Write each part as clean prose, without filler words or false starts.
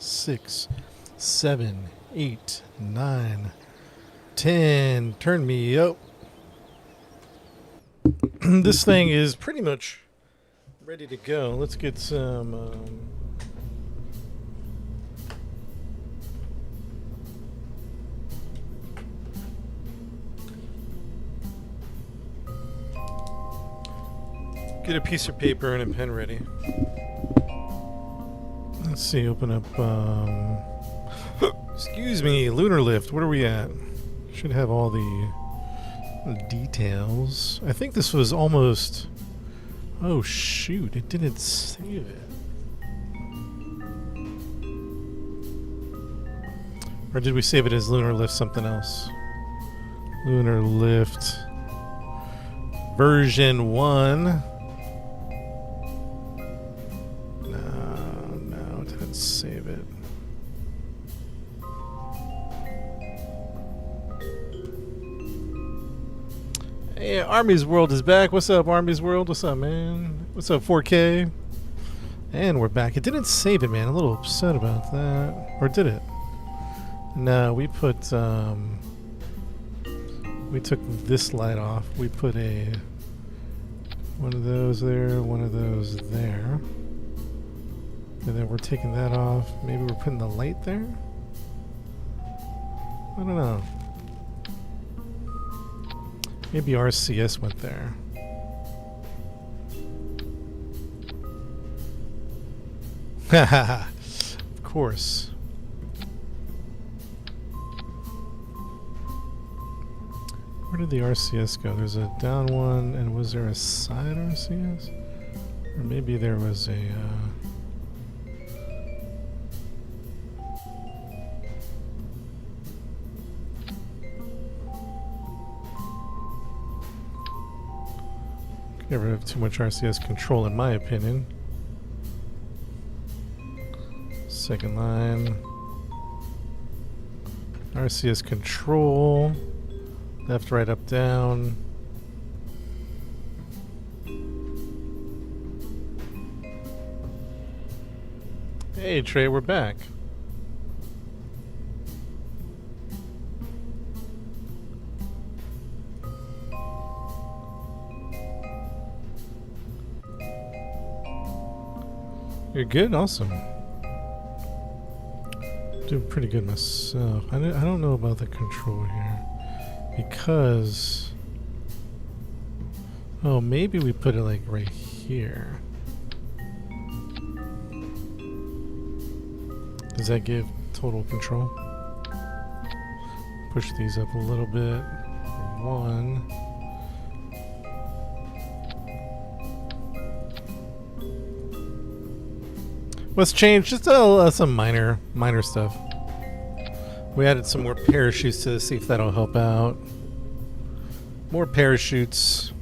6, 7, 8, 9, 10. Turn me up. This thing is pretty much ready to go. Let's get some... Get a piece of paper and a pen ready. Let's see, open up, excuse me, Lunar Lift. What are we at? Should have all the details. I think this was almost... Oh shoot, it didn't save it. Or did we save it as Lunar Lift something else? Lunar Lift version 1. Save it. Hey, Army's World is back. What's up, Army's World? What's up, man? What's up, 4K? And we're back. It didn't save it, man. A little upset about that. Or did it? No, we put, we took this light off. We put one of those there, one of those there. And then we're taking that off. Maybe we're putting the light there? I don't know. Maybe RCS went there. Haha. Of course. Where did the RCS go? There's a down one, and was there a side RCS? Or maybe there was a... Never have too much RCS control, in my opinion. Second line. RCS control. Left, right, up, down. Hey, Trey, we're back. You're good? Awesome. Doing pretty good myself. I don't know about the control here. Because... Oh, maybe we put it like right here. Does that give total control? Push these up a little bit. 1. What's changed? Just some minor stuff. We added some more parachutes to this, see if that'll help out. More parachutes.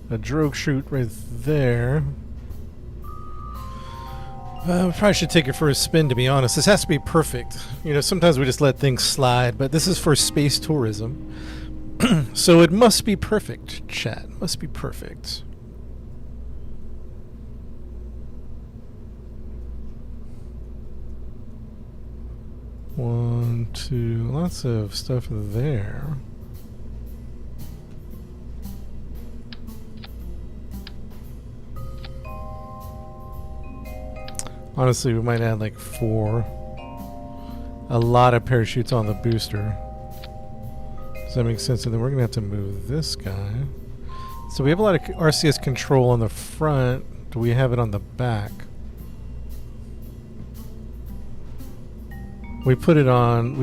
A drogue chute right there. We probably should take it for a spin, to be honest. This has to be perfect. You know, sometimes we just let things slide, but this is for space tourism. So it must be perfect, chat. Must be perfect. One, two, lots of stuff there. Honestly, we might add like 4. A lot of parachutes on the booster. Does that make sense? And then we're gonna have to move this guy. So we have a lot of RCS control on the front. Do we have it on the back? We put it on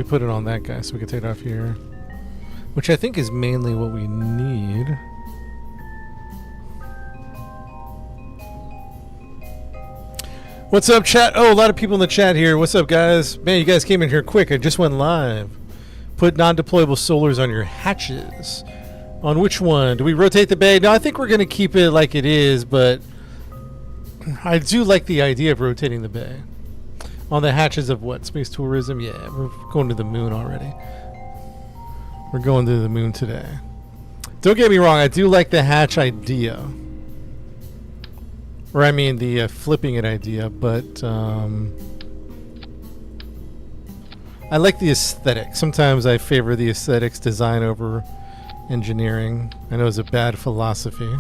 that guy, so we can take it off here. Which I think is mainly what we need. What's up, chat? Oh, a lot of people in the chat here. What's up, guys? Man, you guys came in here quick. I just went live. Put non-deployable solars on your hatches. On which one? Do we rotate the bay? No, I think we're going to keep it like it is, but I do like the idea of rotating the bay. On the hatches of what? Space tourism? Yeah, we're going to the moon already. We're going to the moon today. Don't get me wrong, I do like the hatch idea. Or I mean the flipping it idea, but I like the aesthetic. Sometimes I favor the aesthetics, design over engineering. I know it's a bad philosophy.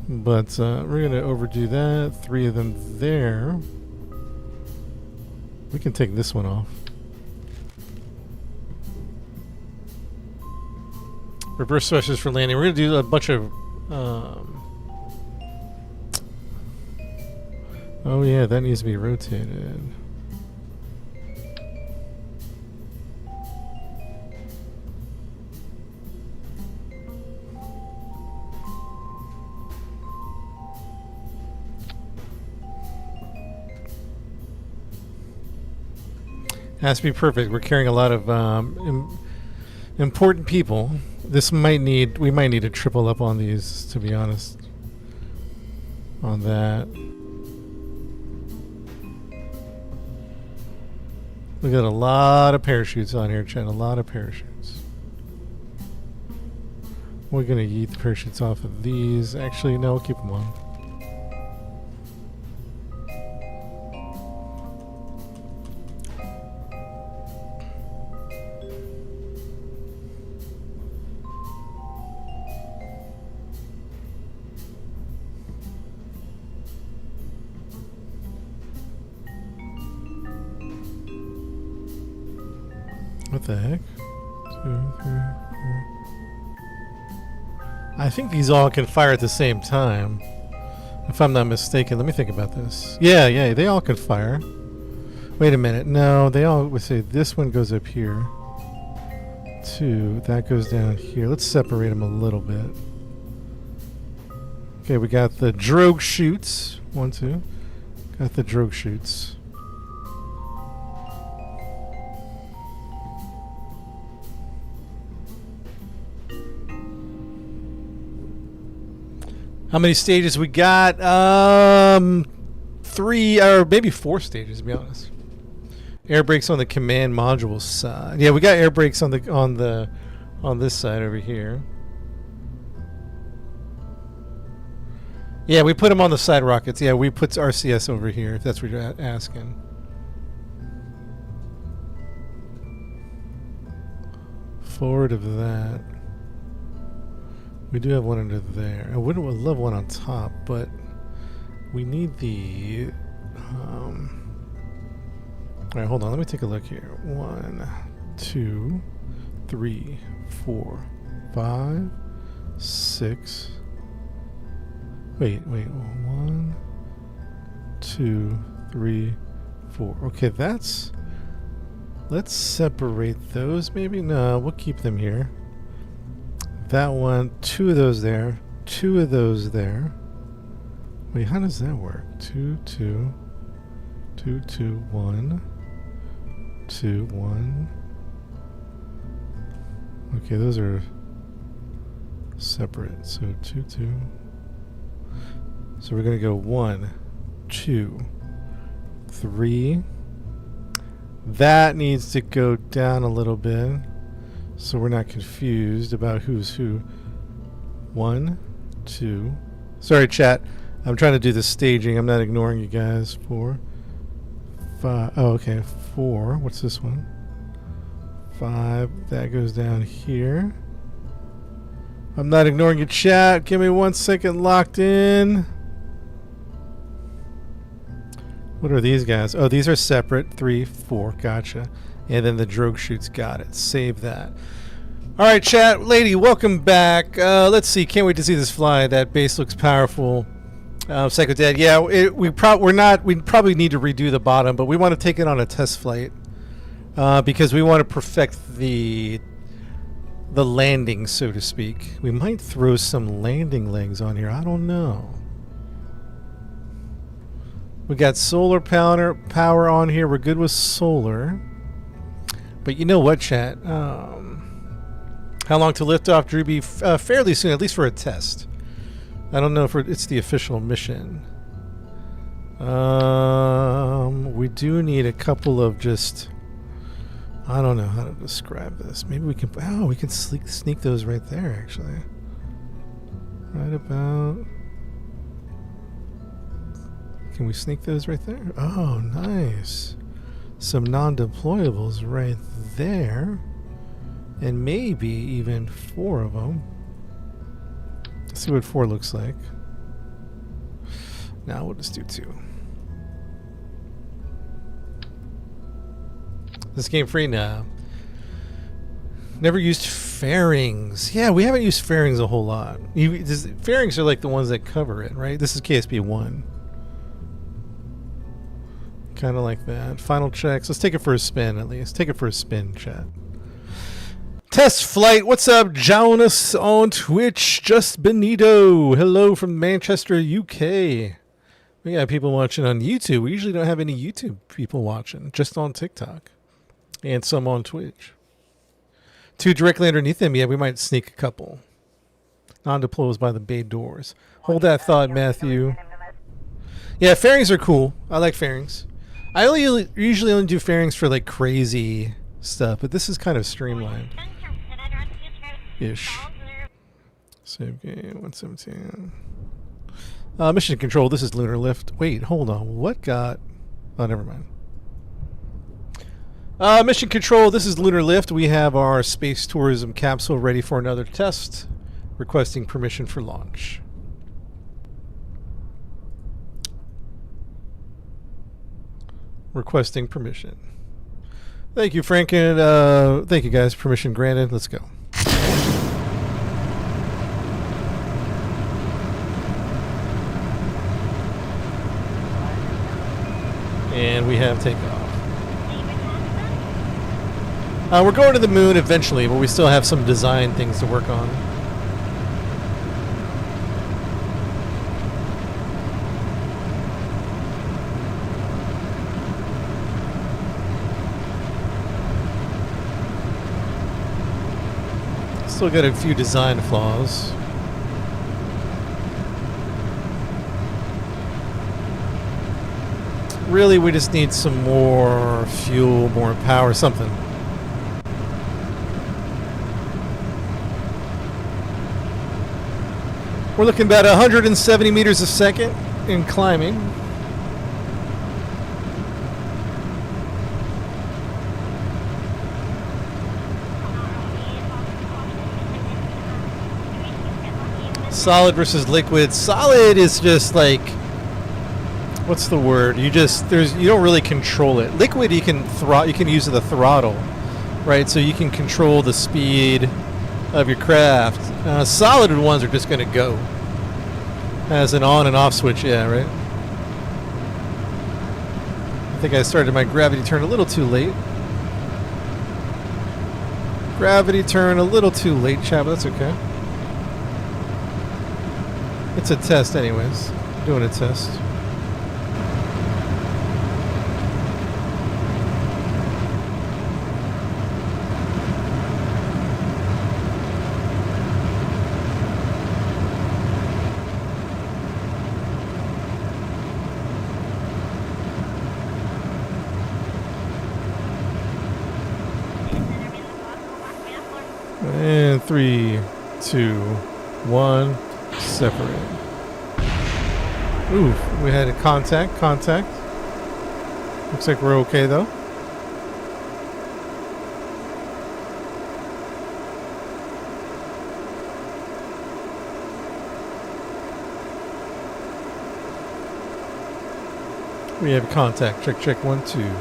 But we're going to overdo that. 3 of them there. We can take this one off. Reverse thrusters for landing. We're going to do a bunch of... oh yeah, that needs to be rotated. Has to be perfect. We're carrying a lot of important people. We might need to triple up on these, to be honest. On that. We got a lot of parachutes on here, Chad. A lot of parachutes. We're gonna yeet the parachutes off of these. Actually, no, we'll keep them on. What the heck? 2, 3, 4. I think these all can fire at the same time. If I'm not mistaken. Let me think about this. Yeah, they all can fire. Wait a minute. No, they all would say this one goes up here. 2, that goes down here. Let's separate them a little bit. Okay, we got the drogue chutes. 1, 2. Got the drogue chutes. How many stages we got? 3 or maybe 4 stages, to be honest. Air brakes on the command module side. Yeah, we got air brakes on this side over here. Yeah, we put them on the side rockets. Yeah, we put RCS over here, if that's what you're asking. Forward of that. We do have one under there. I would love one on top, but we need the... Alright, hold on. Let me take a look here. 1, 2, 3, 4, 5, 6. Wait. 1, 2, 3, 4. Okay, that's... Let's separate those, maybe? No, we'll keep them here. That one, 2 of those there, 2 of those there. Wait, how does that work? 2, 2, 2, 2, 1, 2, 1. Okay, those are separate. So 2, 2. So we're gonna go 1, 2, 3. That needs to go down a little bit, so we're not confused about who's who. 1, 2. Sorry, chat. I'm trying to do the staging. I'm not ignoring you guys. 4, 5. Oh, okay. 4. What's this one? 5. That goes down here. I'm not ignoring you, chat. Give me 1 second. Locked in. What are these guys? Oh, these are separate. 3, 4. Gotcha. And then the drogue chutes. Got it. Save that. All right, chat. Lady, welcome back. Let's see. Can't wait to see this fly. That base looks powerful. Psycho Dad. Yeah, we probably need to redo the bottom, but we want to take it on a test flight because we want to perfect the landing, so to speak. We might throw some landing legs on here. I don't know. We got solar power on here. We're good with solar. But you know what, chat? How long to lift off, Drewby? Fairly soon, at least for a test. I don't know if it's the official mission. We do need a couple of just... I don't know how to describe this. Maybe we can... Oh, we can sneak those right there, actually. Right about... Can we sneak those right there? Oh, nice. some non-deployables right there. And maybe even 4 of them. Let's see what 4 looks like. Now we'll just do 2. This game free now. Never used fairings. Yeah, we haven't used fairings a whole lot. Fairings are like the ones that cover it, right? This is KSP 1. Kind of like that. Final checks. Let's take it for a spin at least. Take it for a spin, chat. Test flight. What's up, Jonas on Twitch? Just Benito. Hello from Manchester, UK. We got people watching on YouTube. We usually don't have any YouTube people watching, just on TikTok. And some on Twitch. 2 directly underneath them. Yeah, we might sneak a couple. Non-deployables by the bay doors. Hold that thought, Matthew. Yeah, fairings are cool. I like fairings. I usually only do fairings for like crazy stuff, but this is kind of streamlined. Ish. Save game 117. Mission control. This is lunar lift. Wait, hold on. What got? Oh, never mind. Mission control. This is lunar lift. We have our space tourism capsule ready for another test. Requesting permission for launch. Requesting permission. Thank you, Frank, and thank you, guys. Permission granted. Let's go. And we have takeoff. We're going to the moon eventually, but we still have some design things to work on. Still got a few design flaws. Really, we just need some more fuel, more power, something. We're looking about 170 meters a second in climbing. Solid versus liquid. Solid is just like, what's the word? You don't really control it. Liquid you can use the throttle, right? So you can control the speed of your craft. Solid ones are just going to go. Has an on and off switch, yeah, right? I think I started my gravity turn a little too late. Gravity turn a little too late, chat, but that's okay. It's a test anyways. Doing a test. And 3, 2, 1, separate. Ooh, we had a contact. Looks like we're okay though. We have contact. Check 1, 2.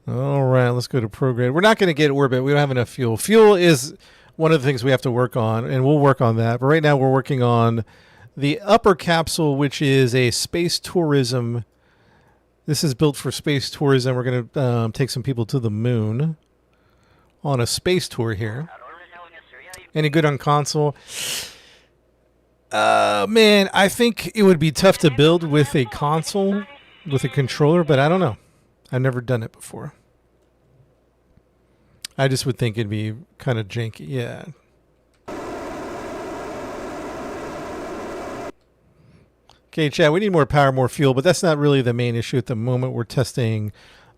All right, let's go to prograde. We're not going to get orbit. We don't have enough fuel. Fuel is one of the things we have to work on, and we'll work on that. But right now we're working on the upper capsule, which is a space tourism. This is built for space tourism. We're going to take some people to the moon on a space tour here. Any good on console? Man, I think it would be tough to build with a console, with a controller, but I don't know. I've never done it before. I just would think it'd be kind of janky. Yeah. Okay, chat, we need more power, more fuel, but that's not really the main issue at the moment. We're testing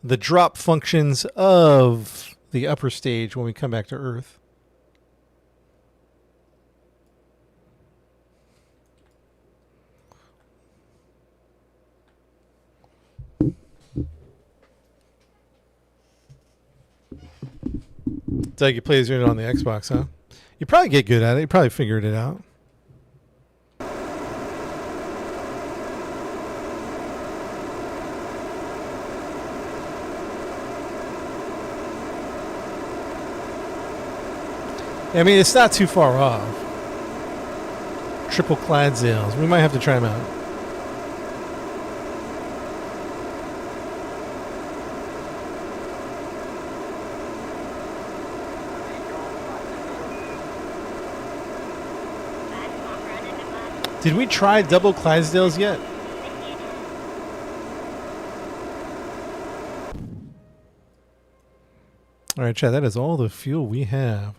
the drop functions of the upper stage when we come back to Earth. Doug, you play it on the Xbox, huh? You probably get good at it. You probably figured it out. I mean, it's not too far off. Triple Clydesdales. We might have to try them out. Did we try double Clydesdales yet? All right, Chad, that is all the fuel we have.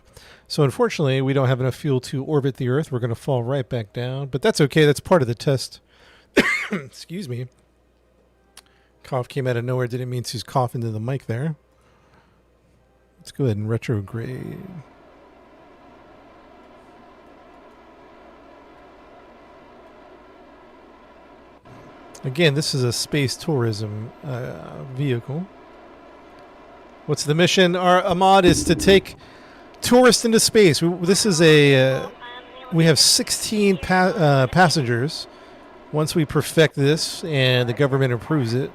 So unfortunately, we don't have enough fuel to orbit the Earth. We're going to fall right back down. But that's okay. That's part of the test. Excuse me. Cough came out of nowhere. Didn't mean to cough into the mic there. Let's go ahead and retrograde. Again, this is a space tourism vehicle. What's the mission? Our Ahmad is to take tourists into space. This is a... we have 16 passengers. Once we perfect this and the government approves it,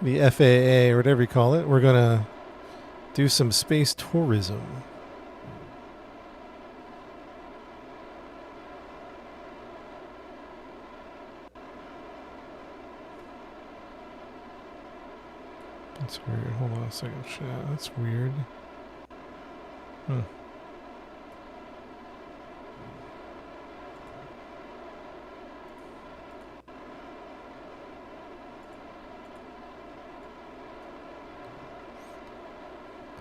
the FAA or whatever you call it, we're going to do some space tourism. That's weird. Hold on a second, chat. That's weird. Huh.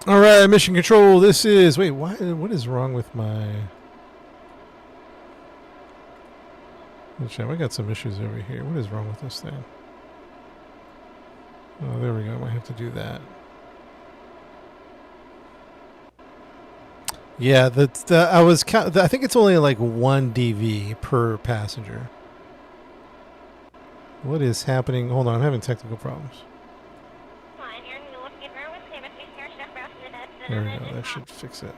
All right, mission control. This is... Wait, why? What is wrong with my... Chat, we got some issues over here. What is wrong with this thing? Oh, there we go. I might have to do that. Yeah, I think it's only like 1 DV per passenger. What is happening? Hold on, I'm having technical problems. There we go. That should fix it.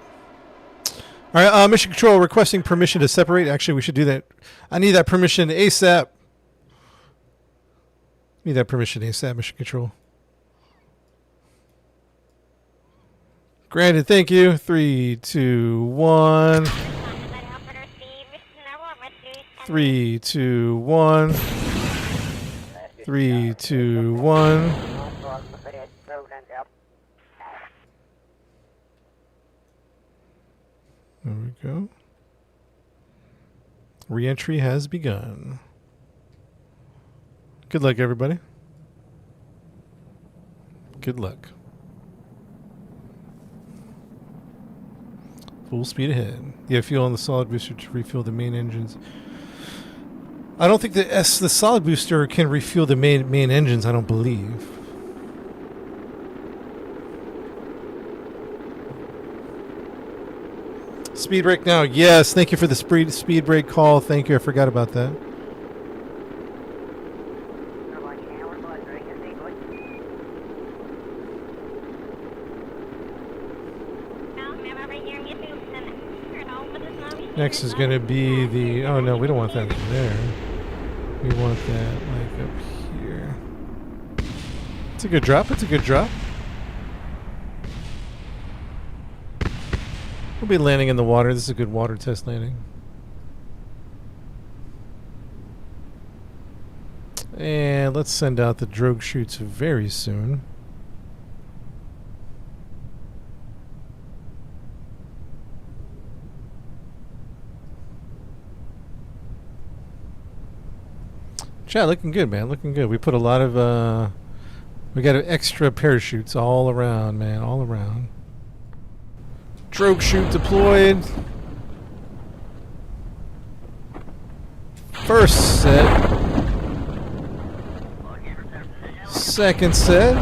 All right, mission control requesting permission to separate. Actually, we should do that. I need that permission ASAP. Need that permission ASAP, mission control. Granted, thank you. 3, 2, 1. 3, 2, 1. 3, 2, 1. There we go. Re-entry has begun. Good luck, everybody. Good luck. Full speed ahead. Yeah, fuel on the solid booster to refuel the main engines. I don't think the solid booster can refuel the main engines, I don't believe. Speed brake now. Yes, thank you for the speed brake call. Thank you. I forgot about that. Next is going to be the... Oh, no, we don't want that there. We want that, like, up here. It's a good drop. It's a good drop. We'll be landing in the water. This is a good water test landing. And let's send out the drogue chutes very soon. Chat, looking good, man. Looking good. We put a lot of... we got extra parachutes all around, man. All around. Drogue chute deployed. First set. Second set.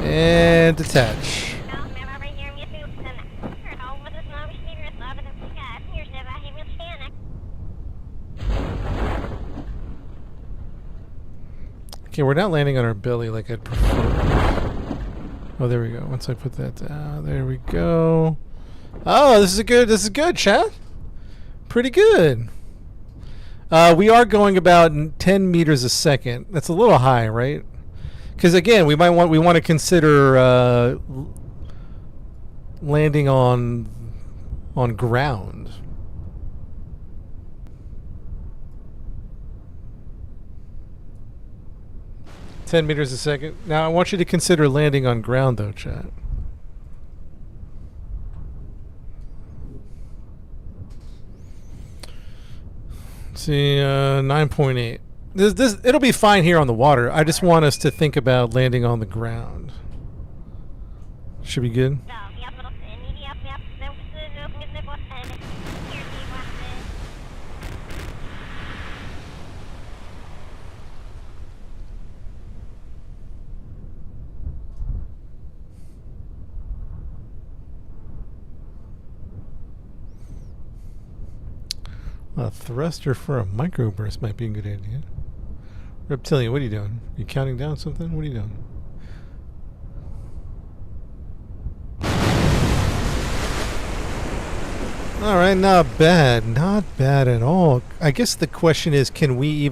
And detach. Okay, we're not landing on our belly like I'd prefer. Oh, there we go. Once I put that down, there we go. Oh, this is good, chat. Pretty good. We are going about 10 meters a second. That's a little high, right? Because again, we want to consider landing on ground. $10 meters a second. Now I want you to consider landing on ground, though, chat. Let's see, 9.8. This it'll be fine here on the water. I just want us to think about landing on the ground. Should be good. A thruster for a microburst might be a good idea. Reptilian, what are you doing? You counting down something? What are you doing? Alright, not bad. Not bad at all. I guess the question is, can we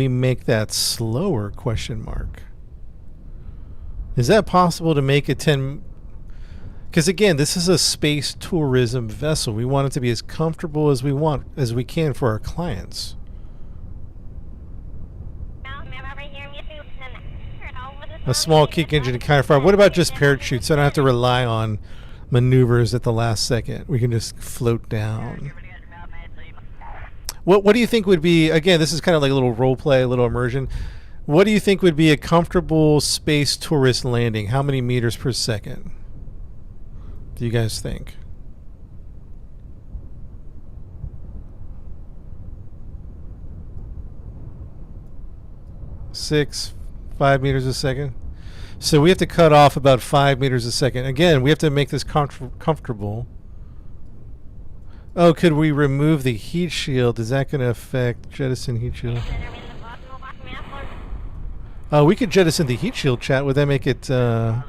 make that slower, question mark? Is that possible to make it 10... Because again, this is a space tourism vessel. We want it to be as comfortable as we can for our clients. A small kick engine to kind of far. What about just parachutes? So I don't have to rely on maneuvers at the last second. We can just float down. What do you think would be, again, this is kind of like a little role play, a little immersion. What do you think would be a comfortable space tourist landing? How many meters per second do you guys think? Six, 5 meters a second. So we have to cut off about 5 meters a second. Again, we have to make this comfortable. Oh, could we remove the heat shield? Is that going to affect jettison heat shield? We could jettison the heat shield, chat. Would that make it 1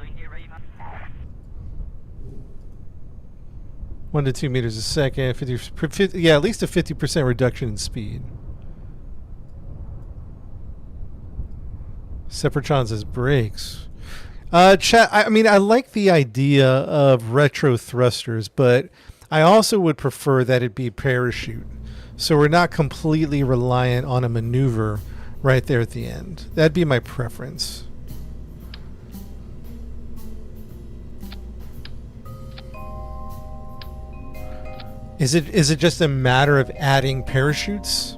to 2 meters a second? 50, yeah, at least a 50% reduction in speed. Separatrons as brakes. Chat, I mean, I like the idea of retro thrusters, but I also would prefer that it be parachute. So we're not completely reliant on a maneuver right there at the end. That'd be my preference. Is it just a matter of adding parachutes?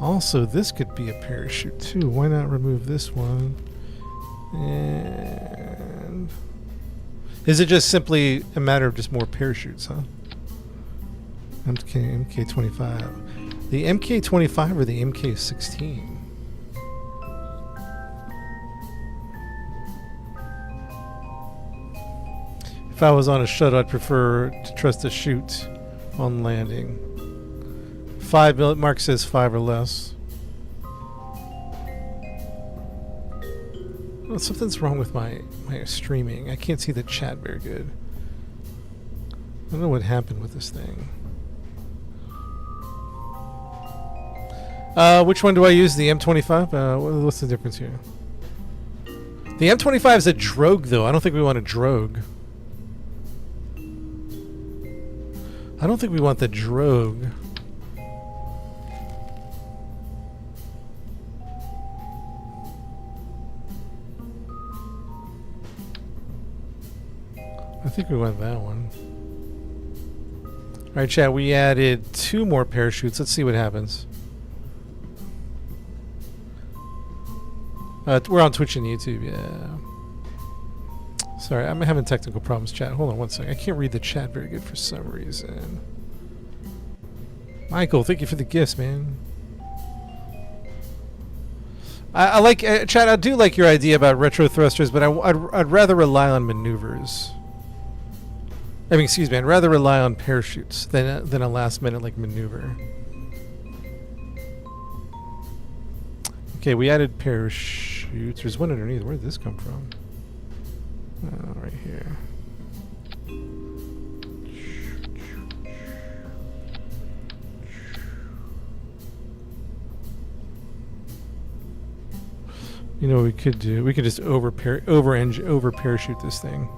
Also, this could be a parachute too. Why not remove this one? And is it just simply a matter of just more parachutes, huh? MK25. The MK25 or the MK16? If I was on a shuttle, I'd prefer to trust the chute on landing. 5 mil, Mark says 5 or less. Well, something's wrong with my streaming. I can't see the chat very good. I don't know what happened with this thing. Which one do I use? The M25? What's the difference here? The M25 is a drogue, though. I don't think we want a drogue. I don't think we want the drogue. I think we want that one. Alright, chat, we added 2 more parachutes. Let's see what happens. We're on Twitch and YouTube, yeah. Sorry, I'm having technical problems, chat. Hold on one second. I can't read the chat very good for some reason. Michael, thank you for the gifts, man. I like, chat, I do like your idea about retro thrusters, but I'd rather rely on maneuvers. I mean, excuse me, I'd rather rely on parachutes than a last-minute, like, maneuver. Okay, we added parachute. parachutes. There's one underneath. Where did this come from? Right here. You know what we could do? We could just over parachute this thing.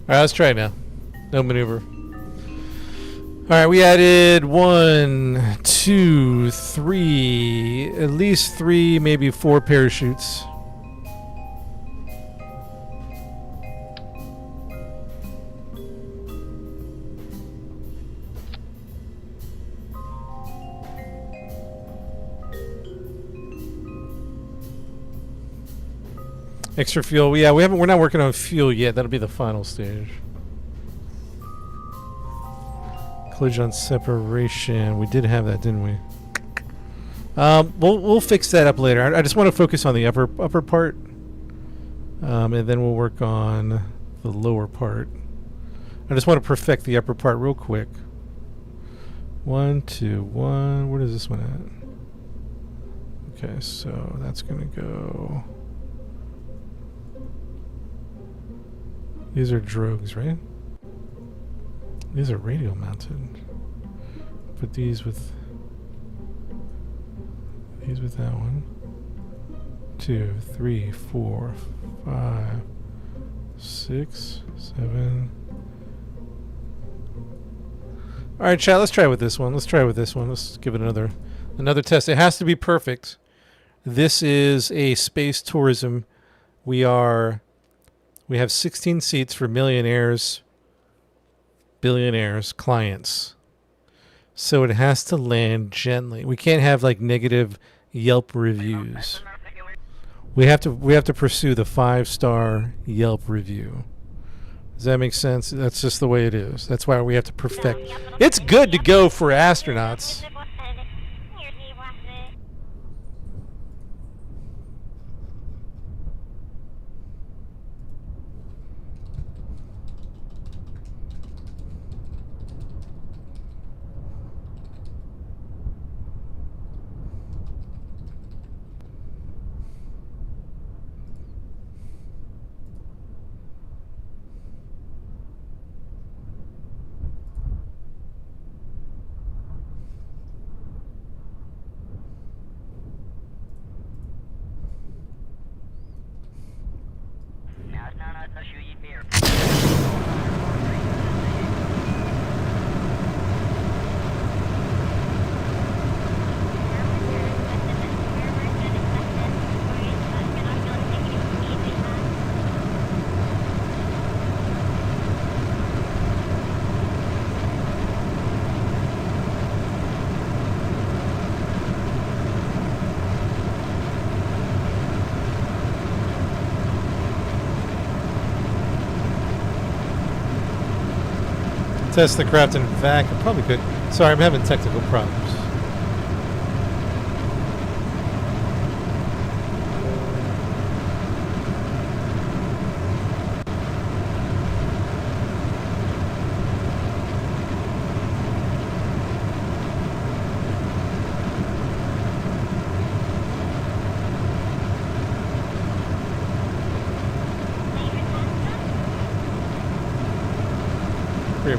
Alright, let's try it now. No maneuver. Alright, we added 1, 2, 3, at least 3, maybe 4 parachutes. Extra fuel. Yeah, we're not working on fuel yet. That'll be the final stage. Collision separation. We did have that, didn't we? We'll fix that up later. I just want to focus on the upper part, and then we'll work on the lower part. I just want to perfect the upper part real quick. 1, 2, 1. Where does this one at? Okay, so that's gonna go. These are drogues, right? These are radial mounted. Put these with that one. 2, 3, 4, 5, 6, 7. All right, chat. Let's try with this one. Let's give it another test. It has to be perfect. This is a space tourism. We have 16 seats for millionaires, billionaires, clients. So it has to land gently. We can't have like negative Yelp reviews. We have to pursue the 5-star Yelp review. Does that make sense? That's just the way it is. That's why we have to perfect. It's good to go for astronauts. Test the craft in vac. I probably could. Sorry, I'm having technical problems.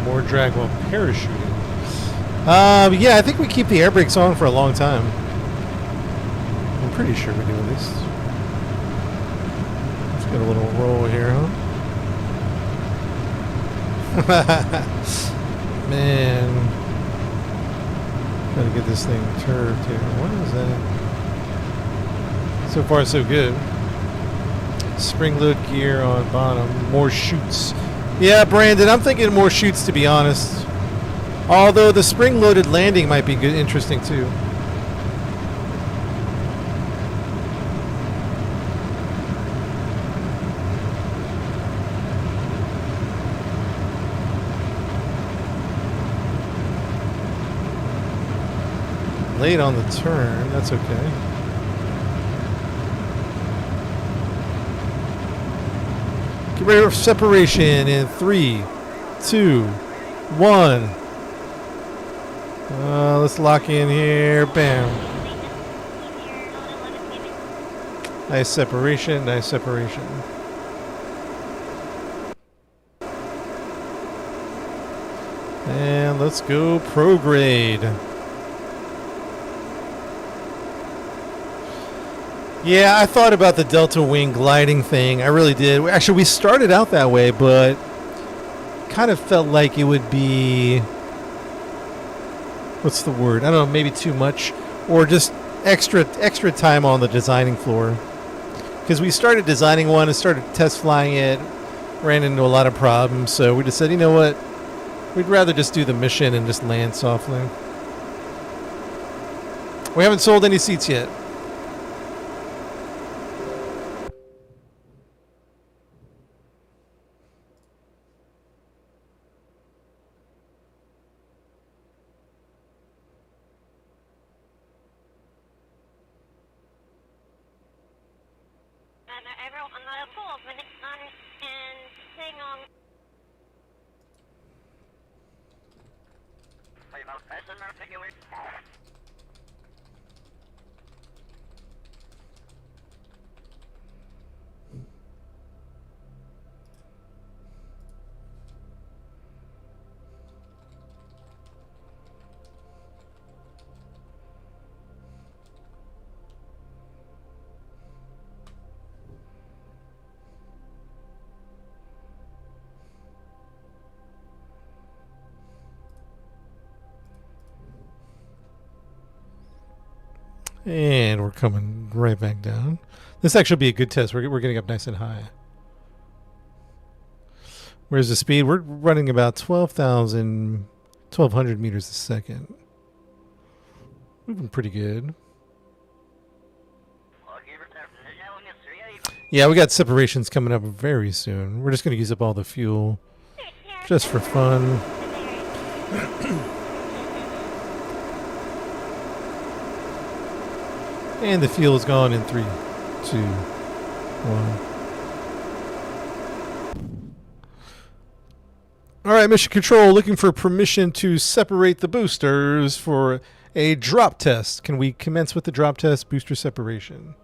More drag while parachuting. Yeah, I think we keep the air brakes on for a long time. I'm pretty sure we do at least. Let's get a little roll here, huh? Man. Gotta get this thing turved here. What is that? So far, so good. Spring load gear on bottom. More chutes. Yeah, Brandon, I'm thinking more chutes, to be honest. Although the spring-loaded landing might be good, interesting too. Late on the turn, that's okay. Get ready for separation in 3, 2, 1. Let's lock in here. Bam. Nice separation. Nice separation. And let's go prograde. Yeah, I thought about the Delta Wing gliding thing. I really did. Actually, we started out that way, but kind of felt like it would be... What's the word? I don't know, maybe too much. Or just extra time on the designing floor. Because we started designing one and started test flying it. Ran into a lot of problems. So we just said, you know what? We'd rather just do the mission and just land softly. We haven't sold any seats yet. And we're coming right back down. This actually will be a good test. We're getting up nice and high. Where's the speed? We're running about 1,200 meters a second. Moving pretty good. Yeah, we got separations coming up very soon. We're just going to use up all the fuel just for fun. And the fuel is gone in 3, 2, 1. All right, Mission Control, looking for permission to separate the boosters for a drop test. Can we commence with the drop test booster separation?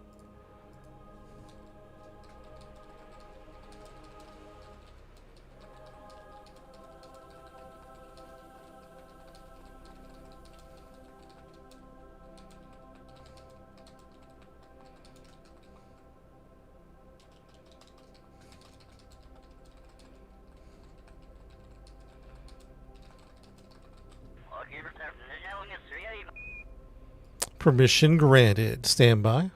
Permission granted. Stand by.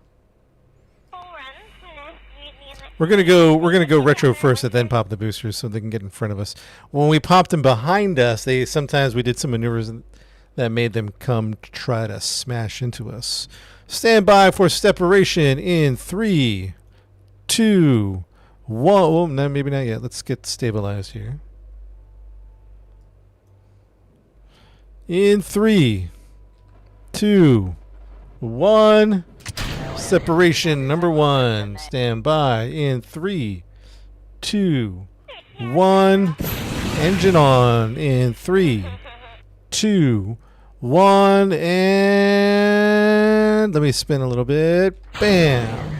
We're gonna go retro first, and then pop the boosters so they can get in front of us. When we popped them behind us, sometimes we did some maneuvers that made them come to try to smash into us. Stand by for separation in 3, 2, 1. Oh, no, maybe not yet. Let's get stabilized here. In 3, 2, 1. Separation number 1. Stand by in 3, 2, 1. Engine on in 3, 2, 1. And let me spin a little bit. Bam.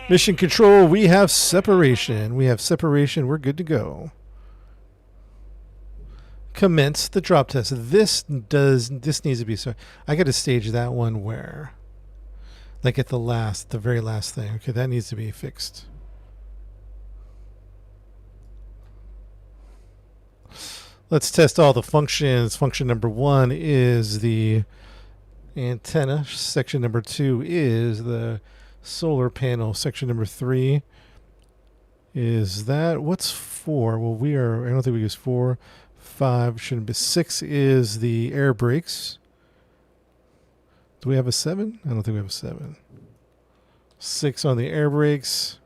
Mission Control, we have separation. We have separation. We're good to go. Commence the drop test. This needs to be, so I got to stage that one where, like at the very last thing. Okay, that needs to be fixed. Let's test all the functions. Function number 1 is the antenna. Section number 2 is the solar panel. Section number 3 is that. What's 4? Well, I don't think we use 4. 5 shouldn't be. 6 is the air brakes. Do we have a 7? I don't think we have a 7. 6 on the air brakes.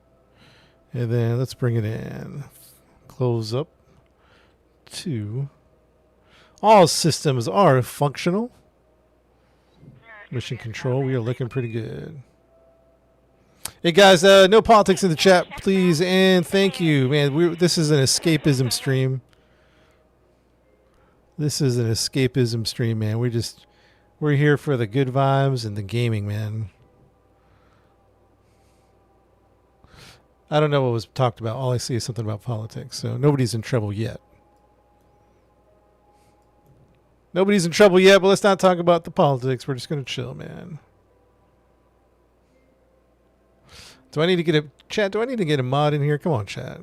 And then let's bring it in. Close up. 2. All systems are functional. Mission Control, we are looking pretty good. Hey guys, no politics in the chat, please, and thank you, man. This is an escapism stream. This is an escapism stream, man. We're here for the good vibes and the gaming, man. I don't know what was talked about. All I see is something about politics, so nobody's in trouble yet. Nobody's in trouble yet, but let's not talk about the politics. We're just going to chill, man. Do I need to get a chat? Do I need to get a mod in here? Come on, chat.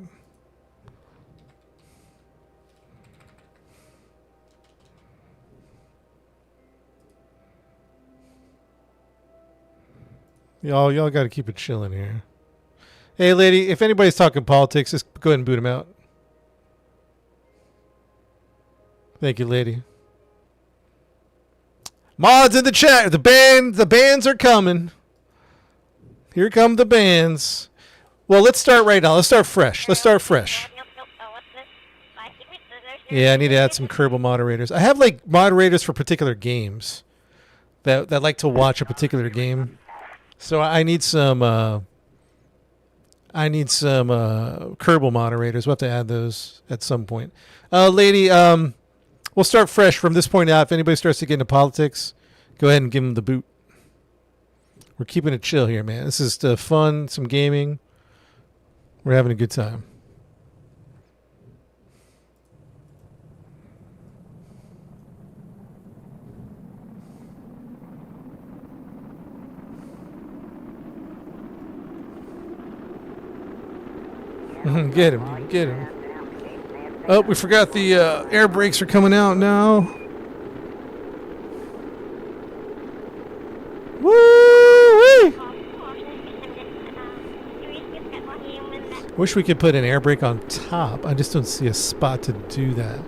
Y'all got to keep it chilling here. Hey, lady, if anybody's talking politics, just go ahead and boot him out. Thank you, lady. Mods in the chat. The bands are coming. Here come the bands. Well, let's start right now. Let's start fresh. Yeah, I need to add some Kerbal moderators. I have like moderators for particular games that like to watch a particular game. So I need some Kerbal moderators. We'll have to add those at some point. Lady, we'll start fresh from this point out. If anybody starts to get into politics, go ahead and give them the boot. We're keeping it chill here, man. This is fun, some gaming. We're having a good time. Get him, dude. Get him. Oh, we forgot the air brakes are coming out now. Woo! Wish we could put an air brake on top. I just don't see a spot to do that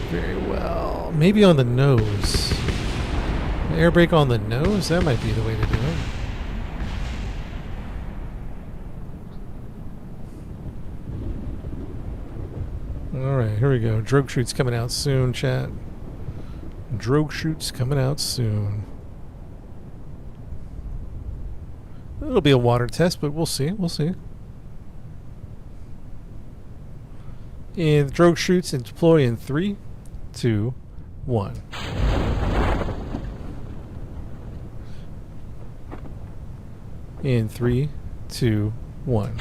very well. Maybe on the nose. An air brake on the nose? That might be the way to do it. Alright, here we go. Drogue chute's coming out soon, chat. Drogue chute's coming out soon. It'll be a water test, but we'll see. We'll see. And drogue chutes and deploy in 3, 2, 1. In 3, 2, 1.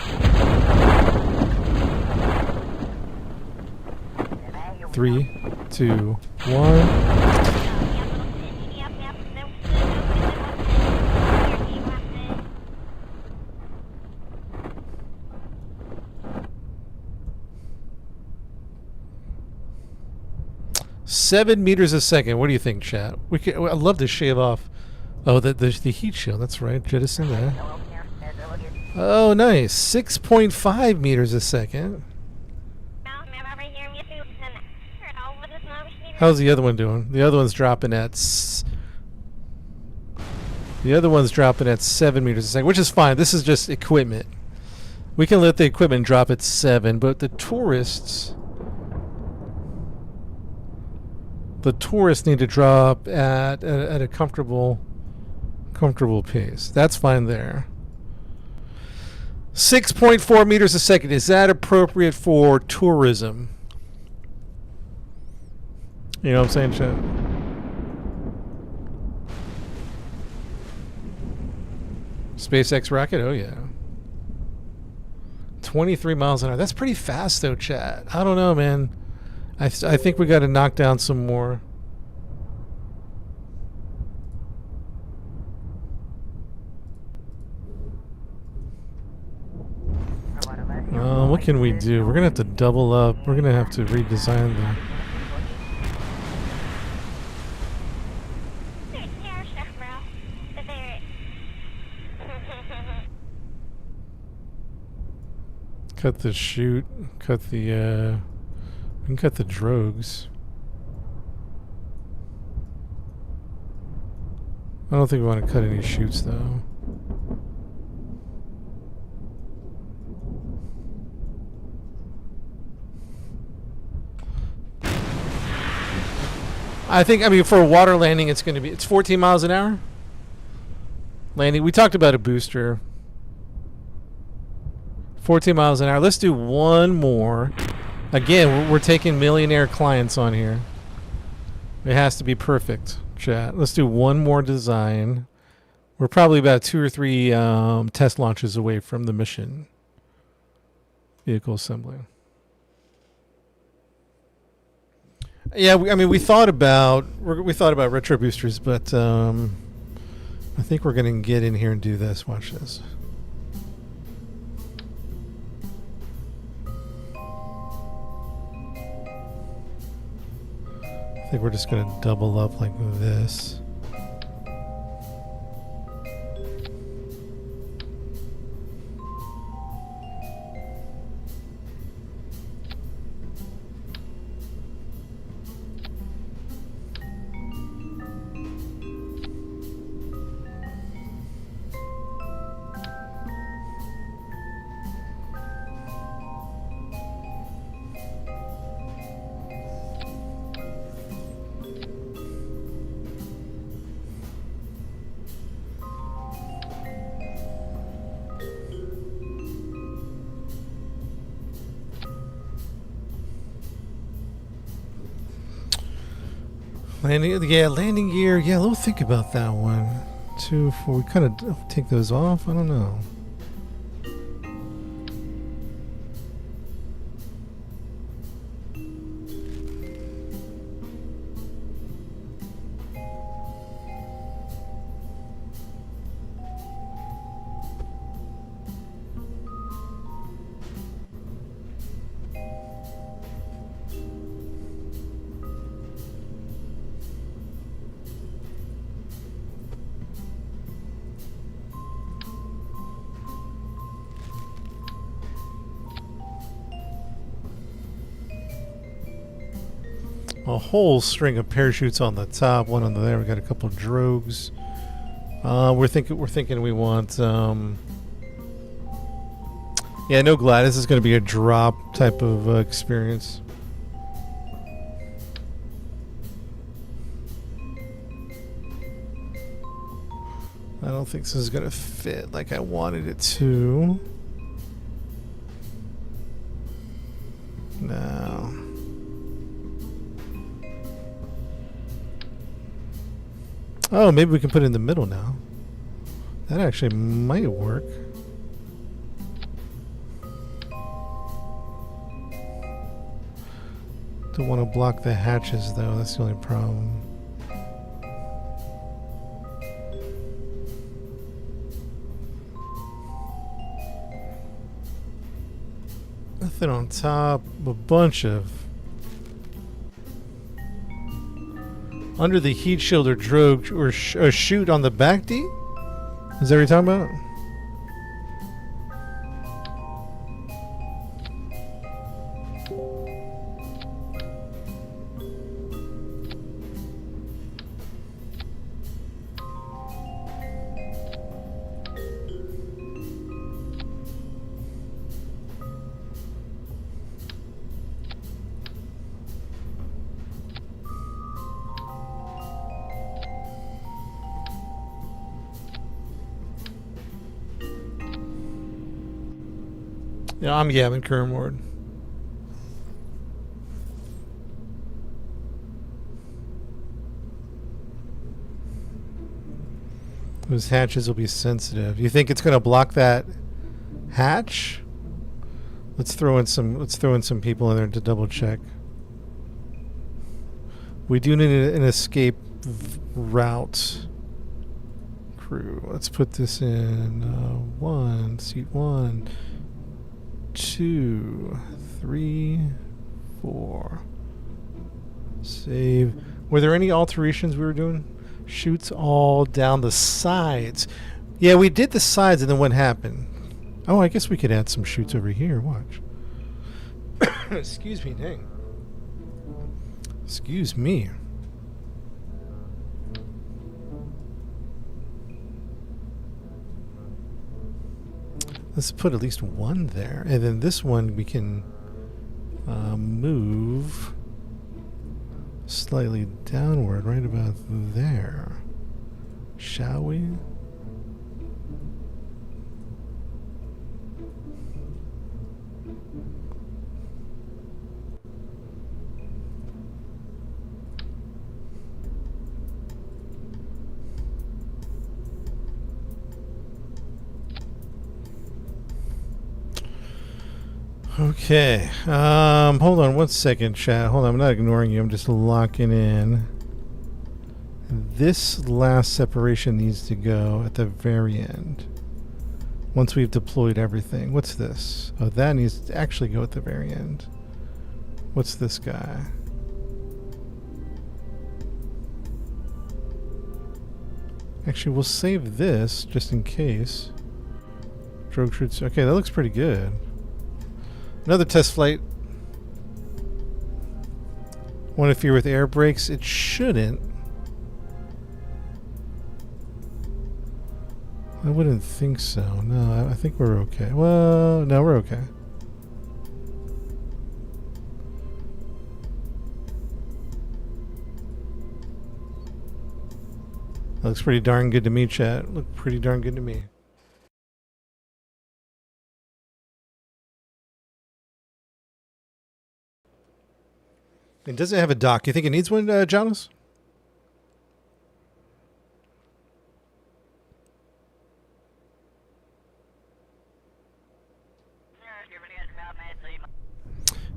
3, 2, 1. 7 meters a second. What do you think, chat? I'd love to shave off. Oh, the heat shield. That's right. Jettison that. Oh, nice. 6.5 meters a second. How's the other one doing? The other one's dropping at 7 meters a second, which is fine. This is just equipment. We can let the equipment drop at 7, but the tourists need to drop at a comfortable pace. That's fine there. 6.4 meters a second. Is that appropriate for tourism? You know what I'm saying, chat? SpaceX rocket? Oh, yeah. 23 miles an hour. That's pretty fast, though, chat. I don't know, man. I think we got to knock down some more. What can we do? We're going to have to double up. We're going to have to redesign the... Cut the chute. Cut the, we can cut the drogues. I don't think we want to cut any chutes, though. I mean, for a water landing, it's 14 miles an hour. Landing. We talked about a booster. 14 miles an hour. Let's do one more. Again, we're taking millionaire clients on here. It has to be perfect, chat. Let's do one more design. We're probably about 2 or 3 test launches away from the mission. Vehicle assembly. Yeah, we thought about retro boosters, but I think we're gonna get in here and do this. Watch this. I think we're just gonna double up like this. Landing gear. Yeah, we'll think about that one. 2, 4. We kind of take those off. I don't know. A whole string of parachutes on the top, one on the there. We got a couple of drogues. We're thinking we want. Yeah, no glide. This is going to be a drop type of experience. I don't think this is going to fit like I wanted it to. No. Oh, maybe we can put it in the middle now. That actually might work. Don't want to block the hatches though, that's the only problem. Nothing on top, a bunch of under the heat shield or drogue or chute on the back D? Is that what you're talking about? Yeah, I'm Gavin Kernward. Those hatches will be sensitive. You think it's going to block that hatch? Let's throw in some people in there to double check. We do need an escape route crew. Let's put this in seat 1. 2, 3, 4. Save. Were there any alterations we were doing? Shoots all down the sides. Yeah, we did the sides, and then what happened? Oh, I guess we could add some shoots over here. Watch. Excuse me, dang. Excuse me. Let's put at least one there. And then this one we can move slightly downward, right about there. Shall we? Okay. Hold on 1 second, chat. Hold on. I'm not ignoring you. I'm just locking in. This last separation needs to go at the very end. Once we've deployed everything. What's this? Oh, that needs to actually go at the very end. What's this guy? Actually, we'll save this just in case. Drogue shoots. Okay, that looks pretty good. Another test flight. Won't interfere with air brakes. It shouldn't. I wouldn't think so. No, I think we're okay. Well, no, we're okay. That looks pretty darn good to me, chat. Look pretty darn good to me. It doesn't have a dock. You think it needs one, Jonas?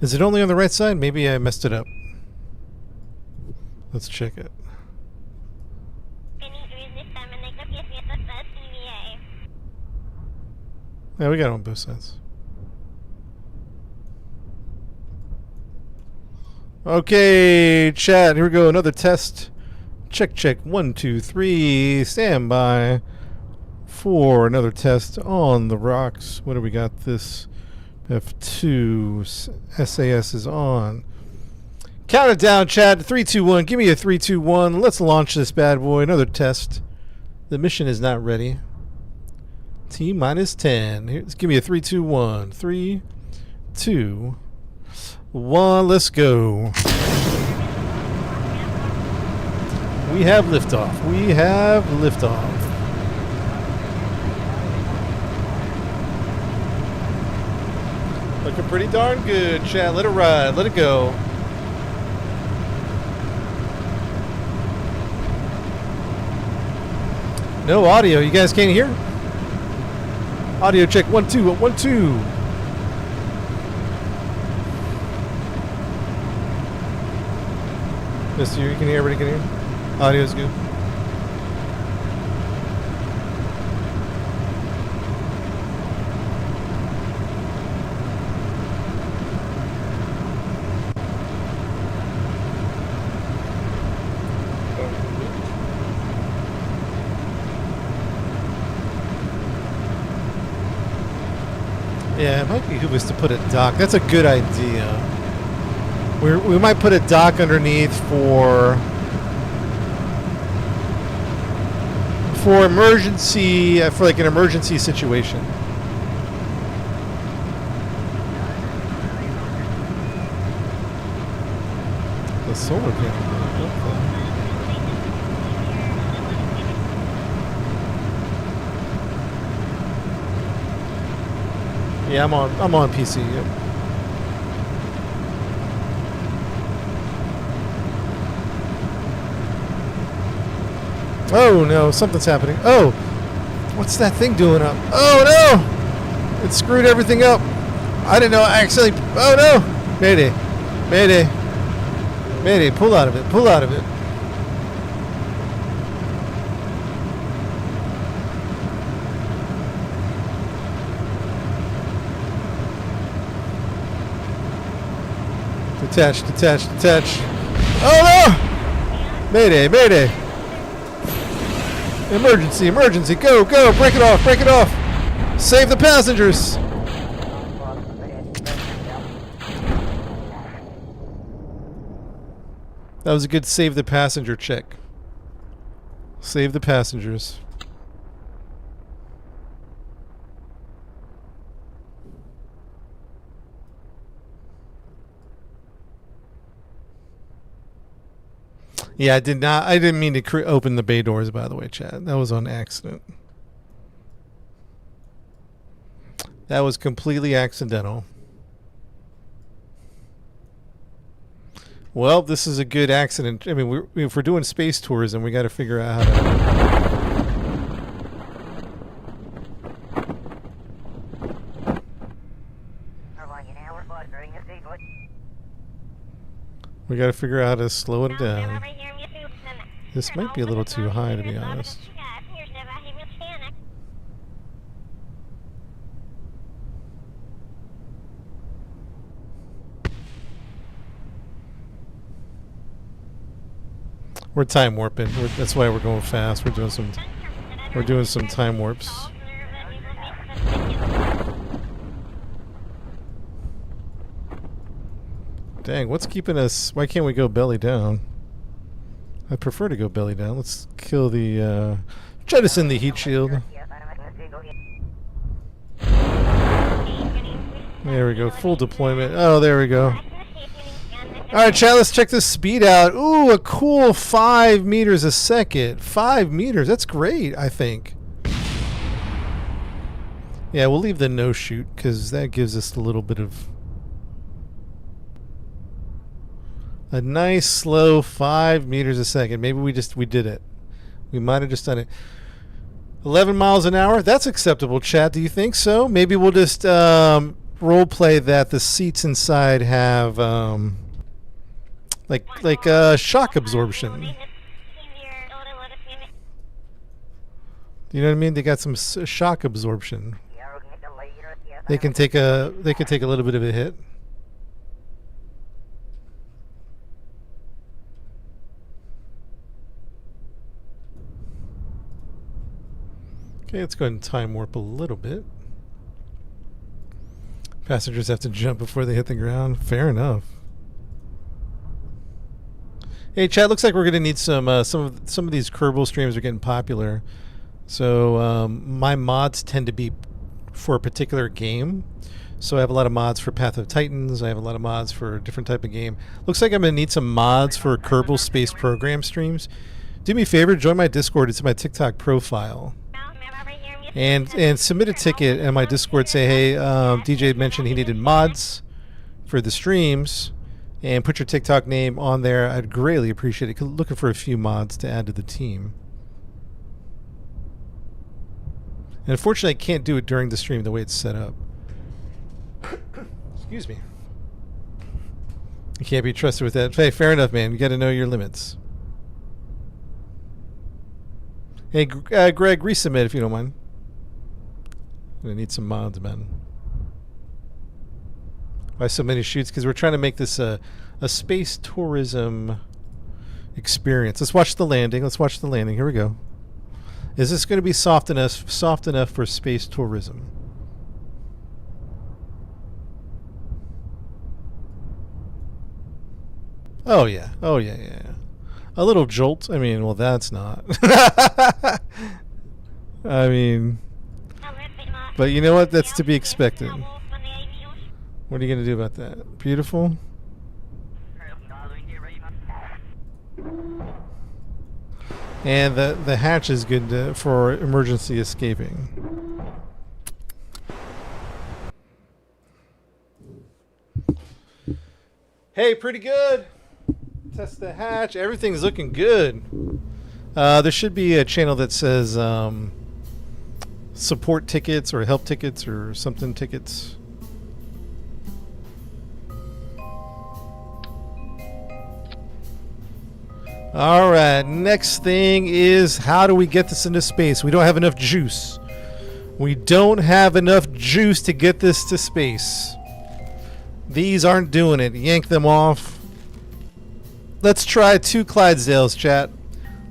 Is it only on the right side? Maybe I messed it up. Let's check it. Yeah, we got it on both sides. Okay, chat, here we go. Another test. Check, check. 1, 2, 3. Stand by for another test on the rocks. What do we got? This F2 SAS is on. Count it down, chat. 3, 2, 1. Give me a 3, 2, 1. Let's launch this bad boy. Another test. The mission is not ready. T minus 10. Here's, give me a 3, 2, 1. 3, 2, 1. Let's go. We have liftoff. We have liftoff. Looking pretty darn good, chat. Let it ride. Let it go. No audio. You guys can't hear? Audio check. 1, 2. 1, 2. Mister, you can hear? Everybody can hear? Audio's good. Yeah, it might behoove to put a dock. That's a good idea. We might put a dock underneath for emergency, for like an emergency situation. The solar panel. Okay. Yeah, I'm on PC. Yep. Oh no, something's happening. Oh, what's that thing doing up? Oh no, it screwed everything up. I didn't know. I accidentally. Oh no, Mayday, Mayday, Mayday! Pull out of it! Pull out of it! Detach, detach, detach. Oh no! Mayday, Mayday! Emergency, emergency, go, go, break it off, break it off! Save the passengers! That was a good save the passenger check. Save the passengers. Yeah, I didn't mean to open the bay doors, by the way, Chad. That was on accident. That was completely accidental. Well, this is a good accident. I mean, if we're doing space tourism, we got to figure out how to... We got to figure out how to slow it down. This might be a little too high, to be honest. We're time warping. That's why we're going fast. We're doing some time warps. Dang, what's keeping us? Why can't we go belly down? I prefer to go belly down. Let's kill the jettison the heat shield. There we go. Full deployment. Oh, there we go. Alright, chat, let's check this speed out. Ooh, a cool 5 meters a second. 5 meters. That's great, I think. Yeah, we'll leave the no shoot because that gives us a little bit of a nice slow 5 meters a second. Maybe we did it. We might have just done it. 11 miles an hour. That's acceptable, chat. Do you think so? Maybe we'll just role play that the seats inside have like shock absorption. You know what I mean? They got some shock absorption. They can take a little bit of a hit. Okay, let's go ahead and time warp a little bit. Passengers have to jump before they hit the ground. Fair enough. Hey, chat. Looks like we're going to need some of these Kerbal streams are getting popular. So my mods tend to be for a particular game. So I have a lot of mods for Path of Titans. I have a lot of mods for a different type of game. Looks like I'm going to need some mods for Kerbal Space Program streams. Do me a favor, join my Discord. It's in my TikTok profile. And submit a ticket in my Discord. Say, hey, DJ mentioned he needed mods for the streams. And put your TikTok name on there. I'd greatly appreciate it. Looking for a few mods to add to the team. And unfortunately, I can't do it during the stream the way it's set up. Excuse me. You can't be trusted with that. Hey, fair enough, man. You got to know your limits. Hey, Greg, resubmit if you don't mind. I'm going to need some mods, man. Why so many shoots? Because we're trying to make this a space tourism experience. Let's watch the landing. Let's watch the landing. Here we go. Is this going to be soft enough for space tourism? Oh yeah. Oh yeah, yeah. A little jolt. I mean, well, that's not. I mean, but you know what? That's to be expected. What are you going to do about that? Beautiful. And the hatch is good for emergency escaping. Hey, pretty good. Test the hatch. Everything's looking good. There should be a channel that says support tickets or help tickets or something tickets. All right, next thing is how do we get this into space? We don't have enough juice. We don't have enough juice to get this to space. These aren't doing it. Yank them off. Let's try 2 Clydesdales, chat.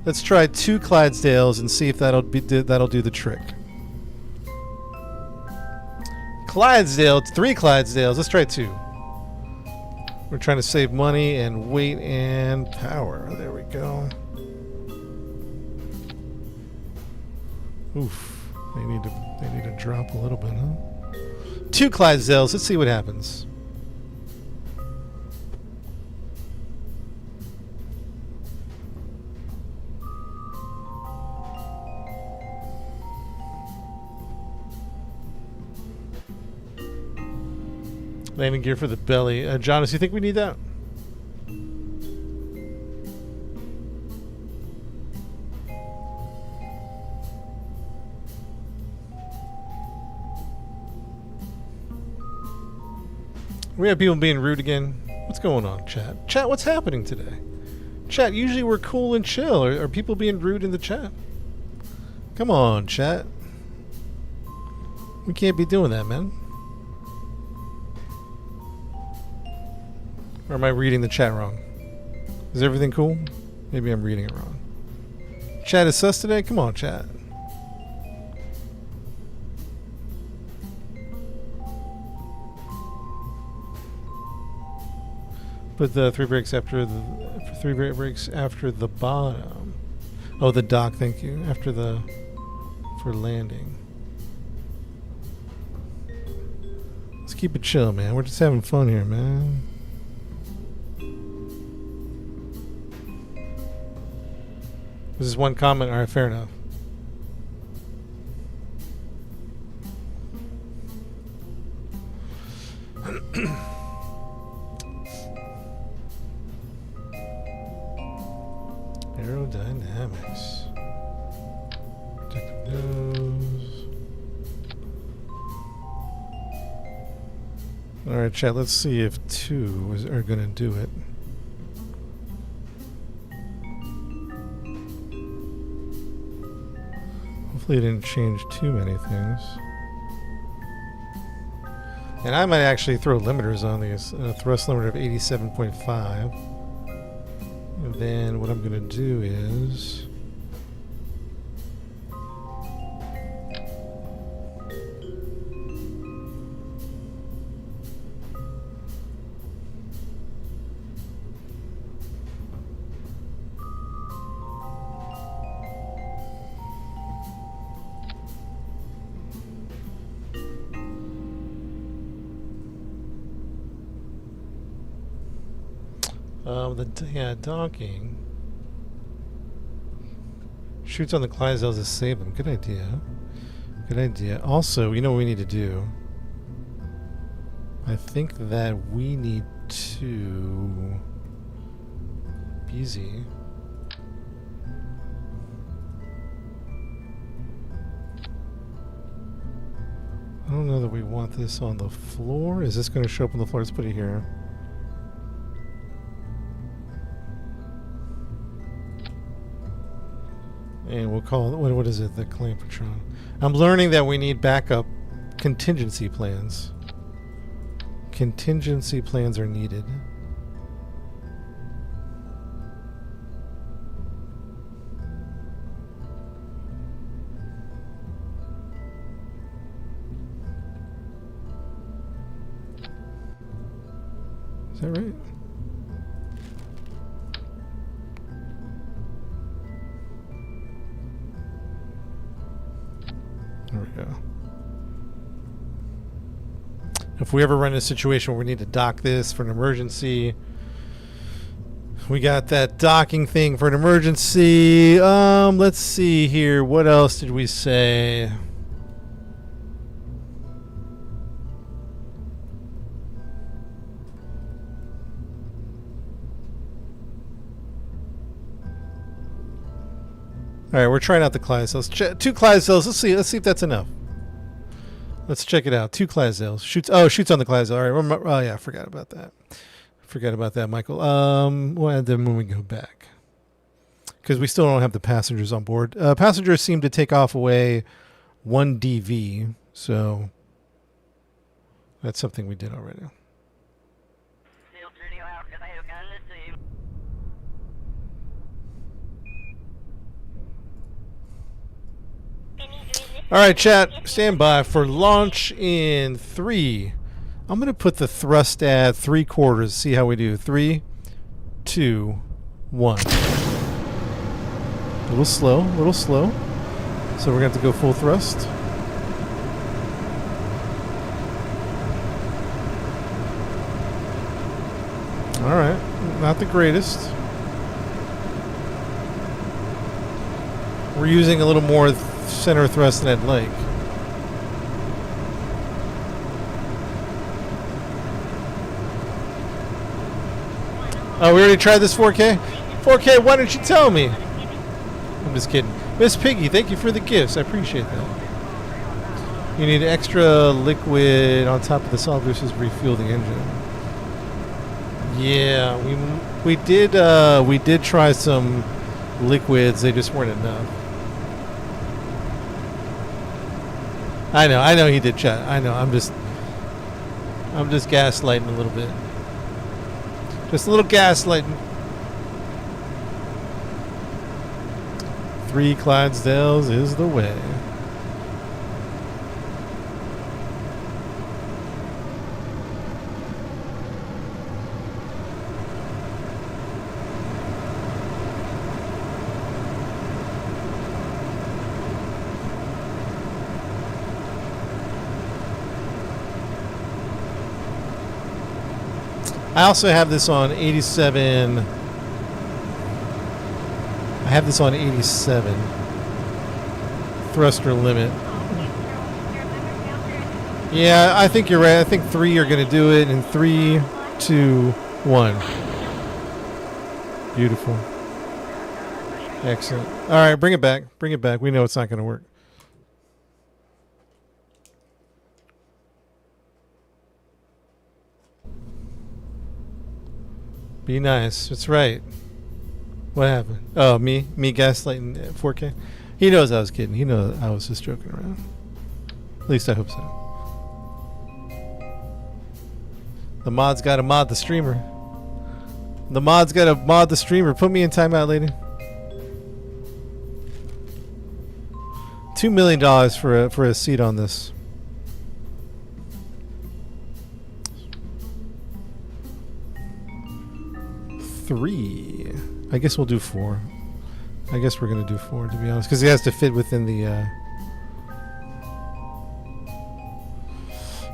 Let's try 2 Clydesdales and see if that'll do the trick. Clydesdale, 3 Clydesdales. Let's try 2. We're trying to save money and weight and power. There we go. Oof. They need to drop a little bit, huh? 2 Clydesdales. Let's see what happens. Landing gear for the belly. Jonas, you think we need that? We have people being rude again. What's going on, chat? Chat, what's happening today? Chat, usually we're cool and chill. Are people being rude in the chat? Come on, chat. We can't be doing that, man. Or am I reading the chat wrong? Is everything cool? Maybe I'm reading it wrong. Chat is sus today? Come on, chat. Put the 3 breaks after the 3 breaks after the bottom. Oh, the dock. Thank you. After the for landing. Let's keep it chill, man. We're just having fun here, man. This is one comment. All right, fair enough. Aerodynamics. Check the nose. All right, chat. Let's see if 2 are going to do it. Hopefully, it didn't change too many things. And I might actually throw limiters on these. Thrust limiter of 87.5. And then what I'm going to do is docking. Shoots on the Clydesdales to save them. Good idea. Good idea. Also, you know what we need to do? I think that we need to... Busy. I don't know that we want this on the floor. Is this going to show up on the floor? Let's put it here. And we'll call it, what is it, the Clampatron. I'm learning that we need backup contingency plans. Contingency plans are needed. Is that right? There we go. If we ever run into a situation where we need to dock this for an emergency, we got that docking thing for an emergency. Let's see here. What else did we say? All right, we're trying out the Clydesdales. 2 Clydesdales. Let's see if that's enough. Let's check it out. 2 Clydesdales. Shoots on the Clydesdale. All right. Oh yeah, I forgot about that. Forgot about that, Michael. Well, then when we go back, because we still don't have the passengers on board. Passengers seem to take off away 1 DV, so that's something we did already. All right, chat, stand by for launch in 3. I'm going to put the thrust at 3/4, see how we do. 3, 2, 1. A little slow. So we're going to have to go full thrust. All right, not the greatest. We're using a little more center thrust than I'd like. Oh, we already tried this 4K? 4K, why didn't you tell me? I'm just kidding. Miss Piggy, thank you for the gifts. I appreciate that. You need extra liquid on top of the solid versus refuel the engine. Yeah. we did try some liquids. They just weren't enough. I know he did, chat. I know. I'm just gaslighting a little bit. Just a little gaslighting. 3 Clydesdales is the way. I also have this on 87. I have this on 87. Thruster limit. Yeah, I think you're right. I think 3 are going to do it in 3, 2, 1. Beautiful. Excellent. All right, bring it back. Bring it back. We know it's not going to work. Be nice. That's right. What happened? Oh, me gaslighting 4K? He knows I was kidding. He knows I was just joking around. At least I hope so. The mod's got to mod the streamer. The mod's got to mod the streamer. Put me in timeout, lady. $2 million for a seat on this. Three. I guess we'll do 4. I guess we're gonna do 4, to be honest, because he has to fit within the.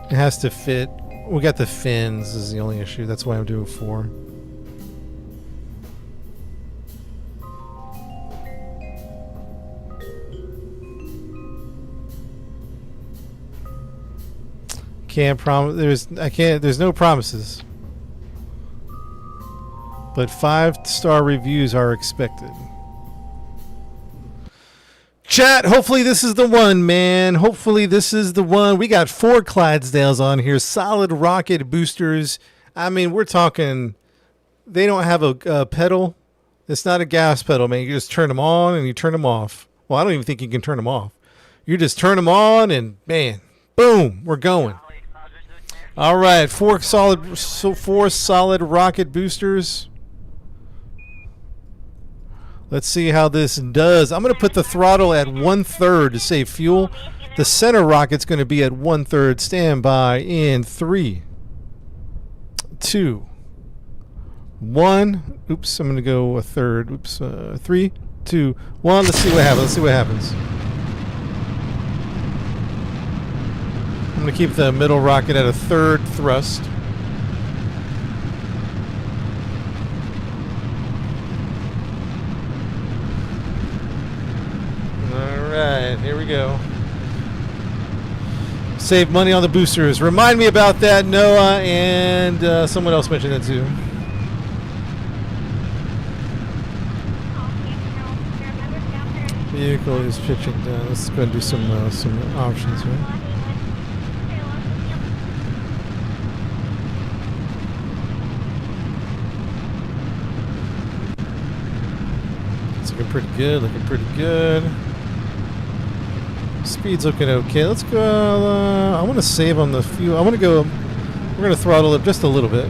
It has to fit. We got the fins is the only issue. That's why I'm doing 4. Can't promise. There's no promises. But 5-star reviews are expected. Chat, hopefully this is the one, man. Hopefully this is the one. We got 4 Clydesdales on here. Solid rocket boosters. I mean, we're talking... They don't have a pedal. It's not a gas pedal, man. You just turn them on and you turn them off. Well, I don't even think you can turn them off. You just turn them on and, man, boom, we're going. All right, 4 solid rocket boosters. Let's see how this does. I'm going to put the throttle at 1/3 to save fuel. The center rocket's going to be at 1/3. Stand by in 3, 2, 1. Oops, I'm going to go 1/3. Oops, 3, 2, 1. Let's see what happens. Let's see what happens. I'm going to keep the middle rocket at 1/3 thrust. Alright, here we go. Save money on the boosters. Remind me about that, Noah, and someone else mentioned that too. Vehicle is pitching down. Let's go and do some options here. It's looking pretty good. Looking pretty good. Speed's looking okay. Let's go. I want to save on the fuel. I want to go. We're going to throttle it just a little bit.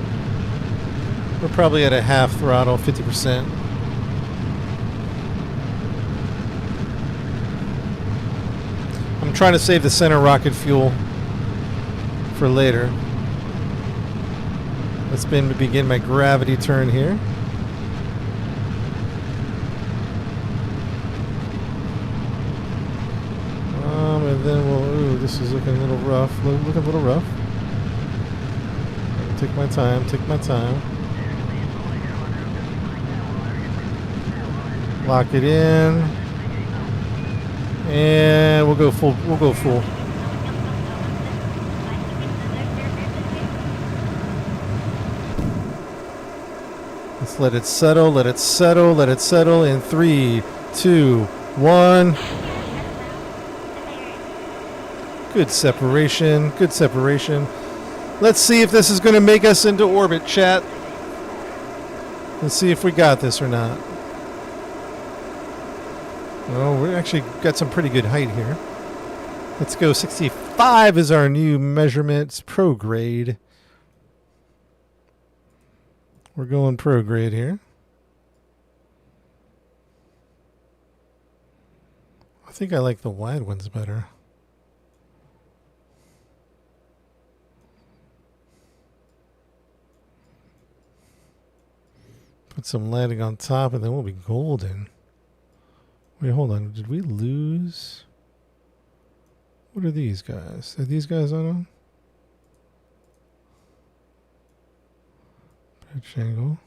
We're probably at a half throttle, 50%. I'm trying to save the center rocket fuel for later. Let's begin my gravity turn here. And then we'll, ooh, this is looking a little rough. Looking a little rough. Take my time, take my time. Lock it in. And we'll go full, Let's let it settle, let it settle, let it settle in 3, 2, 1. Good separation, good separation. Let's see if this is going to make us into orbit, chat. Let's see if we got this or not. Oh, we actually got some pretty good height here. Let's go 65 is our new measurements. Pro grade. We're going pro grade here. I think I like the wide ones better. Put some lighting on top and then we'll be golden. Wait, hold on. Did we lose? What are these guys? Are these guys on them? Pitch angle.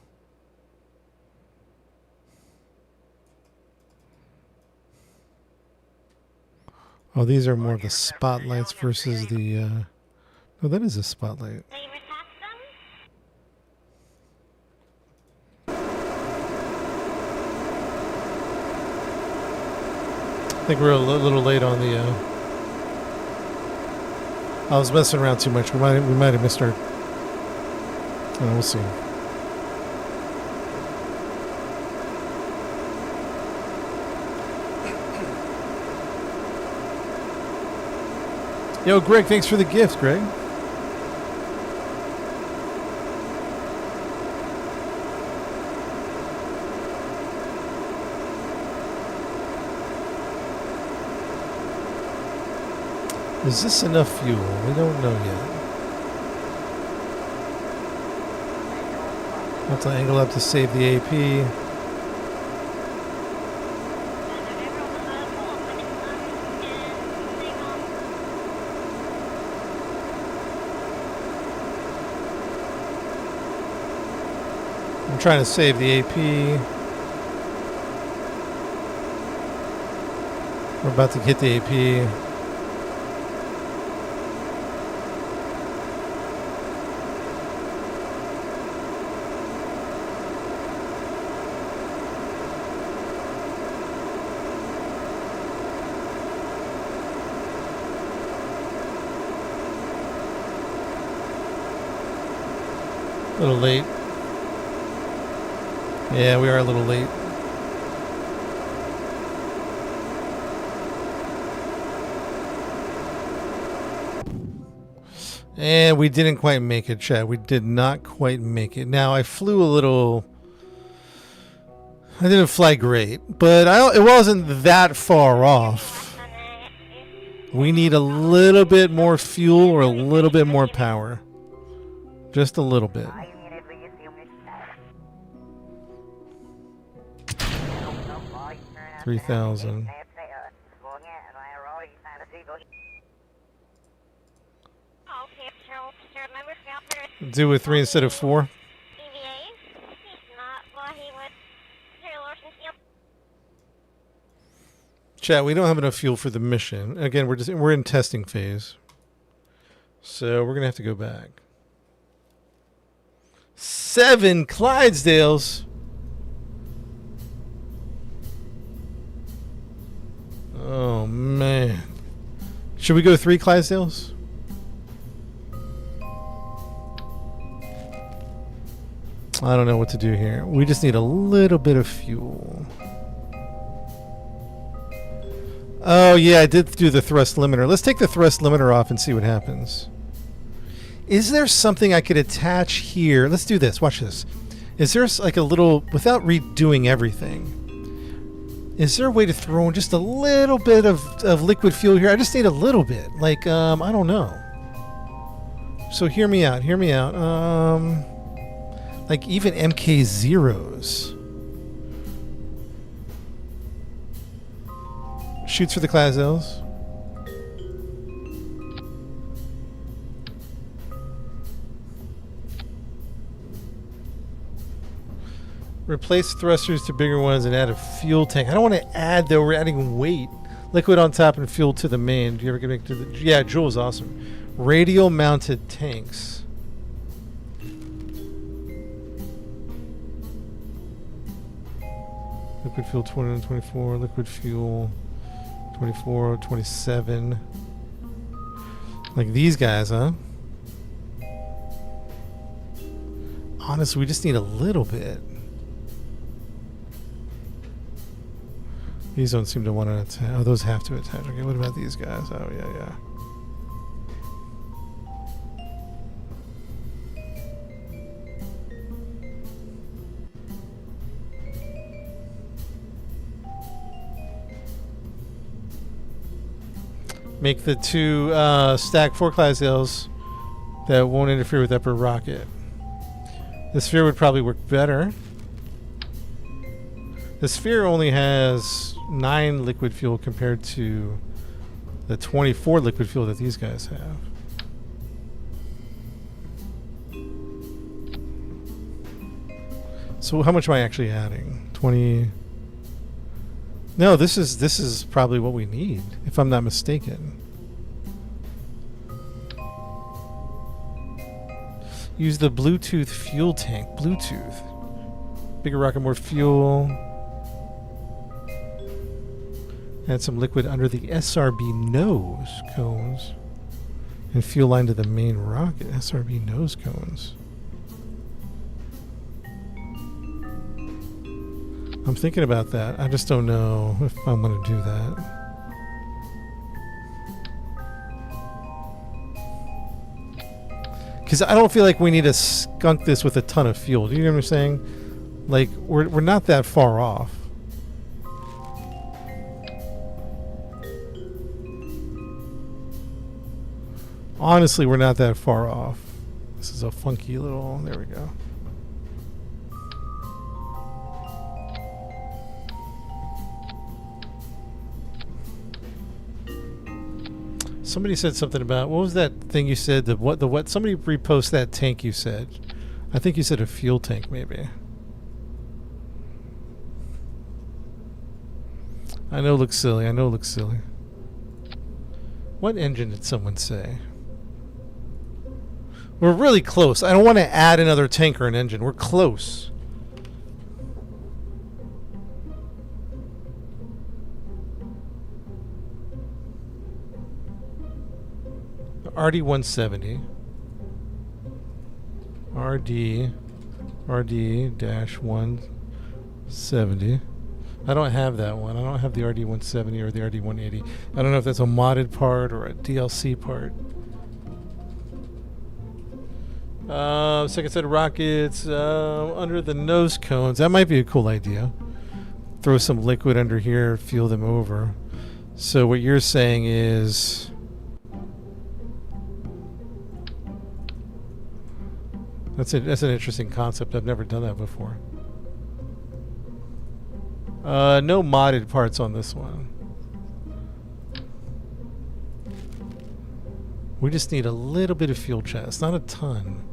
Oh, these are more of the spotlights versus the... No, that is a spotlight. I think we're a little late on the... I was messing around too much. We might have missed our... we'll see. Yo, Greg, thanks for the gift, Greg. Is this enough fuel? We don't know yet. Have to angle up to save the AP. I'm trying to save the AP. We're about to hit the AP. A little late. Yeah, we are a little late. And we didn't quite make it, Chad. We did not quite make it. Now, I flew a little... I didn't fly great, but it wasn't that far off. We need a little bit more fuel or a little bit more power. Just a little bit. 3,000. Do with 3 instead of 4. Chat, we don't have enough fuel for the mission. Again, we're in testing phase. So we're gonna have to go back. 7 Clydesdales. Oh man. Should we go 3 Clydesdales? I don't know what to do here. We just need a little bit of fuel. Oh yeah, I did do the thrust limiter. Let's take the thrust limiter off and see what happens. Is there something I could attach here? Let's do this. Watch this. Is there like a little, without redoing everything, is there a way to throw in just a little bit of liquid fuel here? I just need a little bit. Like, I don't know. So hear me out. Hear me out. Like even MK Zeros. Shoots for the Clydesdales. Replace thrusters to bigger ones and add a fuel tank. I don't want to add though. We're adding weight. Liquid on top and fuel to the main. Do you ever get back to the? Yeah, Joel's awesome. Radial mounted tanks. Liquid fuel 20 and 24. Liquid fuel 24, 27. Like these guys, huh? Honestly, we just need a little bit. These don't seem to want to attach. Oh, those have to attach. Okay, what about these guys? Oh, yeah, yeah. Make the two stack 4 Clydesdales that won't interfere with upper rocket. The sphere would probably work better. The sphere only has 9 liquid fuel compared to the 24 liquid fuel that these guys have. So how much am I actually adding? 20. No, this is probably what we need, if I'm not mistaken. Use the Bluetooth fuel tank. Bluetooth. Bigger rocket, more fuel. Add some liquid under the SRB nose cones. And fuel line to the main rocket. SRB nose cones. I'm thinking about that. I just don't know if I'm going to do that. Because I don't feel like we need to skunk this with a ton of fuel. Do you know what I'm saying? Like, we're not that far off. Honestly, we're not that far off. This is a funky little... There we go. Somebody said something about... What was that thing you said? The what? Somebody repost that tank you said. I think you said a fuel tank, maybe. I know it looks silly. I know it looks silly. What engine did someone say? We're really close. I don't want to add another tank or an engine. We're close. RD-170. RD-170. I don't have that one. I don't have the RD-170 or the RD-180. I don't know if that's a modded part or a DLC part. Second set of rockets under the nose cones. That might be a cool idea. Throw some liquid under here, fuel them over. So what you're saying is... That's an interesting concept. I've never done that before. No modded parts on this one. We just need a little bit of fuel chest, not a ton.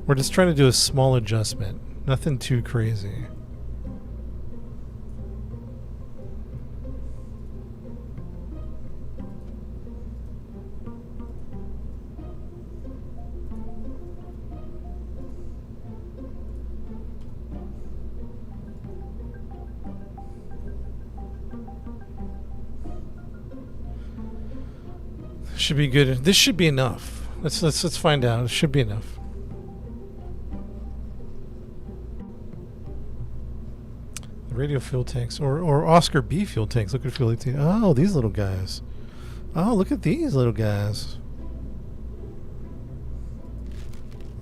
We're just trying to do a small adjustment. Nothing too crazy. Should be good. This should be enough. Let's find out. It should be enough. Radio fuel tanks or Oscar B fuel tanks. Look at fuel tanks. Oh, these little guys. Oh, look at these little guys.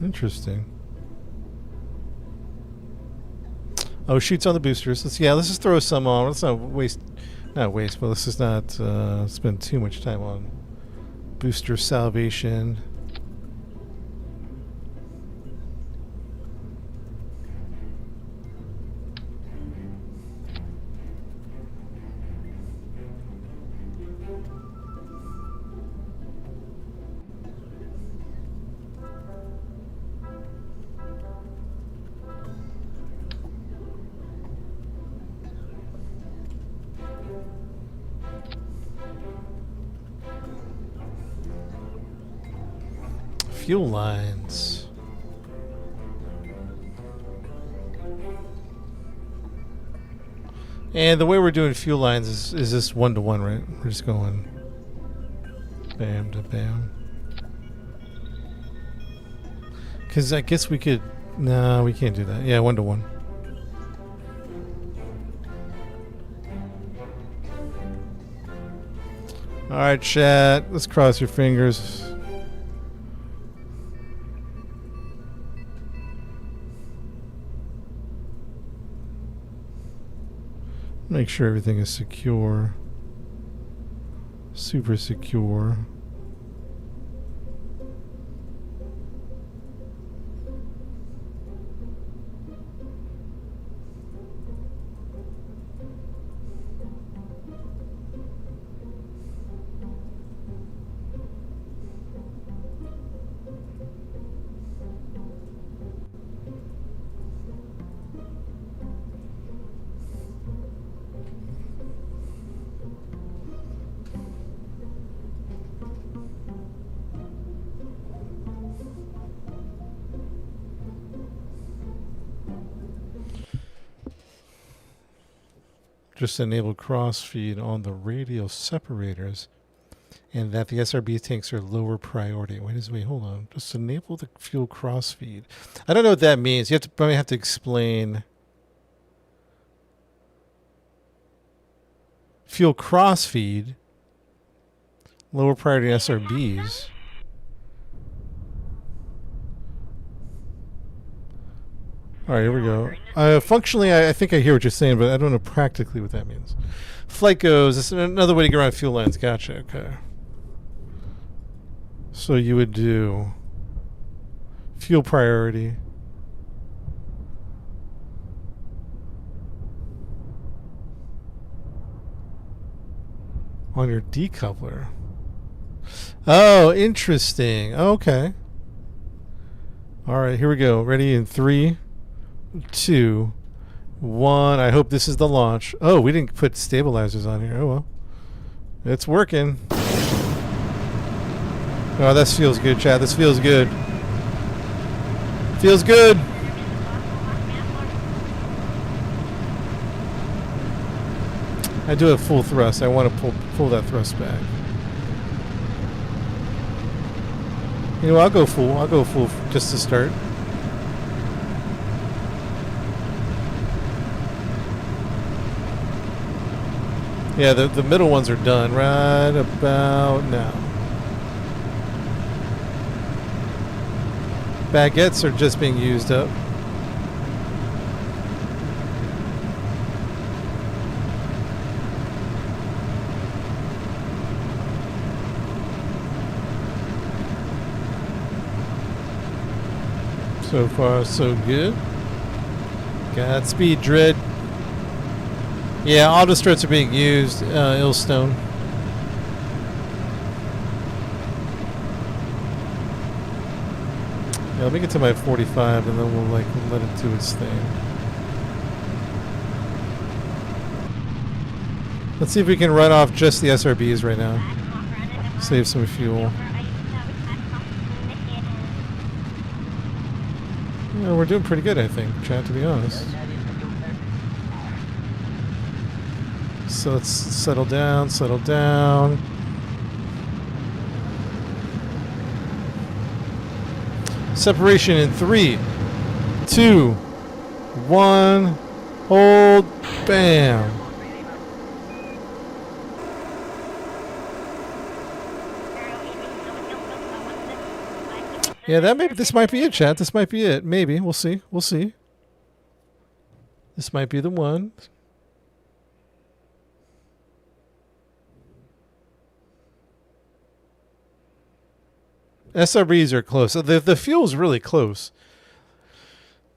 Interesting. Oh, shoots on the boosters. Let's just throw some on. Let's not waste, but let's just not spend too much time on booster salvation. fuel lines. And the way we're doing fuel lines is this 1-to-1, right? We're just going bam to bam. Because I guess we could... No, we can't do that. Yeah, 1-to-1. Alright, chat. Let's cross your fingers. Make sure everything is secure. Super secure. Just enable crossfeed on the radial separators, and that the SRB tanks are lower priority. Wait, hold on. Just enable the fuel crossfeed. I don't know what that means. You have to probably have to explain. Fuel crossfeed, lower priority SRBs. All right, here we go. Functionally, I think I hear what you're saying, but I don't know practically what that means. Flight goes. That's another way to get around fuel lines. Gotcha. Okay. So you would do fuel priority. On your decoupler. Oh, interesting. Okay. All right, here we go. Ready in 3, 2, 1. I hope this is the launch. Oh, we didn't put stabilizers on here. Oh well. It's working. Oh, this feels good, chat. This feels good. Feels good. I do have full thrust. I want to pull that thrust back. You know, I'll go full. I'll go full just to start. Yeah, the middle ones are done right about now. Baguettes are just being used up. So far, so good. Godspeed, Dread. Yeah, auto struts are being used, Illstone. Yeah, let me get to my 45 and then we'll let it do its thing. Let's see if we can run off just the SRBs right now. Save some fuel. Yeah, we're doing pretty good, I think, chat, to be honest. So let's settle down, settle down. Separation in 3, 2, 1. Hold. Bam. Yeah, this might be it, chat. This might be it. Maybe. We'll see. We'll see. This might be the one. SRBs are close. The fuel's really close.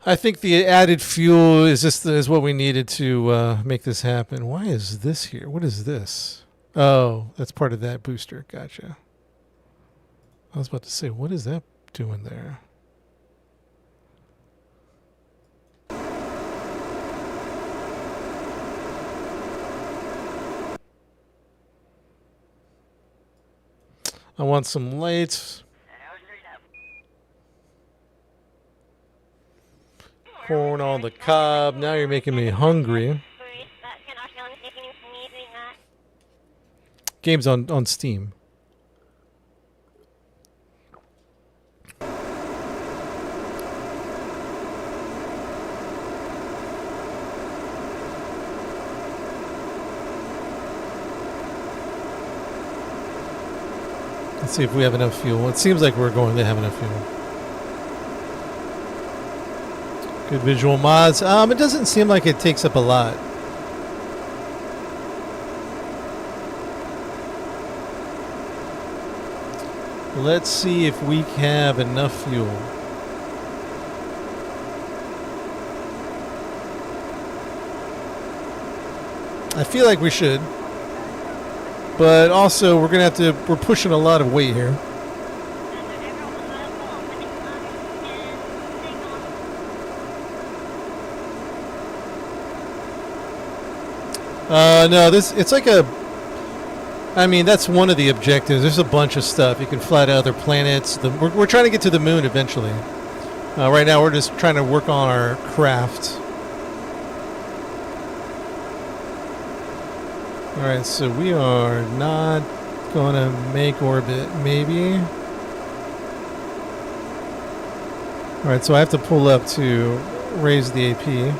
I think the added fuel is what we needed to make this happen. Why is this here? What is this? Oh, that's part of that booster. Gotcha. I was about to say, what is that doing there? I want some lights. corn on the cob. Now you're making me hungry. Game's on Steam. Let's see if we have enough fuel. It seems like we're going to have enough fuel. Good visual mods. It doesn't seem like it takes up a lot. Let's see if we have enough fuel. I feel like we should. But also, we're going to have to, we're pushing a lot of weight here. No, it's like a, I mean, that's one of the objectives. There's a bunch of stuff. You can fly to other planets. We're trying to get to the moon eventually. Right now, we're just trying to work on our craft. Alright, so we are not going to make orbit, maybe. Alright, so I have to pull up to raise the AP.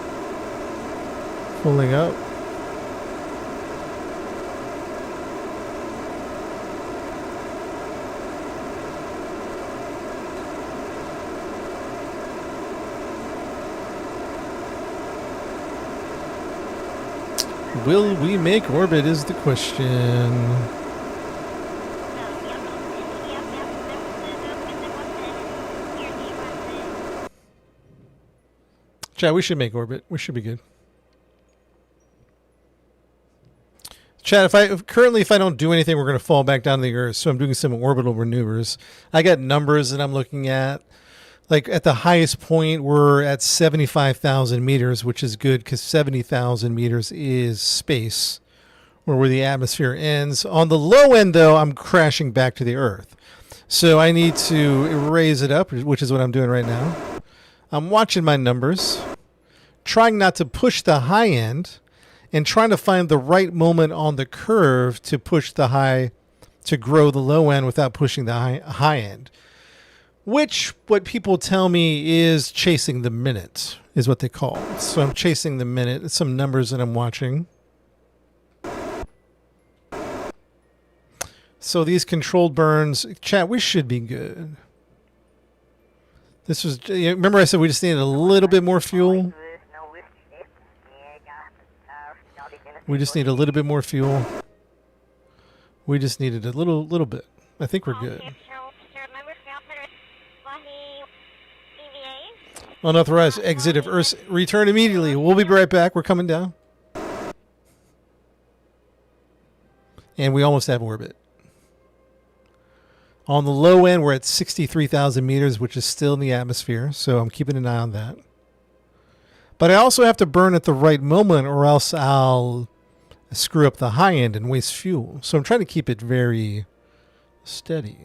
Pulling up. Will we make orbit is the question. Chat, we should make orbit. We should be good. Chat, if I don't do anything, we're going to fall back down to the Earth. So I'm doing some orbital maneuvers. I got numbers that I'm looking at. Like at the highest point, we're at 75,000 meters, which is good because 70,000 meters is space, or where the atmosphere ends. On the low end, though, I'm crashing back to the Earth. So I need to raise it up, which is what I'm doing right now. I'm watching my numbers, trying not to push the high end, and trying to find the right moment on the curve to push the high, to grow the low end without pushing the high end. Which, what people tell me, is chasing the minute, is what they call it. So I'm chasing the minute. It's some numbers that I'm watching. So these controlled burns, chat, we should be good. This was, remember I said we just needed a little bit more fuel? We just need a little bit more fuel. We just needed a little bit. I think we're good. Unauthorized exit of Earth. Return immediately. We'll be right back. We're coming down. And we almost have orbit. On the low end, we're at 63,000 meters, which is still in the atmosphere. So I'm keeping an eye on that. But I also have to burn at the right moment or else I'll screw up the high end and waste fuel. So I'm trying to keep it very steady.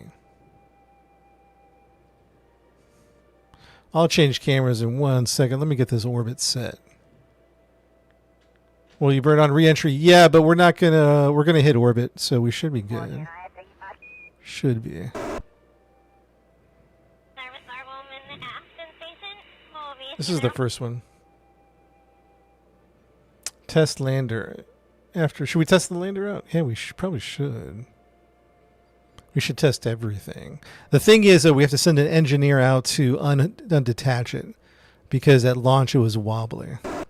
I'll change cameras in 1 second. Let me get this orbit set. Well, you burn on re-entry? Yeah, but we're gonna hit orbit, so we should be good. Should be. This is the first one. Test lander. Should we test the lander out? Yeah, we probably should. We should test everything. The thing is that we have to send an engineer out to undetach it because at launch it was wobbly. All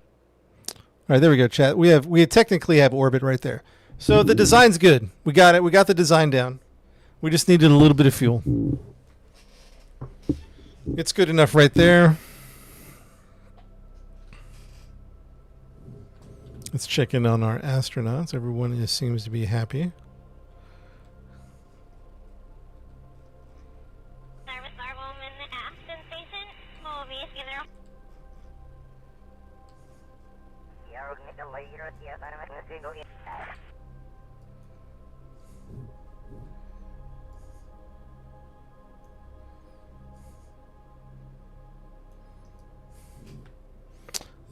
right, there we go, chat. We technically have orbit right there. So the design's good. We got it. We got the design down. We just needed a little bit of fuel. It's good enough right there. Let's check in on our astronauts. Everyone seems to be happy.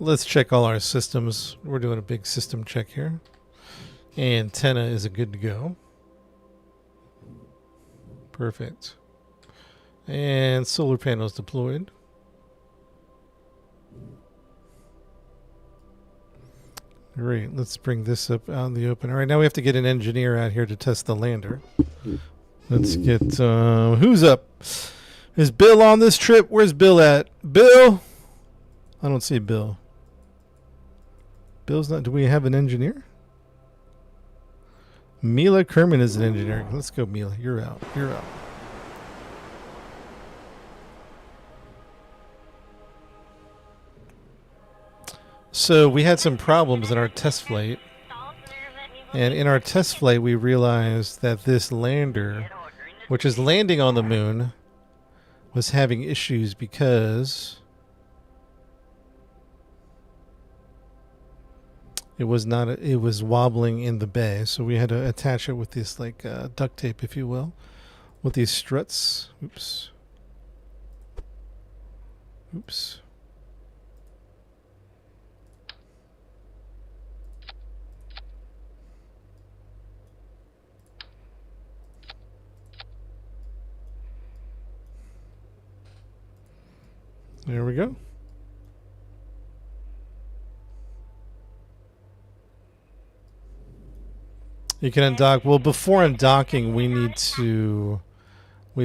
Let's check all our systems. We're doing a big system check here. Antenna is a good to go. Perfect. And solar panels deployed. Great. Let's bring this up out in the open. All right, now we have to get an engineer out here to test the lander. Let's get who's up? Is Bill on this trip? Where's Bill at? Bill? I don't see Bill. Bill's not. Do we have an engineer? Mila Kerman is an engineer. Let's go, Mila. You're out. You're out. So we had some problems in our test flight. And in our test flight, we realized that this lander, which is landing on the moon, was having issues because it was wobbling in the bay. So we had to attach it with this like duct tape, if you will, with these struts. Oops. Oops. There we go. You can undock. Well, before undocking, we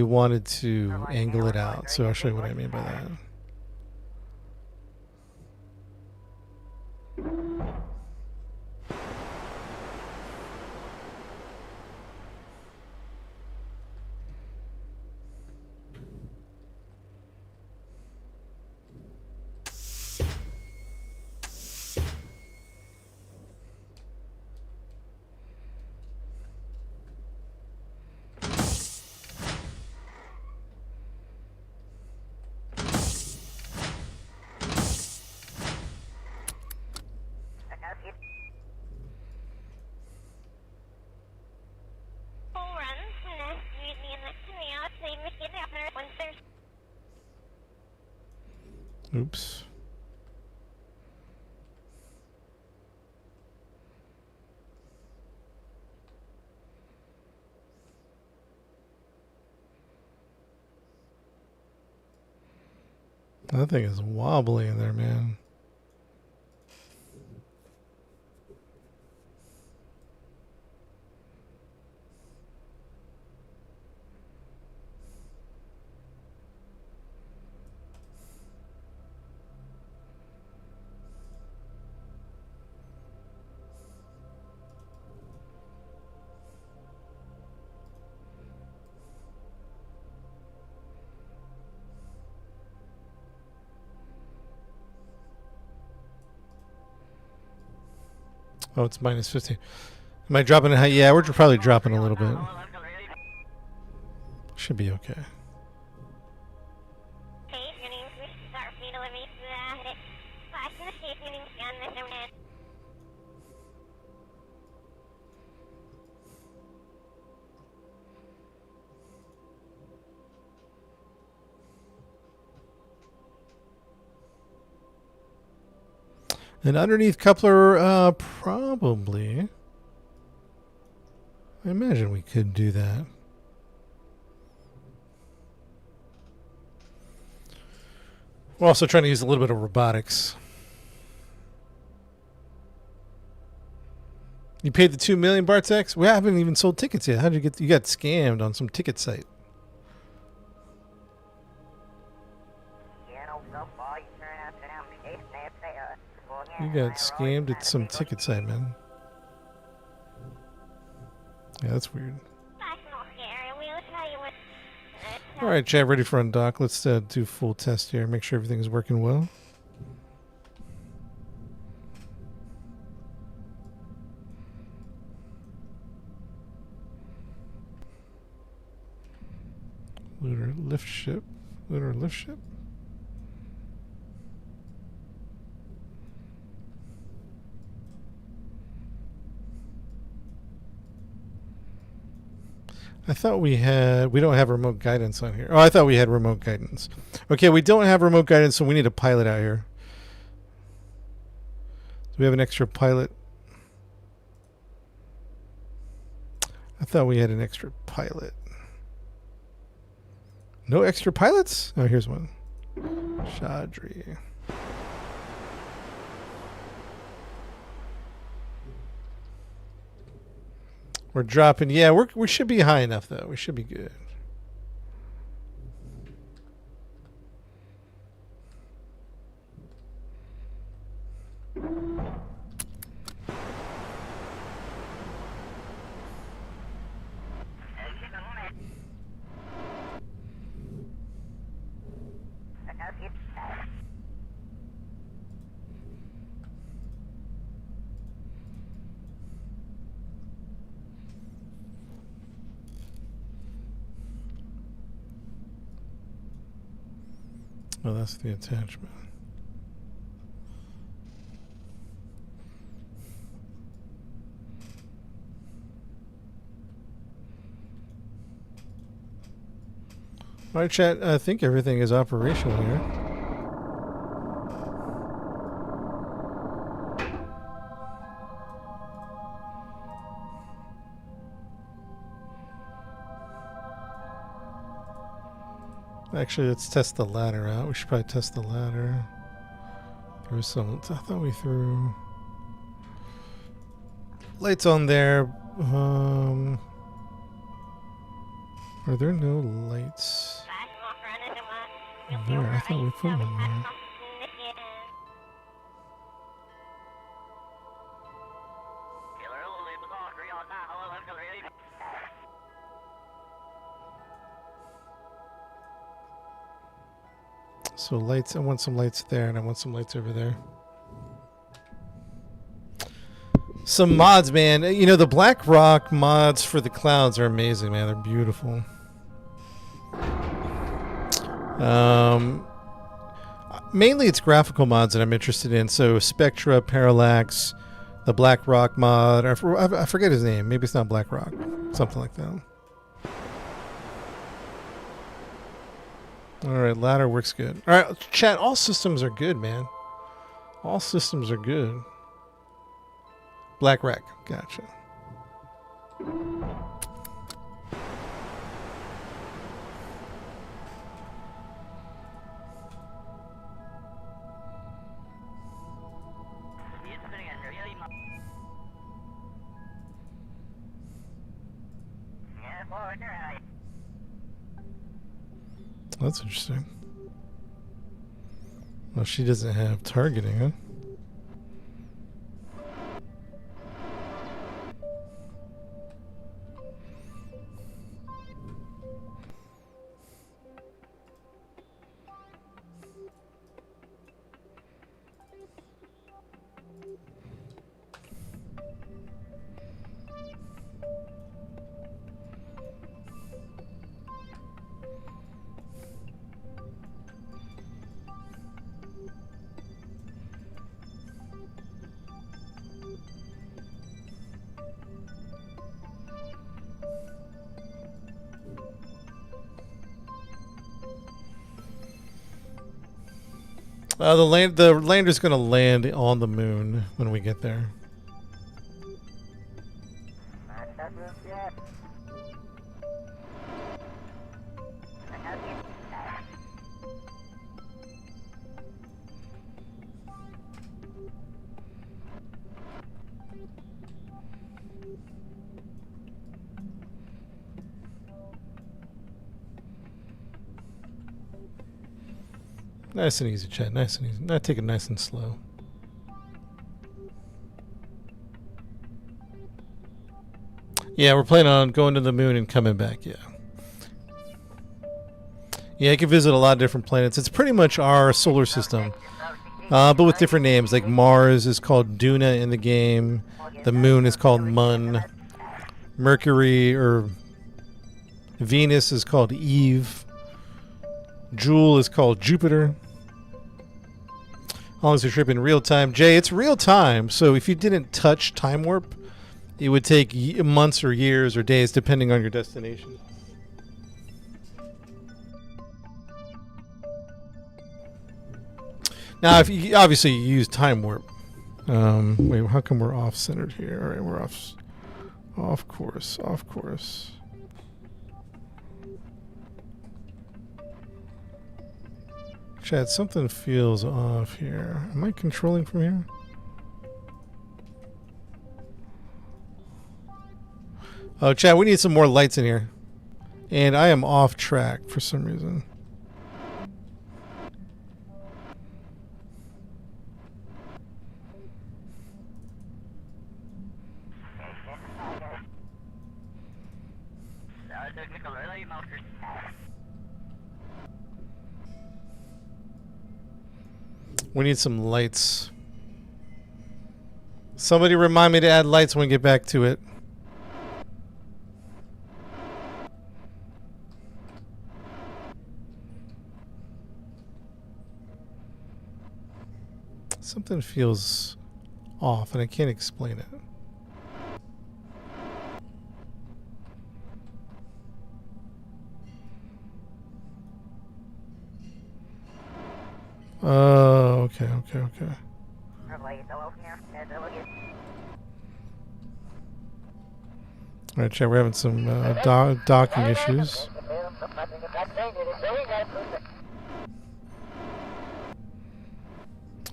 wanted to angle it out. So I'll show you what I mean by that. Oops. That thing is wobbly in there, man. Oh, it's minus 50. Am I dropping it high? Yeah, we're probably dropping a little bit. Should be okay. And underneath coupler, probably. I imagine we could do that. We're also trying to use a little bit of robotics. You paid the $2 million, Bartex? We haven't even sold tickets yet. How'd you get? You got scammed on some ticket site. You got scammed at some ticket site, man. Yeah, that's weird. All right, chat, ready for undock. Let's do full test here. Make sure everything's working well. Lunar lift ship. Lunar lift ship. I thought we don't have remote guidance on here. Oh, I thought we had remote guidance. Okay, we don't have remote guidance, so we need a pilot out here. we have an extra pilot? I thought we had an extra pilot. No extra pilots? Oh, here's one. Chaudhry. We're dropping. Yeah, we should be high enough, though. We should be good. Oh, that's the attachment. All right, chat. I think everything is operational here. Actually, let's test the ladder out. We should probably test the ladder. Through some. I thought we threw lights on there. Are there no lights there? I thought we put one there. So lights, I want some lights there, and I want some lights over there. Some mods, man. You know, the Black Rock mods for the clouds are amazing, man. They're beautiful. Mainly it's graphical mods that I'm interested in. So Spectra, Parallax, the Black Rock mod. I forget his name. Maybe it's not Black Rock. Something like that. Alright, ladder works good. Alright, chat, all systems are good, man. All systems are good. Black Rack, gotcha. That's interesting. Well, she doesn't have targeting, huh? The lander's gonna land on the moon when we get there. Nice and easy, chat. Nice and easy. Not take it nice and slow. Yeah, we're planning on going to the moon and coming back, yeah. Yeah, you can visit a lot of different planets. It's pretty much our solar system, but with different names. Like Mars is called Duna in the game. The moon is called Mun. Mercury or Venus is called Eve. Jewel is called Jupiter. How long is the trip in real time? Jay, it's real time. So if you didn't touch Time Warp, it would take months or years or days depending on your destination. Now, if you obviously use Time Warp, Wait, how come we're off-centered here? All right, we're off course, off course. Chad, something feels off here. Am I controlling from here? Oh, Chad, we need some more lights in here. And I am off track for some reason. We need some lights. Somebody remind me to add lights when we get back to it. Something feels off and I can't explain it. Oh, okay. Alright, Chad, we're having some docking issues.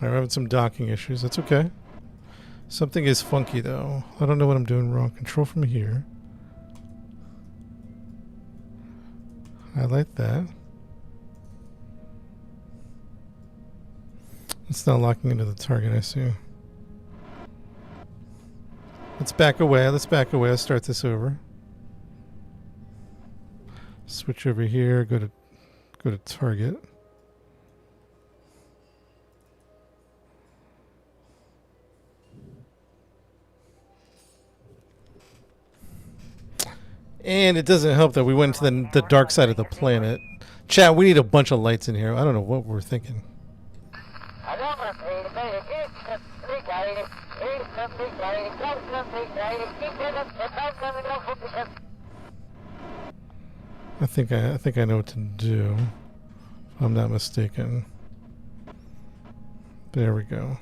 We're having some docking issues. That's okay. Something is funky, though. I don't know what I'm doing wrong. Control from here. Highlight that. It's not locking into the target, I see. Let's back away. Let's start this over. Switch over here. Go to target. And it doesn't help that we went to the dark side of the planet. Chat, we need a bunch of lights in here. I don't know what we're thinking. I think I know what to do, if I'm not mistaken. There we go.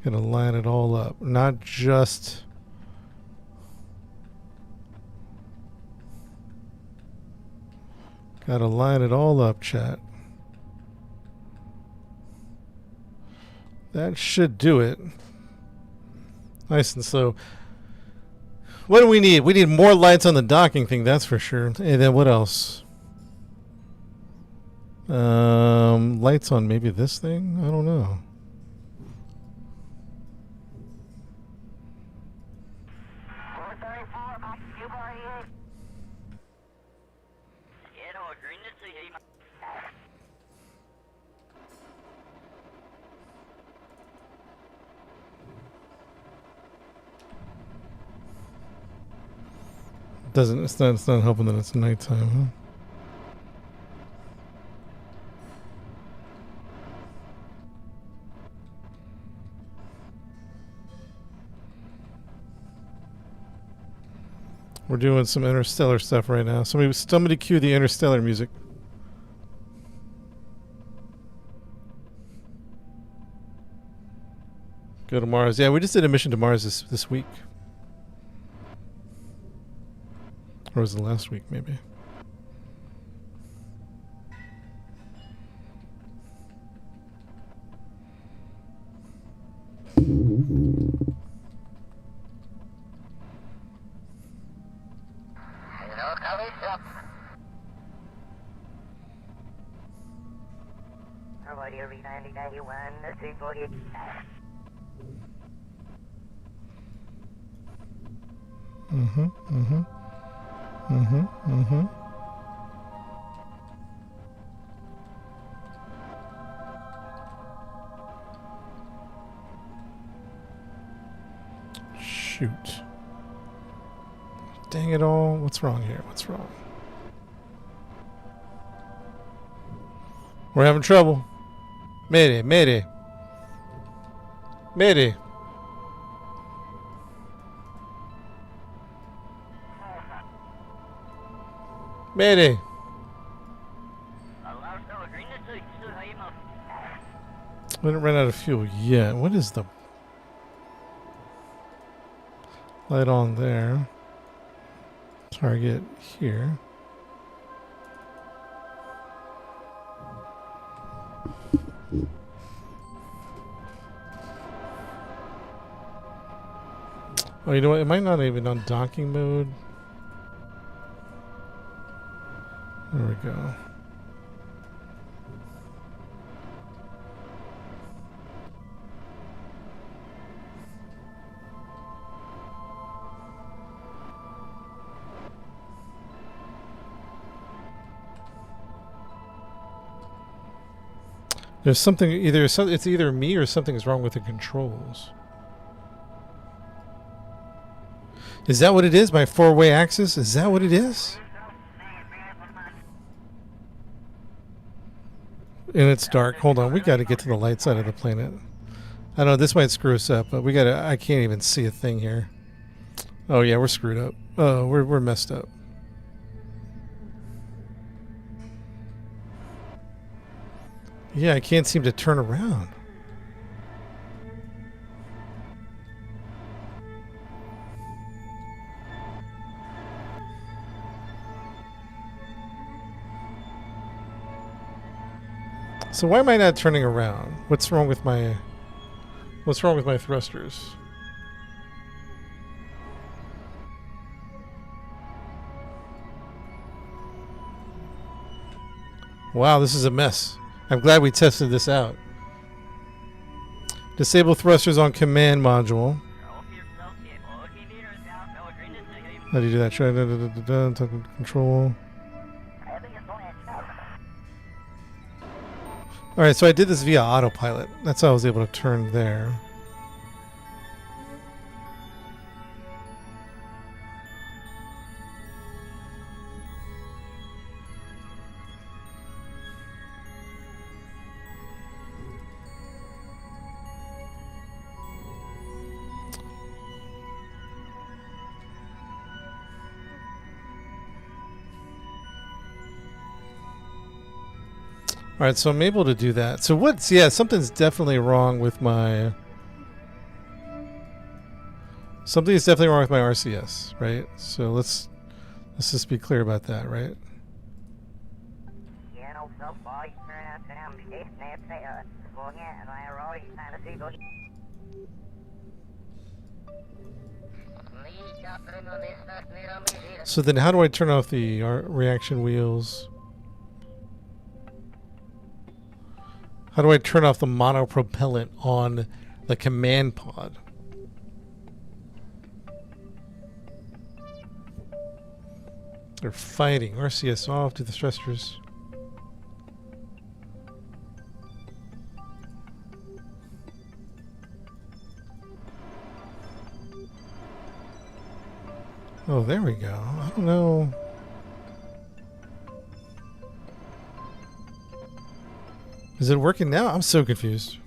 Gonna line it all up, not just. Gotta line it all up, chat. That should do it. Nice and slow. What do we need? We need more lights on the docking thing, that's for sure. And then what else? Lights on maybe this thing? I don't know. It's not helping that it's nighttime, huh? We're doing some interstellar stuff right now. Somebody cue the interstellar music. Go to Mars. Yeah, we just did a mission to Mars this week. Or was it last week, maybe? Shoot. Dang it all. What's wrong here? What's wrong? We're having trouble. Mayday, mayday. Mayday. Mayday. We didn't run out of fuel yet. What is the light on there? Target here. Oh, you know what? It might not even on docking mode. There we go. There's something it's either me or something's wrong with the controls. Is that what it is? My four-way axis? Is that what it is? And it's dark. Hold on, we got to get to the light side of the planet. I know this might screw us up, but we got to. I can't even see a thing here. Oh yeah, we're screwed up. Oh, we're messed up. Yeah, I can't seem to turn around. So why am I not turning around? What's wrong with my thrusters? Wow, this is a mess. I'm glad we tested this out. Disable thrusters on command module. How do you do that? Control. Alright, so I did this via autopilot. That's how I was able to turn there. Alright, so I'm able to do that. So something's definitely wrong with my... Something is definitely wrong with my RCS, right? So let's just be clear about that, right? So then how do I turn off the reaction wheels? How do I turn off the monopropellant on the command pod? They're fighting. RCS off. Do the thrusters. Oh, there we go. I don't know. Is it working now? I'm so confused.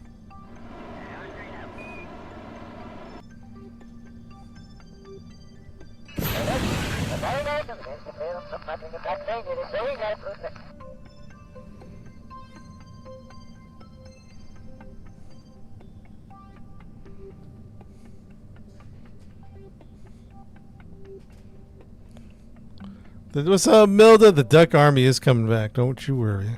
What's up, Milda? The Duck Army is coming back. Don't you worry.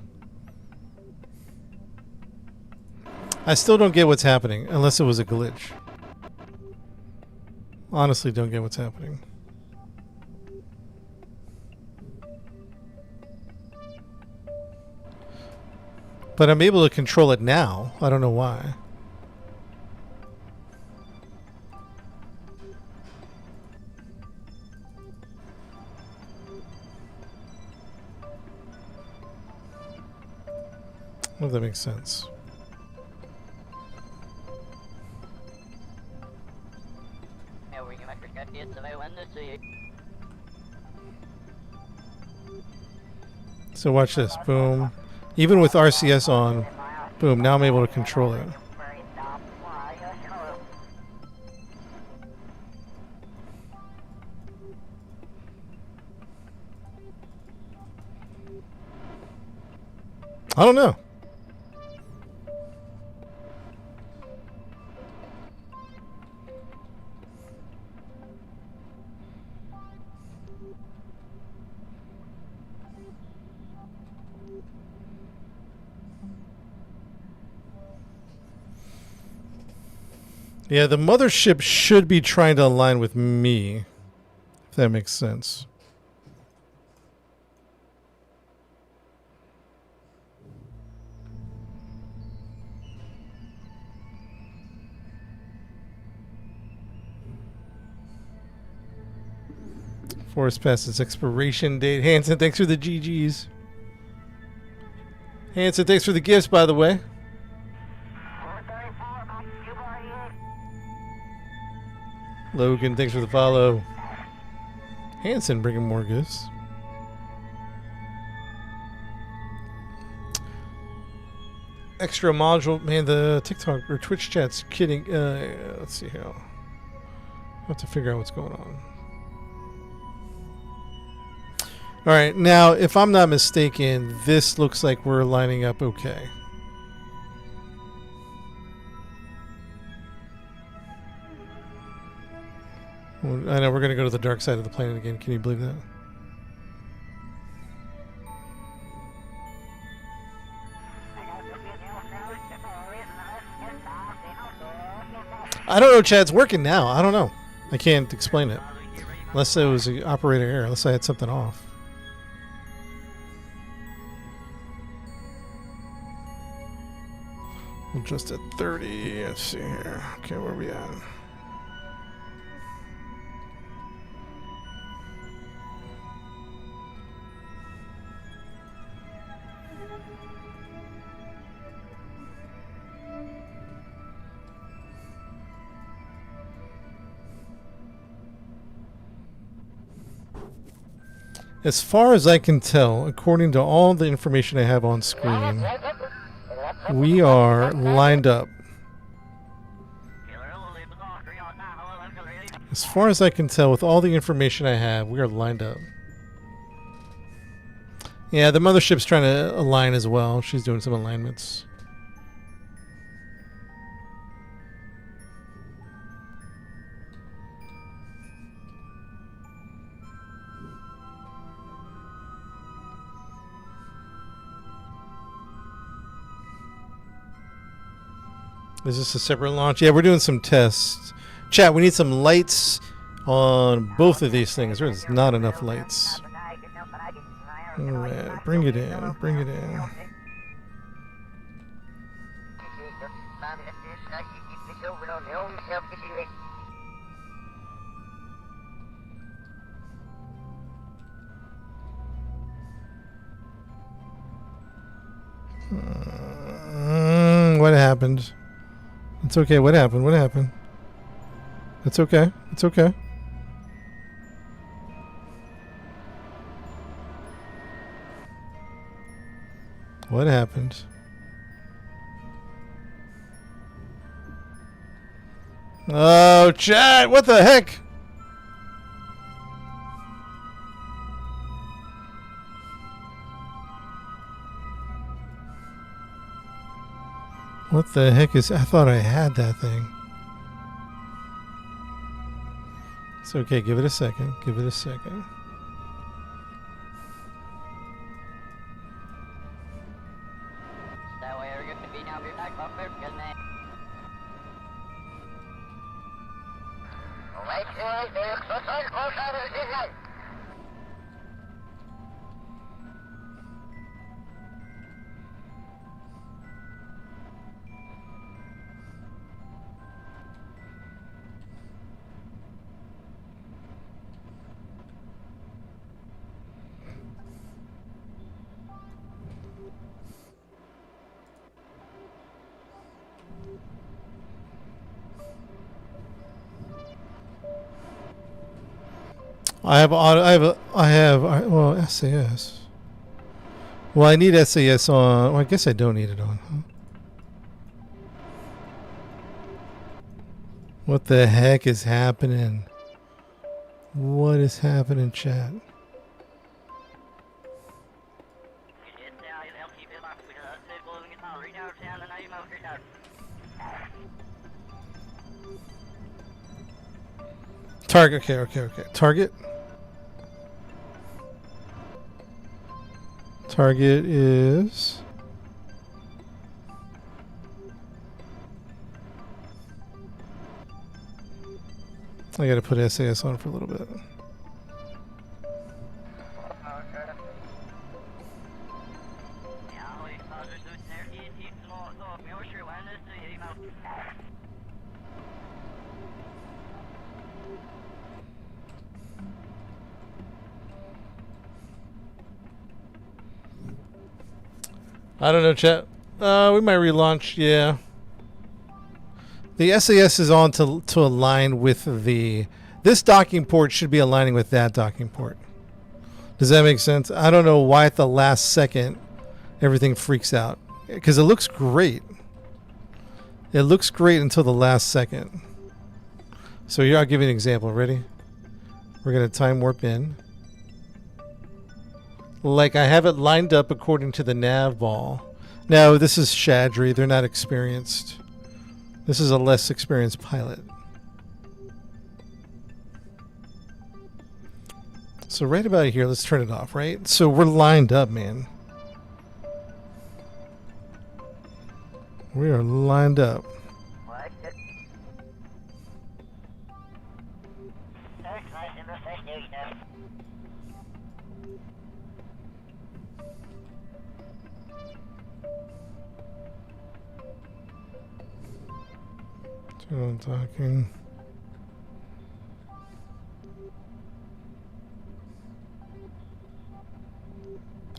I still don't get what's happening, unless it was a glitch. Honestly, don't get what's happening. But I'm able to control it now. I don't know why. Well, that makes sense. So watch this. Boom. Even with RCS on, boom, now I'm able to control it. I don't know. Yeah, the mothership should be trying to align with me. If that makes sense. Forest past its expiration date. Hanson, thanks for the GGs. Hanson, thanks for the gifts, by the way. Logan, thanks for the follow. Hanson bringing more gifts. Extra module. Man, the TikTok or Twitch chat's kidding. Let's see here. I'll have to figure out what's going on. All right, now, if I'm not mistaken, this looks like we're lining up okay. I know we're going to go to the dark side of the planet again. Can you believe that? I don't know, Chad's working now. I don't know. I can't explain it. Unless it was an operator error. Unless I had something off. We're just at 30. Let's see here. Okay, where are we at? As far as I can tell, according to all the information I have on screen, we are lined up. As far as I can tell, with all the information I have, we are lined up. Yeah, the mothership's trying to align as well. She's doing some alignments. Is this a separate launch? Yeah, we're doing some tests. Chat, we need some lights on both of these things. There's not enough lights. Alright, bring it in. Bring it in. What happened? It's okay. What happened? What happened? It's okay. It's okay. What happened? Oh, chat! What the heck? What the heck is... I thought I had that thing. It's okay. Give it a second. Give it a second. Well, SAS. Well, I need SAS on. Well, I guess I don't need it on. Huh? What the heck is happening? What is happening, chat? Target. Okay. Target. Target is... I gotta put SAS on for a little bit. I don't know, chat. We might relaunch, yeah. The SAS is on to align with the... This docking port should be aligning with that docking port. Does that make sense? I don't know why at the last second everything freaks out. Because it looks great. It looks great until the last second. So here, I'll give you an example. Ready? We're going to time warp in. Like I have it lined up according to the nav ball. Now, this is Shadry. They're not experienced. This is a less experienced pilot. So right about here, let's turn it off, right? So we're lined up, man. We are lined up. Turn on docking.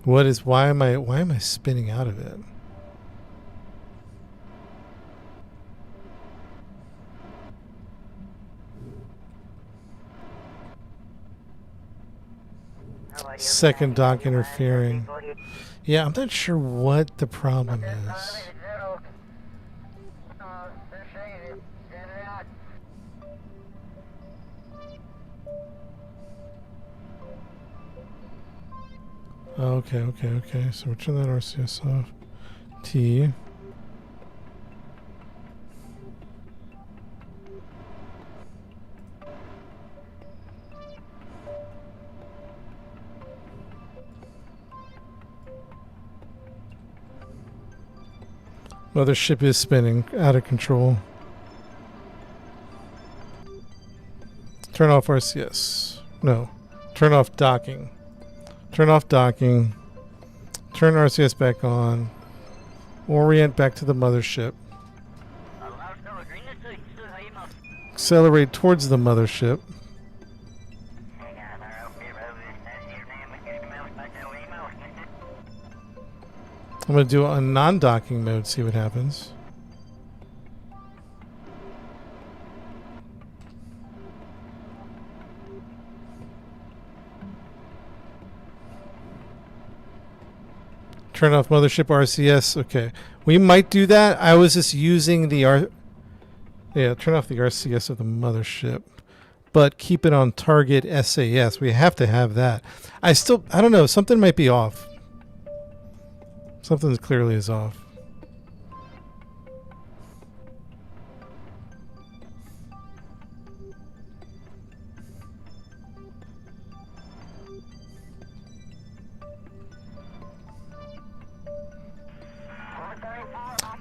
Why am I spinning out of it? Second dock interfering. Yeah, I'm not sure what the problem is. Okay. So we'll turn that RCS off. T. Mothership is spinning out of control. Turn off RCS. No. Turn off docking. Turn off docking. Turn RCS back on. Orient back to the mothership. Accelerate towards the mothership. I'm going to do a non-docking mode, see what happens. Turn off mothership RCS. Okay. We might do that. I was just using the turn off the RCS of the mothership. But keep it on target SAS. We have to have that. I don't know. Something might be off. Something clearly is off.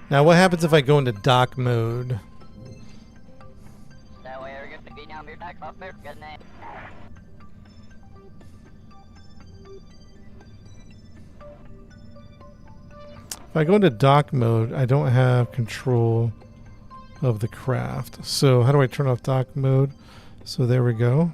Now what happens if I go into dock mode? If I go into dock mode, I don't have control of the craft. So how do I turn off dock mode? So there we go.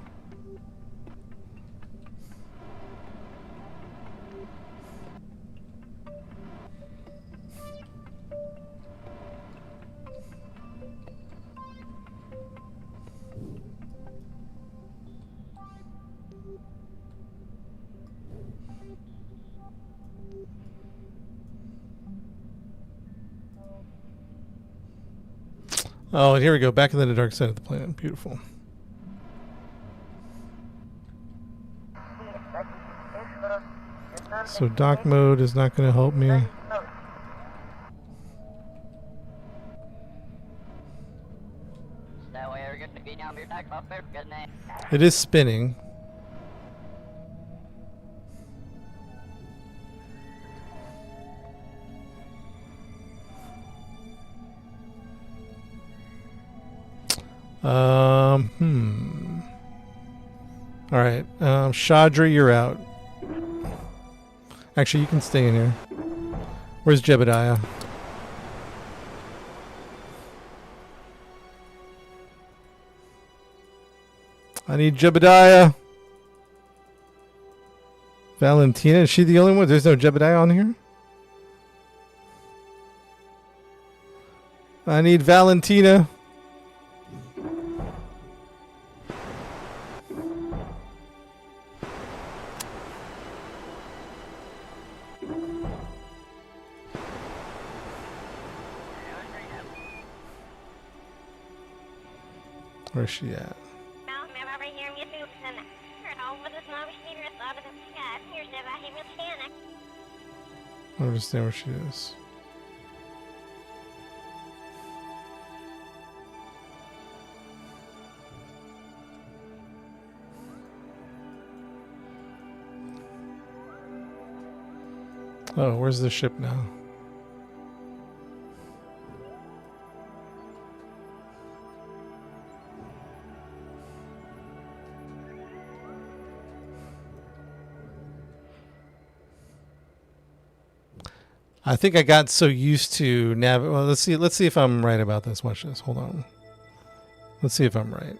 Oh, and here we go. Back into the dark side of the planet. Beautiful. So dock mode is not going to help me. It is spinning. All right, Shadra, you're out. Actually, you can stay in here. Where's Jebediah? I need Jebediah. Valentina, is she the only one? There's no Jebediah on here? I need Valentina. Where's she at? I don't understand where she is. Oh, where's the ship now? I think I got so used to well, let's see if I'm right about this. Watch this. Hold on. Let's see if I'm right.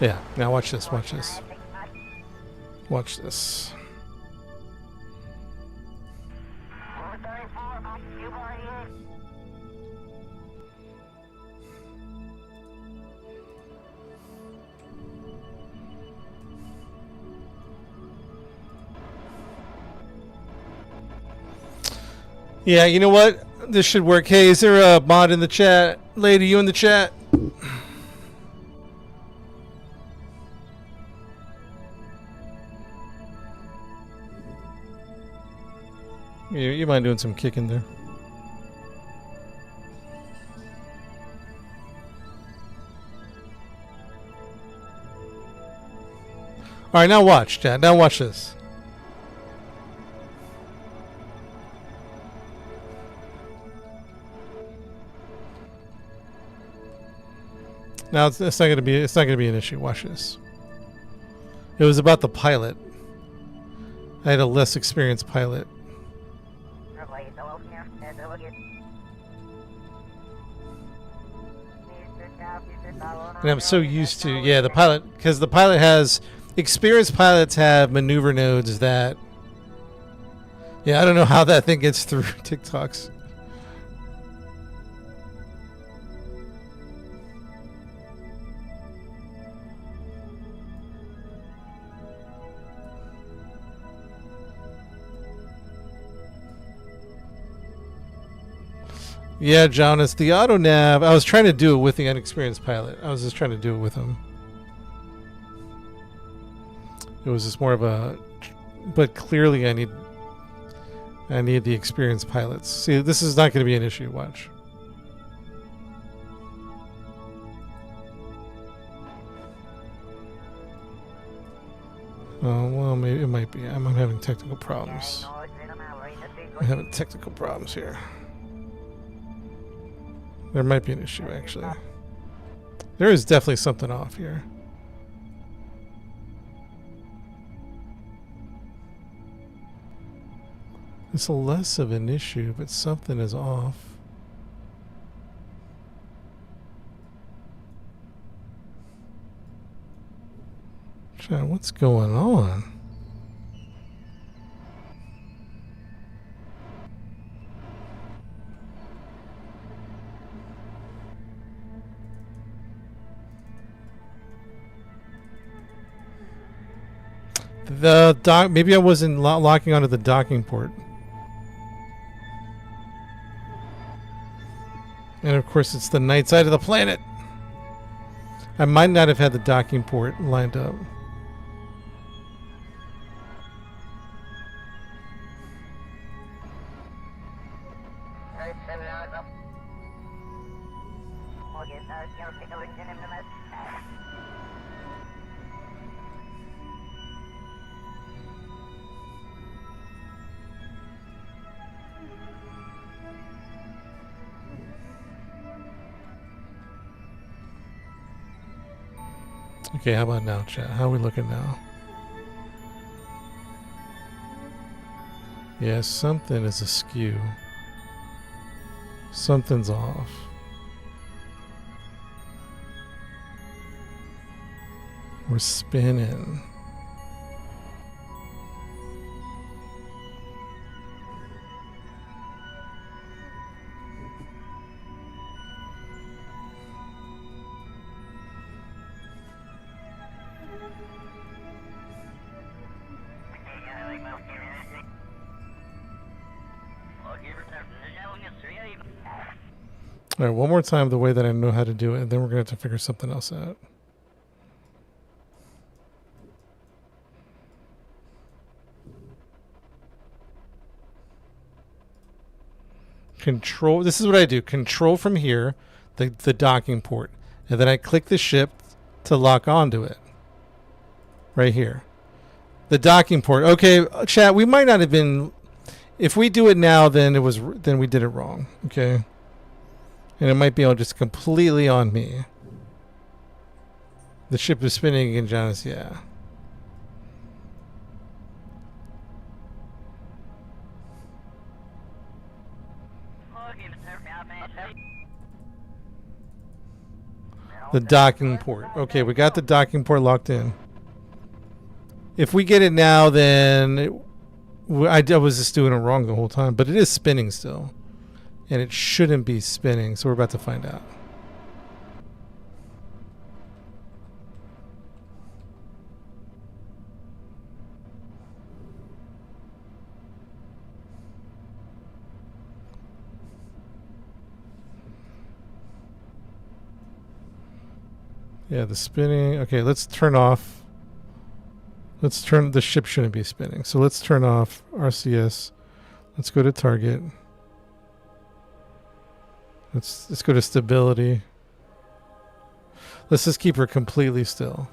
Yeah, now watch this, watch this. Watch this. Yeah, you know what? This should work. Hey, is there a mod in the chat? Lady, you in the chat? You mind doing some kicking there? All right, now watch, chat. Now watch this. Now it's not going to be an issue. Watch this. It was about the pilot. I had a less experienced pilot. And I'm so used to, yeah, the pilot, because the pilot has, experienced pilots have maneuver nodes that, yeah, I don't know how that thing gets through TikToks. Yeah, John, it's the auto nav. I was trying to do it with the inexperienced pilot. I was just trying to do it with him. It was just more of a, but clearly I need the experienced pilots. See, this is not going to be an issue. Watch. Oh, well, maybe it might be. I'm having technical problems. I'm having technical problems here. There might be an issue, actually. There is definitely something off here. It's less of an issue, but something is off. Chat, what's going on? The dock. Maybe I wasn't locking onto the docking port. And of course, it's the night side of the planet. I might not have had the docking port lined up. Okay, how about now, chat? How are we looking now? Yeah, something is askew. Something's off. We're spinning. All right, one more time the way that I know how to do it, and then we're going to have to figure something else out. Control, this is what I do. Control from here, the docking port. And then I click the ship to lock onto it. Right here. The docking port. Okay, chat, we might not have been... If we do it now, then we did it wrong. Okay? And it might be all just completely on me. The ship is spinning again, Jonas. Yeah. The docking port. Okay, we got the docking port locked in. If we get it now, then... I was just doing it wrong the whole time. But it is spinning still. And it shouldn't be spinning, so we're about to find out. Yeah, the spinning. Okay, let's turn off. Let's turn... The ship shouldn't be spinning. So let's turn off RCS. Let's go to target. Let's go to stability. Let's just keep her completely still.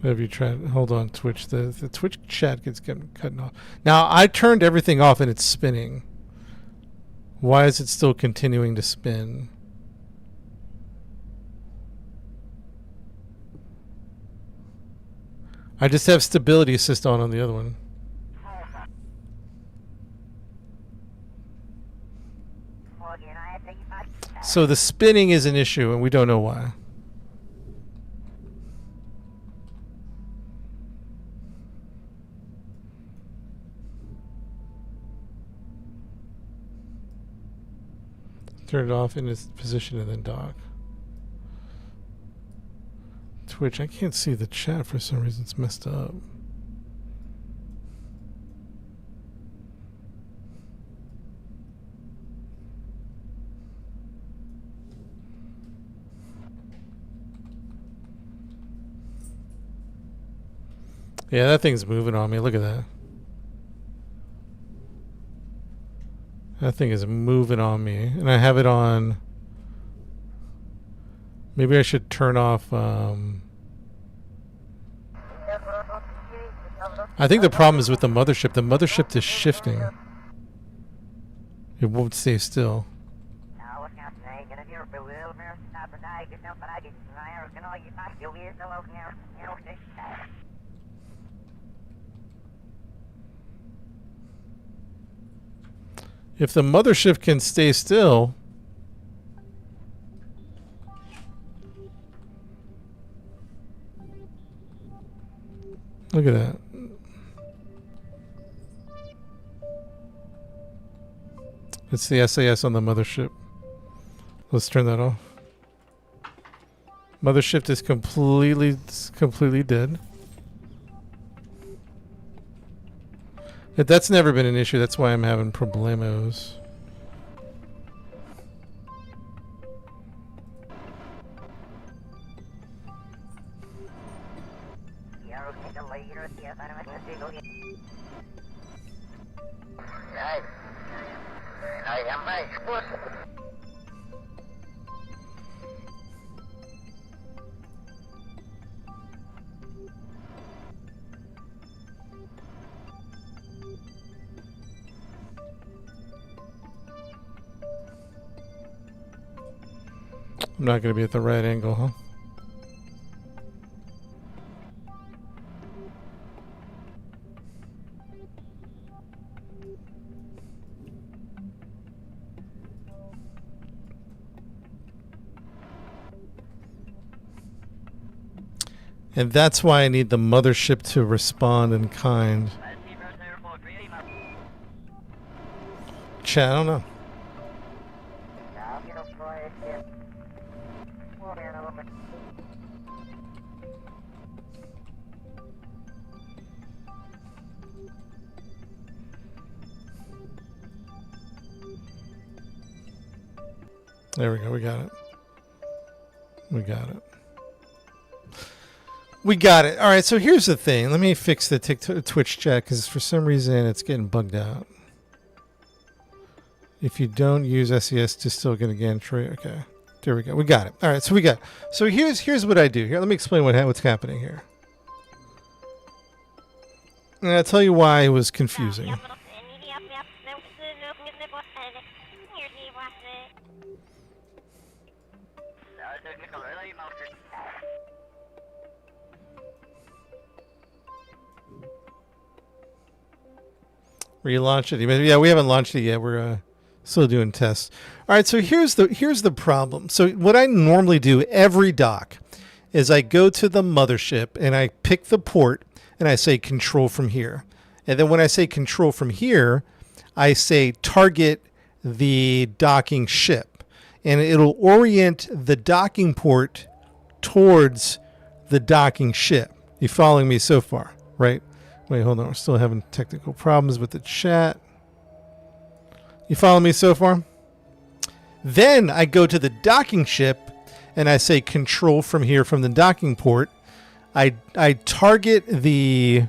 Have you tried? Hold on, Twitch. The Twitch chat gets cut off. Now I turned everything off and it's spinning. Why is it still continuing to spin? I just have stability assist on the other one. So the spinning is an issue and we don't know why. Turn it off in its position and then dock. Twitch, I can't see the chat for some reason. It's messed up. Yeah, that thing's moving on me. Look at that. That thing is moving on me. And I have it on... Maybe I should turn off... I think the problem is with the mothership. The mothership is shifting. It won't stay still. If the mothership can stay still... Look at that. It's the SAS on the mothership. Let's turn that off. Mothership is completely dead. That's never been an issue. That's why I'm having problemos. I'm not going to be at the right angle, huh? And that's why I need the mothership to respond in kind. Chat, I don't know. There we go. We got it. We got it. We got it. All right, so here's the thing. Let me fix the Twitch chat because for some reason it's getting bugged out. If you don't use SES to still get a gantry, okay. There we go. We got it. All right, so we got. So here's what I do here. Let me explain what's happening here. And I'll tell you why it was confusing. Relaunch it. Yeah, we haven't launched it yet. We're still doing tests. All right, so here's the problem. So what I normally do every dock is I go to the mothership and I pick the port and I say control from here. And then when I say control from here, I say target the docking ship. And it'll orient the docking port towards the docking ship. You following me so far, right? Wait, hold on. We're still having technical problems with the chat. You follow me so far? Then I go to the docking ship and I say control from here from the docking port. I target the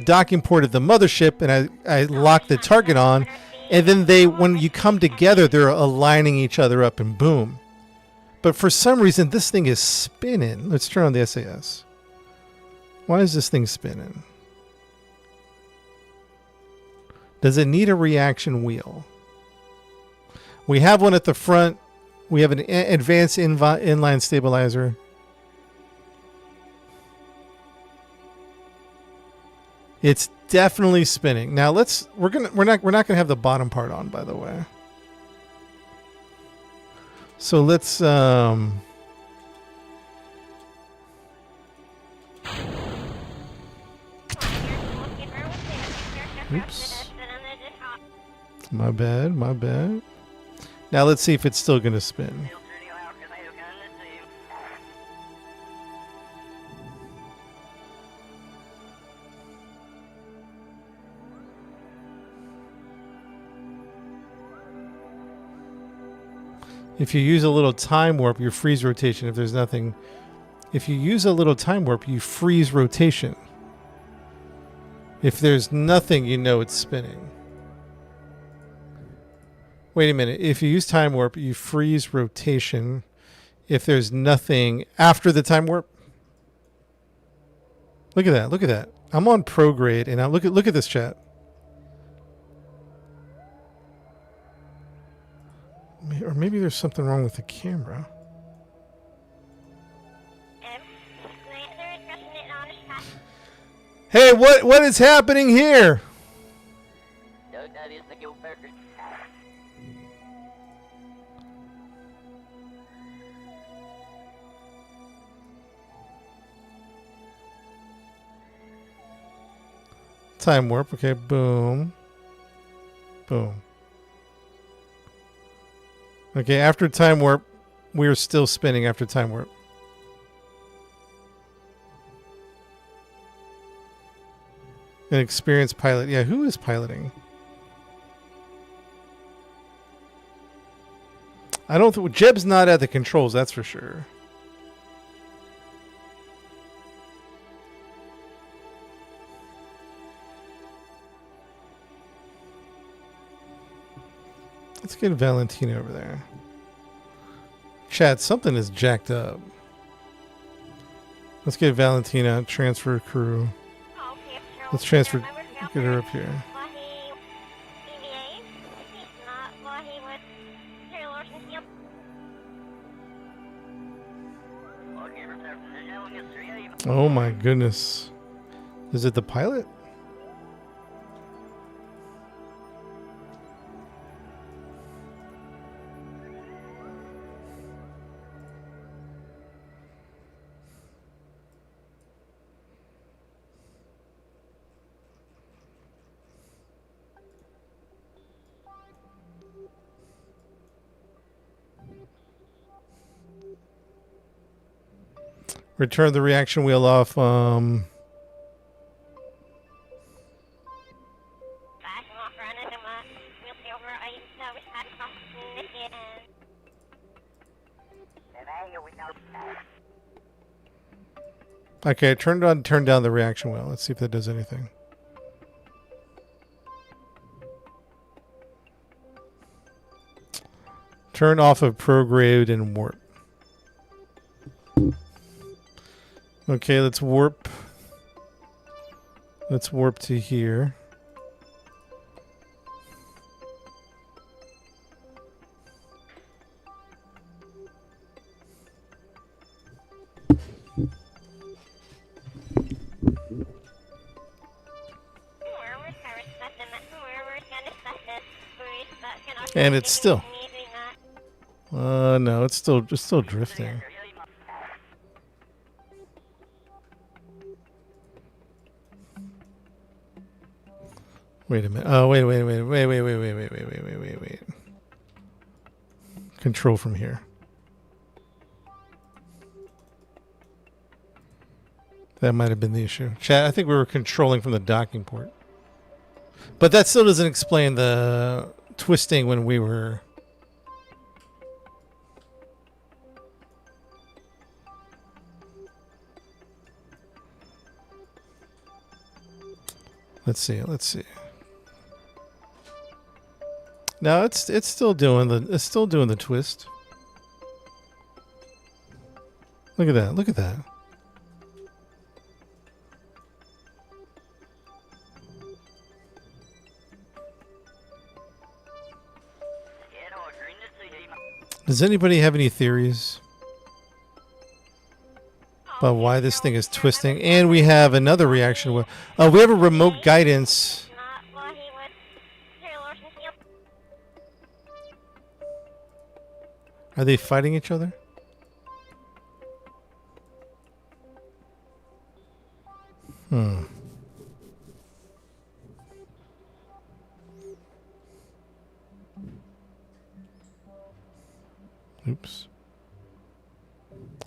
docking port of the mothership and I lock the target on, and then when you come together, they're aligning each other up and boom. But for some reason this thing is spinning. Let's turn on the SAS. Why is this thing spinning? Does it need a reaction wheel? We have one at the front. We have an advanced inline stabilizer. It's definitely spinning. Now we're not gonna have the bottom part on, by the way. So let's oops. My bad, my bad. Now let's see if it's still going to spin. If you use a little time warp, you freeze rotation. If there's nothing, if you use a little time warp, you freeze rotation. If there's nothing, you know it's spinning. Wait a minute. If you use time warp, you freeze rotation. If there's nothing after the time warp. Look at that. Look at that. I'm on prograde and I look at this chat. Or maybe there's something wrong with the camera. Hey, what is happening here? Time warp. Okay, boom. Boom. Okay, after time warp, we're still spinning after time warp. An experienced pilot. Yeah, who is piloting? I don't think Jeb's not at the controls, that's for sure. Let's get Valentina over there. Chat, something is jacked up. Let's get Valentina, transfer crew. Let's transfer, get her up here. Oh my goodness. Is it the pilot? Return the reaction wheel off. Okay, turn down the reaction wheel. Let's see if that does anything. Turn off of prograde and warp. Okay, let's warp. Let's warp to here. And it's still. No, it's still drifting. Wait a minute. Oh, wait. Control from here. That might have been the issue. Chat, I think we were controlling from the docking port. But that still doesn't explain the twisting when we were... Let's see. No, it's still doing the twist. Look at that. Does anybody have any theories about why this thing is twisting? And we have another reaction. We have a remote guidance. Are they fighting each other? Oops.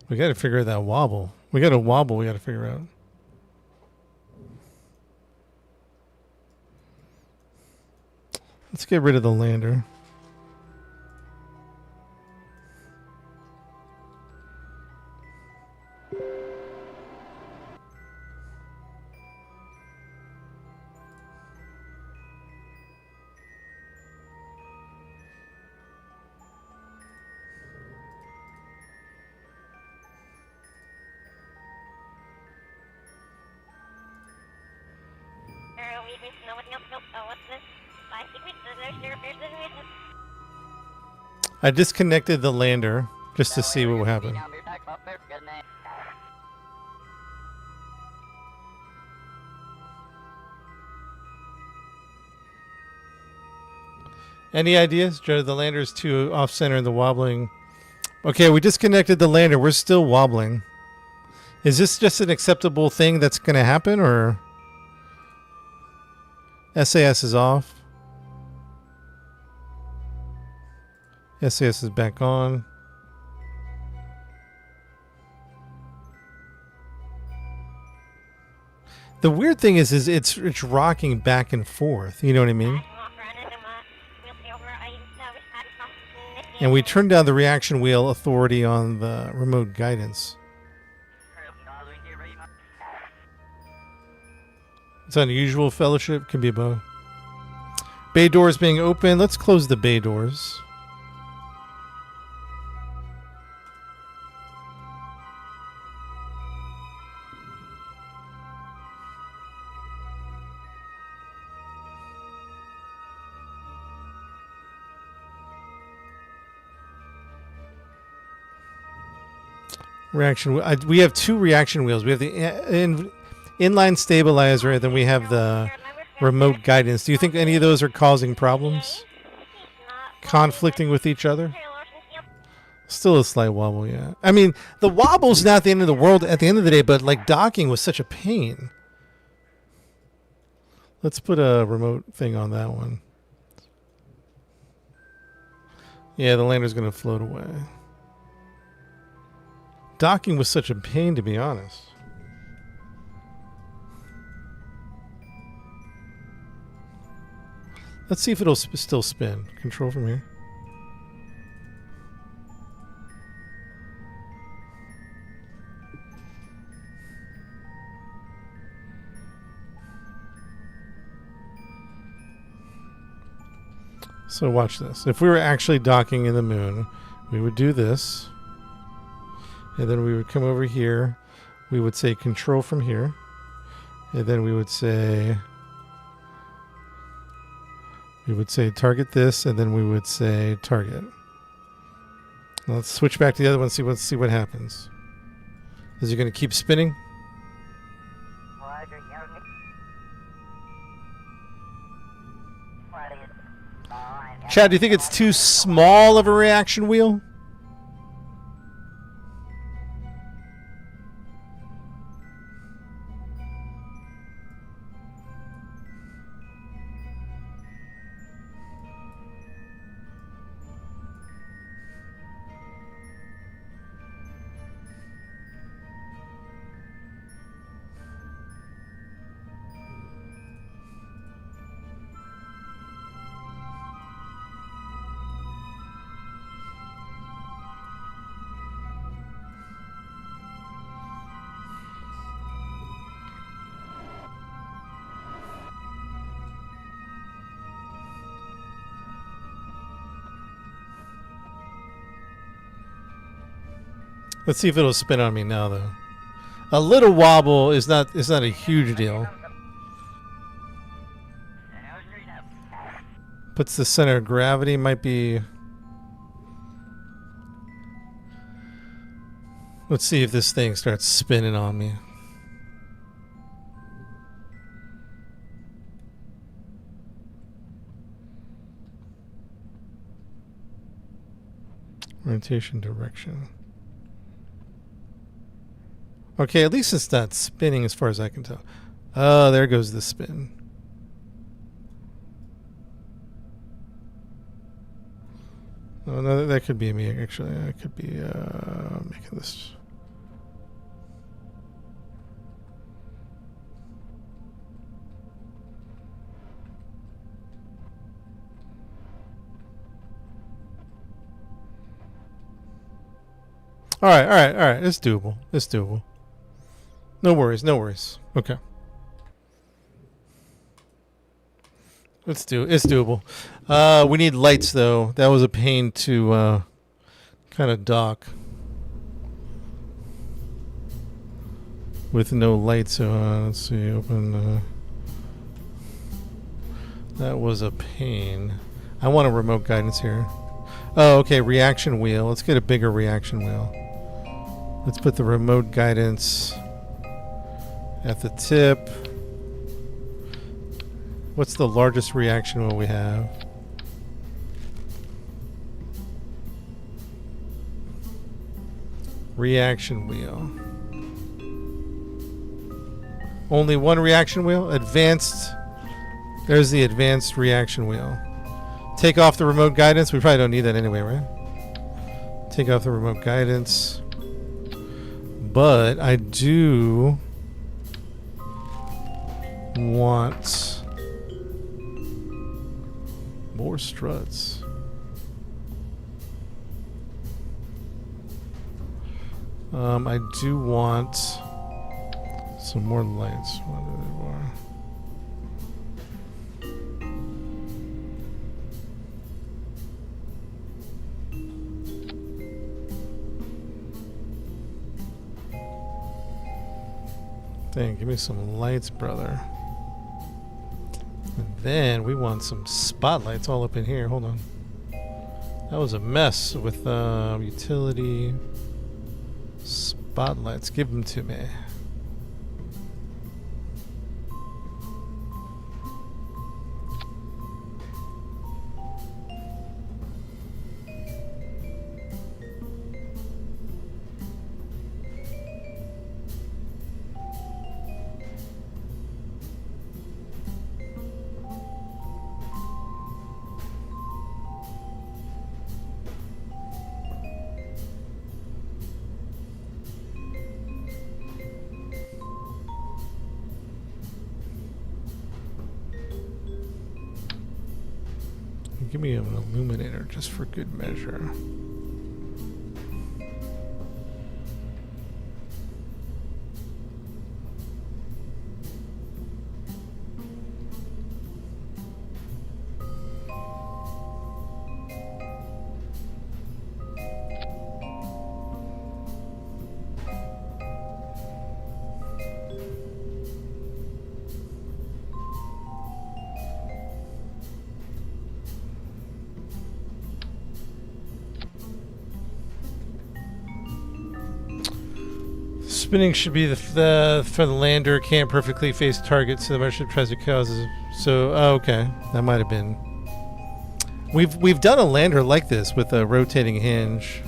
We got to figure out that wobble. We got to figure out. Let's get rid of the lander. I disconnected the lander just to see what would happen. Any ideas? Joe, the lander is too off-center and the wobbling. Okay, we disconnected the lander. We're still wobbling. Is this just an acceptable thing that's going to happen, or... SAS is off. SAS is back on. The weird thing is it's rocking back and forth. You know what I mean? And we turned down the reaction wheel authority on the remote guidance. It's unusual, Fellowship. Can be above. Bay doors being open. Let's close the bay doors. We have 2 reaction wheels. We have the inline stabilizer, and then we have the remote guidance. Do you think any of those are causing problems? Conflicting with each other? Still a slight wobble, yeah. I mean, the wobble's not the end of the world at the end of the day, but like docking was such a pain. Let's put a remote thing on that one. Yeah, the lander's going to float away. Docking was such a pain, to be honest. Let's see if it'll still spin. Control from here. So watch this. If we were actually docking in the moon, we would do this. And then we would come over here. We would say control from here. And then we would say target this, and then we would say target. Now let's switch back to the other one, see what happens. Is it going to keep spinning? Chad, do you think it's too small of a reaction wheel? Let's see if it'll spin on me now, though. A little wobble is not a huge deal. Puts the center of gravity, might be. Let's see if this thing starts spinning on me. Orientation direction. Okay, at least it's not spinning as far as I can tell. Oh, there goes the spin. Oh, no, that could be me, actually. I could be making this. All right. It's doable. No worries. Okay. It's doable. We need lights, though. That was a pain to kind of dock with no lights. Let's see. Open. That was a pain. I want a remote guidance here. Oh, okay. Reaction wheel. Let's get a bigger reaction wheel. Let's put the remote guidance at the tip. What's the largest reaction wheel we have? Reaction wheel. Only one reaction wheel? Advanced. There's the advanced reaction wheel. Take off the remote guidance. We probably don't need that anyway, right? Take off the remote guidance. But I do want more struts. I do want some more lights. What are they for? Dang, give me some lights, brother. And then we want some spotlights all up in here. Hold on. That was a mess with utility spotlight. spotlights. Give them to me. Give me an illuminator just for good measure. Spinning should be the for the lander can't perfectly face target, so the motion tries to causes. So okay, that might have been. We've done a lander like this with a rotating hinge.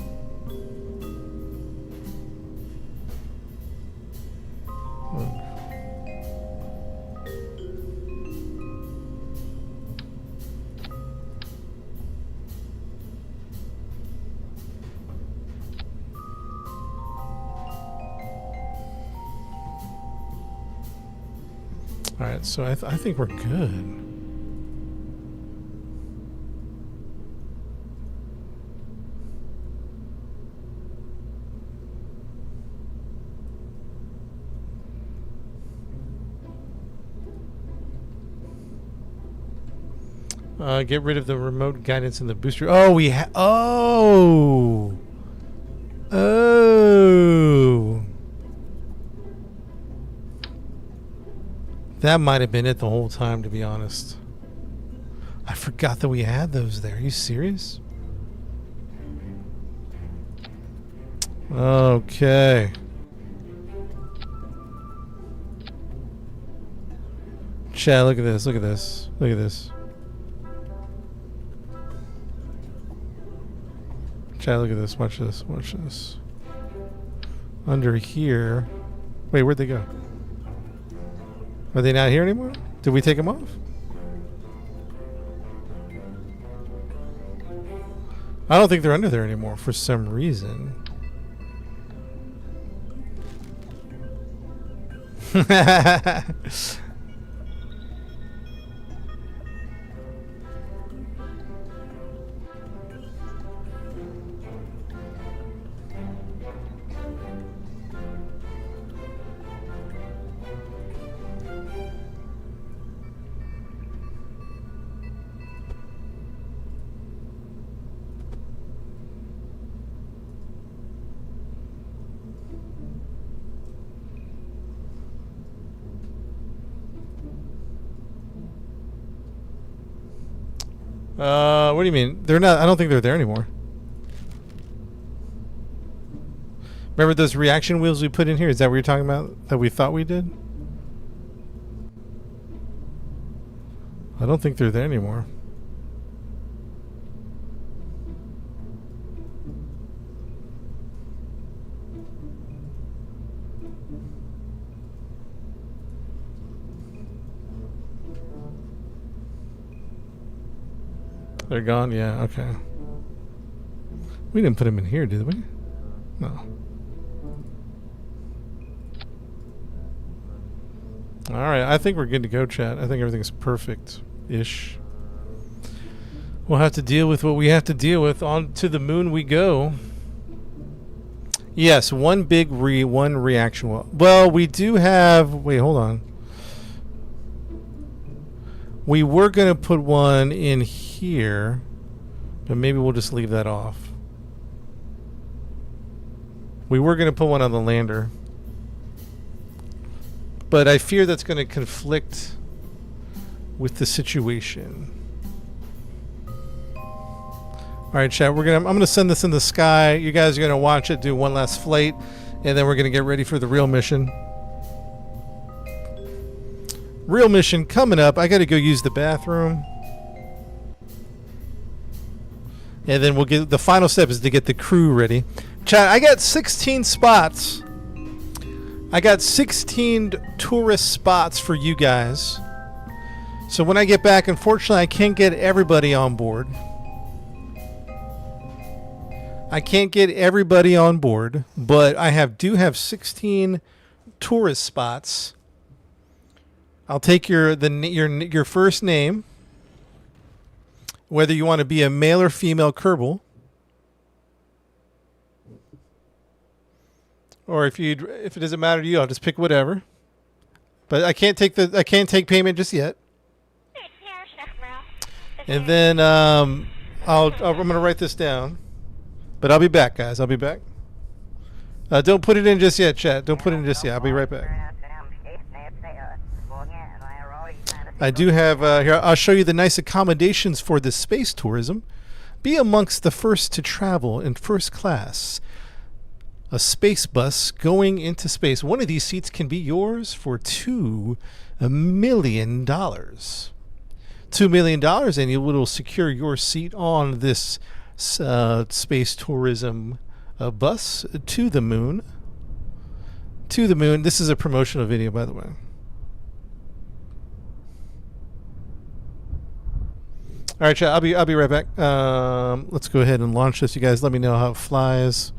Alright, so I think we're good. Get rid of the remote guidance in the booster. Oh, we oh! That might have been it the whole time, to be honest. I forgot that we had those there. Are you serious? Okay. Chad, look at this. Look at this. Look at this. Chad, look at this. Watch this. Watch this. Under here. Wait, where'd they go? Are they not here anymore? Did we take them off? I don't think they're under there anymore for some reason. What do you mean? They're not. I don't think they're there anymore. Remember those reaction wheels we put in here? Is that what you're talking about? That we thought we did? I don't think they're there anymore. They're gone? Yeah, okay. We didn't put them in here, did we? No. Alright, I think we're good to go, chat. I think everything's perfect-ish. We'll have to deal with what we have to deal with. On to the moon we go. Yes, one reaction wheel. Well, we do have... Wait, hold on. We were going to put one in here, but maybe we'll just leave that off. We were going to put one on the lander, but I fear that's going to conflict with the situation. All right, chat. I'm going to send this in the sky. You guys are going to watch it do one last flight, And then we're going to get ready for the real mission. Real mission coming up. I got to go use the bathroom. And then we'll get the final step is to get the crew ready. Chat, I got 16 spots. I got 16 tourist spots for you guys. So when I get back, unfortunately, I can't get everybody on board. I can't get everybody on board, but I do have 16 tourist spots. I'll take your first name, whether you want to be a male or female Kerbal, or if it doesn't matter to you, I'll just pick whatever. But I can't take payment just yet. And then I'm gonna write this down. But I'll be back, guys. I'll be back. Don't put it in just yet, chat. Don't put it in just yet. I'll be right back. I do have here. I'll show you the nice accommodations for the space tourism. Be amongst the first to travel in first class. A space bus going into space. One of these seats can be yours for $2 million. $2 million, and you will secure your seat on this space tourism bus to the moon. To the moon. This is a promotional video, by the way. All right, chat. I'll be right back. Let's go ahead and launch this. You guys, let me know how it flies,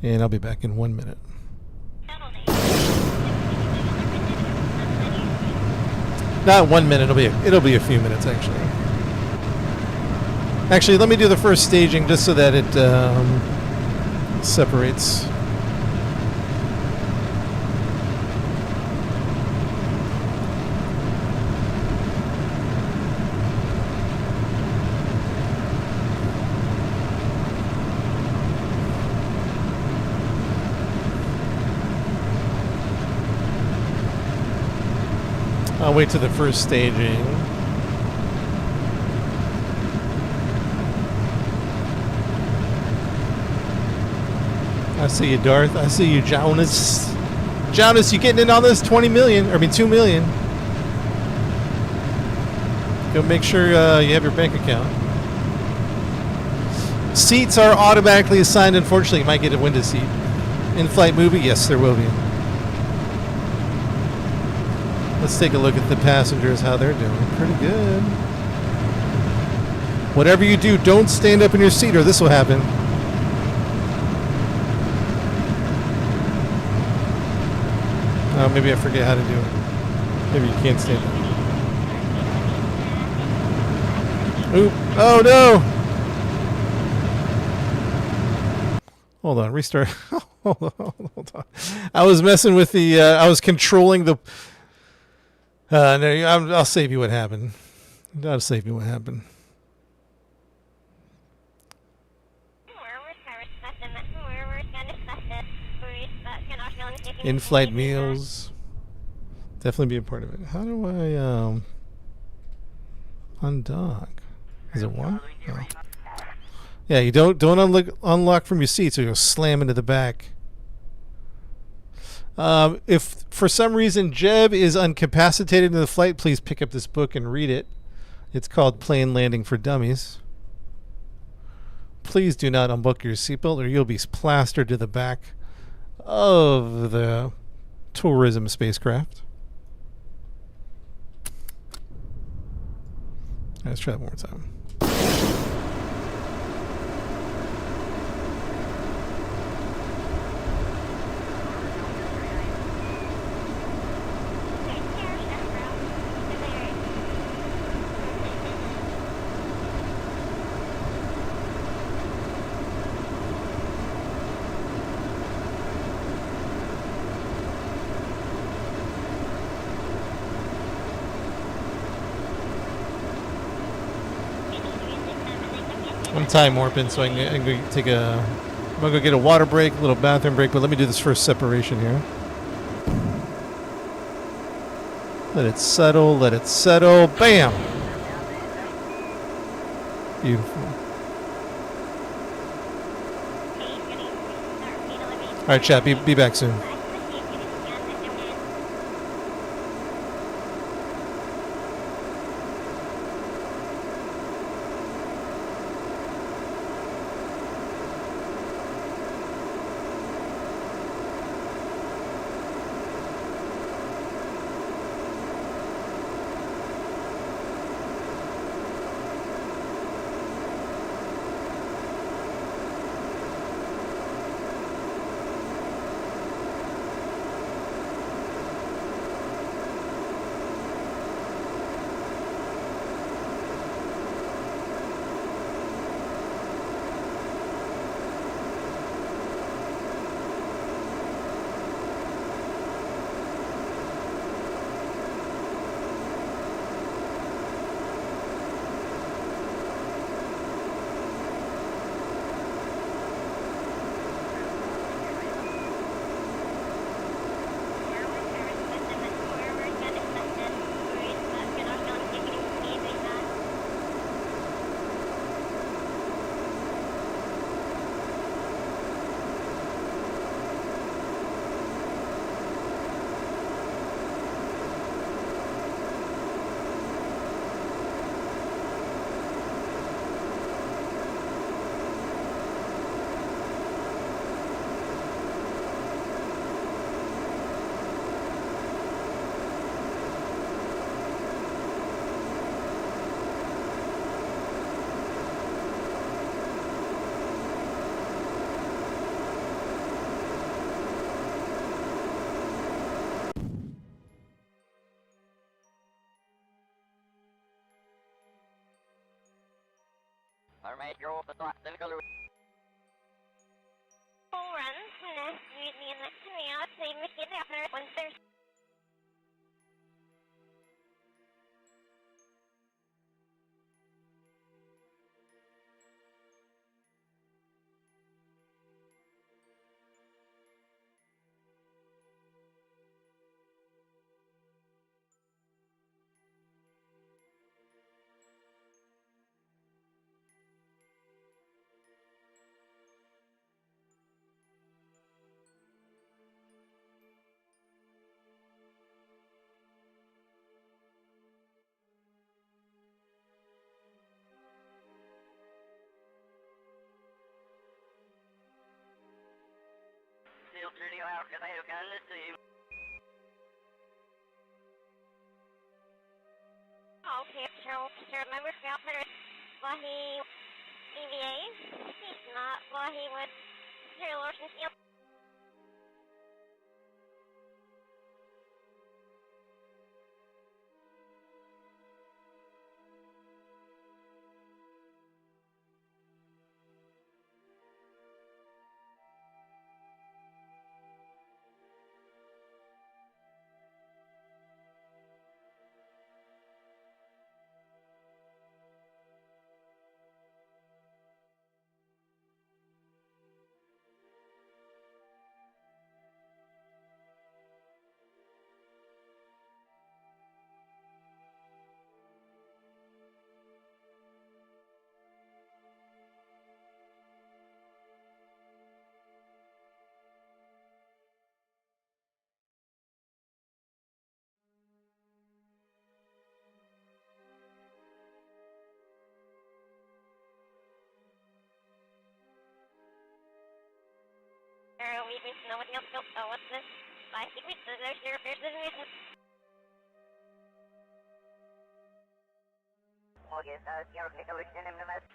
and I'll be back in 1 minute. Not 1 minute. It'll be a few minutes actually. Actually, let me do the first staging just so that it separates. I'll wait to the first staging. I see you, Darth. I see you, Jonas. Jonas, you getting in on this? 20 million. I mean, 2 million. Go make sure you have your bank account. Seats are automatically assigned. Unfortunately, you might get a window seat. In-flight movie? Yes, there will be. Let's take a look at the passengers, how they're doing. Pretty good. Whatever you do, don't stand up in your seat or this will happen. Oh, maybe I forget how to do it. Maybe you can't stand up. Oop. Oh, no! Hold on, restart. Hold on. I was messing with the... I was controlling the... no, I'll save you what happened. I'll save you what happened. In-flight meals. Definitely be a part of it. How do I undock? Is it one? Oh. Yeah, you don't unlock from your seat, so you'll slam into the back. If for some reason Jeb is incapacitated in the flight, please pick up this book and read it. It's called Plane Landing for Dummies. Please do not unbuckle your seatbelt or you'll be plastered to the back of the tourism spacecraft. Let's try that one more time. I'm time warping, so I can go take a... I'm going to go get a water break, a little bathroom break, but let me do this first separation here. Let it settle, let it settle. Bam! Beautiful. All right, chat. Be back soon. Alright, you're off the clock. Typical rules. Runs, the next me out, same machine after once there's Still 30 hours because I can listen. okay, so remember Scalper while he EVA? He's not while he was Sir Lorson Steel. We think nobody else built. Oh, what's this? I think there's this reason. Okay, you're going to the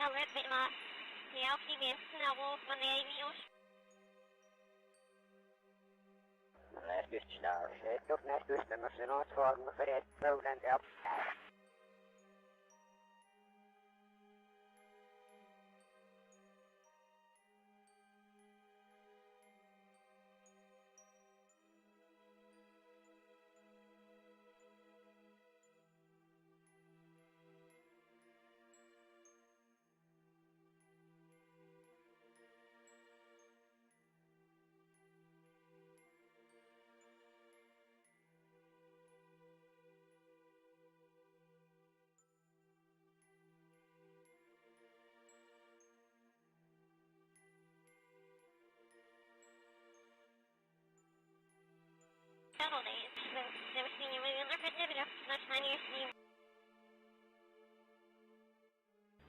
Helmet med mig. Det er også i venstre og hvor man er i os. Lähestysstar. Settup nästystämässä Nordform för ett Roland upp. Shuttle days. Never seen you moving like I did after much time you see.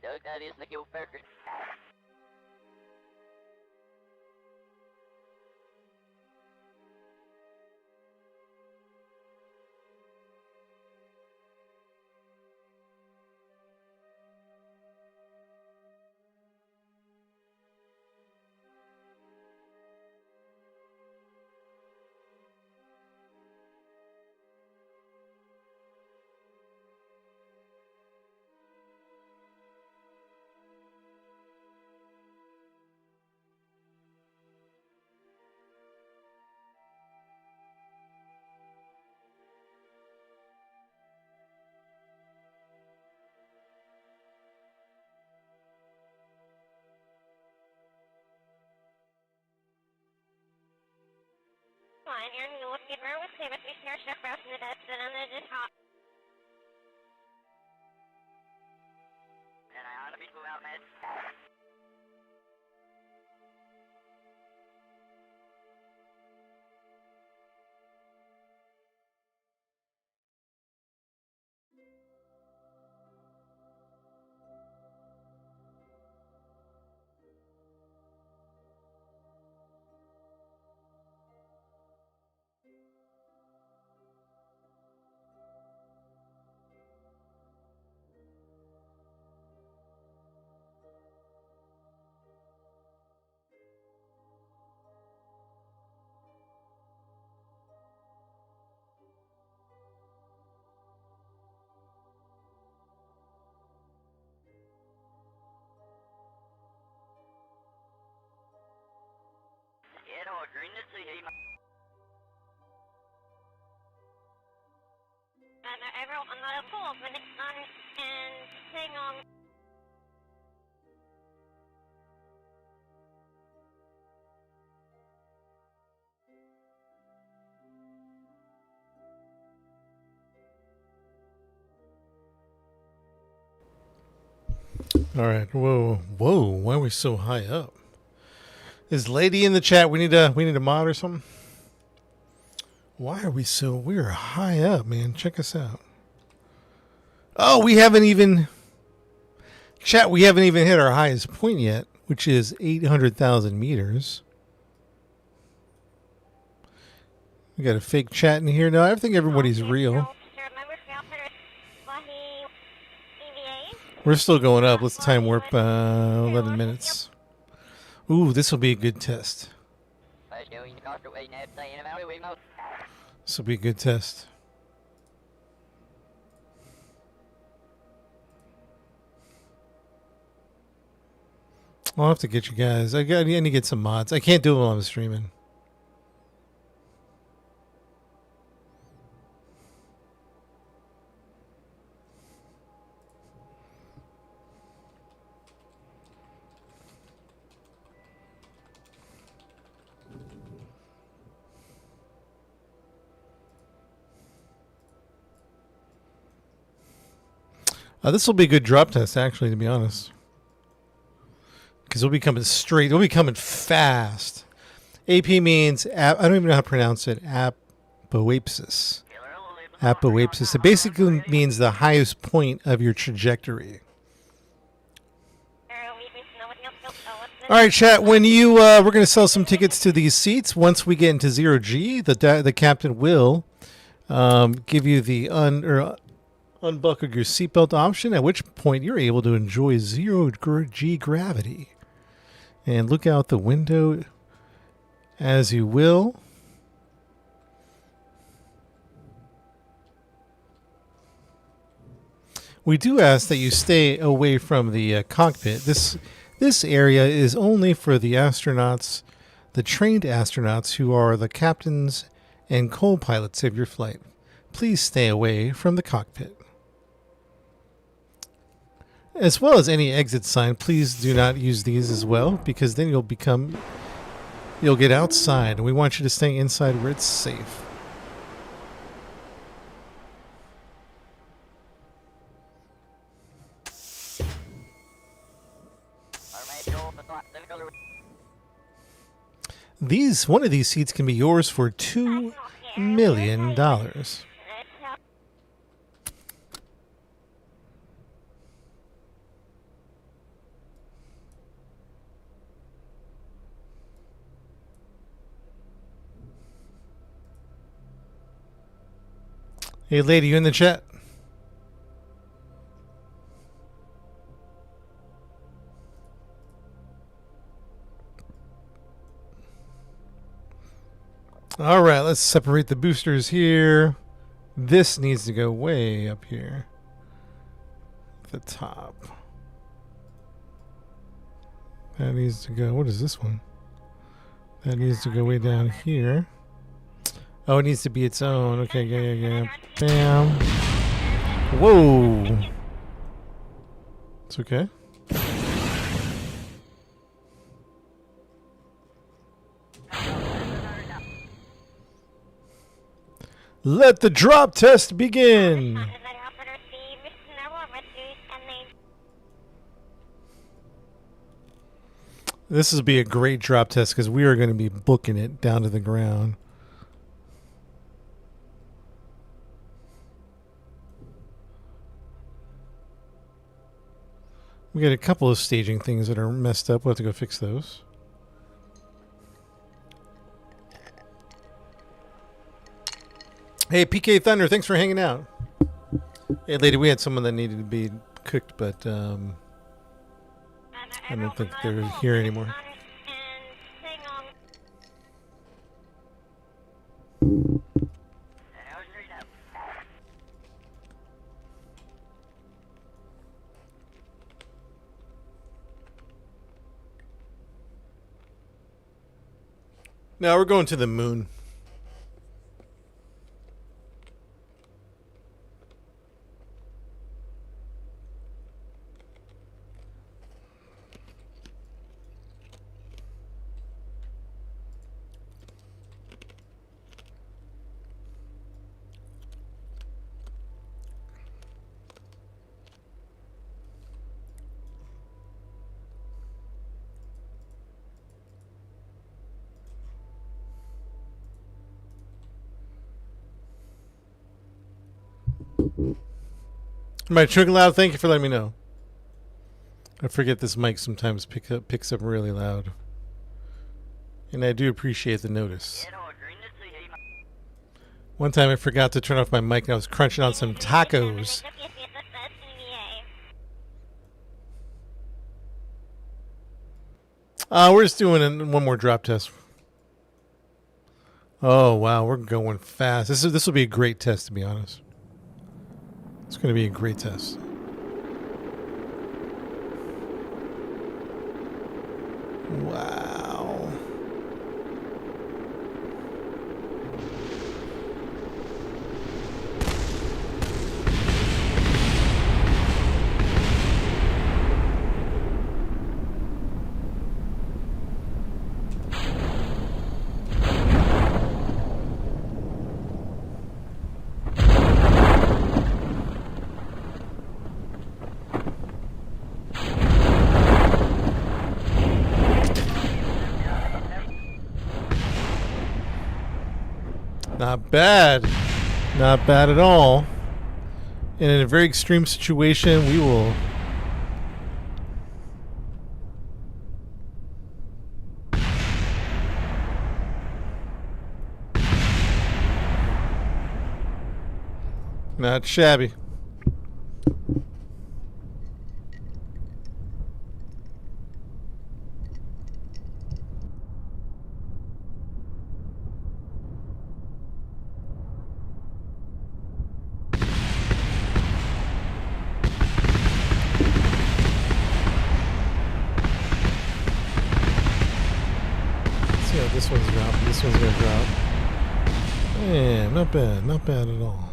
Doug, that is the Gil Fergus. Fine, you're in the look at where we say but we share stuff out in the depths and then they just hop. And I ought to be out, man. Yeah, no, green to see him. Everyone on the pool, but it's on and sing on. All right. Whoa. Why are we so high up? Is lady in the chat? We need a mod or something. Why are we so? We're high up, man. Check us out. Oh, we haven't even hit our highest point yet, which is 800,000 meters. We got a fake chat in here. No, I think everybody's real. We're still going up. Let's time warp 11 minutes. Ooh, this will be a good test. This will be a good test. I'll have to get you guys. I need to get some mods. I can't do it while I'm streaming. This will be a good drop test, actually, to be honest. Because we'll be coming straight. We'll be coming fast. AP means, I don't even know how to pronounce it, apoapsis. Apoapsis. It basically means the highest point of your trajectory. All right, chat. When you, we're going to sell some tickets to these seats. Once we get into 0G, the captain will give you the Unbuckle your seatbelt option, at which point you're able to enjoy zero-G gravity. And look out the window as you will. We do ask that you stay away from the cockpit. This area is only for the astronauts, the trained astronauts who are the captains and co-pilots of your flight. Please stay away from the cockpit. As well as any exit sign, please do not use these as well, because then you'll get outside, and we want you to stay inside where it's safe. One of these seats can be yours for $2 million. Hey, lady, you in the chat? All right, let's separate the boosters here. This needs to go way up here. The top. That needs to go. What is this one? That needs to go way down here. Oh, it needs to be its own. Okay, yeah. Bam. Whoa. It's okay. Let the drop test begin. This will be a great drop test because we are going to be booking it down to the ground. We got a couple of staging things that are messed up. We'll have to go fix those. Hey, PK Thunder, thanks for hanging out. Hey, lady, we had someone that needed to be cooked, but I don't think they're here anymore. Now we're going to the moon. My Trigger Loud, thank you for letting me know. I forget this mic sometimes picks up really loud. And I do appreciate the notice. One time I forgot to turn off my mic and I was crunching on some tacos. We're just doing one more drop test. Oh wow, we're going fast. This will be a great test, to be honest. It's going to be a great test. Wow. Not bad. Not bad at all. And in a very extreme situation, we will... Not shabby. see how this one's dropping. This one's gonna drop. Yeah, not bad. Not bad at all.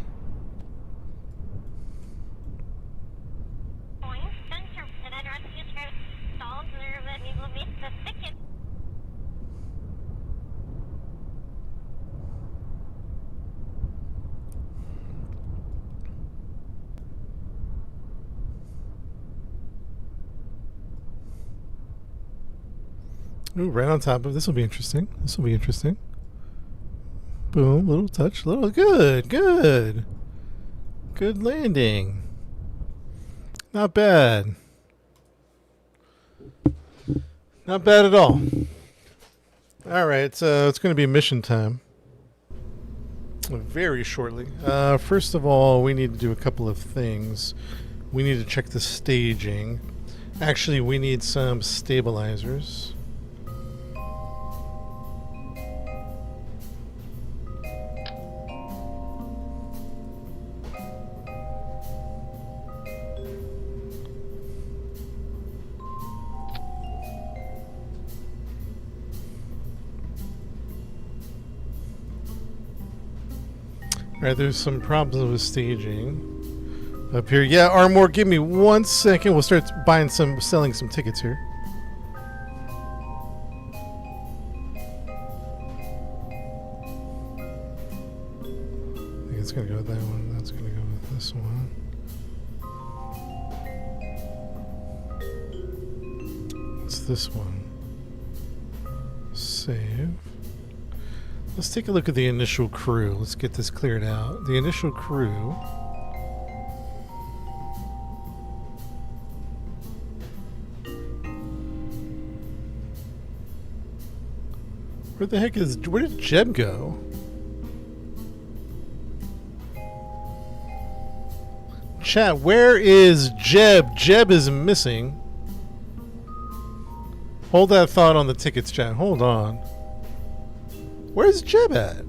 Ooh, right on top of this will be interesting. This will be interesting. Boom, little touch, little good, good. Good landing. Not bad. Not bad at all. Alright, so it's going to be mission time. Very shortly. First of all, we need to do a couple of things. We need to check the staging. Actually, we need some stabilizers. Alright, there's some problems with staging up here. Yeah, Armor, give me 1 second. We'll start selling some tickets here. I think it's gonna go with that one. That's gonna go with this one. What's this one? Save. Let's take a look at the initial crew. Let's get this cleared out. The initial crew. Where did Jeb go? Chat, where is Jeb? Jeb is missing. Hold that thought on the tickets, chat. Hold on. Where's Jeb at?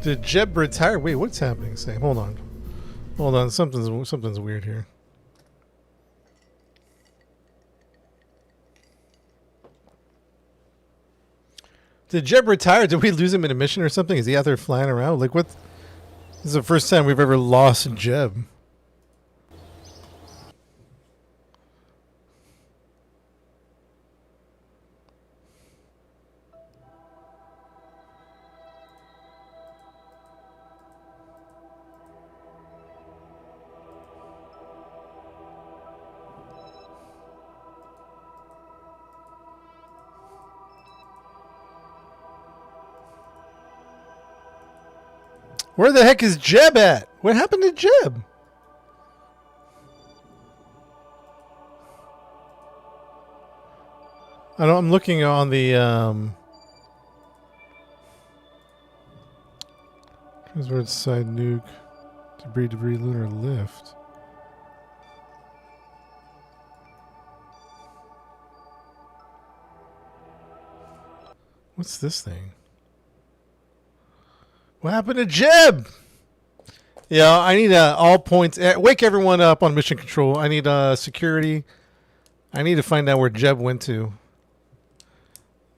Did Jeb retire? Wait, what's happening? Say, hold on. Hold on, something's weird here. Did Jeb retire? Did we lose him in a mission or something? Is he out there flying around? Like, what? This is the first time we've ever lost Jeb. Where the heck is Jeb at? What happened to Jeb? I don't, I'm looking on the Transverse side nuke, debris, lunar lift. What's this thing? What happened to Jeb? Yeah, I need all points. Wake everyone up on mission control. I need security. I need to find out where Jeb went to.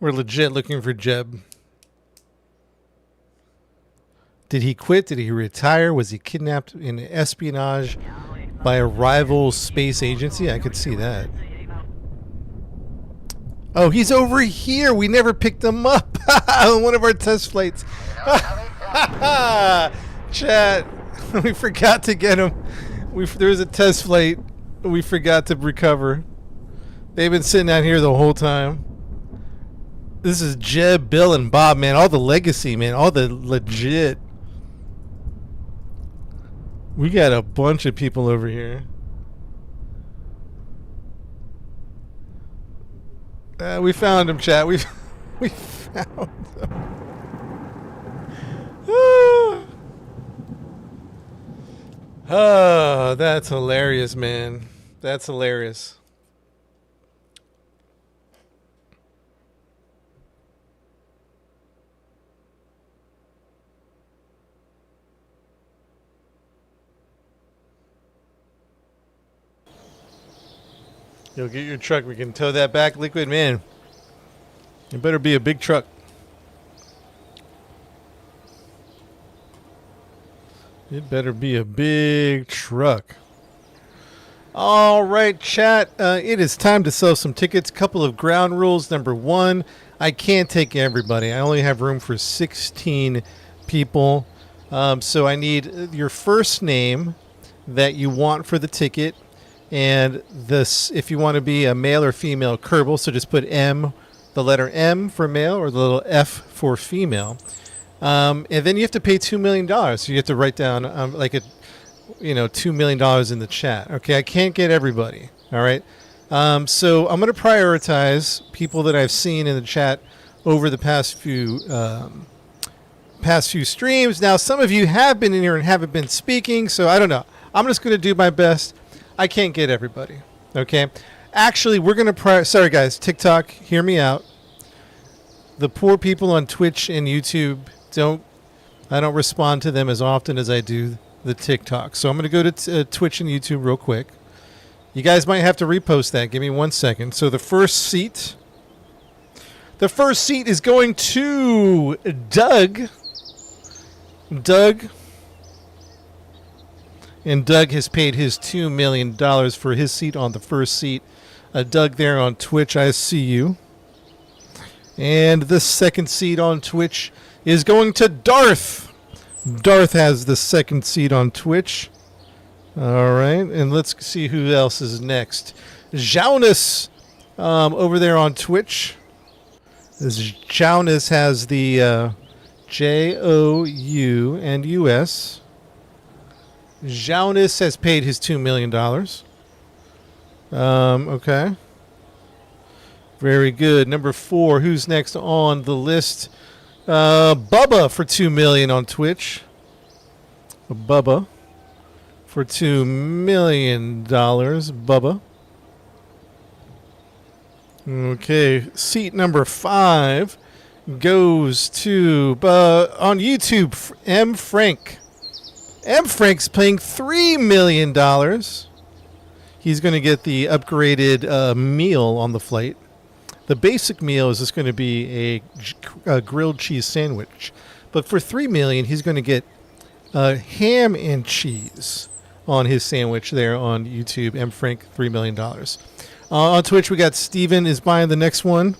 We're legit looking for Jeb. Did he quit? Did he retire? Was he kidnapped in espionage by a rival space agency? I could see that. Oh, he's over here. We never picked him up on one of our test flights. Chat, we forgot to get him. There was a test flight we forgot to recover. They've been sitting out here the whole time. This is Jeb, Bill, and Bob, man. All the legacy, man. All the legit. We got a bunch of people over here. We found him, chat. We found him. Oh, that's hilarious, man. That's hilarious. You'll get your truck. We can tow that back, Liquid Man. It better be a big truck. It better be a big truck. All right, chat. It is time to sell some tickets. Couple of ground rules. Number one, I can't take everybody. I only have room for 16 people. So I need your first name that you want for the ticket. And this, if you want to be a male or female Kerbal, so just put M, the letter M for male, or the little F for female. And then you have to pay $2 million. So you have to write down $2 million in the chat. Okay, I can't get everybody. All right. So I'm going to prioritize people that I've seen in the chat over the past few streams. Now, some of you have been in here and haven't been speaking, so I don't know. I'm just going to do my best. I can't get everybody. Okay. Actually, we're going to sorry guys, TikTok, hear me out. The poor people on Twitch and YouTube I don't respond to them as often as I do the TikTok. So I'm going to go to Twitch and YouTube real quick. You guys might have to repost that. Give me 1 second. So the first seat is going to Doug. And Doug has paid his $2 million for his seat on the first seat. Doug there on Twitch, I see you. And the second seat on Twitch is going to Darth. Darth has the second seat on Twitch. All right, and let's see who else is next. Jonas over there on Twitch. Jonas has the Jounus. Jonas has paid his $2 million. Okay. Very good. Number 4, who's next on the list? Bubba for $2 million on Twitch. Bubba for $2 million. Bubba. Okay. Seat number 5 goes to on YouTube, M. Frank. M. Frank's paying $3 million. He's going to get the upgraded meal on the flight. The basic meal is just going to be a grilled cheese sandwich. But for $3 million, he's going to get ham and cheese on his sandwich there on YouTube. M. Frank, $3 million. On Twitch, we got Steven is buying the next one.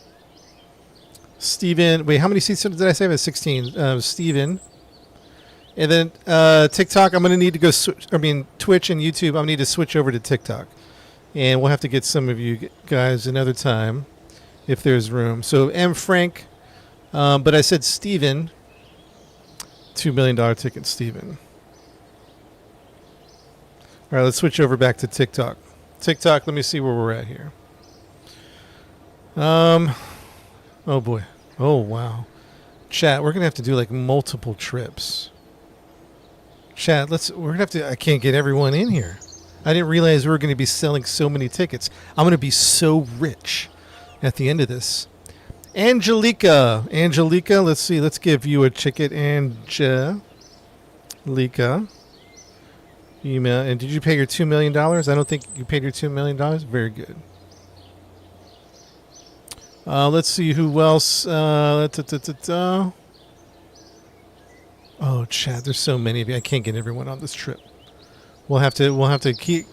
Steven, wait, how many seats did I say? I have 16. Steven. And then TikTok, I'm going to need to go, Twitch and YouTube, I'm going to need to switch over to TikTok. And we'll have to get some of you guys another time if there's room. So M. Frank, but I said Steven, $2 million ticket, Steven. All right, let's switch over back to TikTok. TikTok, let me see where we're at here. Oh, boy. Oh, wow. Chat, we're going to have to do like multiple trips. Chat, we're going to have to, I can't get everyone in here. I didn't realize we were going to be selling so many tickets. I'm going to be so rich at the end of this. Angelica, let's see. Let's give you a ticket, Angelica. Email. And did you pay your $2 million? I don't think you paid your $2 million. Very good. Let's see who else. Oh, chat, there's so many of you. I can't get everyone on this trip. We'll have to keep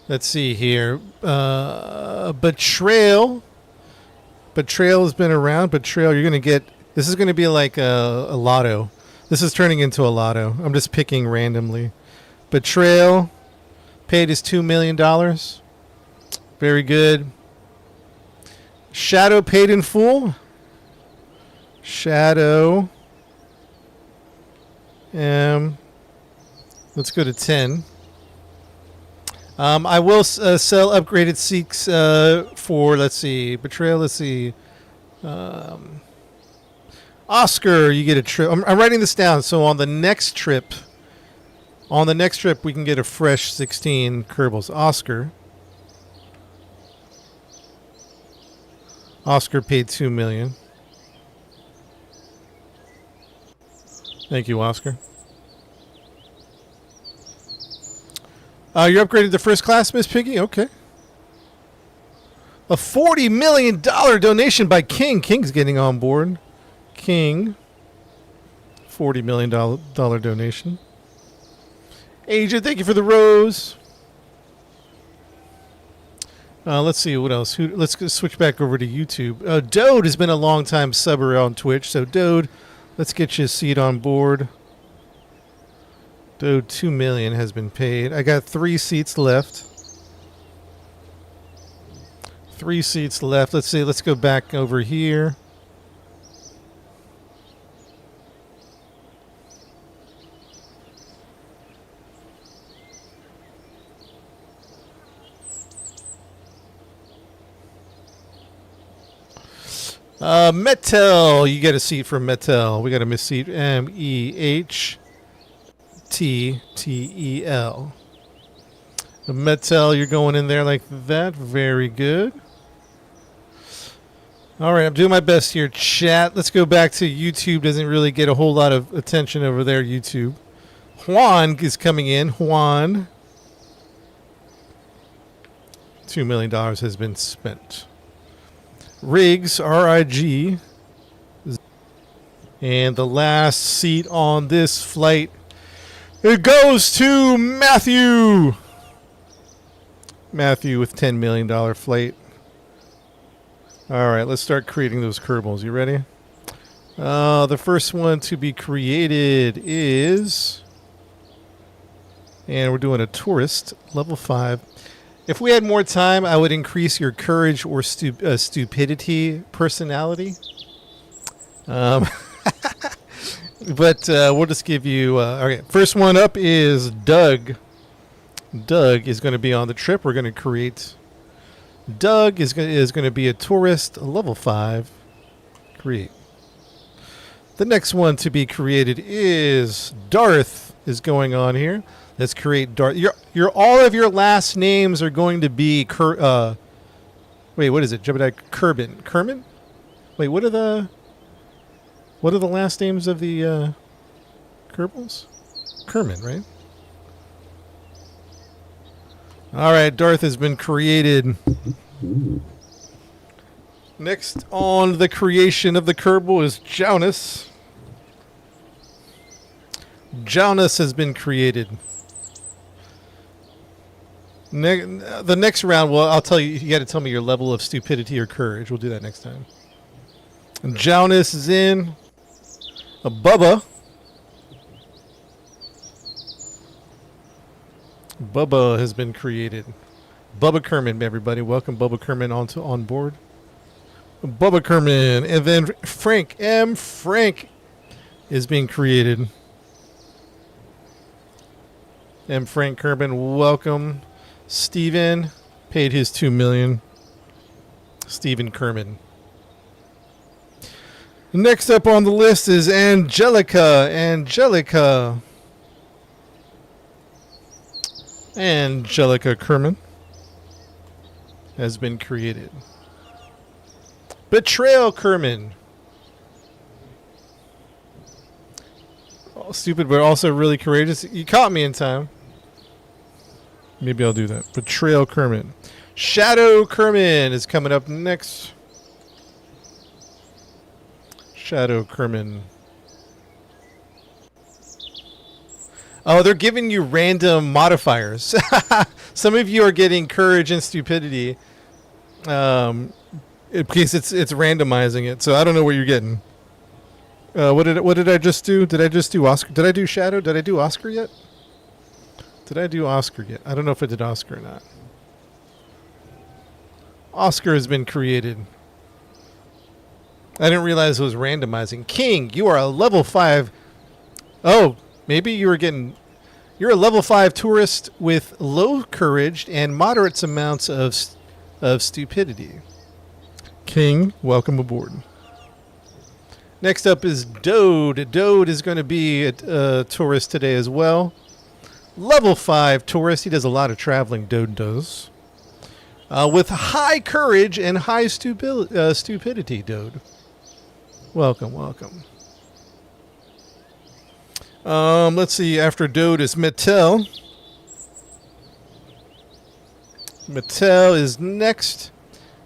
let's see here. Betrayal has been around. Betrayal, you're going to get, this is going to be like a lotto. This is turning into a lotto. I'm just picking randomly. Betrayal paid his $2 million. Very good. Shadow paid in full. Shadow. Let's go to 10. I will sell upgraded seats for, let's see, Betrayal, let's see. Oscar, you get a trip. I'm writing this down. So on the next trip, we can get a fresh 16 Kerbals. Oscar paid $2 million. Thank you, Oscar. You're upgraded to first class, Miss Piggy? Okay. A $40 million donation by King. King's getting on board. King. $40 million donation. Agent, thank you for the rose. Let's see what else. Let's switch back over to YouTube. Dode has been a long time subber on Twitch. So Dode, let's get you a seat on board. Dode, $2 million has been paid. I got 3 seats left. 3 seats left. Let's see. Let's go back over here. Metel, you get a seat for Metel. We got a miss seat. MEHTTEL. Metel, you're going in there like that. Very good. All right, I'm doing my best here. Chat. Let's go back to YouTube. Doesn't really get a whole lot of attention over there. YouTube. Juan is coming in. Juan. $2 million has been spent. Riggs, R-I-G. And the last seat on this flight, it goes to Matthew. Matthew with $10 million flight. All right, let's start creating those Kerbals. You ready? The first one to be created is... And we're doing a tourist, level 5. If we had more time, I would increase your courage or stupidity personality. But we'll just give you... okay, first one up is Doug. Doug is going to be on the trip. We're going to create... Doug is going to be a tourist, level 5. Create. The next one to be created is Darth is going on here. Let's create Darth. Your all of your last names are going to be wait, what is it? Jebediah Kerbin. Kerman? Wait, what are the last names of the Kerbals? Kerman, right? All right, Darth has been created. Next on the creation of the Kerbal is Jonas. Jonas has been created. The next round, well, I'll tell you. You got to tell me your level of stupidity or courage. We'll do that next time. And Jonas is in. Bubba. Bubba has been created. Bubba Kerman, everybody. Welcome Bubba Kerman on board. Bubba Kerman. And then Frank. Frank is being created. Frank Kerman, welcome. Steven paid his $2 million. Steven Kerman. Next up on the list is Angelica. Angelica Kerman has been created. Betrayal Kerman. Oh, stupid, but also really courageous. You caught me in time. Maybe I'll do that. Betrayal Kerman. Shadow Kerman is coming up next. Shadow Kerman. Oh, they're giving you random modifiers. Some of you are getting courage and stupidity. Because it's randomizing it. So I don't know what you're getting. What did I just do? Did I just do Oscar? Did I do Shadow? Did I do Oscar yet? Did I do Oscar yet? I don't know if I did Oscar or not. Oscar has been created. I didn't realize it was randomizing. King, you are a level 5. Oh, maybe you were getting... You're a level 5 tourist with low courage and moderate amounts of stupidity. King, welcome aboard. Next up is Dode. Dode is going to be a tourist today as well. Level 5 tourist. He does a lot of traveling, Dode does. With high courage and high stupidity, Dode. Welcome, welcome. Let's see. After Dode is Metel. Mattel is next.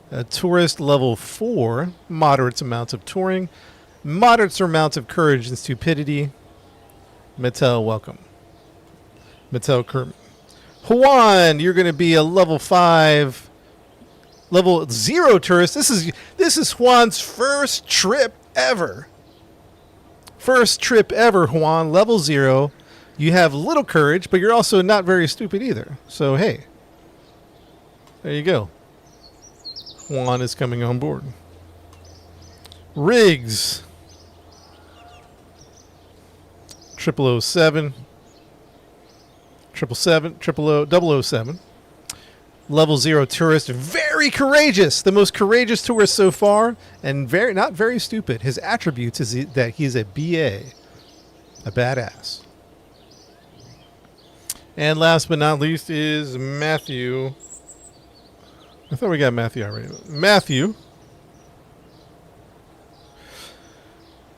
A tourist level 4. Moderate amounts of touring. Moderate amounts of courage and stupidity. Mattel, welcome. Mattel Kermit. Juan, you're going to be a level 5. Level 0 tourist. This is Juan's first trip ever. First trip ever, Juan. Level 0. You have little courage, but you're also not very stupid either. So, hey. There you go. Juan is coming on board. Riggs. 007. 007. Level 0 tourist. Very courageous. The most courageous tourist so far. And not very stupid. His attributes is that he's a BA. A badass. And last but not least is Matthew. I thought we got Matthew already. Matthew.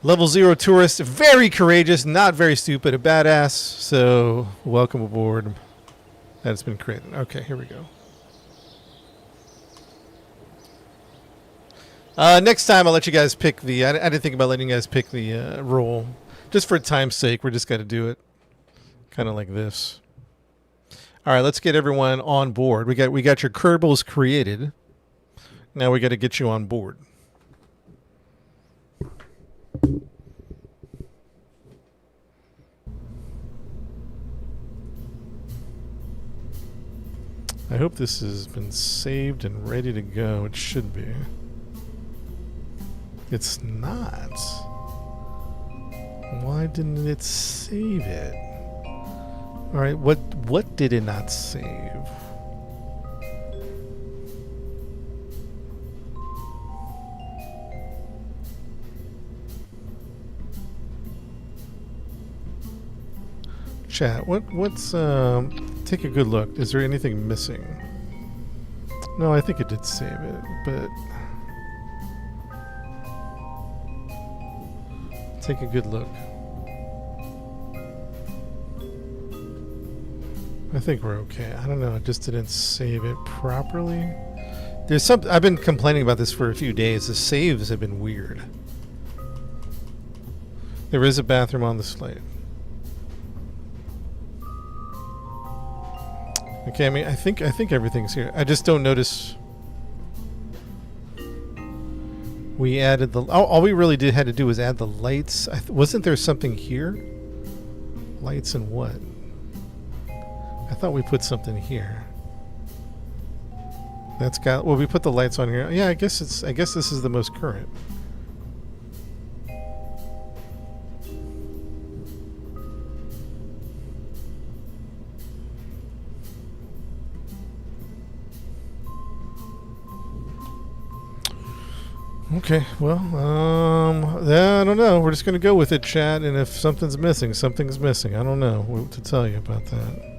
Level 0 tourist. Very courageous. Not very stupid. A badass. So, welcome aboard. That's been created. Okay, here we go. Next time I'll let you guys pick the... I didn't think about letting you guys pick the role. Just for time's sake, we're just going to do it. Kind of like this. All right, let's get everyone on board. We got your Kerbals created. Now we got to get you on board. I hope this has been saved and ready to go. It should be. It's not. Why didn't it save it? All right, what did it not save? Chat, what's take a good look. Is there anything missing? No, I think it did save it, but take a good look. I think we're okay. I don't know. It just didn't save it properly. There's some. I've been complaining about this for a few days. The saves have been weird. There is a bathroom on the slate. Okay, I mean, I think everything's here. I just don't notice. We added the. All we really had to do was add the lights. Wasn't there something here? Lights and what? I thought we put something here. That's got. Well, we put the lights on here. Yeah, I guess this is the most current. Okay, well, I don't know. We're just gonna go with it, chat. And if something's missing, something's missing. I don't know what to tell you about that.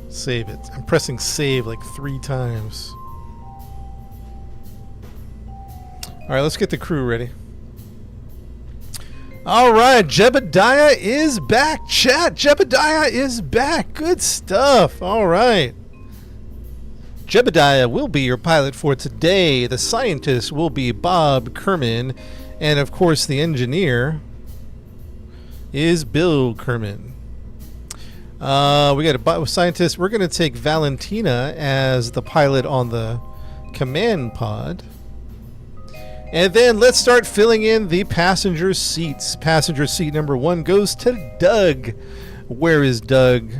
Save it. I'm pressing save like 3 times. Alright, let's get the crew ready. Alright, Jebediah is back, chat. Jebediah is back. Good stuff. Alright. Jebediah will be your pilot for today. The scientist will be Bob Kerman. And of course, the engineer is Bill Kerman. We got a scientist. We're going to take Valentina as the pilot on the command pod. And then let's start filling in the passenger seats. Passenger seat number 1 goes to Doug. Where is Doug?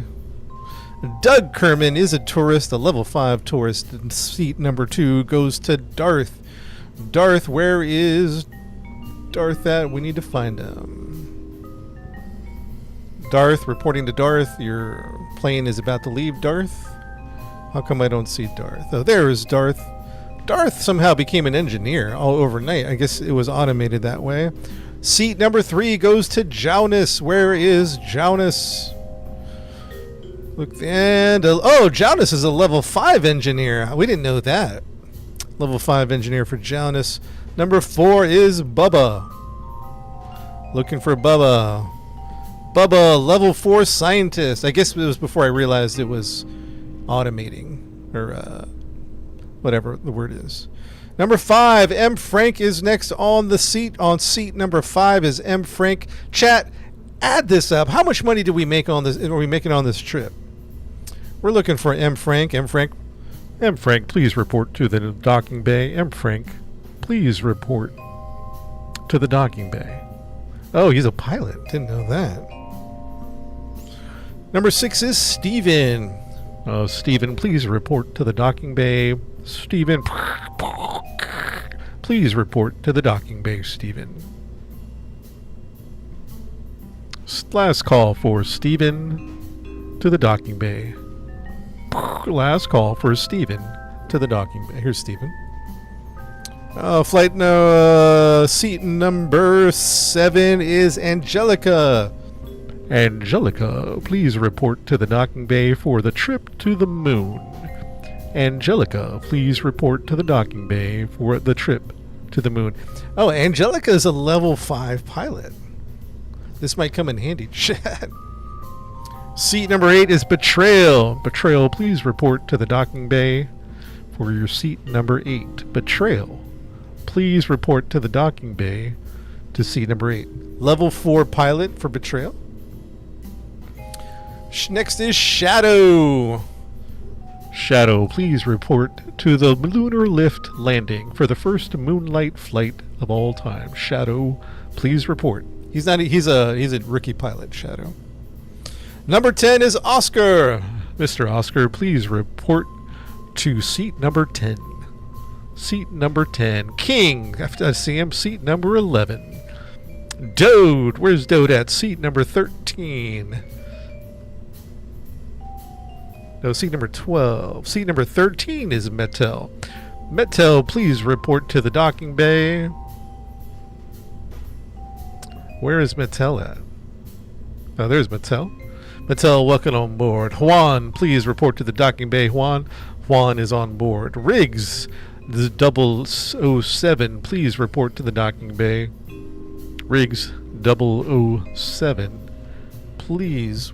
Doug Kerman is a tourist, a level 5 tourist. And seat number 2 goes to Darth. Darth, where is Darth at? We need to find him. Darth, reporting to Darth. Your plane is about to leave, Darth. How come I don't see Darth? Oh, there is Darth. Darth somehow became an engineer all overnight. I guess it was automated that way. Seat number 3 goes to Jonas. Where is Jonas? Look, and Jonas is a level 5 engineer. We didn't know that. Level 5 engineer for Jonas. Number 4 is Bubba. Looking for Bubba. Bubba, level 4 scientist. I guess it was before I realized it was automating, or whatever the word is. Number 5, M. Frank is next on the seat. On seat number 5 is M. Frank. Chat, add this up. How much money did we make on this? Are we making on this trip? We're looking for M. Frank. M. Frank. M. Frank, please report to the docking bay. M. Frank, please report to the docking bay. Oh, he's a pilot. Didn't know that. Number 6 is Steven. Steven, please report to the docking bay. Steven, please report to the docking bay, Steven. Last call for Steven to the docking bay. Last call for Steven to the docking bay. Here's Steven. Seat number 7 is Angelica. Angelica, please report to the docking bay for the trip to the moon. Angelica, please report to the docking bay for the trip to the moon. Oh, Angelica is a level 5 pilot. This might come in handy, chat. Seat number 8 is Betrayal. Betrayal, please report to the docking bay for your seat number 8. Betrayal, please report to the docking bay to seat number 8. Level 4 pilot for Betrayal. Next is Shadow. Shadow, please report to the lunar lift landing for the first moonlight flight of all time. Shadow, please report. He's a rookie pilot, Shadow. Number 10 is Oscar. Mr. Oscar, please report to seat number 10. Seat number 10. King, FSCM, seat number 11. Dode, where's Dode at? Seat number 13. No, seat number 12. Seat number 13 is Metel. Metel, please report to the docking bay. Where is Metel at? Oh, there's Metel. Metel, welcome on board. Juan, please report to the docking bay. Juan is on board. Riggs, the 007, please report to the docking bay. Riggs 007, please.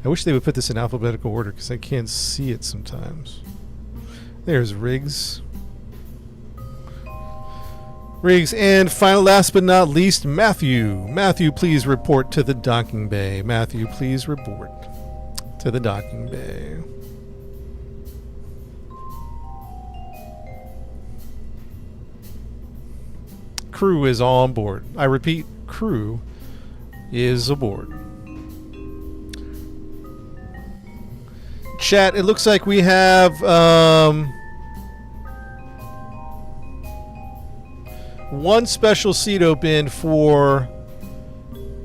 I wish they would put this in alphabetical order because I can't see it sometimes. There's Riggs. Riggs, and final, last but not least, Matthew. Matthew, please report to the docking bay. Matthew, please report to the docking bay. Crew is all on board. I repeat, crew is aboard. Chat, it looks like we have one special seat open for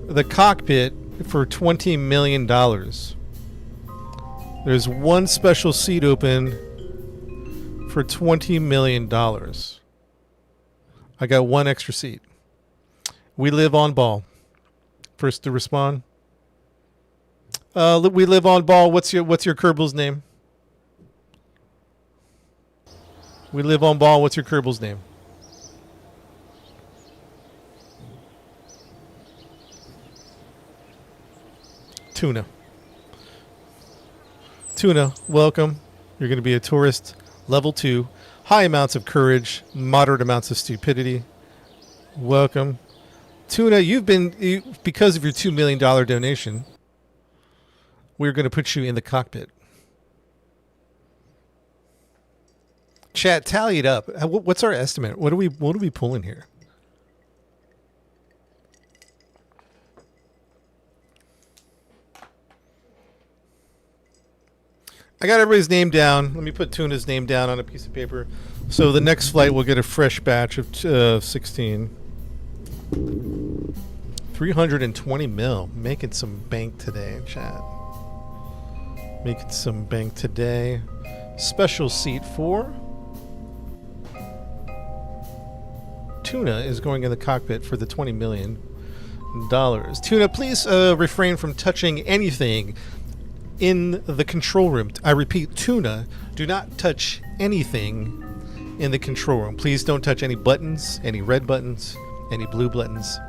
the cockpit for $20 million. There's one special seat open for $20 million. I got one extra seat. We live on ball. First to respond. We live on ball. What's your Kerbal's name? We live on ball. What's your Kerbal's name? Tuna. Tuna, welcome. You're going to be a tourist. Level 2. High amounts of courage, moderate amounts of stupidity. Welcome. Tuna, because of your $2 million donation, we're going to put you in the cockpit. Chat, tally it up. What's our estimate? What are we pulling here? I got everybody's name down. Let me put Tuna's name down on a piece of paper. So the next flight we'll get a fresh batch of 16. 320 mil. Making some bank today, chat. Making some bank today. Special seat 4. Tuna is going in the cockpit for the $20 million. Tuna, please refrain from touching anything in the control room. I repeat, Tuna, do not touch anything in the control room. Please don't touch any buttons, any red buttons, any blue buttons.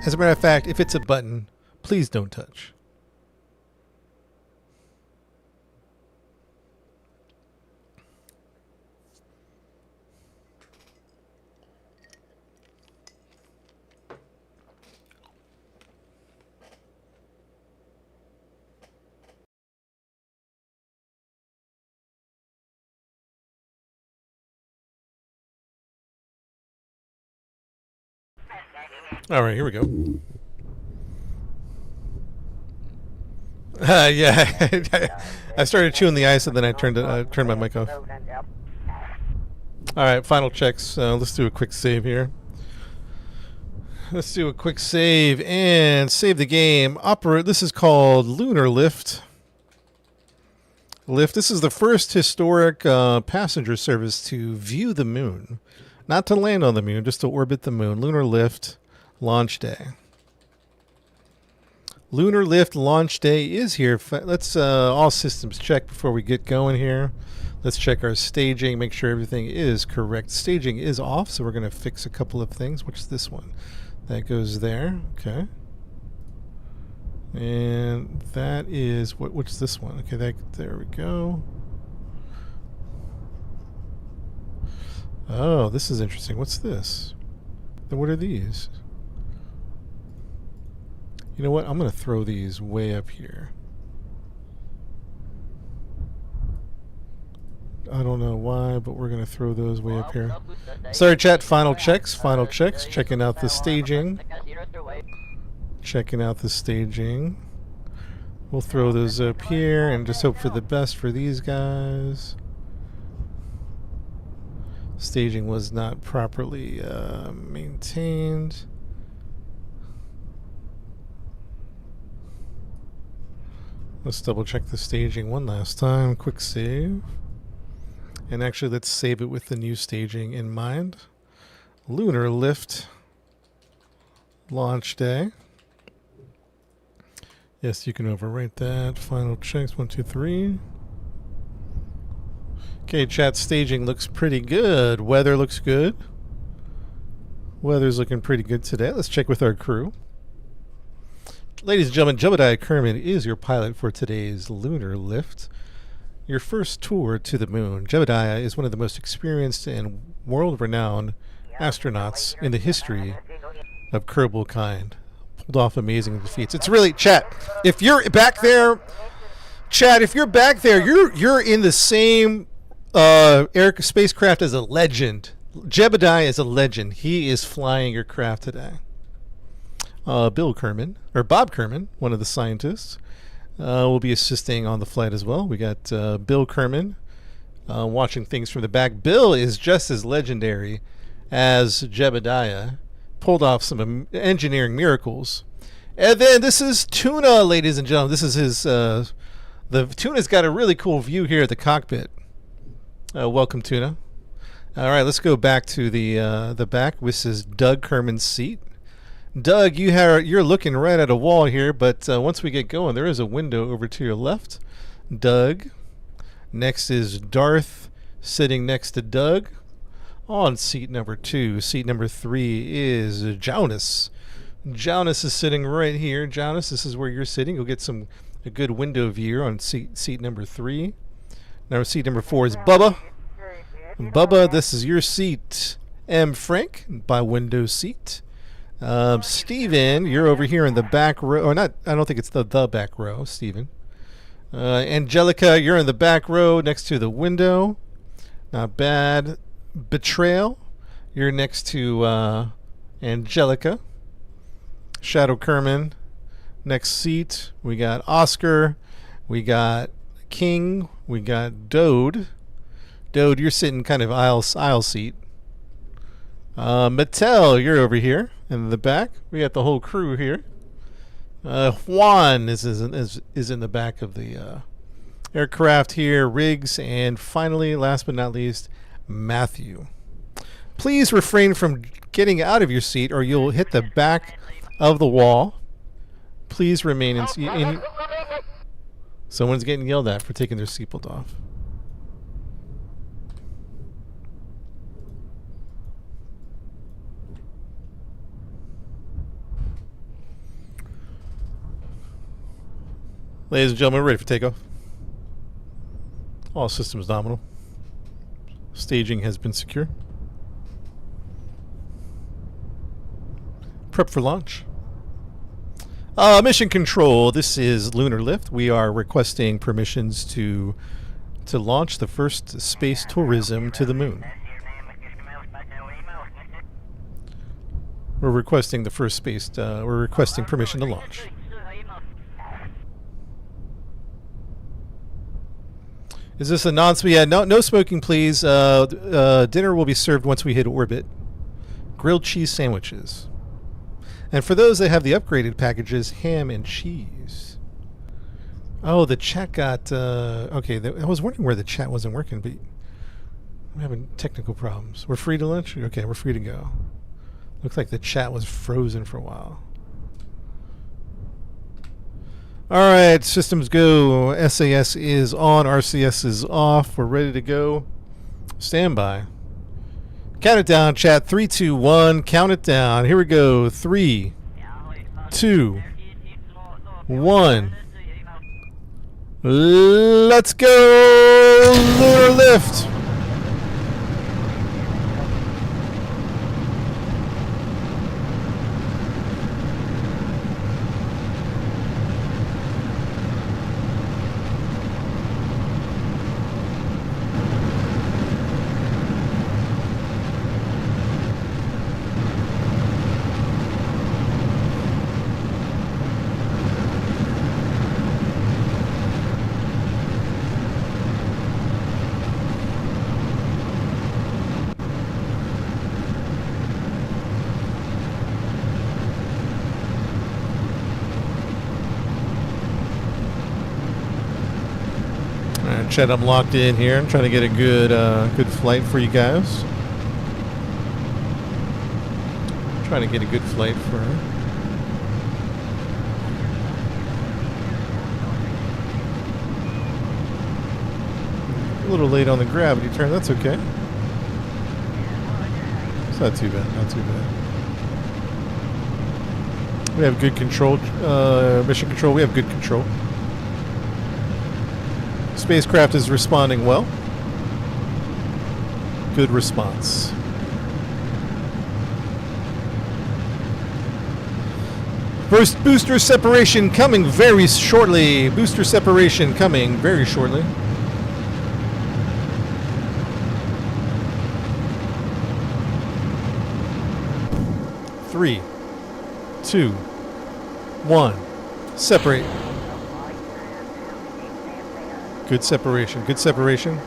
As a matter of fact, if it's a button, Please don't touch. All right, here we go. Yeah, I started chewing the ice and then I turned my mic off. All right, final checks. Let's do a quick save here. Let's do a quick save and save the game. This is called Lunar Lift. This is the first historic passenger service to view the moon. Not to land on the moon, just to orbit the moon. Lunar Lift launch day. Lunar Lift launch day is here. Let's all systems check before we get going here. Let's check our staging, make sure everything is correct. Staging is off, so we're going to fix a couple of things. Which is this one? That goes there. Okay. And that is what's this one? Okay, there we go. Oh, this is interesting. What's this? And what are these? You know what? I'm going to throw these way up here. I don't know why, but we're going to throw those way up here. Sorry, chat. Final checks. Final checks. Checking out the staging. Checking out the staging. We'll throw those up here and just hope for the best for these guys. Staging was not properly maintained. Let's double check the staging one last time. Quick save. And actually, let's save it with the new staging in mind. Lunar Lift launch day. Yes, you can overwrite that. Final checks. 1, 2, 3. Okay, chat, staging looks pretty good. Weather looks good. Weather's looking pretty good today. Let's check with our crew. Ladies and gentlemen, Jebediah Kerman is your pilot for today's Lunar Lift. Your first tour to the moon. Jebediah is one of the most experienced and world-renowned astronauts in the history of Kerbal kind. Pulled off amazing feats. It's really, chat, if you're back there, you're in the same spacecraft as a legend. Jebediah is a legend. He is flying your craft today. Bob Kerman, one of the scientists, will be assisting on the flight as well. We got Bill Kerman watching things from the back. Bill is just as legendary as Jebediah. Pulled off some engineering miracles. And then this is Tuna, ladies and gentlemen. This is his. The Tuna's got a really cool view here at the cockpit. Welcome, Tuna. All right, let's go back to the back. This is Doug Kerman's seat. Doug, you're looking right at a wall here, but once we get going, there is a window over to your left. Doug. Next is Darth, sitting next to Doug on seat number 2. Seat number 3 is Jonas. Jonas is sitting right here. Jonas, this is where you're sitting. You'll get a good window view on seat number 3. Now seat number 4 is Bubba. Bubba, this is your seat. M. Frank by window seat. Steven, you're over here in the back row. Or not, I don't think it's the back row, Steven. Angelica, you're in the back row next to the window. Not bad. Betrayal, you're next to Angelica. Shadow Kerman, next seat. We got Oscar. We got King. We got Dode. Dode, you're sitting kind of aisle seat. Mattel, you're over here in the back. We got the whole crew here. Juan is in the back of the aircraft here. Riggs, and finally, last but not least, Matthew. Please refrain from getting out of your seat, or you'll hit the back of the wall. Please remain in. Someone's getting yelled at for taking their seatbelt off. Ladies and gentlemen, ready for takeoff. All systems nominal. Staging has been secure. Prep for launch. Mission control. This is Lunar Lift. We are requesting permissions to launch the first space tourism to the moon. We're requesting the first space. We're requesting permission to launch. Is this a non-smoking? Yeah, no smoking, please. Dinner will be served once we hit orbit. Grilled cheese sandwiches. And for those that have the upgraded packages, ham and cheese. Oh, the chat got... okay, I was wondering where the chat wasn't working, but I'm having technical problems. We're free to lunch? Okay, we're free to go. Looks like the chat was frozen for a while. Alright, systems go. SAS is on, RCS is off. We're ready to go. Stand by. Count it down, chat. 3, 2, 1. Count it down. Here we go. 3, 2, 1. Let's go! Lunar Lift! Chat, I'm locked in here. I'm trying to get a good flight for you guys. Trying to get a good flight for her. A little late on the gravity turn. That's okay. It's not too bad. Not too bad. We have good control. Mission control. We have good control. Spacecraft is responding well. Good response. First booster separation coming very shortly. Booster separation coming very shortly. Three, 2, 1. Separate. Good separation. Good separation.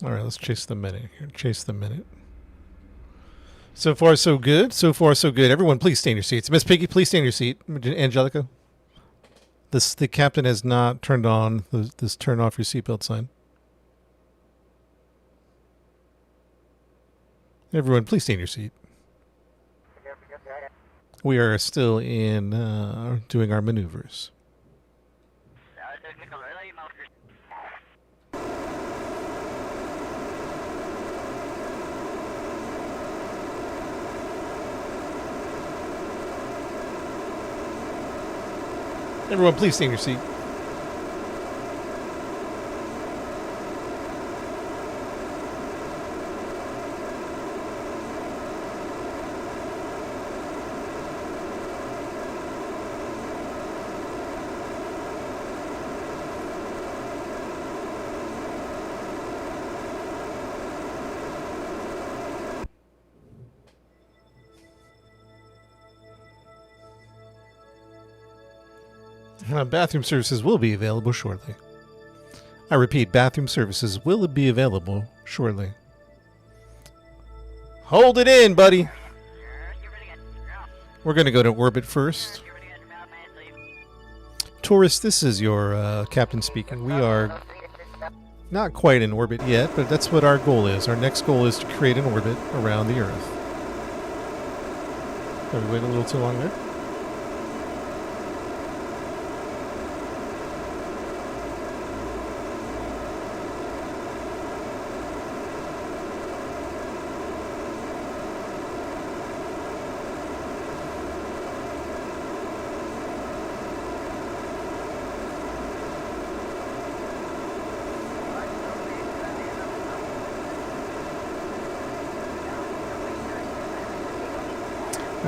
All right, let's chase the minute here. Chase the minute. So far, so good. So far, so good. Everyone, please stay in your seats. Miss Piggy, please stay in your seat. Angelica, the captain has not turned on this turn off your seatbelt sign. Everyone, please stay in your seat. We are still in doing our maneuvers. Everyone, please stay in your seat. Bathroom services will be available shortly. I repeat, bathroom services will be available shortly. Hold it in, buddy. We're going to go to orbit first. Taurus, this is your captain speaking. We are Not quite in orbit yet, but that's what our goal is. Our next goal is to create an orbit around the Earth. Have we waited a little too long there?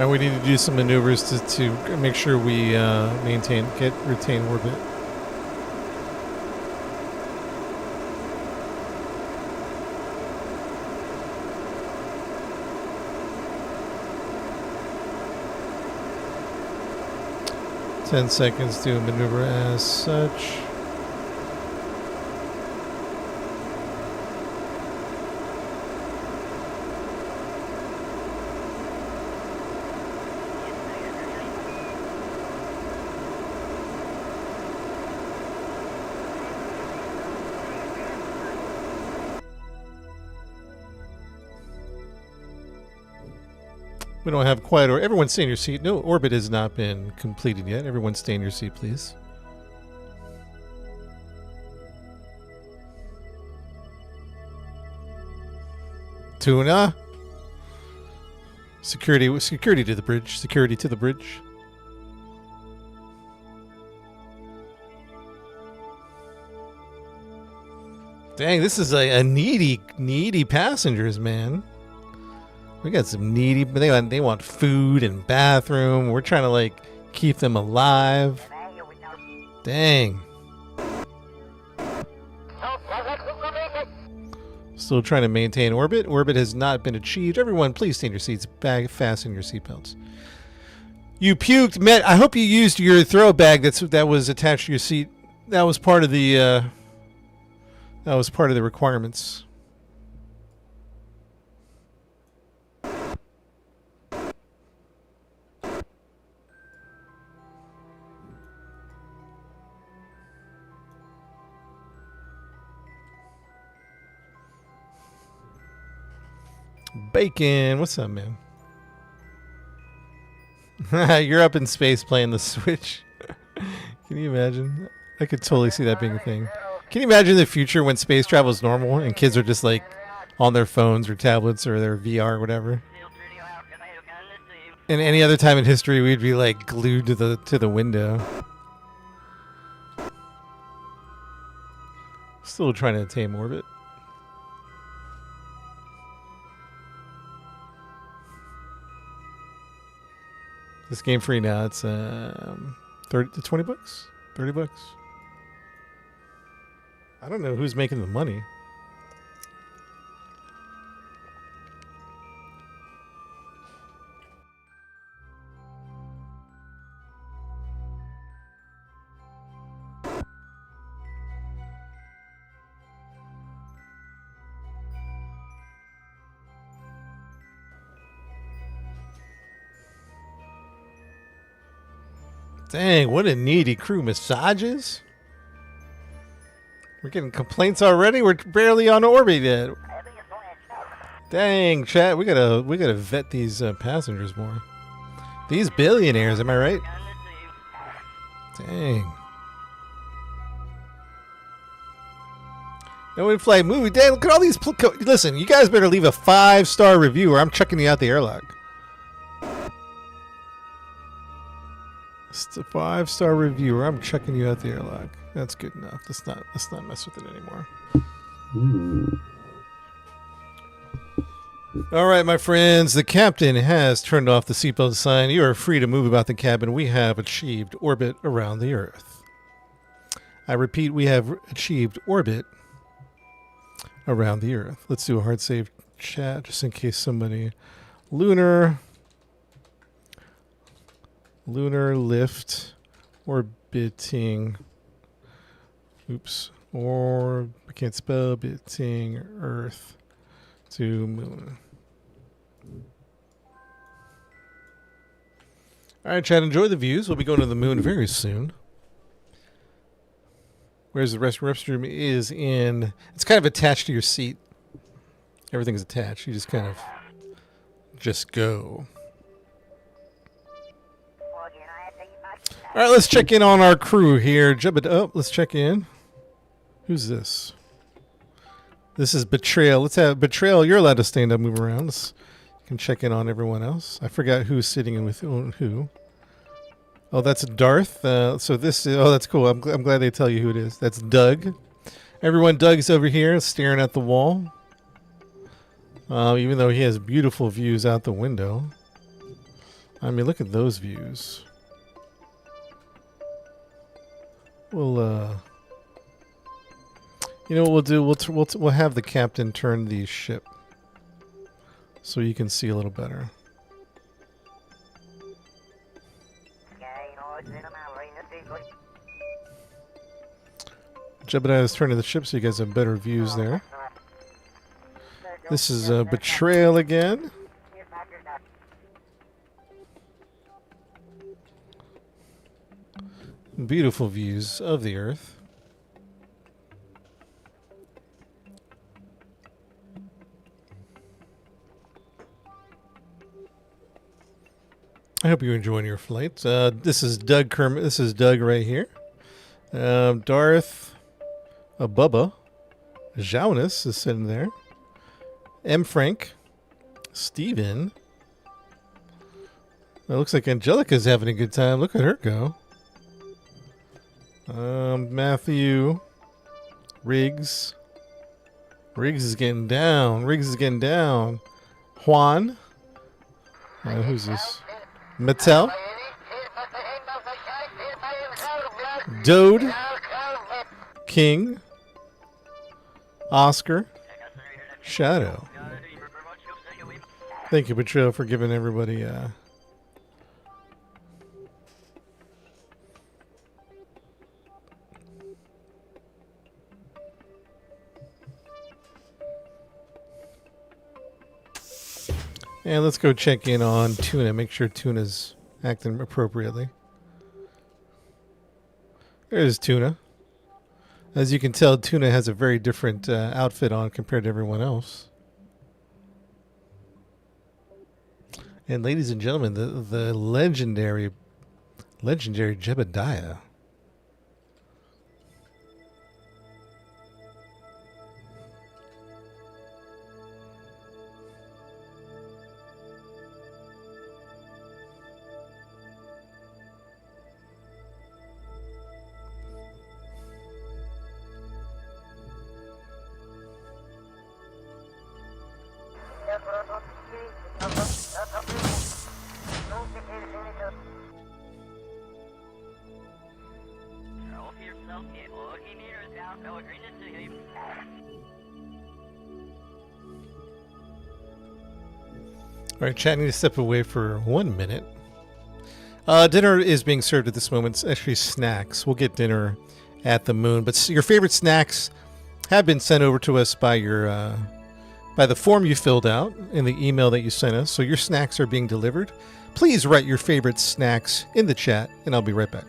We need to do some maneuvers to make sure we retain orbit. Ten seconds to maneuver as such. We don't have quite, or everyone stay in your seat. No, orbit has not been completed yet. Everyone stay in your seat, please. Tuna. Security to the bridge. Security to the bridge. Dang, this is a needy passengers, man. We got some needy, but they want food and bathroom. We're trying to like keep them alive. Dang. Still trying to maintain orbit. Orbit has not been achieved. Everyone, please stay in your seats. Fasten your seatbelts. You puked, Matt. I hope you used your throw bag that was attached to your seat. That was part of the requirements. Bacon, what's up, man? You're up in space playing the Switch. Can you imagine? I could totally see that being a thing. Can you imagine the future when space travel is normal and kids are just like on their phones or tablets or their VR or whatever? And any other time in history, we'd be like glued to the window. Still trying to attain orbit. This game free now. It's 20 bucks? 30 bucks? I don't know who's making the money. Dang, what a needy crew. Massages? We're getting complaints already? We're barely on orbit yet. Dang, chat, we gotta vet these passengers more. These billionaires, am I right? Dang. No in-flight movie. Dang, look at all these... Listen, you guys better leave a 5-star review or I'm chucking you out the airlock. It's a 5-star reviewer. I'm checking you out the airlock. That's good enough. Let's not mess with it anymore. All right, my friends. The captain has turned off the seatbelt sign. You are free to move about the cabin. We have achieved orbit around the Earth. I repeat, we have achieved orbit around the Earth. Let's do a hard save chat just in case somebody... Lunar lift orbiting. Oops. Or I can't spell orbiting Earth to moon. All right, Chad. Enjoy the views. We'll be going to the moon very soon. Whereas the restroom is in, it's kind of attached to your seat. Everything's attached. You just kind of just go. All right, let's check in on our crew here. Oh, let's check in. Who's this? This is Betrayal. Let's have Betrayal. You're allowed to stand up, move around. You can check in on everyone else. I forgot who's sitting in with who. Oh, that's Darth. So this is, oh, that's cool. I'm glad they tell you who it is. That's Doug. Everyone, Doug's over here staring at the wall. Even though he has beautiful views out the window. I mean, look at those views. We'll, you know what we'll do? We'll have the captain turn the ship so you can see a little better. Jebediah is turning the ship so you guys have better views there. This is Betrayal again. Beautiful views of the Earth. I hope you're enjoying your flight. This is Doug Kermit. This is Doug right here. Darth, Bubba, Jonas is sitting there. M. Frank, Steven. It looks like Angelica's having a good time. Look at her go. Matthew, Riggs. Riggs is getting down. Riggs is getting down. Juan. Who's this? Mattel. Dode. King. Oscar. Shadow. Thank you, Betrayal, for giving everybody and let's go check in on Tuna. Make sure Tuna's acting appropriately. There's Tuna. As you can tell, Tuna has a very different outfit on compared to everyone else. And ladies and gentlemen, the legendary Jebediah. All right, chat, I need to step away for 1 minute. Dinner is being served at this moment. It's actually snacks. We'll get dinner at the Moon, but your favorite snacks have been sent over to us by your by the form you filled out in the email that you sent us. So your snacks are being delivered. Please write your favorite snacks in the chat, and I'll be right back.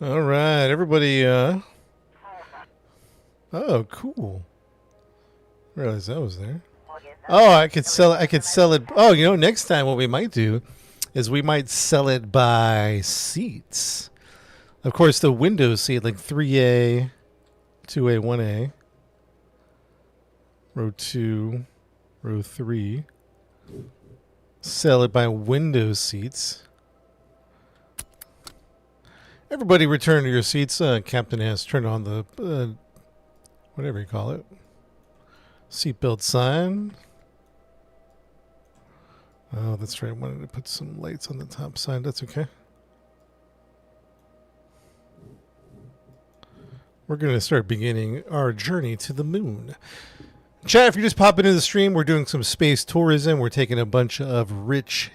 All right, everybody. Oh, cool. I realized that was there. Oh, I could sell it. I could sell it. Oh, next time what we might do is we might sell it by seats. Of course, the Windows seat, like 3A, 2A, 1A, row 2, row 3. Sell it by Windows seats. Everybody return to your seats. Captain has turned on the, whatever you call it, seatbelt sign. Oh, that's right. I wanted to put some lights on the top side. That's okay. We're going to start beginning our journey to the moon. Chat, if you're just popping into the stream, we're doing some space tourism. We're taking a bunch of rich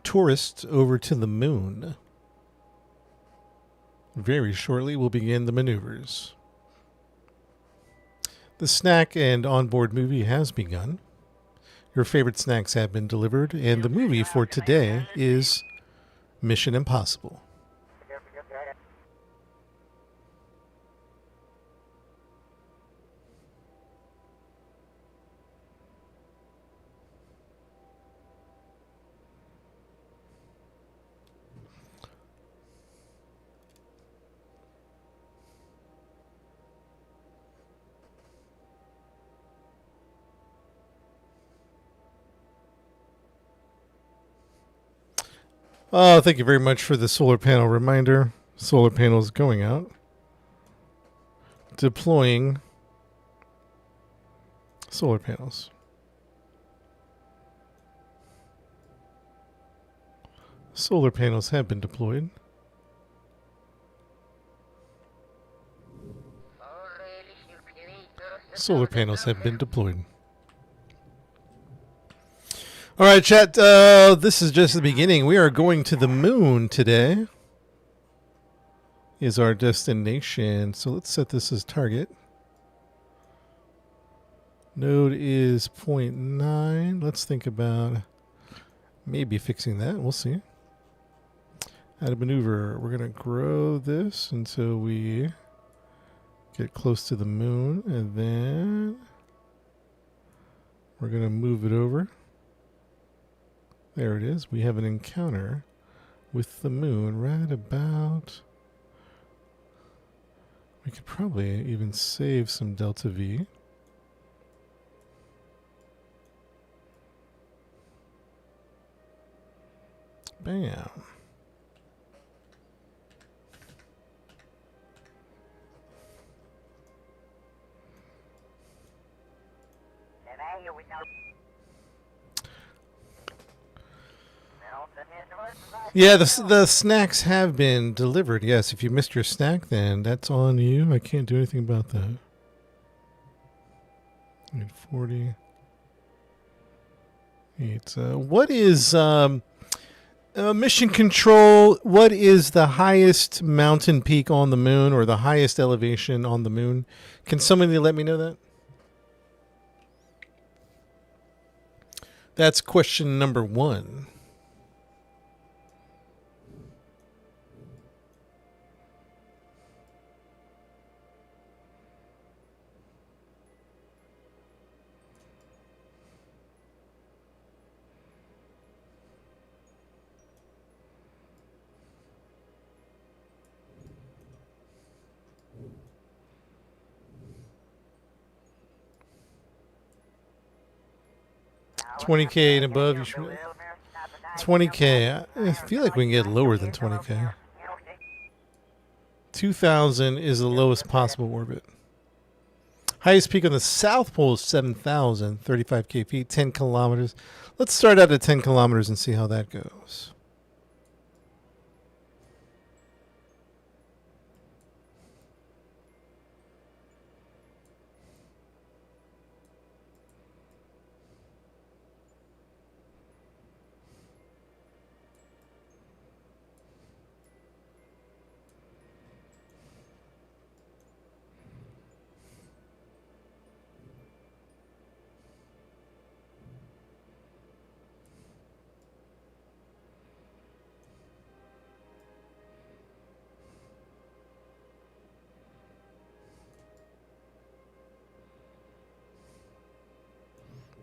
tourists over to the moon. Very shortly, we'll begin the maneuvers. The snack and onboard movie has begun. Your favorite snacks have been delivered, and the movie for today is Mission Impossible. Oh, thank you very much for the solar panel reminder. Solar panels going out. Deploying solar panels. Solar panels have been deployed. Solar panels have been deployed. All right, chat. This is just the beginning. We are going to the moon today. Is our destination. So let's set this as target. Node is 0.9. Let's think about maybe fixing that. We'll see. Add a maneuver. We're going to grow this until we get close to the moon. And then we're going to move it over. There it is. We have an encounter with the moon right about... We could probably even save some delta V. Bam. Yeah, the snacks have been delivered. Yes, if you missed your snack, then that's on you. I can't do anything about that. 840. What is mission control? What is the highest mountain peak on the moon, or the highest elevation on the moon? Can somebody let me know that? That's question number 1. 20K and above, you should. 20K. I feel like we can get lower than 20K. 2,000 is the lowest possible orbit. Highest peak on the South Pole is 7,000, 35K feet, 10 kilometers. Let's start out at 10 kilometers and see how that goes.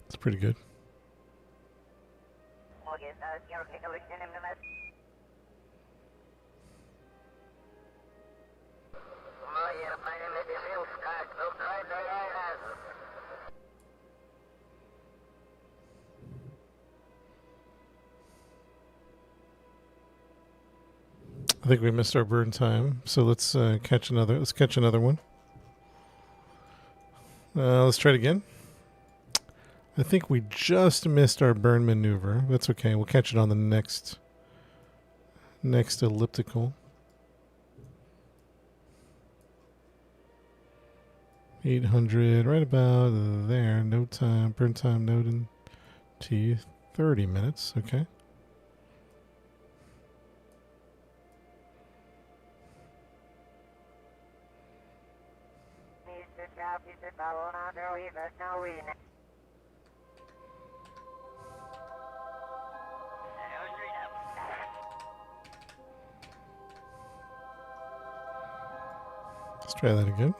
It's pretty good. I think we missed our burn time, so let's catch another. Let's catch another one. Let's try it again. I think we just missed our burn maneuver. That's okay. We'll catch it on the next elliptical. 800, right about there. No time. Burn time node in T. 30 minutes. Okay. Let's try that again.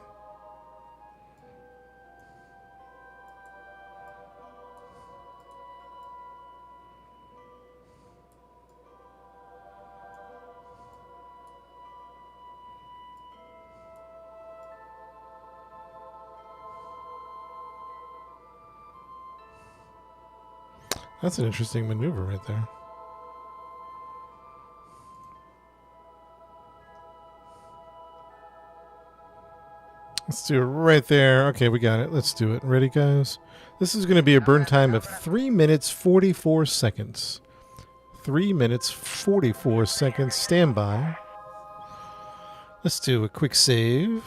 That's an interesting maneuver right there. Let's do it right there. Okay, we got it. Let's do it. Ready, guys? This is going to be a burn time of 3 minutes 44 seconds. 3 minutes 44 seconds. Stand by. Let's do a quick save.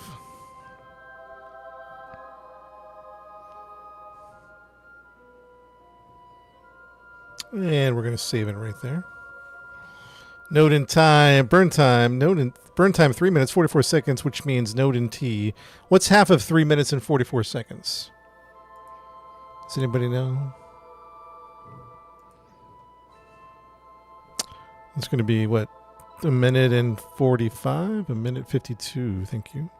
And we're going to save it right there. Node in time, burn time, burn time 3 minutes 44 seconds, which means node in T. What's half of 3 minutes and 44 seconds? Does anybody know? It's going to be what? A minute and 45? A minute 52, thank you.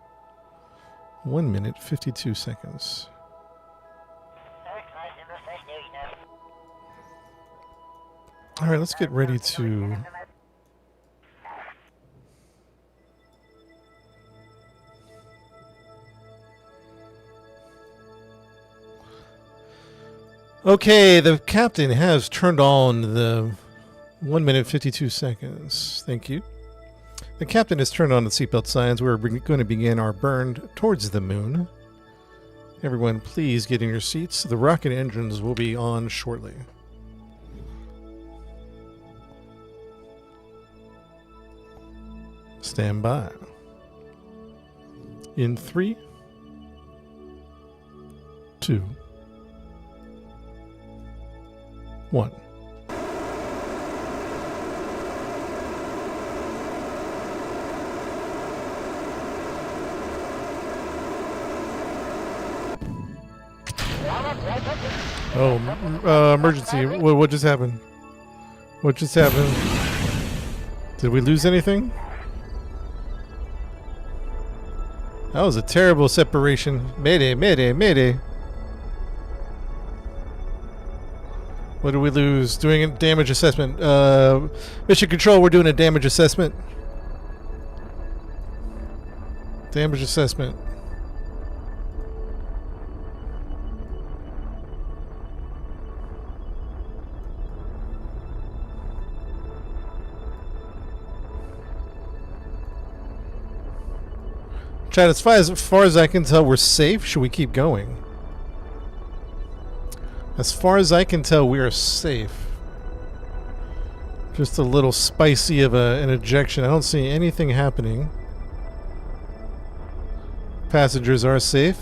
1 minute 52 seconds. All right, let's get ready to... Okay, the captain has turned on the 1 minute 52 seconds. Thank you. The captain has turned on the seatbelt signs. We're going to begin our burn towards the moon. Everyone, please get in your seats. The rocket engines will be on shortly. Stand by. In 3, 2, 1. Oh, emergency. What just happened? What just happened? Did we lose anything? That was a terrible separation. Mayday, mayday, mayday. What did we lose? Doing a damage assessment. Mission Control, we're doing a damage assessment. Damage assessment. Chad, as far as I can tell, we're safe. Should we keep going? As far as I can tell, we are safe. Just a little spicy of an ejection. I don't see anything happening. Passengers are safe.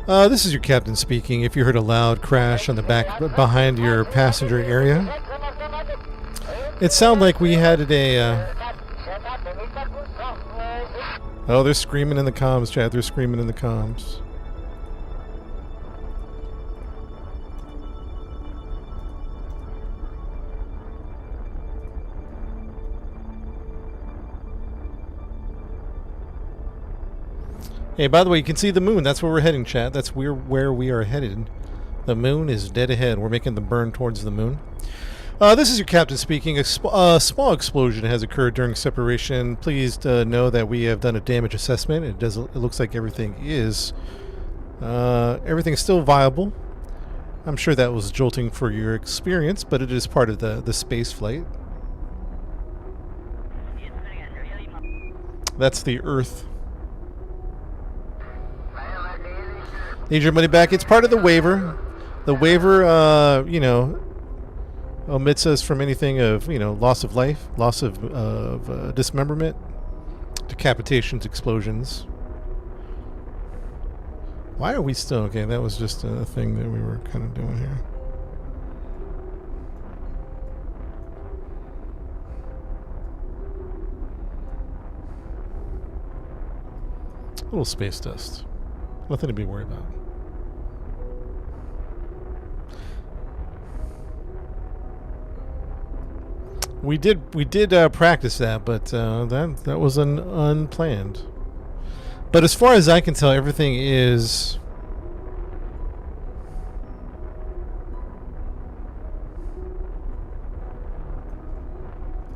This is your captain speaking. If you heard a loud crash on the back behind your passenger area, it sounded like we had oh, they're screaming in the comms, Chad. They're screaming in the comms. Hey, by the way, you can see the moon. That's where we're heading, chat. That's where we are headed. The moon is dead ahead. We're making the burn towards the moon. This is your captain speaking. A small explosion has occurred during separation. Please know that we have done a damage assessment. It looks like everything is everything's still viable. I'm sure that was jolting for your experience, but it is part of the space flight. That's the Earth. Need your money back. It's part of the waiver. The waiver, you know, omits us from anything of, you know, loss of life, loss of dismemberment, decapitations, explosions. Why are we still... Okay, that was just a thing that we were kind of doing here. A little space dust. Nothing to be worried about. We did practice that, but that was unplanned. But as far as I can tell, everything is...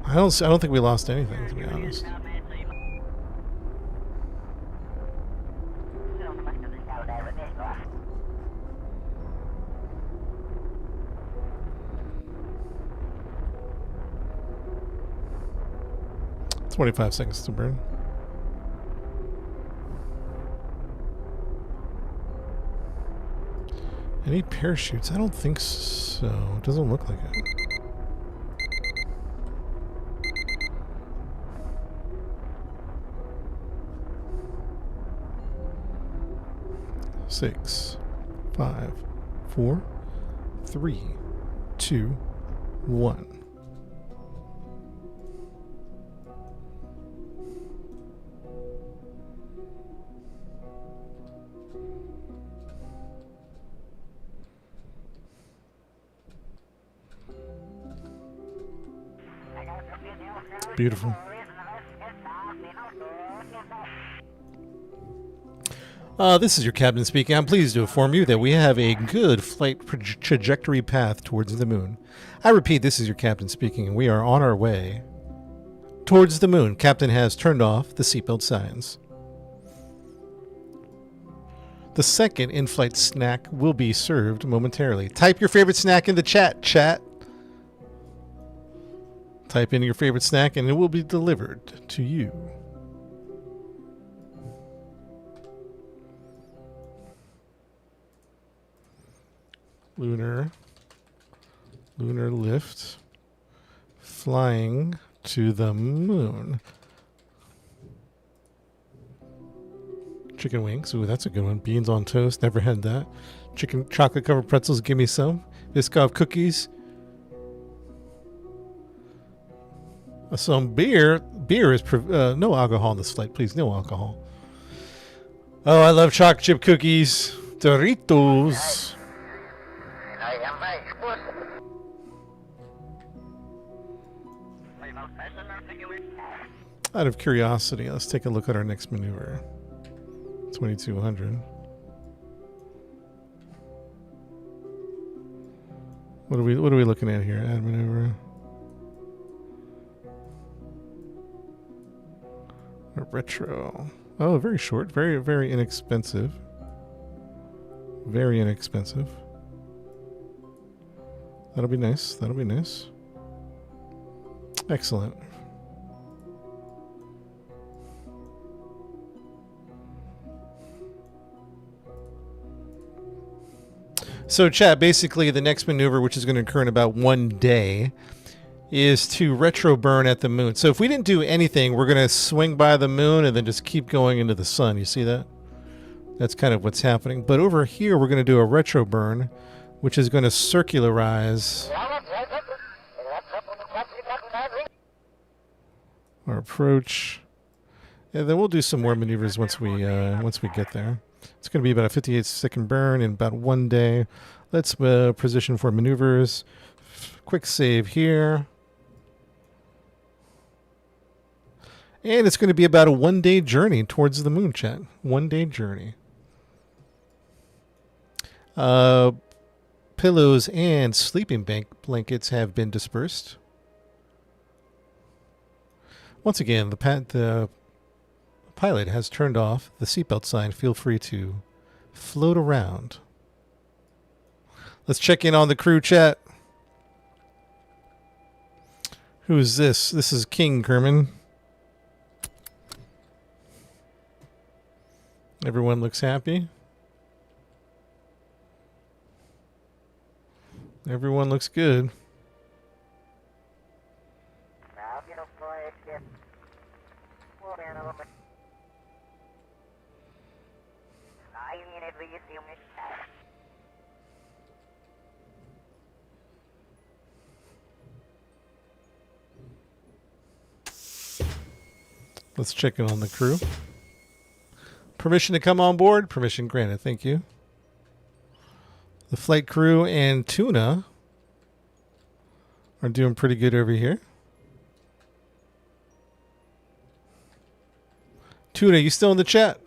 I don't think we lost anything, to be honest. It's 25 seconds to burn. Any parachutes? I don't think so. It doesn't look like it. Six, 5, 4, 3, 2, 1. Beautiful. This is your captain speaking. I'm pleased to inform you that we have a good flight trajectory path towards the moon. I repeat, this is your captain speaking, and we are on our way towards the moon. Captain has turned off the seatbelt signs. The second in-flight snack will be served momentarily. Type your favorite snack in the chat. Type in your favorite snack and it will be delivered to you. Lunar lift, flying to the moon. Chicken wings, ooh, that's a good one. Beans on toast, never had that. Chicken chocolate covered pretzels, give me some. Biscoff cookies. Some beer. Beer is no alcohol on this flight, please. No alcohol. Oh, I love chocolate chip cookies. Doritos. Out of curiosity, let's take a look at our next maneuver. 2200. What are we looking at here? Add maneuver. A retro. Oh, very short, very inexpensive. Very inexpensive. That'll be nice. That'll be nice. Excellent. So, chat, basically the next maneuver, which is going to occur in about 1 day, is to retro burn at the moon. So if we didn't do anything, we're going to swing by the moon and then just keep going into the sun. You see that? That's kind of what's happening. But over here, we're going to do a retro burn, which is going to circularize our approach. And then we'll do some more maneuvers once we get there. It's going to be about a 58-second burn in about 1 day. Let's position for maneuvers. Quick save here. And it's going to be about a 1 day journey towards the moon, chat. 1 day journey. Pillows and sleeping blankets have been dispersed. Once again, the pilot has turned off the seatbelt sign. Feel free to float around. Let's check in on the crew, chat. Who is this? This is King Kerman. Everyone looks happy. Everyone looks good. Let's check in on the crew. Permission to come on board? Permission granted. Thank you. The flight crew and Tuna are doing pretty good over here. Tuna, you still in the chat?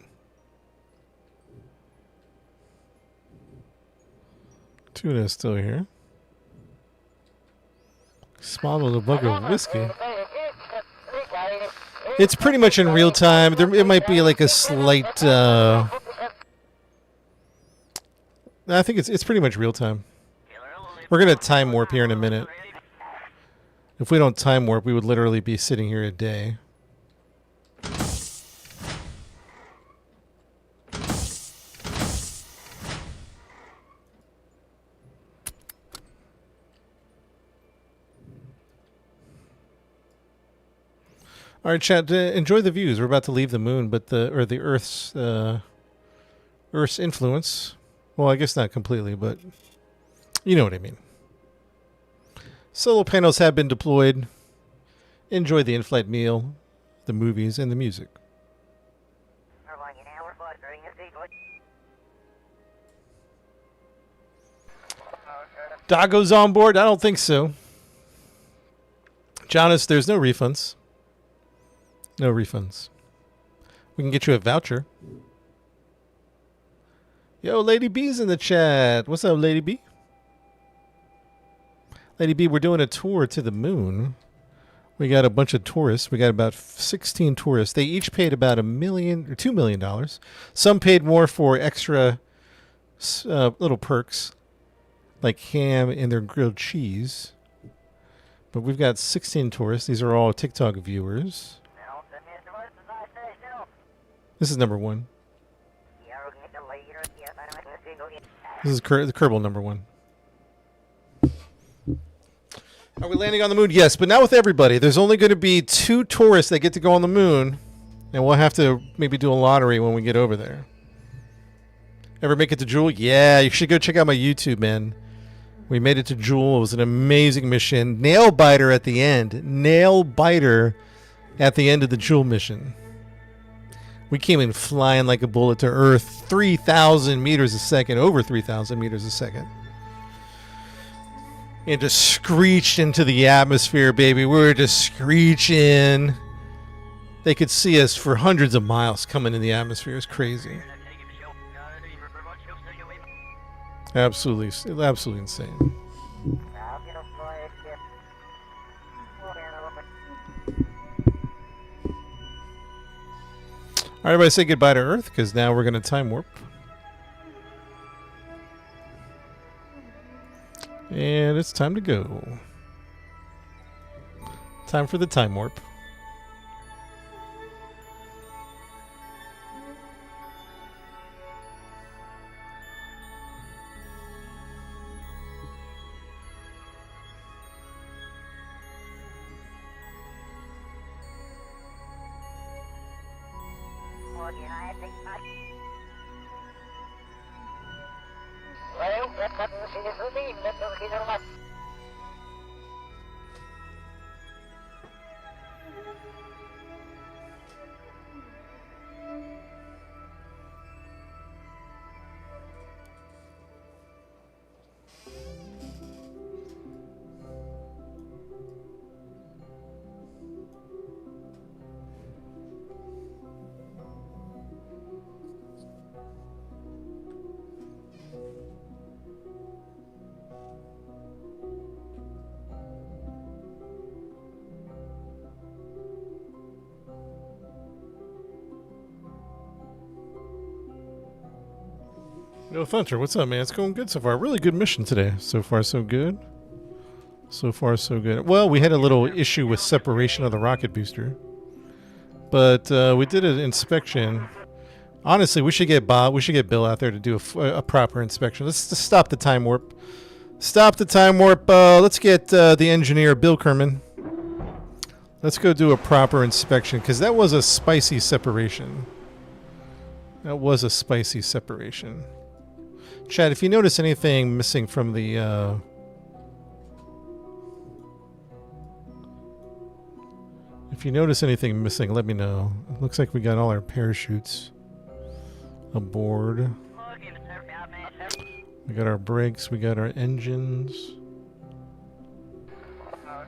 Tuna is still here. Small a bug of whiskey. It's pretty much in real time. It might be like a slight. I think it's pretty much real time. We're gonna time warp here in a minute. If we don't time warp, we would literally be sitting here a day. All right, chat. Enjoy the views. We're about to leave the moon, but the Earth's influence. Well, I guess not completely, but you know what I mean. Solar panels have been deployed. Enjoy the in-flight meal, the movies, and the music. Doggo's on board? I don't think so. Jonas, there's no refunds. No refunds. We can get you a voucher. Yo, Lady B's in the chat. What's up, Lady B? Lady B, we're doing a tour to the moon. We got a bunch of tourists. We got about 16 tourists. They each paid about $1 million or $2 million. Some paid more for extra little perks, like ham and their grilled cheese. But we've got 16 tourists. These are all TikTok viewers. This is number 1. This is the Kerbal number 1. Are we landing on the moon? Yes, but not with everybody. There's only going to be 2 tourists that get to go on the moon, and we'll have to maybe do a lottery when we get over there. Ever make it to Jewel? Yeah, you should go check out my YouTube, man. We made it to Jewel. It was an amazing mission. Nail biter at the end. Nail biter at the end of the Jewel mission. We came in flying like a bullet to Earth, 3,000 meters a second, over 3,000 meters a second. And just screeched into the atmosphere, baby. We were just screeching. They could see us for hundreds of miles coming in the atmosphere. It's crazy. Absolutely, absolutely insane. All right, everybody say goodbye to Earth, because now we're going to time warp. And it's time to go. Time for the time warp. Yo, Thunter, what's up, man? It's going good so far. Really good mission today. So far, so good. So far, so good. Well, we had a little issue with separation of the rocket booster. But we did an inspection. Honestly, we should get Bob, we should get Bill out there to do a proper inspection. Let's just stop the time warp. Stop the time warp. Let's get the engineer, Bill Kerman. Let's go do a proper inspection, because that was a spicy separation. That was a spicy separation. Chad, if you notice anything missing from the if you notice anything missing, let me know. It looks like we got all our parachutes aboard. We got our brakes, we got our engines.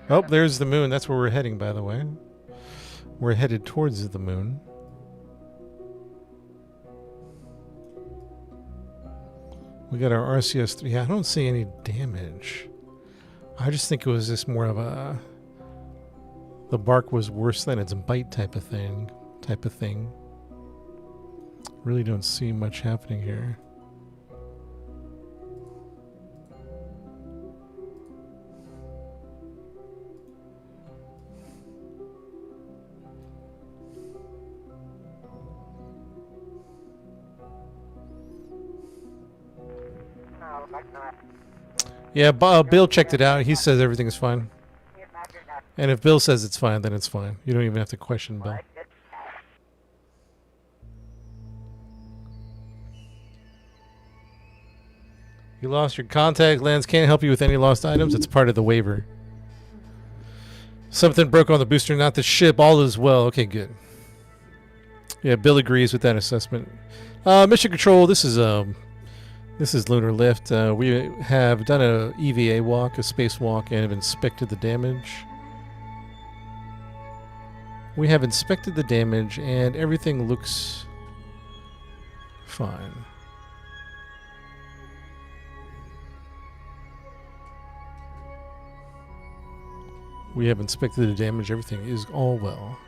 Oh, there's the moon. That's where we're heading, by the way. We're headed towards the moon. We got our RCS-3. Yeah, I don't see any damage. I just think it was just more of a... The bark was worse than its bite type of thing. Really don't see much happening here. Yeah, Bill checked it out. He says everything's fine. And if Bill says it's fine, then it's fine. You don't even have to question Bill. You lost your contact lens. Can't help you with any lost items. It's part of the waiver. Something broke on the booster, not the ship. All is well. Okay, good. Yeah, Bill agrees with that assessment. Mission Control, this is Lunar Lift. We have done a EVA walk, a spacewalk, and have inspected the damage. We have inspected the damage, and everything looks fine. We have inspected the damage. Everything is all well.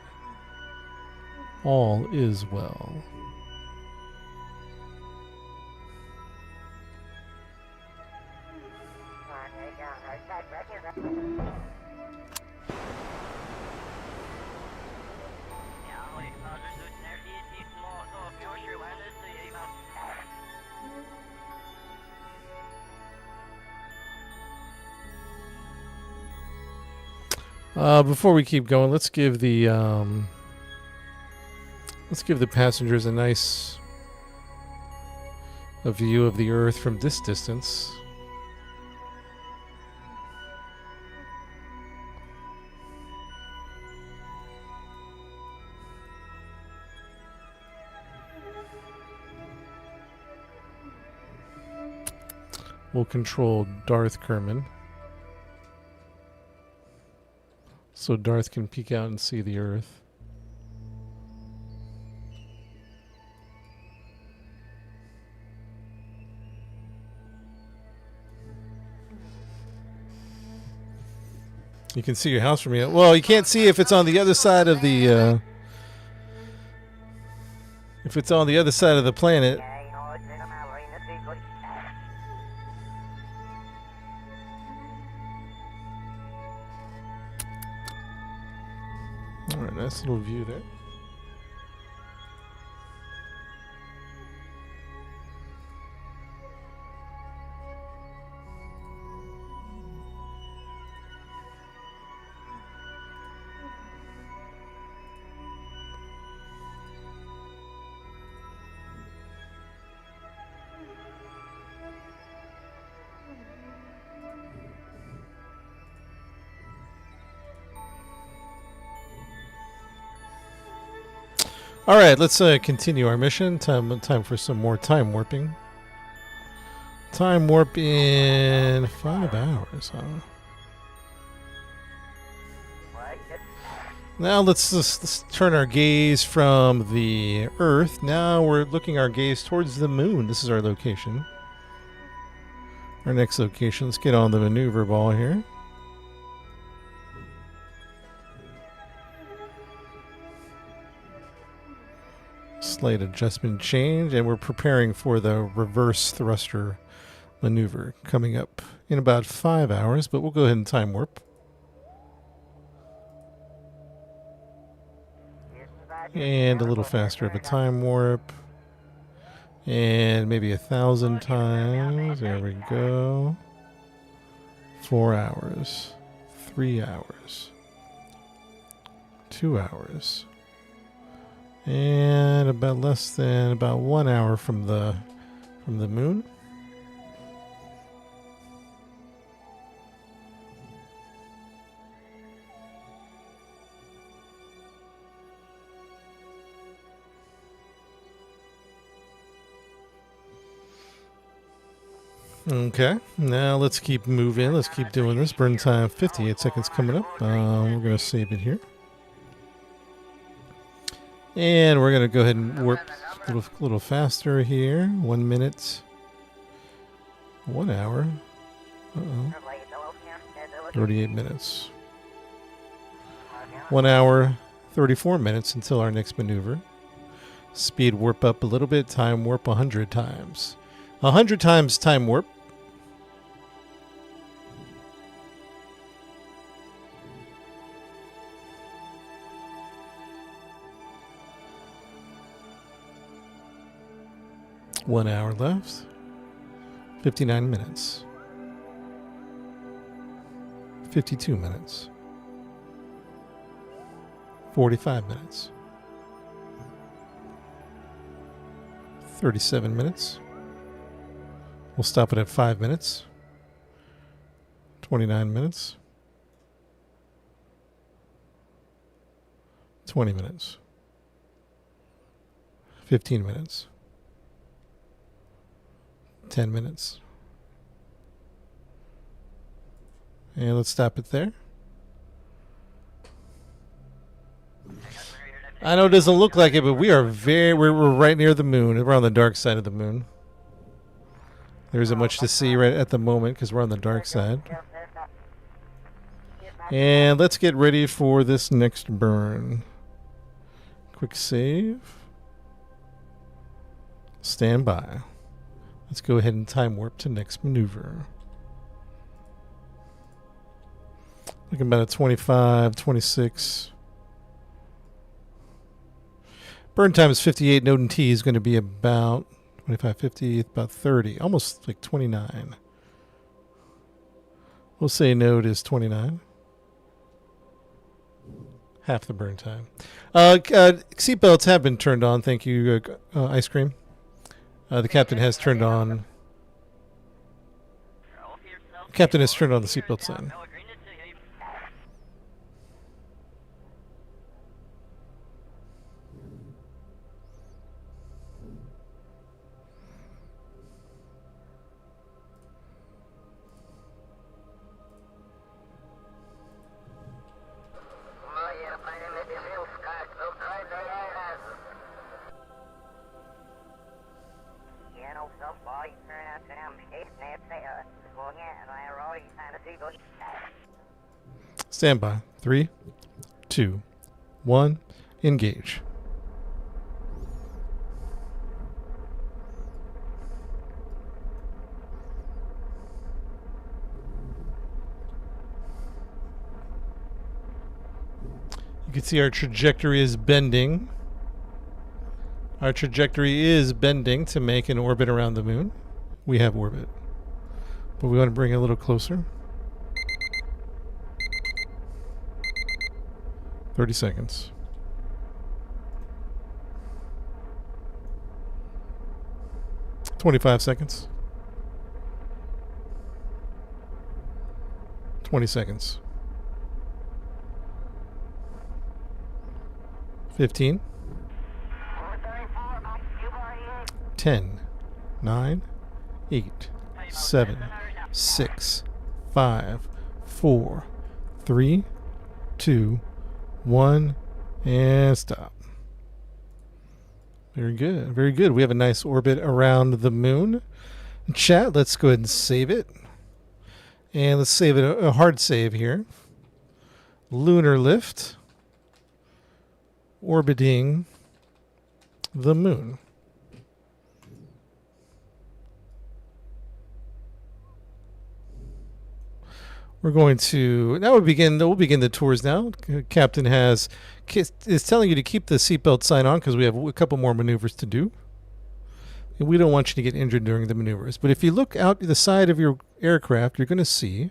All is well. Before we keep going, let's give the passengers a view of the Earth from this distance. We'll control Darth Kerman. So Darth can peek out and see the Earth. You can see your house from here. Well, you can't see if it's on the other side of the if it's on the other side of the planet. All right, nice little view there. All right, let's continue our mission. Time for some more time warping. Time warp in 5 hours, huh? Now let's turn our gaze from the Earth. Now we're looking our gaze towards the Moon. This is our location. Our next location. Let's get on the maneuver ball here. Slight adjustment change, and we're preparing for the reverse thruster maneuver coming up in about 5 hours, but we'll go ahead and time warp. And a little faster of a time warp. And maybe 1,000 times. There we go. 4 hours. 3 hours. 2 hours. And about less than about 1 hour from the moon. Okay, now let's keep moving. Let's keep doing this. Burn time 58 seconds coming up. We're going to save it here. And we're going to go ahead and warp a little faster here. 1 minute. 1 hour. Uh-oh. 38 minutes. 1 hour, 34 minutes until our next maneuver. Speed warp up a little bit. Time warp 100 times. 100 times time warp. One hour left. 59 minutes. 52 minutes. 45 minutes. 37 minutes. We'll stop it at 5 minutes. 29 minutes. 20 minutes. 15 minutes. 10 minutes. And let's stop it there. I know it doesn't look like it, but we're right near the moon. We're on the dark side of the moon. There isn't much to see right at the moment because we're on the dark side. And let's get ready for this next burn. Quick save. Stand by. Let's go ahead and time warp to next maneuver. Looking about a 25, 26. Burn time is 58. Node and T is going to be about 25, 50, about 30. Almost like 29. We'll say node is 29. Half the burn time. Seatbelts have been turned on. Thank you, Ice Cream. The captain has turned on. Captain has turned on the seatbelt sign. Stand by. 3, 2, 1, engage. You can see our trajectory is bending. Our trajectory is bending to make an orbit around the moon. We have orbit. But we want to bring it a little closer. 30 seconds. "25 seconds. 20 seconds. 15. 10. 9. 8. 7. 6. 5. 4. 3. 2. 1. And stop. Very good. Very good. We have a nice orbit around the moon. Chat, let's go ahead and save it. And let's save it a hard save here. Lunar lift. Orbiting the moon. We're going to now we'll begin the tours now. Captain is telling you to keep the seatbelt sign on because we have a couple more maneuvers to do. And we don't want you to get injured during the maneuvers. But if you look out the side of your aircraft, you're going to see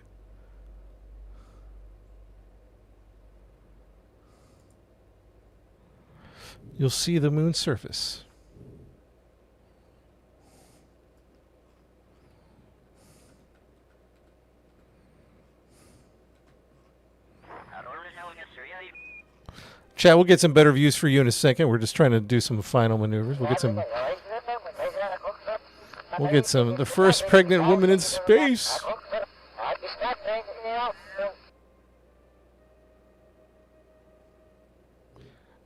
you'll see the moon's surface. Chat, we'll get some better views for you in a second. We're just trying to do some final maneuvers. We'll get some. The first pregnant woman in space.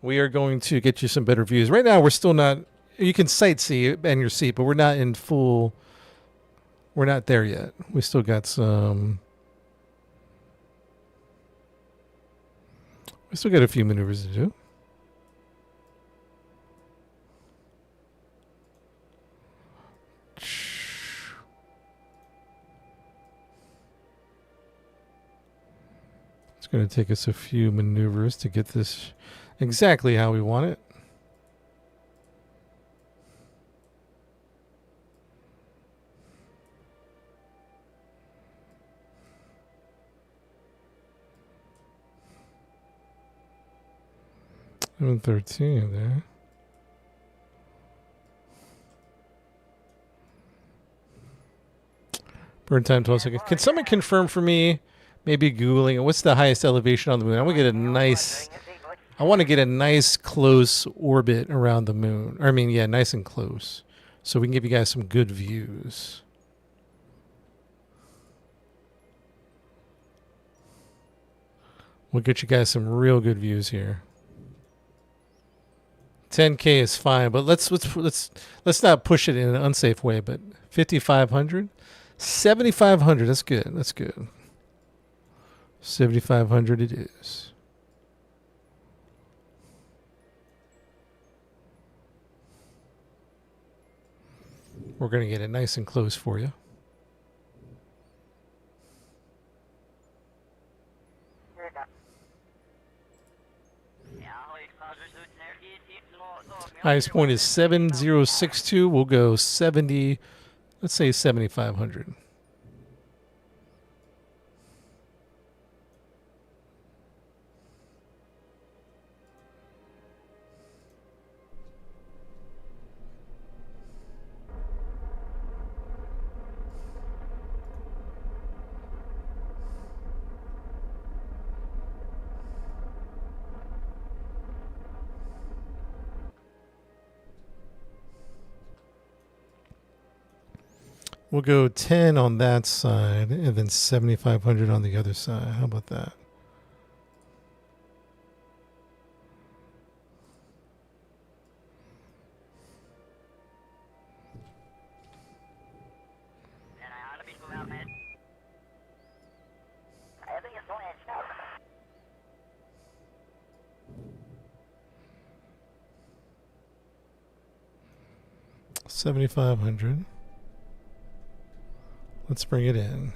We are going to get you some better views. Right now, we're still not. You can sightsee in your seat, but we're not in full. We're not there yet. We still got some. We still got a few maneuvers to do. It's going to take us a few maneuvers to get this exactly how we want it. And 13 there. Burn time 12 seconds. Can someone confirm for me, maybe Googling, what's the highest elevation on the moon? I want to get a nice close orbit around the moon. I mean, yeah, nice and close. So we can give you guys some good views. We'll get you guys some real good views here. 10K is fine, but let's not push it in an unsafe way. But 5,500, 7,500. That's good. That's good. 7,500 it is. We're gonna get it nice and close for you. Highest point is 7062. We'll go 70, let's say 7,500. We'll go 10 on that side and then 7,500 on the other side. How about that? $7,500. Let's bring it in.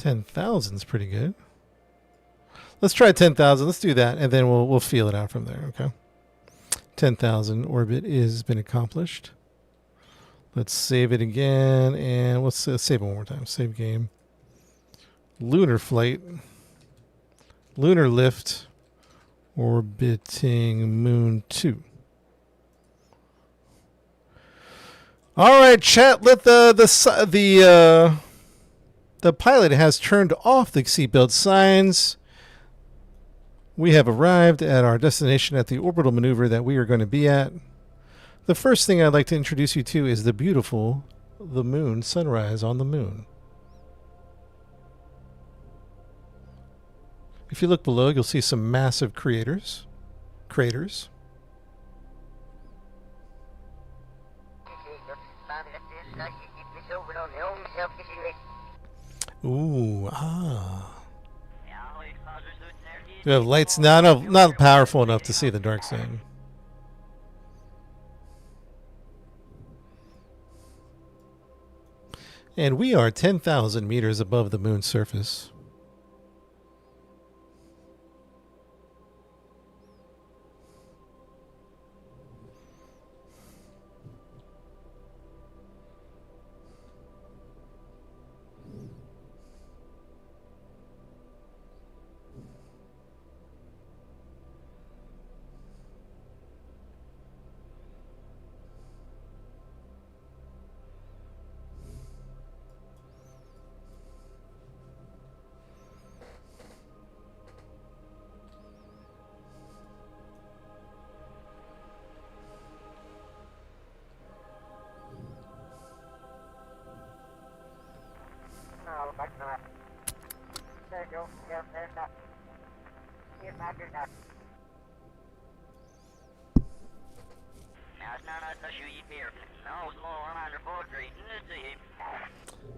10,000 is pretty good. Let's try 10,000. Let's do that, and then we'll feel it out from there. Okay. 10,000 orbit is been accomplished. Let's save it again, and let's save it one more time. Save game. Lunar flight. Lunar lift. Orbiting Moon 2. All right, chat. Let the pilot has turned off the seatbelt signs. We have arrived at our destination at the orbital maneuver that we are going to be at. The first thing I'd like to introduce you to is the beautiful moon sunrise on the moon. If you look below, you'll see some massive craters. Ooh, You have lights not powerful enough to see the dark side. And we are 10,000 meters above the moon's surface.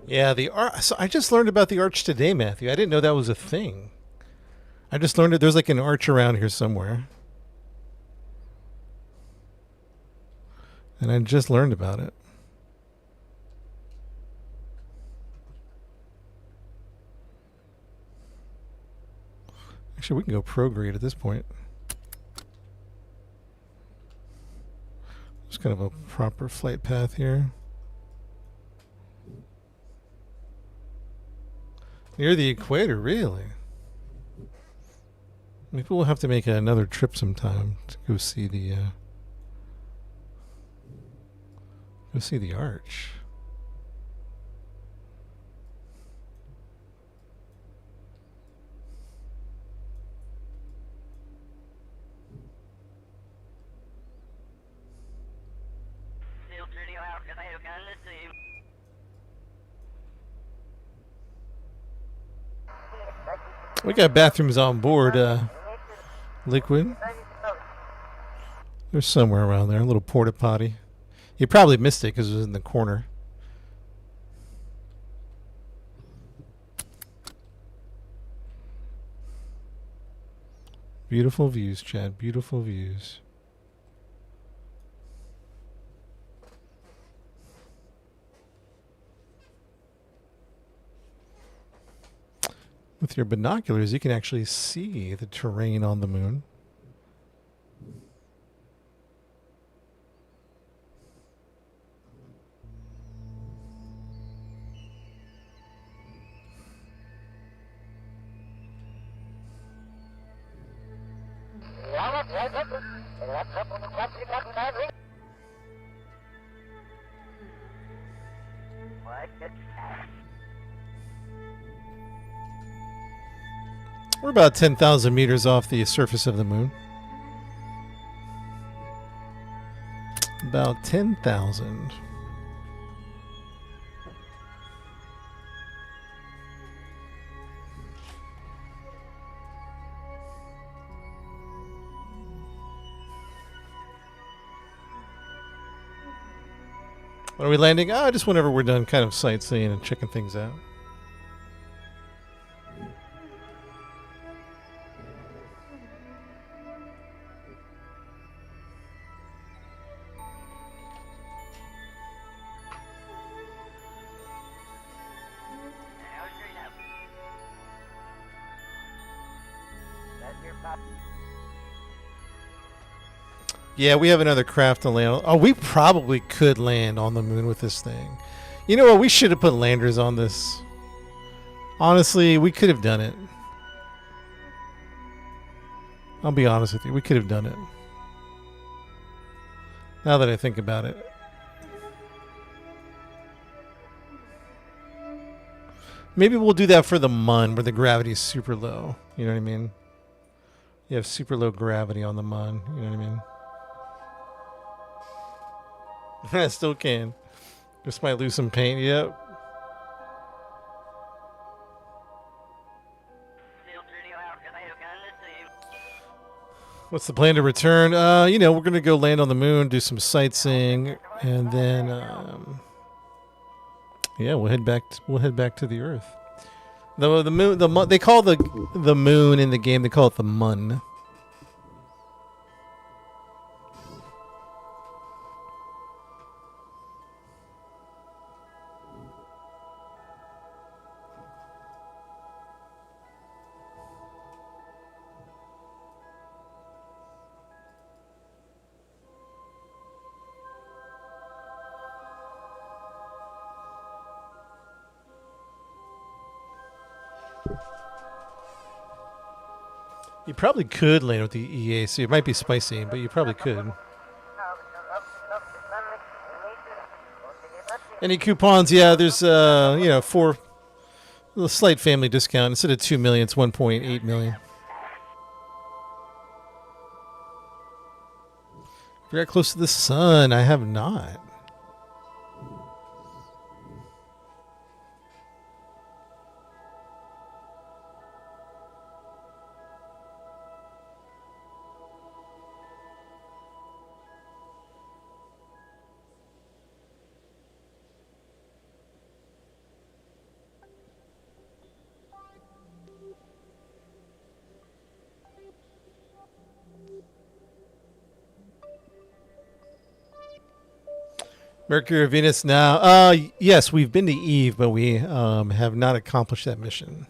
Yeah, so I just learned about the arch today, Matthew. I didn't know that was a thing. I just learned that there's like an arch around here somewhere. And I just learned about it. Actually, we can go prograde at this point. There's kind of a proper flight path here. Near the equator, really? Maybe we'll have to make another trip sometime to go see the arch. We got bathrooms on board, Liquid. There's somewhere around there, a little porta potty. You probably missed it because it was in the corner. Beautiful views, Chad. Beautiful views. With your binoculars, you can actually see the terrain on the moon. We're about 10,000 meters off the surface of the moon. About 10,000. When are we landing? Just whenever we're done kind of sightseeing and checking things out. Yeah, we have another craft to land on. Oh, we probably could land on the moon with this thing. You know what? We should have put landers on this. Honestly, we could have done it. I'll be honest with you. We could have done it. Now that I think about it. Maybe we'll do that for the Mun, where the gravity is super low. You know what I mean? You have super low gravity on the Mun. You know what I mean? I still can. Just might lose some paint. Yep. What's the plan to return? You know, we're gonna go land on the moon, do some sightseeing, and then, yeah, we'll head back. We'll head back to the Earth. The moon. They call the moon in the game. They call it the Mun. You probably could land with the EAC. It might be spicy, but you probably could. Any coupons? Yeah, there's you know, a slight family discount. Instead of 2 million, it's 1.8 million. If you're close to the sun, I have not. Mercury or Venus now? Yes, we've been to Eve, but we have not accomplished that mission.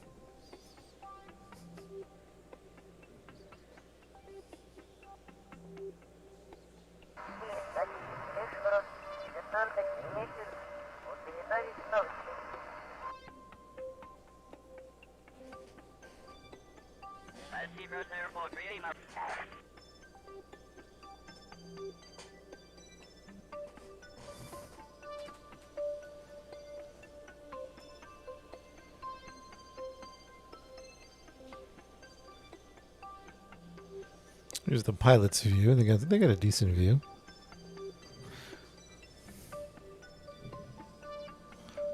Here's the pilot's view. They got a decent view.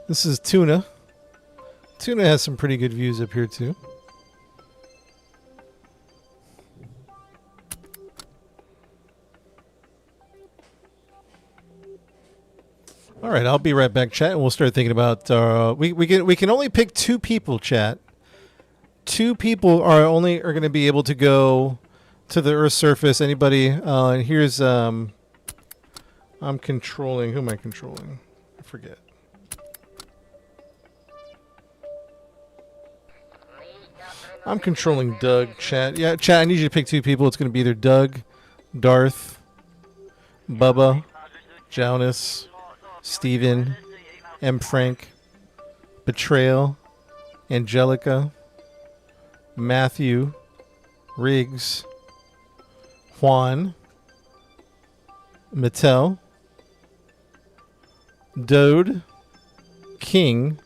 This is Tuna. Tuna has some pretty good views up here too. All right, I'll be right back, chat, and we'll start thinking about. We can only pick 2 people, chat. 2 people are going to be able to go to the Earth's surface. Anybody? And here's I'm controlling. Who am I controlling? I forget. I'm controlling Doug. Chat. Yeah, chat. I need you to pick 2 people. It's going to be either Doug, Darth, Bubba, Jonas, Steven, M. Frank, Betrayal, Angelica, Matthew, Riggs, Juan, Mattel, Dode, King,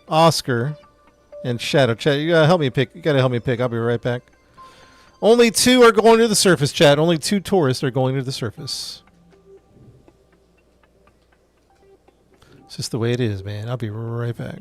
Oscar, and Shadow. Chat, you gotta help me pick. I'll be right back. Only 2 are going to the surface, chat. Only 2 tourists are going to the surface. It's just the way it is, man. I'll be right back.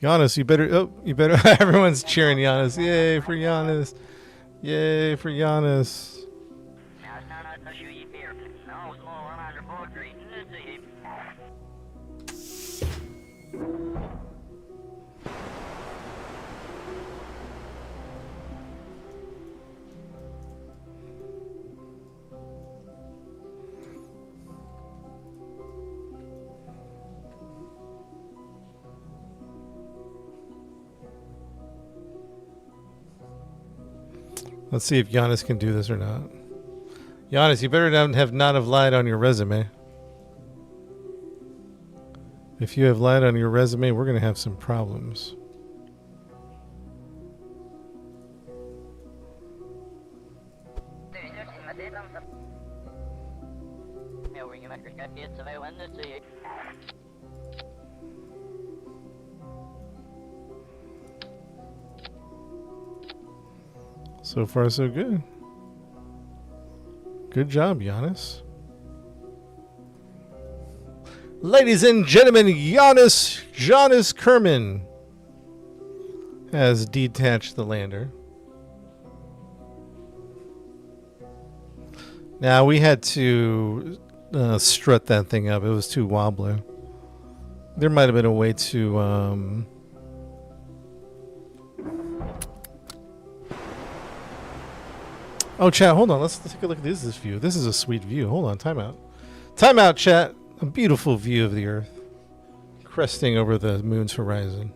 Giannis, you better. Oh, you better. Everyone's cheering Giannis. Yay for Giannis. Yay for Giannis. Let's see if Giannis can do this or not. Giannis, you better not have lied on your resume. If you have lied on your resume, we're going to have some problems. So far, so good. Good job, Giannis. Ladies and gentlemen, Giannis Kerman has detached the lander. Now, we had to strut that thing up. It was too wobbly. There might have been a way to... Oh, chat, hold on. Let's take a look at this view. This is a sweet view. Hold on, time out. Time out, chat. A beautiful view of the Earth. Cresting over the moon's horizon.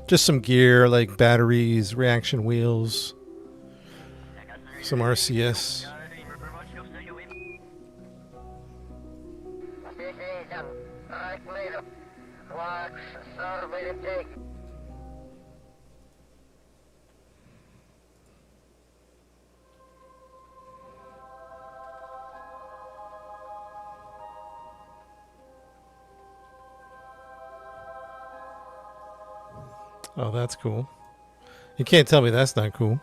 Just some gear like batteries, reaction wheels, some RCS. Oh, that's cool. You can't tell me that's not cool.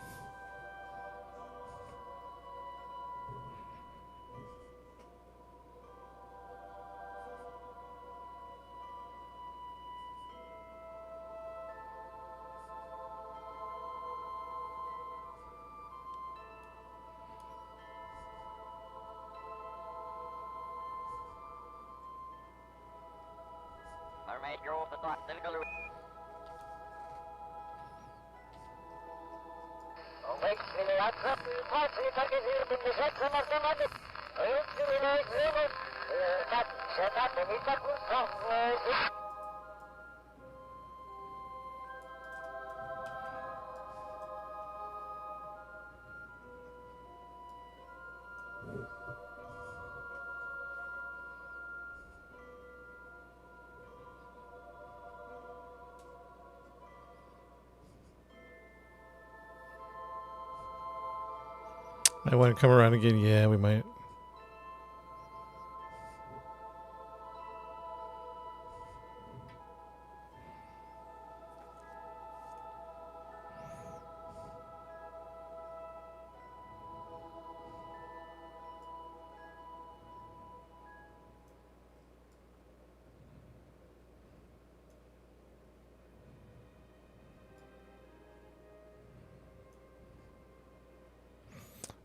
I want to come around again. Yeah, we might.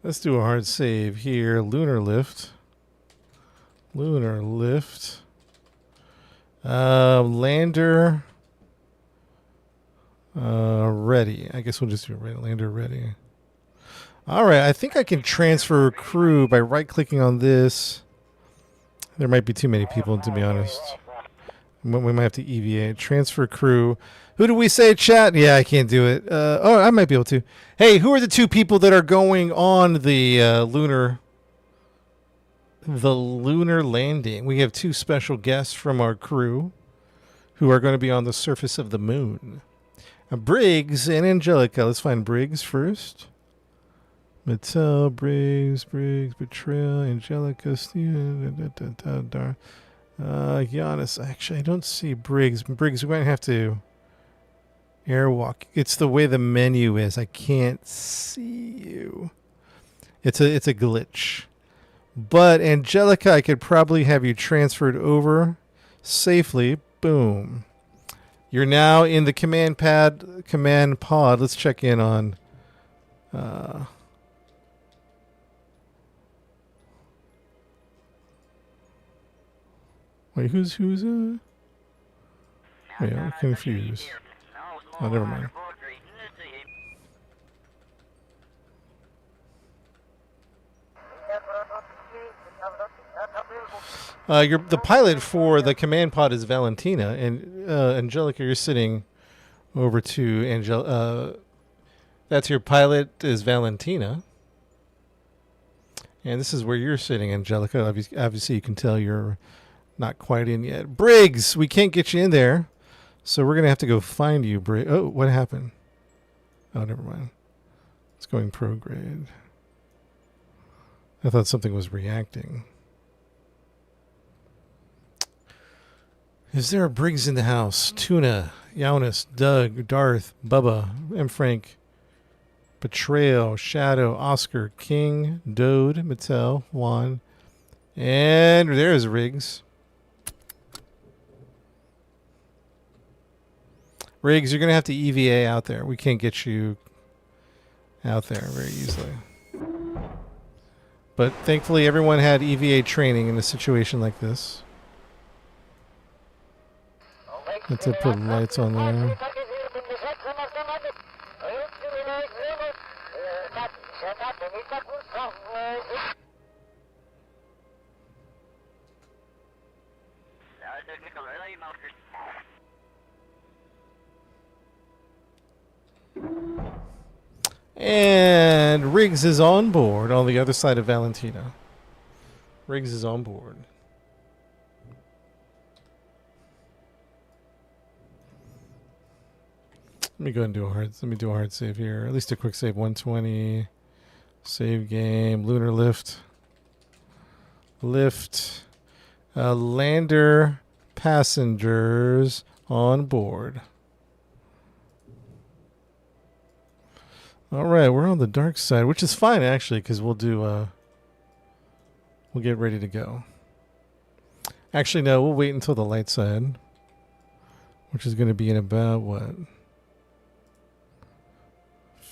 Let's do a hard save here. Lunar lift. Lunar lift. Lander. Ready. I guess we'll just do lander ready. All right. I think I can transfer crew by right-clicking on this. There might be too many people, to be honest. We might have to EVA. Transfer crew. Who do we say, chat? Yeah, I can't do it. Oh, I might be able to. Hey, who are the two people that are going on the lunar landing? We have two special guests from our crew who are going to be on the surface of the moon. Briggs and Angelica. Let's find Briggs first. Mattel, Briggs, Betrayal, Angelica, Steven, Giannis. Actually, I don't see Briggs. Briggs, we're going to have to airwalk. It's the way the menu is. I can't see you. It's a glitch. But Angelica, I could probably have you transferred over safely. Boom. You're now in the command pod. Let's check in on wait, who's wait, I'm confused. Oh, never mind. The pilot for the command pod is Valentina, and Angelica, you're sitting over to that's your pilot is Valentina, and this is where you're sitting, Angelica. Obviously, you can tell you're not quite in yet. Briggs, we can't get you in there, so we're gonna have to go find you, Briggs. Oh, what happened? Oh, never mind. It's going prograde. I thought something was reacting. Is there a Briggs in the house? Tuna, Yaunus, Doug, Darth, Bubba, M. Frank, Betrayal, Shadow, Oscar, King, Dode, Mattel, Juan, and there's Riggs. Riggs, you're going to have to EVA out there. We can't get you out there very easily. But thankfully, everyone had EVA training in a situation like this. Let's put lights on there. And Riggs is on board on the other side of Valentina. Riggs is on board. Let me go ahead and do a hard save here. At least a quick save. 120. Save game. Lunar lift. Lander passengers on board. All right, we're on the dark side, which is fine actually, because we'll get ready to go. Actually, no, we'll wait until the light side, which is going to be in about what?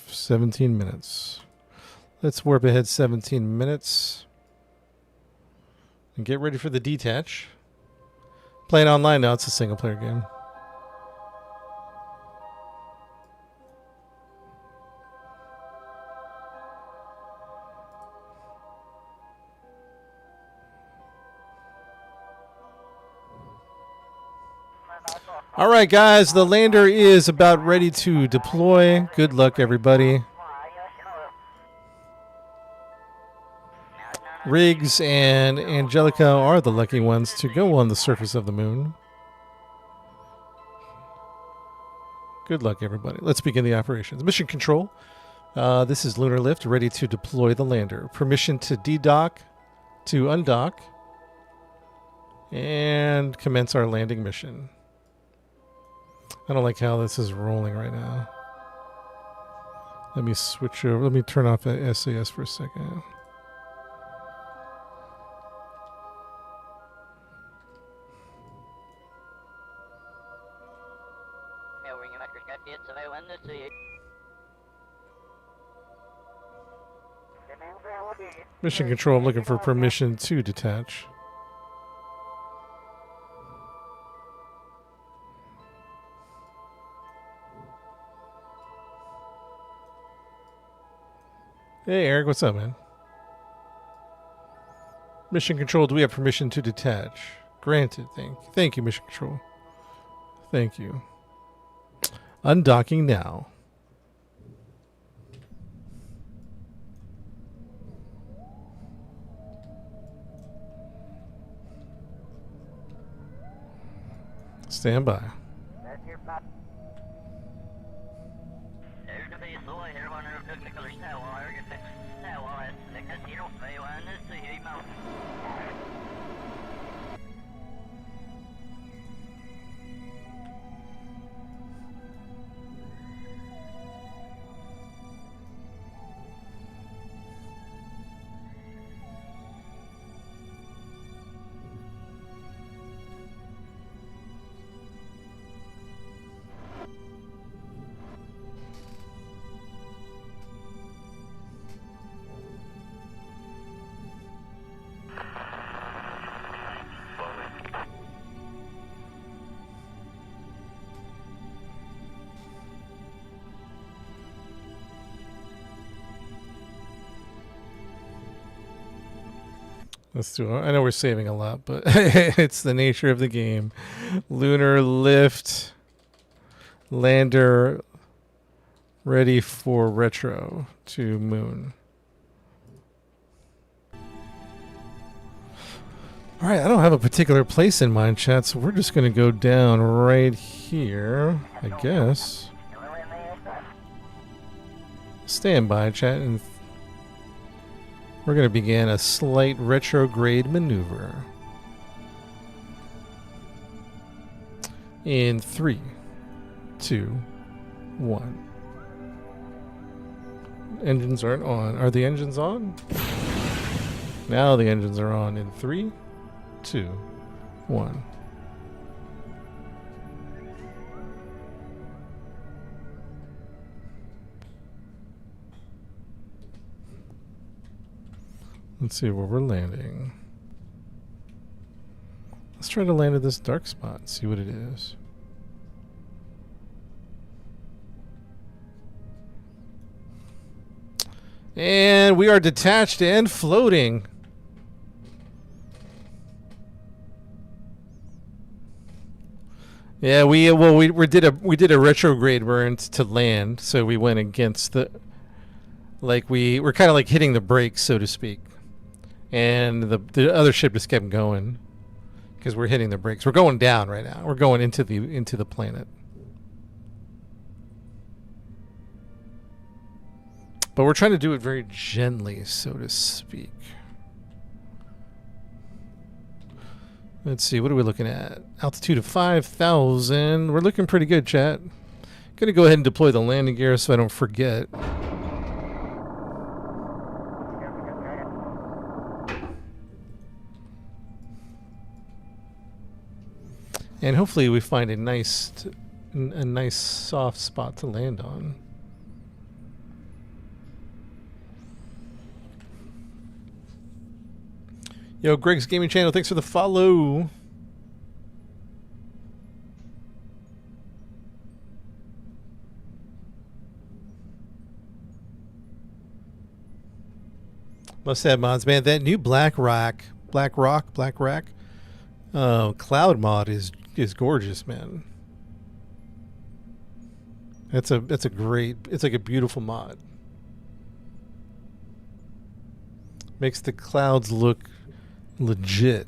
17 minutes. Let's warp ahead 17 minutes and get ready for the detach. Playing online now. It's a single player game. All right, guys, the lander is about ready to deploy. Good luck, everybody. Riggs and Angelica are the lucky ones to go on the surface of the moon. Good luck, everybody. Let's begin the operations. Mission control. This is Lunar Lift, ready to deploy the lander. Permission to de-dock, to undock, and commence our landing mission. I don't like how this is rolling right now. Let me switch over. Let me turn off the SAS for a second. Mission control, I'm looking for permission to detach. Hey, Eric, what's up, man? Mission control, do we have permission to detach? Granted, thank you, mission control. Thank you. Undocking now. Stand by. Let's do it. I know we're saving a lot, but it's the nature of the game. Lunar lift. Lander ready for retro to moon. All right, I don't have a particular place in mind, chat, so we're just going to go down right here, I guess. Stand by, chat, and we're going to begin a slight retrograde maneuver. In 3, 2, 1. Engines aren't on. Are the engines on? Now the engines are on in 3, 2, 1. Let's see where we're landing. Let's try to land at this dark spot and see what it is. And we are detached and floating. Yeah, we did a retrograde burn to land, so we went against the, like we're kind of like hitting the brakes, so to speak, and the other ship just kept going because we're hitting the brakes. We're going down right now. We're going into the planet, but we're trying to do it very gently, so to speak. Let's see, what are we looking at? Altitude of 5,000. We're looking pretty good, chat. Gonna go ahead and deploy the landing gear so I don't forget. And hopefully we find a nice soft spot to land on. Yo, Greg's Gaming Channel, thanks for the follow. Must have mods, man. That new Black Rock cloud mod is gorgeous, man. It's like a beautiful mod. Makes the clouds look legit.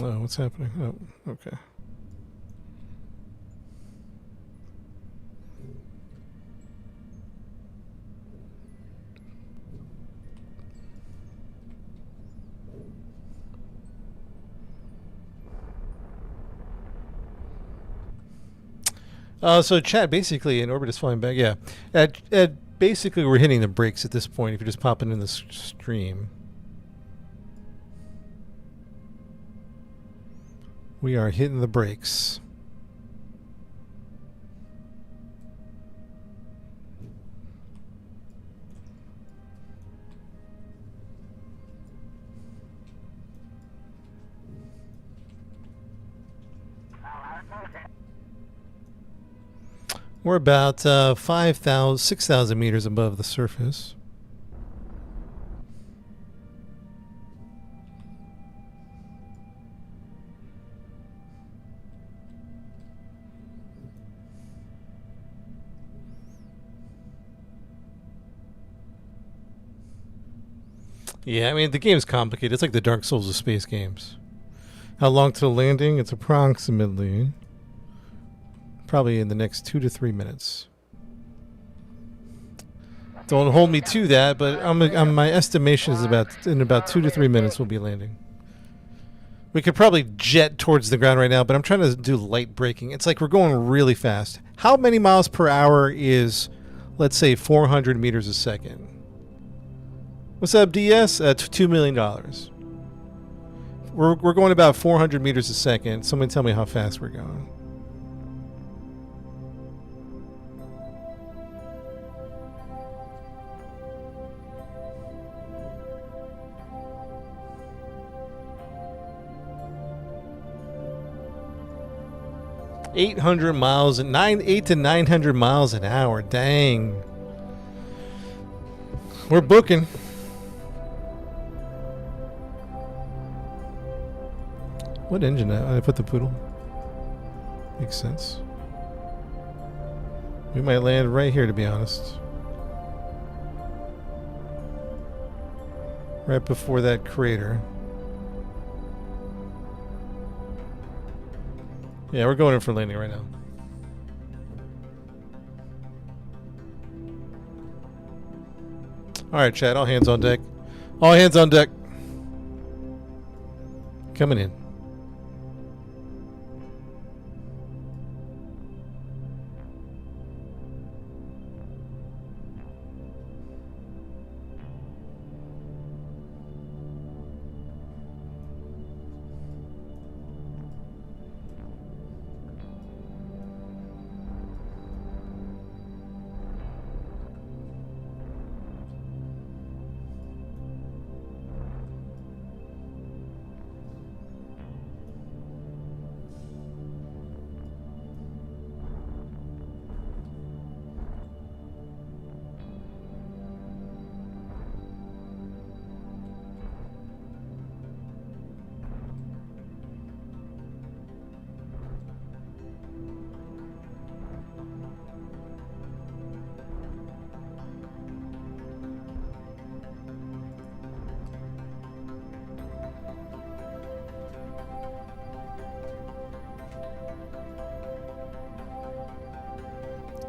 Oh, what's happening? Oh, okay. So chat, basically, in orbit is flying back. Yeah, basically we're hitting the brakes at this point. If you're just popping in the stream, we are hitting the brakes. We're about 6,000 meters above the surface. Yeah, I mean, the game's complicated. It's like the Dark Souls of space games. How long till landing? It's approximately probably in the next 2 to 3 minutes. Don't hold me to that, but my estimation is in about 2 to 3 minutes we'll be landing. We could probably jet towards the ground right now, but I'm trying to do light braking. It's like we're going really fast. How many miles per hour is, let's say, 400 meters a second? What's up, DS? $2 million. We're going about 400 meters a second. Someone tell me how fast we're going. 800 miles, 8 to 900 miles an hour. Dang. We're booking. What engine? Did I put the Poodle? Makes sense. We might land right here, to be honest. Right before that crater. Yeah, we're going in for landing right now. Alright, chat. All hands on deck. All hands on deck. Coming in.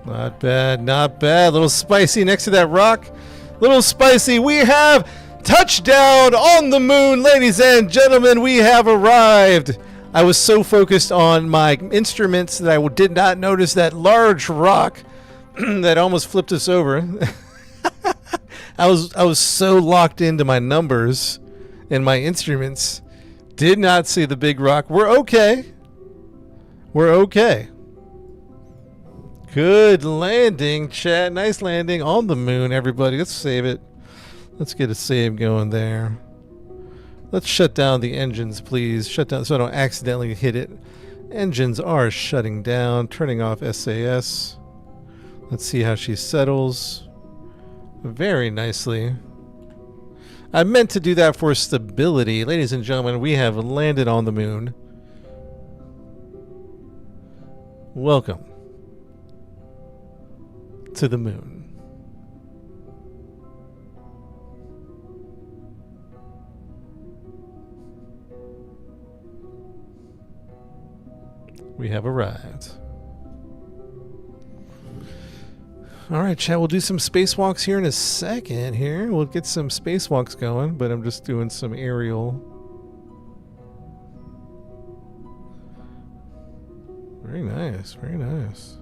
Not bad, not bad. A little spicy next to that rock. Little spicy. We have touchdown on the moon, ladies and gentlemen. We have arrived. I was so focused on my instruments that I did not notice that large rock that almost flipped us over. I was so locked into my numbers and my instruments. Did not see the big rock. We're okay. We're okay. Good landing, chat. Nice landing on the moon, everybody. Let's save it. Let's get a save going there. Let's shut down the engines, please. Shut down so I don't accidentally hit it. Engines are shutting down. Turning off SAS. Let's see how she settles. Very nicely. I meant to do that for stability. Ladies and gentlemen, we have landed on the moon. Welcome to the moon. We have arrived. All right, chat, we'll do some spacewalks here in a second here. We'll get some spacewalks going, but I'm just doing some aerial. Very nice, very nice.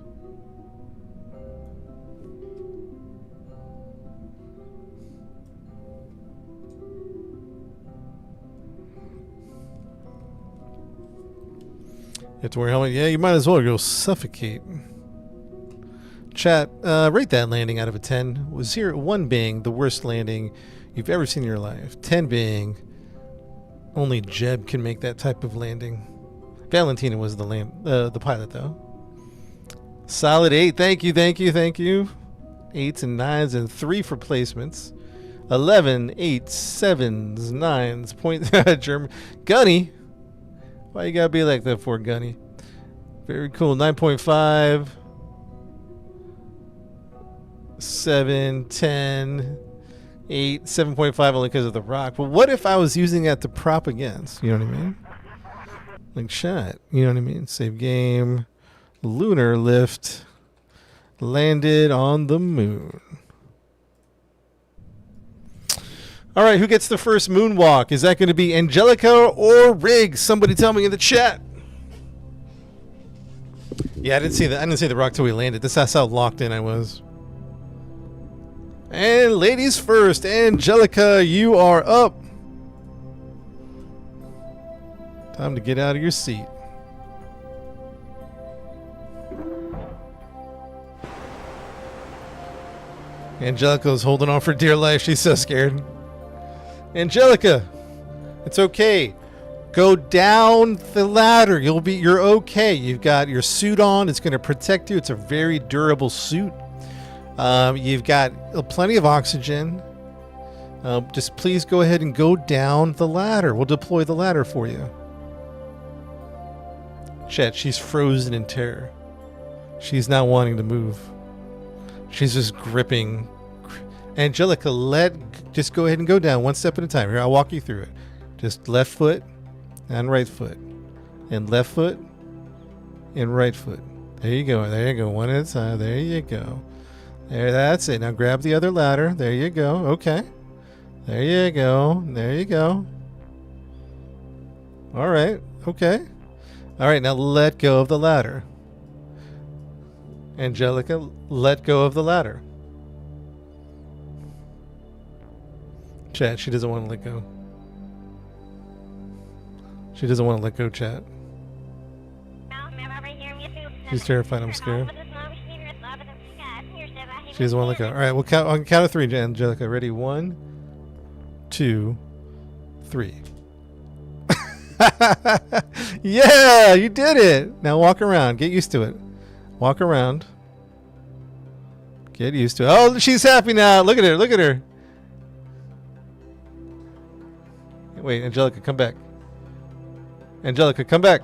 You have to wear a helmet? Yeah, you might as well. You'll suffocate. Chat, rate that landing out of a 10. With 1 being the worst landing you've ever seen in your life. 10 being only Jeb can make that type of landing. Valentina was the pilot, though. Solid 8. Thank you, thank you, thank you. 8s and 9s and 3 for placements. 11, 8, 7s, 9s. Point German. Gunny. Why you gotta be like that for, Gunny? Very cool. 9.5. 7, 10, 8, 7.5 only because of the rock. But what if I was using that to prop against? You know what I mean? Like shot. You know what I mean? Save game. Lunar lift. Landed on the moon. All right, who gets the first moonwalk? Is that going to be Angelica or Riggs? Somebody tell me in the chat. Yeah, I didn't see the rock till we landed. That's how locked in I was. And ladies first, Angelica, you are up. Time to get out of your seat. Angelica's holding on for dear life. She's so scared. Angelica, it's okay. Go down the ladder. You're okay. You've got your suit on. It's going to protect you. It's a very durable suit. You've got plenty of oxygen. Just please go ahead and go down the ladder. We'll deploy the ladder for you. Chet, she's frozen in terror. She's not wanting to move. She's just gripping. Angelica, just go ahead and go down one step at a time. Here, I'll walk you through it. Just left foot and right foot. And left foot and right foot. There you go. There you go. One at a time. There you go. There, that's it. Now grab the other ladder. There you go. Okay. There you go. There you go. All right. Okay. All right. Now let go of the ladder. Angelica, let go of the ladder. Chat, she doesn't want to let go. She doesn't want to let go, chat. She's terrified. I'm scared. She doesn't want to let go. All right, we'll count on count of three, Angelica. Ready? 1, 2, 3. Yeah, you did it. Now walk around. Get used to it. Walk around. Get used to it. Oh, she's happy now. Look at her. Look at her. Wait, Angelica, come back. Angelica, come back.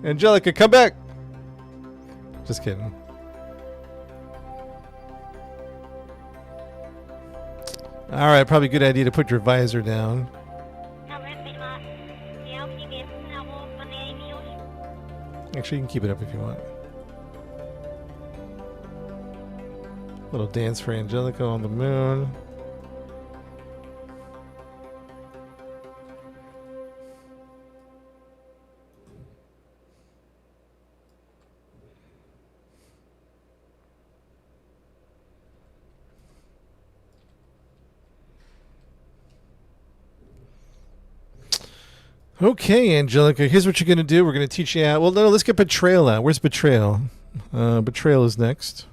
Angelica, come back. Just kidding. All right, probably a good idea to put your visor down. Actually, you can keep it up if you want. Little dance for Angelica on the moon. Okay, Angelica, here's what you're going to do. We're going to teach you out. Well, no, let's get Betrayal out. Where's Betrayal? Betrayal is next.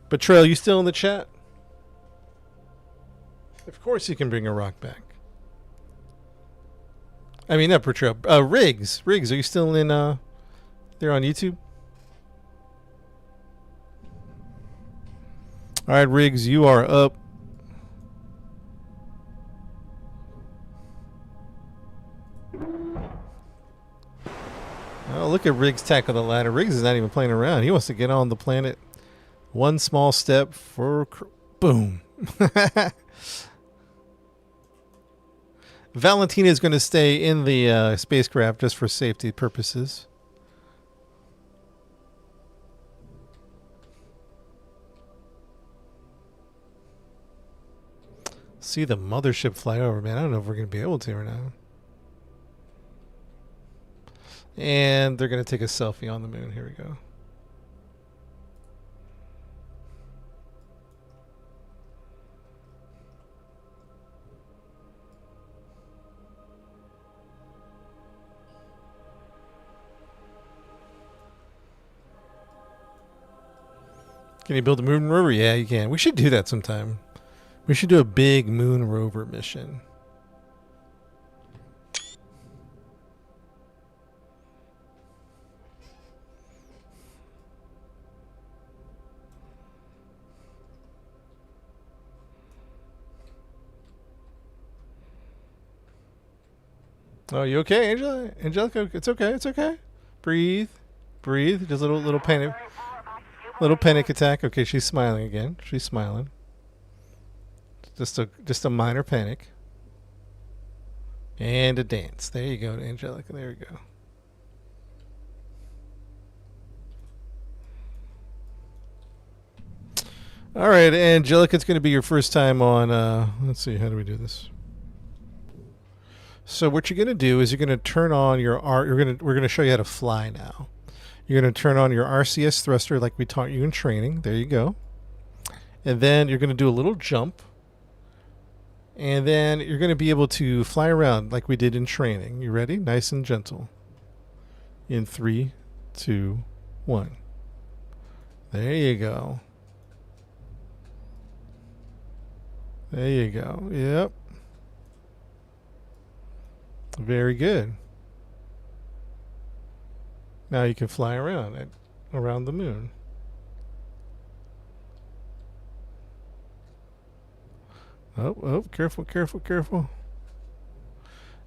Betrayal, you still in the chat? Of course you can bring a rock back. I mean, not Betrayal. Riggs. Riggs, are you still in there on YouTube? All right, Riggs, you are up. Oh, look at Riggs tackle the ladder. Riggs is not even playing around. He wants to get on the planet. One small step for... Boom. Valentina is going to stay in the spacecraft just for safety purposes. See the mothership fly over, man. I don't know if we're going to be able to or not. And they're going to take a selfie on the moon. Here we go. Can you build a moon rover? Yeah, you can. We should do that sometime. We should do a big moon rover mission. Oh, you okay, Angela? Angelica, it's okay. It's okay. Breathe, breathe. Just a little panic attack. Okay, she's smiling again. She's smiling. Just a minor panic. And a dance. There you go, Angelica. There we go. All right, Angelica, it's going to be your first time on. Let's see, how do we do this? So what you're going to do is you're going to turn on your we're going to show you how to fly now. You're going to turn on your RCS thruster like we taught you in training. There you go. And then you're going to do a little jump. And then you're going to be able to fly around like we did in training. You ready? Nice and gentle. In 3, 2, 1. There you go. There you go. Yep. Very good. Now you can fly around the moon. Oh, careful, careful, careful.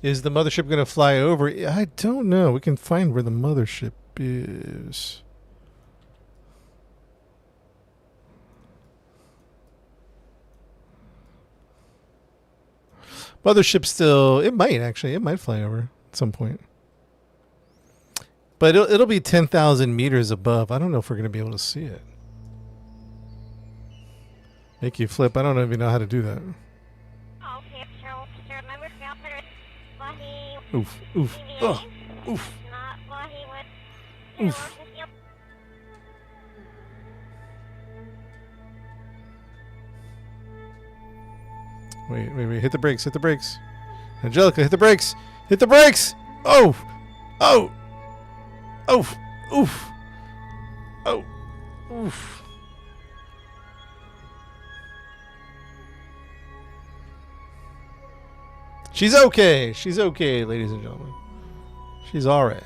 Is the mothership going to fly over? I don't know. We can find where the mothership is. Mothership still, it might fly over at some point. But it'll be 10,000 meters above. I don't know if we're going to be able to see it. Make you flip. I don't even know how to do that. Oof, oof, ugh, oof. Oof. Wait, hit the brakes, Angelica, hit the brakes! Oh! Oh! Oof! Oof! Oh! Oof! She's okay, ladies and gentlemen. She's alright.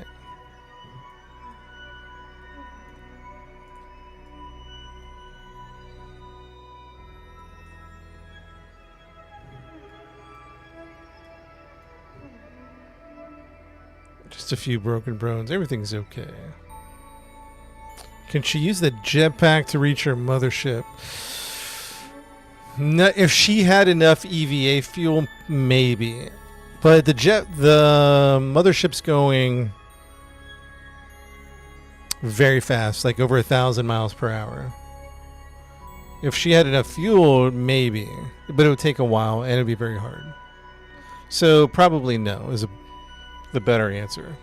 Just a few broken bones. Everything's okay. Can she use the jetpack to reach her mothership? No, if she had enough EVA fuel, maybe. But the mothership's going very fast, like over 1,000 miles per hour. If she had enough fuel, maybe. But it would take a while and it would be very hard. So probably no is the better answer.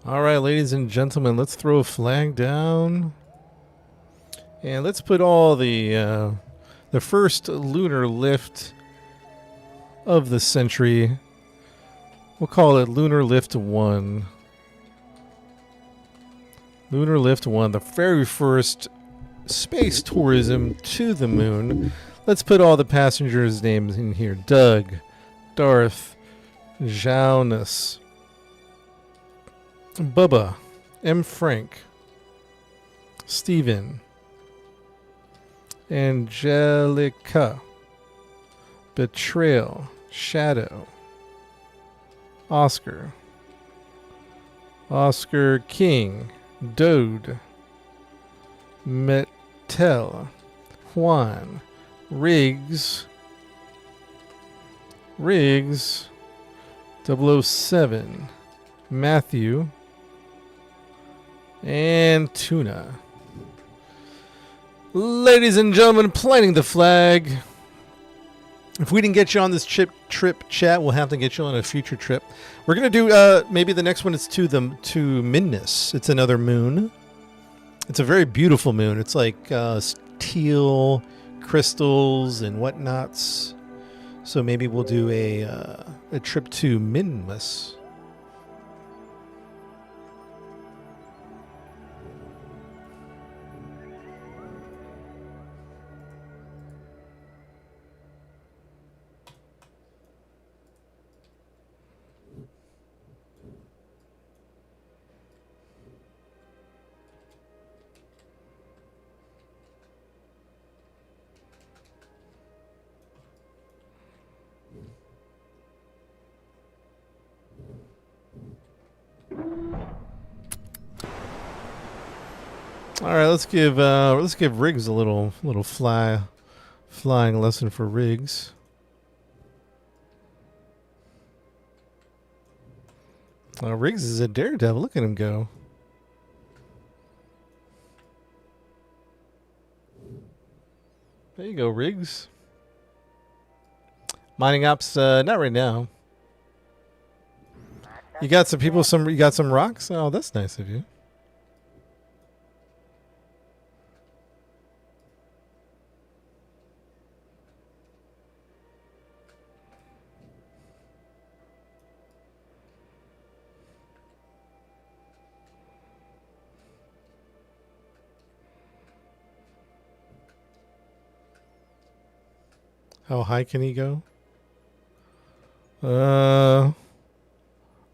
All right, ladies and gentlemen, let's throw a flag down. And let's put all the first lunar lift of the century. We'll call it Lunar Lift 1. Lunar Lift 1, the very first space tourism to the moon. Let's put all the passengers' names in here. Doug, Darth, Jonas, Bubba, M. Frank, Steven, Angelica, Betrayal, Shadow, Oscar, King, Dode, Mettel, Juan, Riggs, 007, Matthew, and Tuna. Ladies and gentlemen, planting the flag. If we didn't get you on this trip chat, we'll have to get you on a future trip. We're gonna do maybe the next one is to Minus. It's another moon. It's a very beautiful moon. It's like teal crystals and whatnots. So maybe we'll do a trip to Minmus. All right, let's give Riggs a little flying lesson for Riggs. Riggs is a daredevil. Look at him go. There you go, Riggs. Mining ops, not right now. You got some people. You got some rocks. Oh, that's nice of you. How high can he go?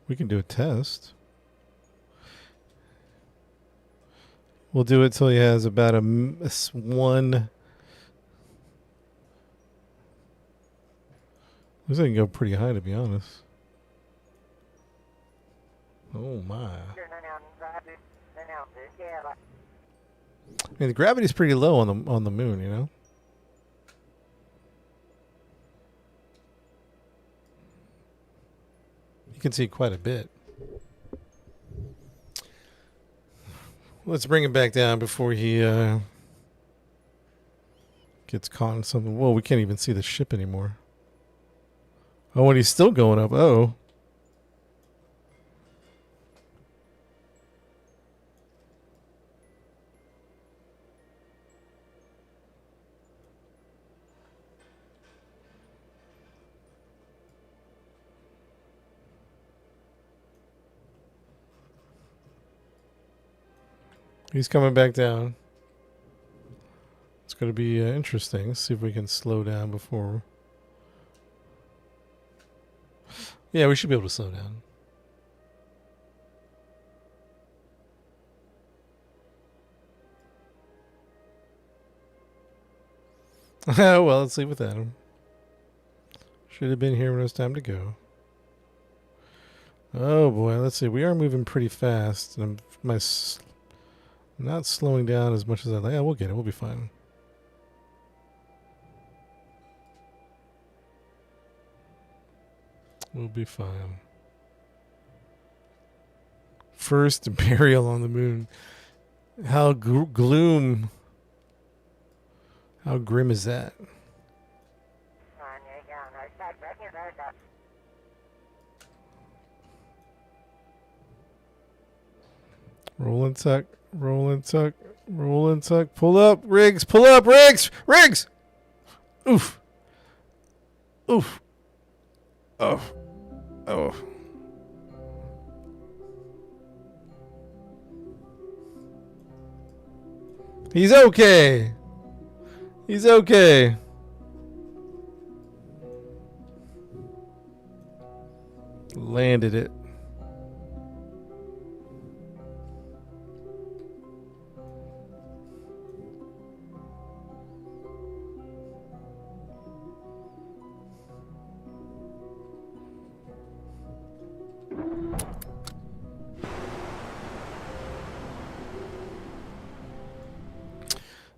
We can do a test. We'll do it till he has about one. Looks like he can go pretty high, to be honest. Oh my! I mean, the gravity's pretty low on the moon, you know. You can see quite a bit. Let's bring him back down before he gets caught in something. Whoa, we can't even see the ship anymore. Oh, and he's still going up. Oh. He's coming back down. It's going to be interesting. Let's see if we can slow down before. Yeah, we should be able to slow down. Well, let's leave without him. Should have been here when it was time to go. Oh boy, let's see. We are moving pretty fast. And I'm not slowing down as much as I'd like. Yeah, we'll get it. We'll be fine. We'll be fine. First burial on the moon. How gloom. How grim is that? Rolling tuck, rolling tuck, rolling tuck. Pull up, Riggs, pull up, Riggs, Riggs! Oof. Oof. Oh. Oh. He's okay. He's okay. Landed it.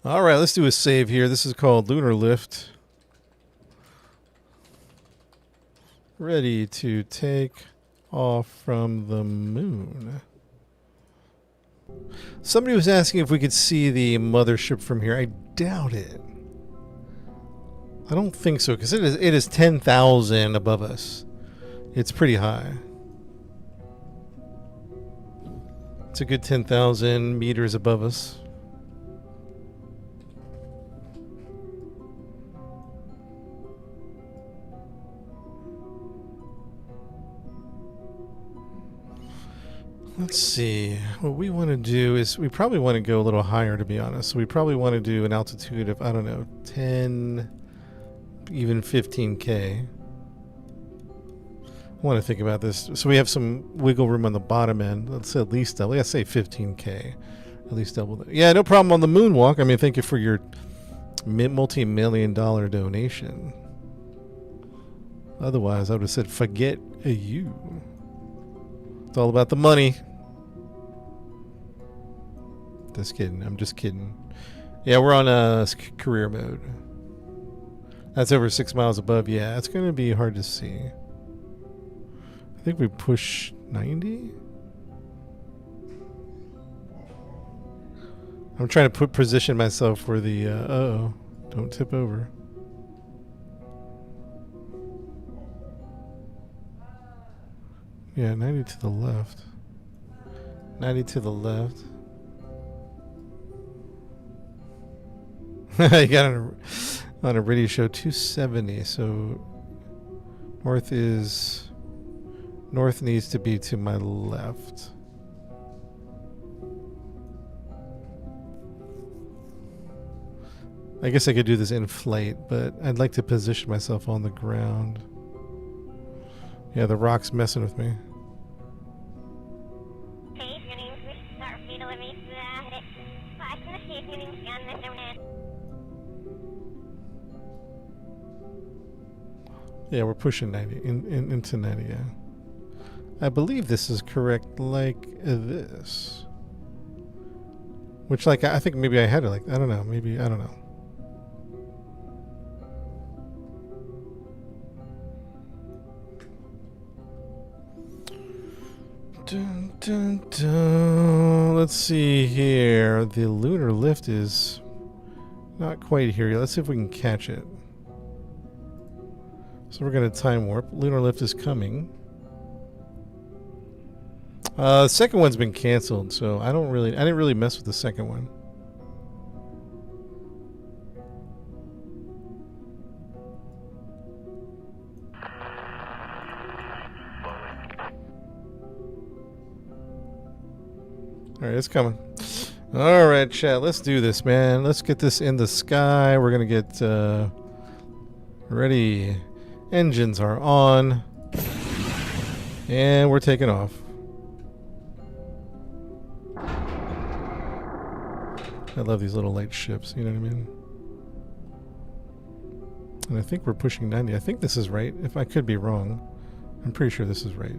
All right, let's do a save here. This is called Lunar Lift. Ready to take off from the moon. Somebody was asking if we could see the mothership from here. I doubt it. I don't think so, because it is 10,000 above us. It's pretty high. It's a good 10,000 meters above us. Let's see. What we want to do is we probably want to go a little higher, to be honest. So we probably want to do an altitude of, I don't know, 10, even 15K. I want to think about this. So we have some wiggle room on the bottom end. Let's say at least double. Let's say 15K. At least double that. Yeah, no problem on the moonwalk. I mean, thank you for your multi-million-dollar donation. Otherwise, I would have said, forget you. It's all about the money. Just kidding. I'm just kidding. Yeah, we're on career mode. That's over 6 miles above. Yeah, it's going to be hard to see. I think we push 90. I'm trying to position myself for the. Uh-oh. Don't tip over. Yeah, 90 to the left. 90 to the left. You got on a radio show 270. So north needs to be to my left. I guess I could do this in flight, but I'd like to position myself on the ground. Yeah, the rock's messing with me. Yeah, we're pushing 90 into 90. Yeah, I believe this is correct. Like this, which like I think maybe I had it like I don't know. Maybe I don't know. Dun, dun, dun. Let's see here. The lunar lift is not quite here yet. Let's see if we can catch it. So we're going to time warp. Lunar lift is coming. The second one's been canceled, so I didn't really mess with the second one. All right, it's coming. All right, chat. Let's do this, man. Let's get this in the sky. We're gonna get ready. Engines are on, and we're taking off. I love these little light ships. You know what I mean? And I think we're pushing 90. I think this is right. If I could be wrong, I'm pretty sure this is right.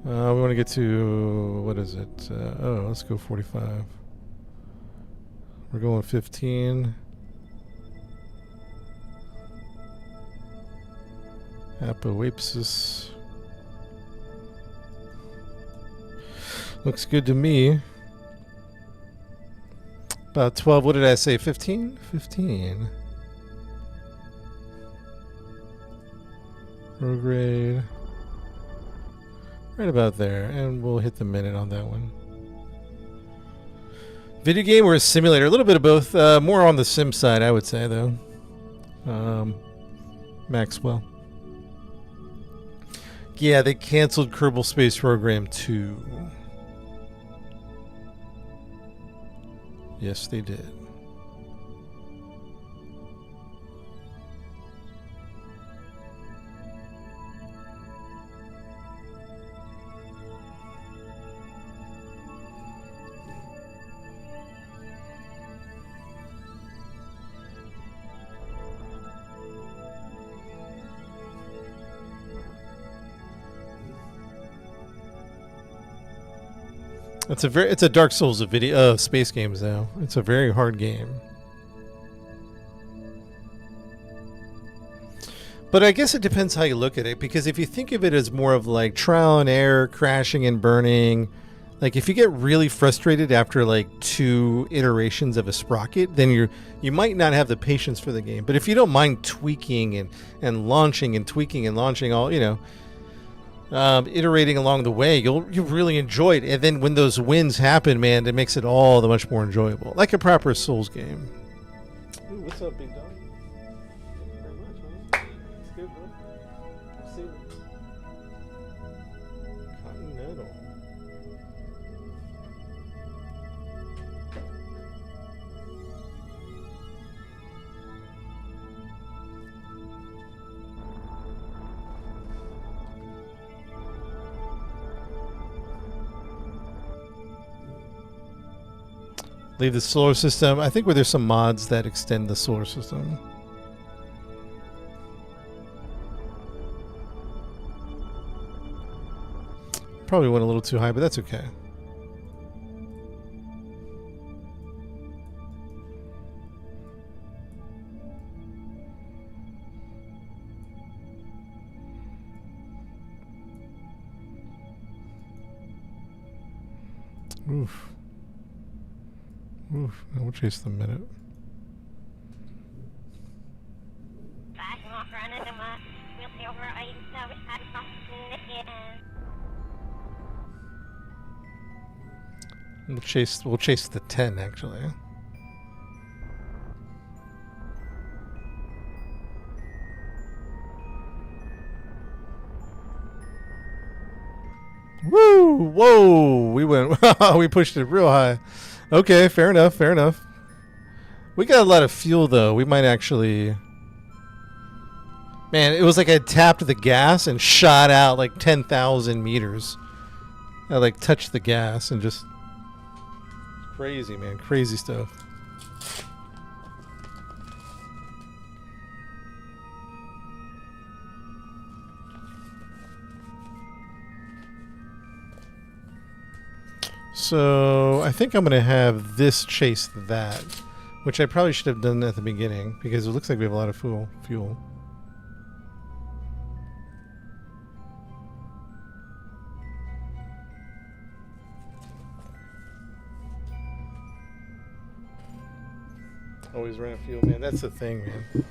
We want to get to, what is it? Let's go 45. We're going 15. Apoapsis. Looks good to me. About 12, what did I say? 15? 15. Prograde. Right about there, and we'll hit the minute on that one. Video game or a simulator? A little bit of both. More on the sim side, I would say, though. Maxwell. Yeah, they canceled Kerbal Space Program 2. Yes, they did. It's a Dark Souls of video space games though. It's a very hard game. But I guess it depends how you look at it, because if you think of it as more of like trial and error, crashing and burning, like if you get really frustrated after like 2 iterations of a sprocket, then you might not have the patience for the game. But if you don't mind tweaking and launching and tweaking and launching all, iterating along the way, you'll really enjoy it. And then when those wins happen, man, it makes it all the much more enjoyable, like a proper Souls game. Ooh, what's up, big dog? Thank you very much, man. It's good, bro. See you. Continental. Leave the solar system. I think where there's some mods that extend the solar system. Probably went a little too high, but that's okay. Oof. Oof, now we'll chase the minute. We'll chase the 10 actually. Woo! Whoa! We pushed it real high. Okay, fair enough, fair enough. We got a lot of fuel though. We might actually. Man, it was like I tapped the gas and shot out like 10,000 meters. I like touched the gas and just crazy, man, crazy stuff. So I think I'm gonna have this chase that, which I probably should have done at the beginning because it looks like we have a lot of fuel. Always run out of fuel, man. That's the thing, man.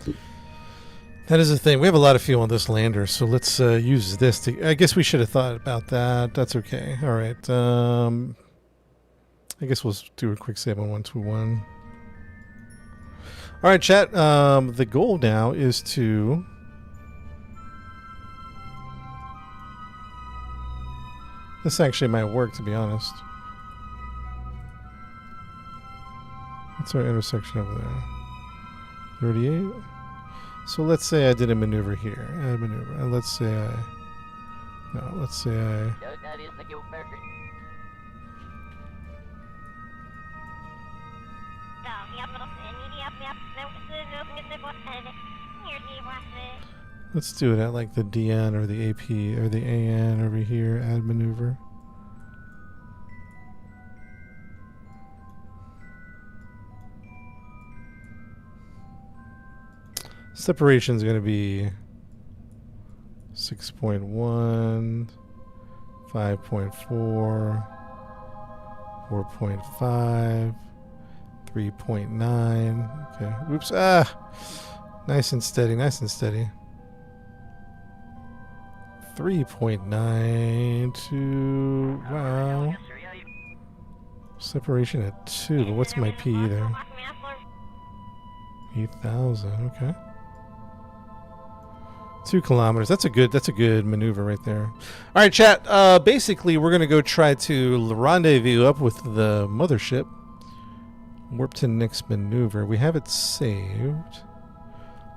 That is the thing. We have a lot of fuel on this lander, so let's use this to... I guess we should have thought about that. That's okay. All right. I guess we'll do a quick save on 121. All right, chat. The goal now is to... This actually might work, to be honest. What's our intersection over there? 38? So let's say I did a maneuver here. Add maneuver. And let's say I... No, let's say I... Let's do it at like the DN or the AP or the AN over here. Add maneuver. Separation is going to be 6.1, 5.4, 4.5, 3.9. Okay. Oops. Ah. Nice and steady. Nice and steady. 3.92. Wow. Separation at 2. But what's my PE there? 8,000. Okay. 2 kilometers. That's a good maneuver right there. All right, chat. Basically, we're gonna go try to rendezvous up with the mothership. Warp to next maneuver. We have it saved,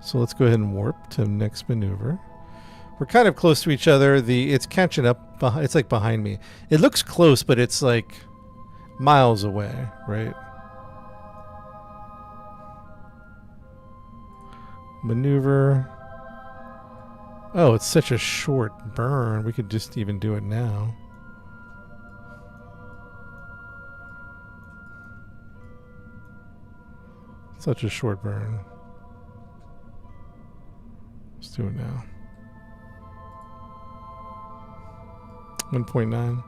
so let's go ahead and warp to next maneuver. We're kind of close to each other. It's catching up. It's like behind me. It looks close, but it's like miles away, right? Maneuver. Oh, it's such a short burn. We could just even do it now. Such a short burn. Let's do it now. 1.9.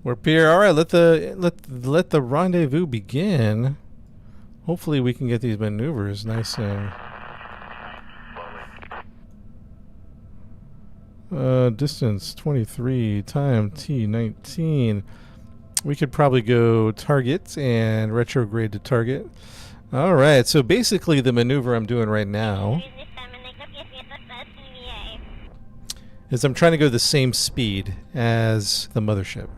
We're here. All right, let the rendezvous begin. Hopefully, we can get these maneuvers nice and. Distance 23, time T19. We could probably go target and retrograde to target. All right, so basically, the maneuver I'm doing right now is I'm trying to go the same speed as the mothership.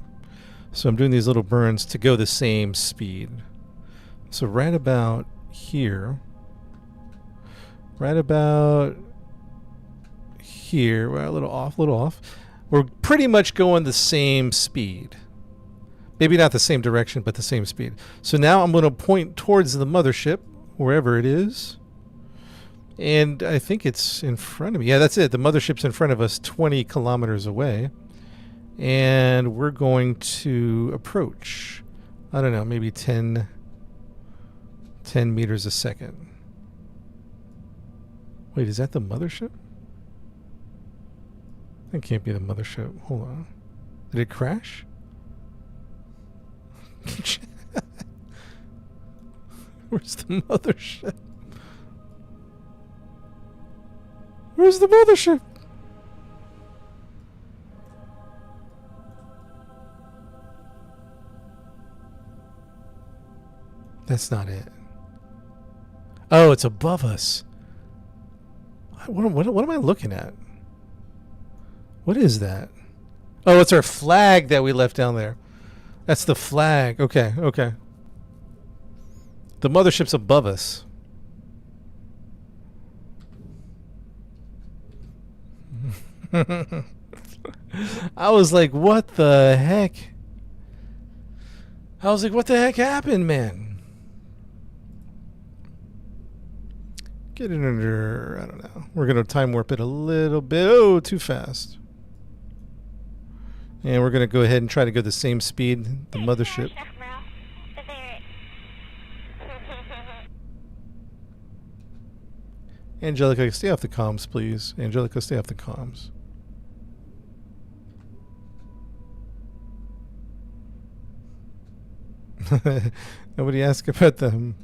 So I'm doing these little burns to go the same speed. So right about here, right about here, well, a little off. We're pretty much going the same speed. Maybe not the same direction, but the same speed. So now I'm going to point towards the mothership, wherever it is. And I think it's in front of me. Yeah, that's it. The mothership's in front of us, 20 kilometers away. And we're going to approach, I don't know, maybe 10 meters a second. Wait, is that the mothership? That can't be the mothership. Hold on. Did it crash? Where's the mothership? Where's the mothership? That's not it. Oh, it's above us. What am I looking at? What is that? Oh, it's our flag that we left down there. That's the flag. Okay, okay. The mothership's above us. I was like, what the heck? I was like, what the heck happened, man? Get it under, I don't know. We're going to time warp it a little bit. Oh, too fast. And we're going to go ahead and try to go the same speed, the mothership. Angelica, stay off the comms, please. Angelica, stay off the comms. Nobody asked about them.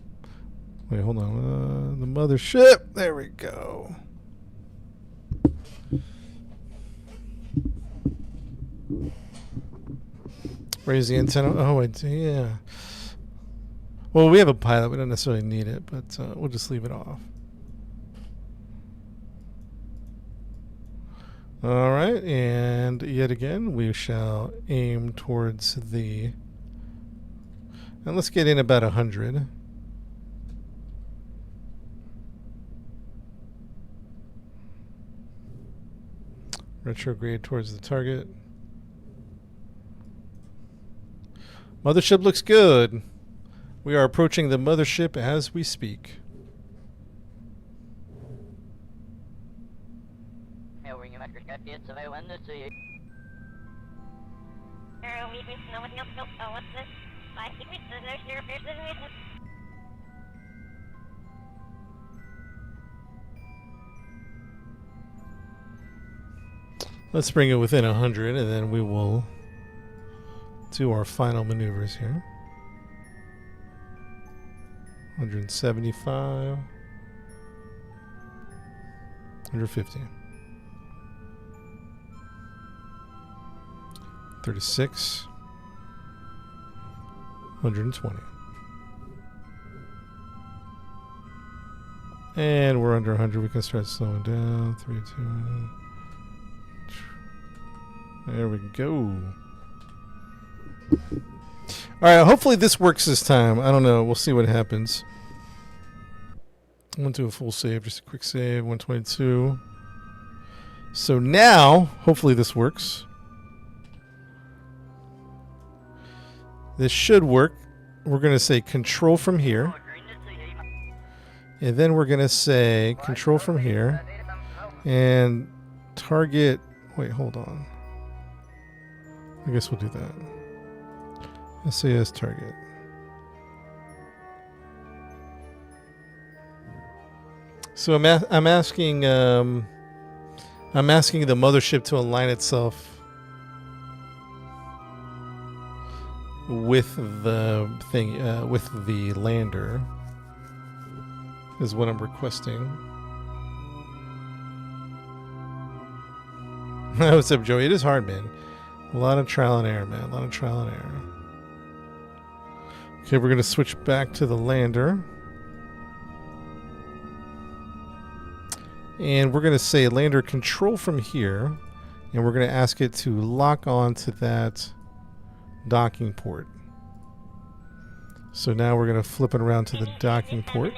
Wait, hold on. The mothership. There we go. Raise the antenna. Oh, yeah. Well, we have a pilot. We don't necessarily need it, but we'll just leave it off. All right, and yet again, we shall aim towards the... And let's get in about 100. Retrograde towards the target. Mothership looks good. We are approaching the mothership as we speak. Let's bring it within 100, and then we will do our final maneuvers here. 175. 150. 36. 120. And we're under 100. We can start slowing down. 3, 2, 1. There we go. Alright, hopefully this works this time. I don't know. We'll see what happens. I'm going to do a full save. Just a quick save. 122. So now, hopefully this works. This should work. We're going to say control from here. And then we're going to say control from here. And target... Wait, hold on. I guess we'll do that. SAS target. So I'm asking the mothership to align itself with the thing, with the lander, is what I'm requesting. What's up, Joey? It is hard, man. A lot of trial and error, man. A lot of trial and error. Okay, we're going to switch back to the lander. And we're going to say lander control from here. And we're going to ask it to lock on to that docking port. So now we're going to flip it around to the docking port.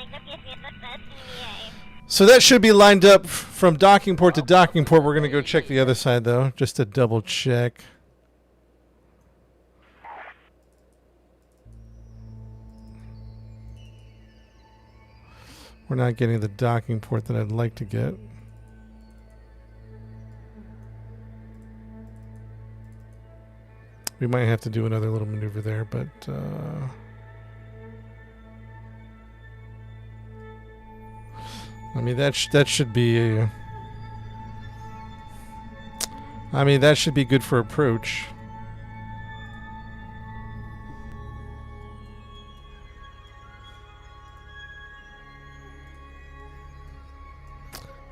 So that should be lined up from docking port to docking port. We're going to go check the other side, though, just to double check. We're not getting the docking port that I'd like to get. We might have to do another little maneuver there, but I mean that should be I mean that should be good for approach.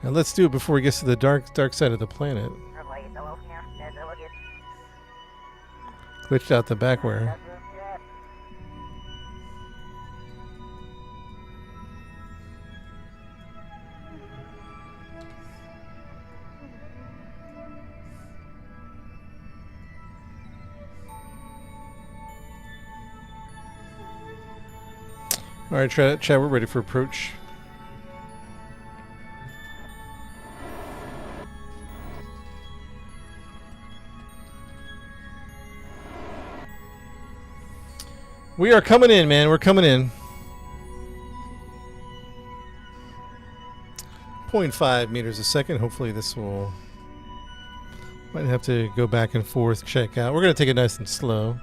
And let's do it before he gets to the dark side of the planet. Glitched out the backware. All right, Chad, we're ready for approach. We are coming in, man. We're coming in. 0.5 meters a second. Hopefully this will... Might have to go back and forth, check out. We're going to take it nice and slow.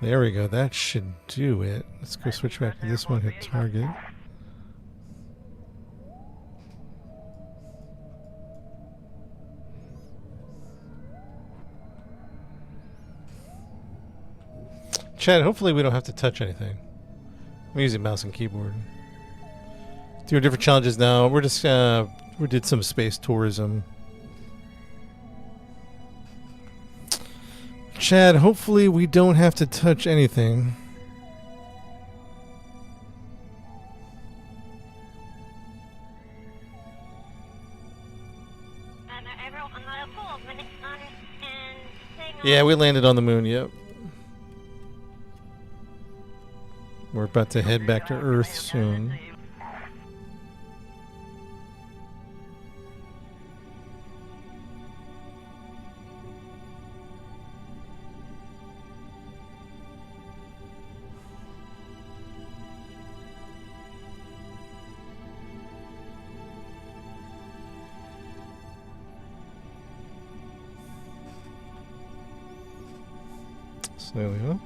There we go. That should do it. Let's go switch back to this one. Hit target. Chad, hopefully we don't have to touch anything. I'm using mouse and keyboard. Doing different challenges now. We're just we did some space tourism. Chad, hopefully we don't have to touch anything. Yeah, we landed on the moon, yep. We're about to head back to Earth soon. Slowly up.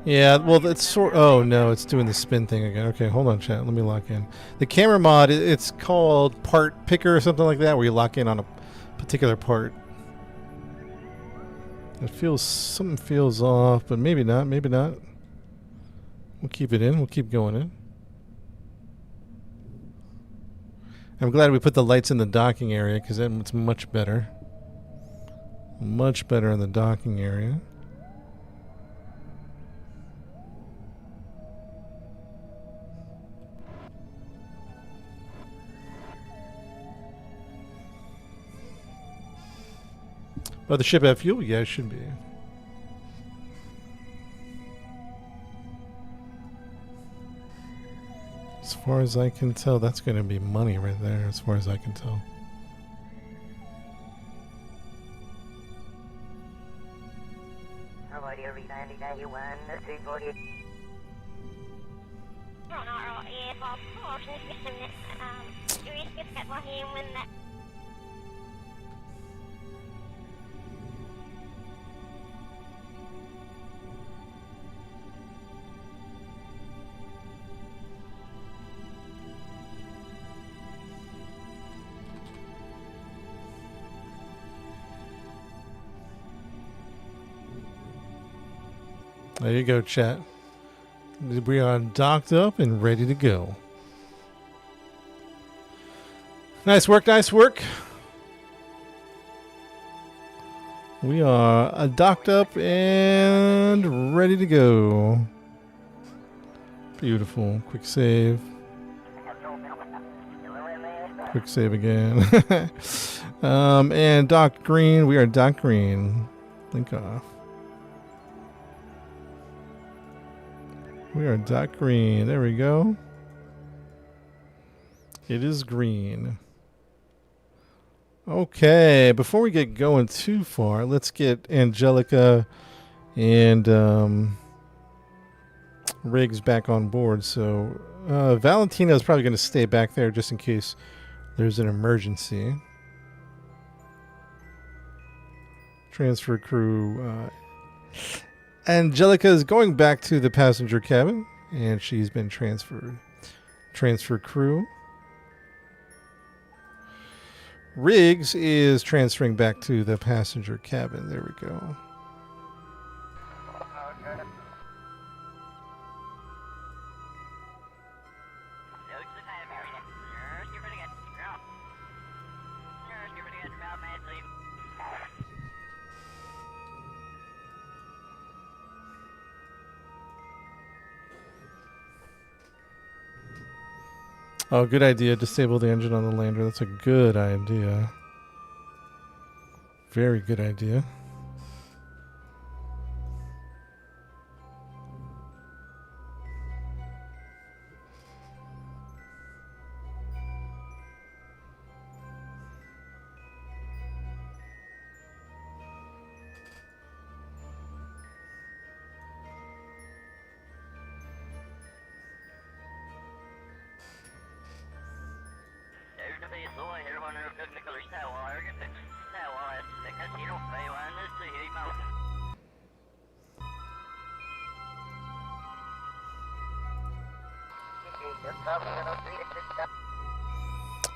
Yeah, well, it's sort. Oh no, it's doing the spin thing again. Okay, hold on, chat. Let me lock in. The camera mod, it's called Part Picker or something like that, where you lock in on a particular part. It feels, something feels off, but maybe not. Maybe not. We'll keep it in. We'll keep going in. I'm glad we put the lights in the docking area because then it's much better. Much better in the docking area. Oh, the ship have fuel? Yeah, it should be. As far as I can tell, that's going to be money right there, as far as I can tell. There you go, chat. We are docked up and ready to go. Nice work, nice work. We are docked up and ready to go. Beautiful. Quick save. Quick save again. And docked green. We are docked green. Link off. We are docked green. There we go. It is green. Okay, before we get going too far, let's get Angelica and Riggs back on board. So Valentina is probably going to stay back there just in case there's an emergency. Transfer crew. Angelica is going back to the passenger cabin, and she's been transferred. Transfer crew. Riggs is transferring back to the passenger cabin. There we go. Oh, good idea. Disable the engine on the lander. That's a good idea. Very good idea.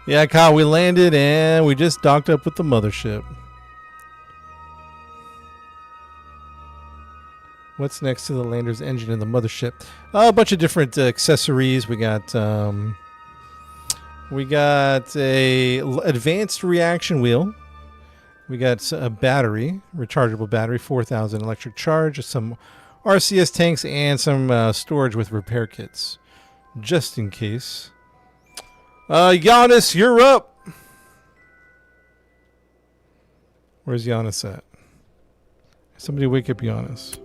Yeah, Kyle, we landed and we just docked up with the mothership. What's next to the lander's engine and the mothership? A bunch of different accessories. We got a advanced reaction wheel. We got a battery, rechargeable battery, 4,000 electric charge, some RCS tanks, and some storage with repair kits, just in case. Giannis, you're up. Where's Giannis at? Somebody wake up Giannis.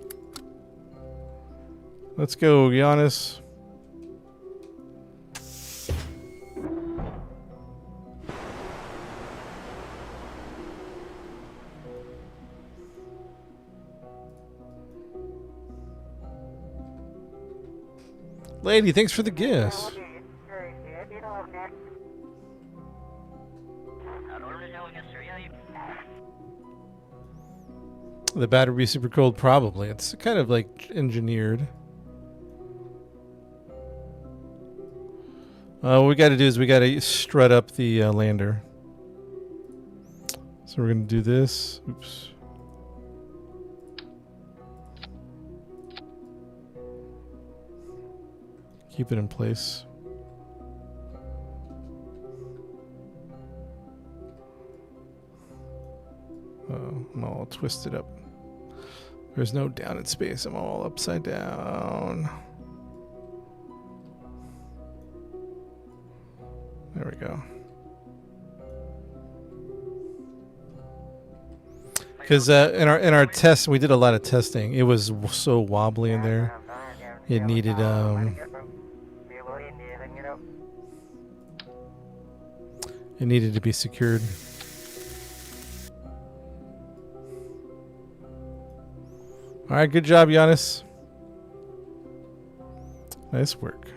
Let's go, Giannis. Lady, thanks for the gifts. The battery be super cold? Probably. It's kind of like engineered. What we got to do is we got to strut up the lander. So we're going to do this. Oops. Keep it in place. I'm all twisted up. There's no down in space. I'm all upside down. There we go. Because in our test, we did a lot of testing. It was so wobbly in there. It needed it needed to be secured. All right, good job, Giannis. Nice work.